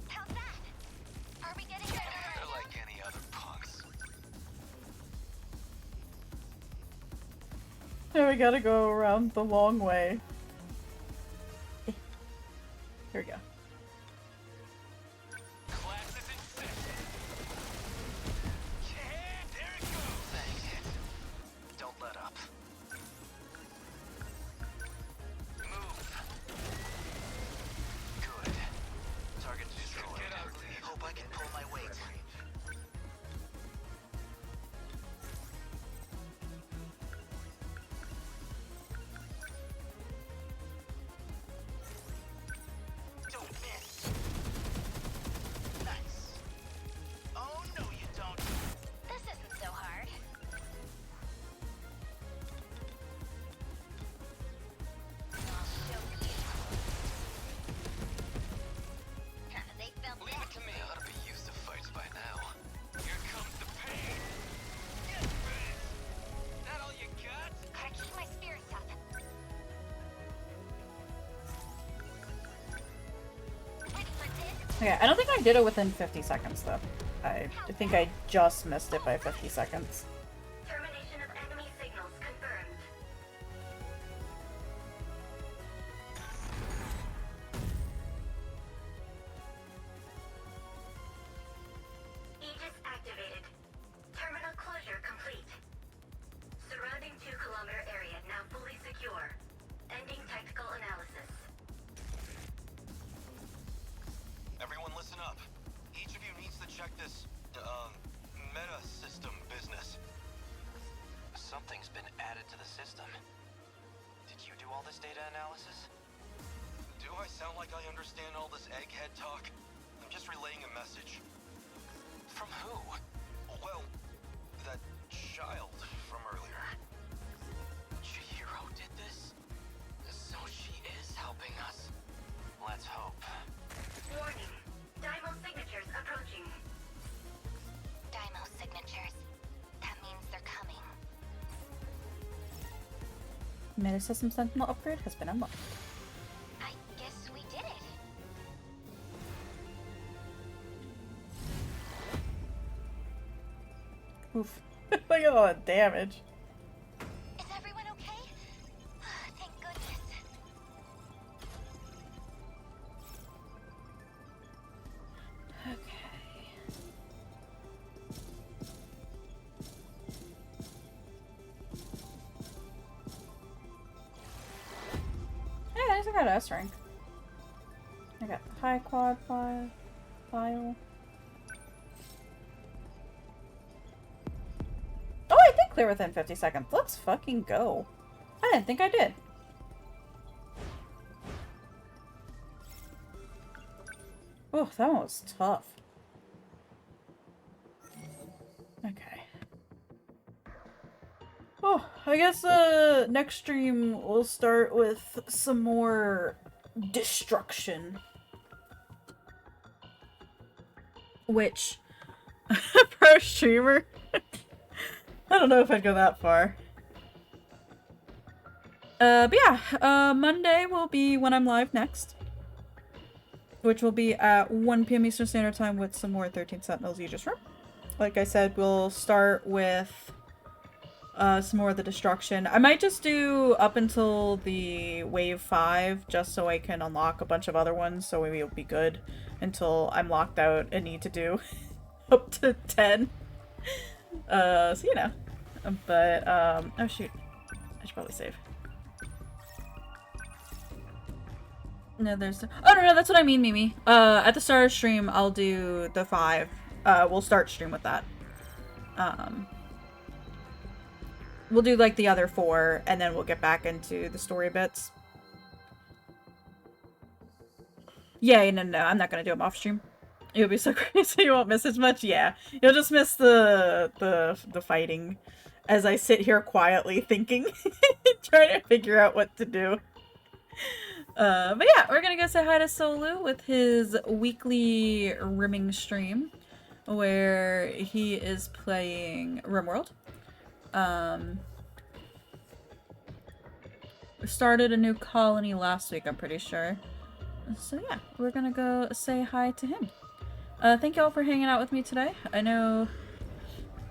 How's that? Are we getting better? They're like any other punks. Now we gotta go around the long way. Here we go. Class is in session. Yeah, there it goes. Thanks. Don't let up. Move. Good. Target destroyed. Get ugly. Hope I can pull my weight. Don't miss. Nice. Oh no, you don't. This isn't so hard. I'll show you. They fell Leave back. it to me. I ought to be used to fights by now. Here comes the pain. Get bit. That all you got? Gotta keep my spirits up. Ready for this? Okay, I don't think I did it within 50 seconds though. I think I just missed it by 50 seconds. Termination of enemy signals confirmed. Aegis activated. Terminal closure complete. Surrounding 2-kilometer area now fully secure. Ending tactical analysis. Everyone listen up. Each of you needs to check this Meta System Sentinel upgrade has been unlocked. I guess we did it. Oof. Look at all that damage. Is everyone okay? Thank goodness. Yeah, I just got S rank. I got the high quad file. Oh, I did clear within 50 seconds. Let's fucking go. I didn't think I did. Oh, that one was tough. Okay. Oh, I guess next stream we'll start with some more destruction. Which, pro streamer? I don't know if I'd go that far. But yeah, Monday will be when I'm live next. Which will be at 1 PM Eastern Standard Time with some more 13 Sentinels Aegis Rim. Like I said, we'll start with some more of the destruction. I might just do up until the wave 5, just so I can unlock a bunch of other ones, so maybe it'll be good until I'm locked out and need to do up to 10. So you know. But, oh shoot. I should probably save. No, there's... Oh, no, that's what I mean, Mimi. At the start of stream, I'll do the 5. We'll start stream with that. We'll do, like, the other 4, and then we'll get back into the story bits. Yeah, no, I'm not gonna do them off stream. You'll be so crazy you won't miss as much. Yeah, you'll just miss the fighting as I sit here quietly thinking, trying to figure out what to do. But yeah, we're gonna go say hi to Solu with his weekly rimming stream, where he is playing RimWorld. Started a new colony last week, I'm pretty sure. So yeah, we're gonna go say hi to him. Thank you all for hanging out with me today. I know,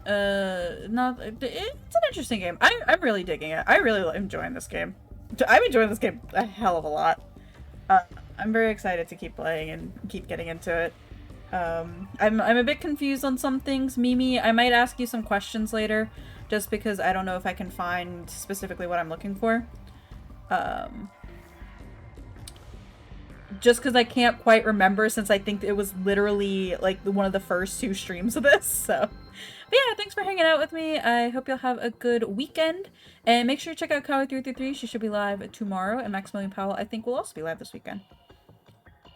it's an interesting game. I'm really digging it. I really am enjoying this game. I'm enjoying this game a hell of a lot. I'm very excited to keep playing and keep getting into it. I'm a bit confused on some things. Mimi, I might ask you some questions later, just because I don't know if I can find specifically what I'm looking for. Just because I can't quite remember, since I think it was literally like one of the first 2 streams of this, so. But yeah, thanks for hanging out with me. I hope you'll have a good weekend. And make sure to check out Kawi333. She should be live tomorrow. And Maximilian Powell, I think, will also be live this weekend.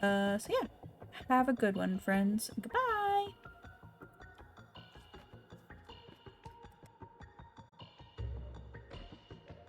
So yeah. Have a good one, friends. Goodbye.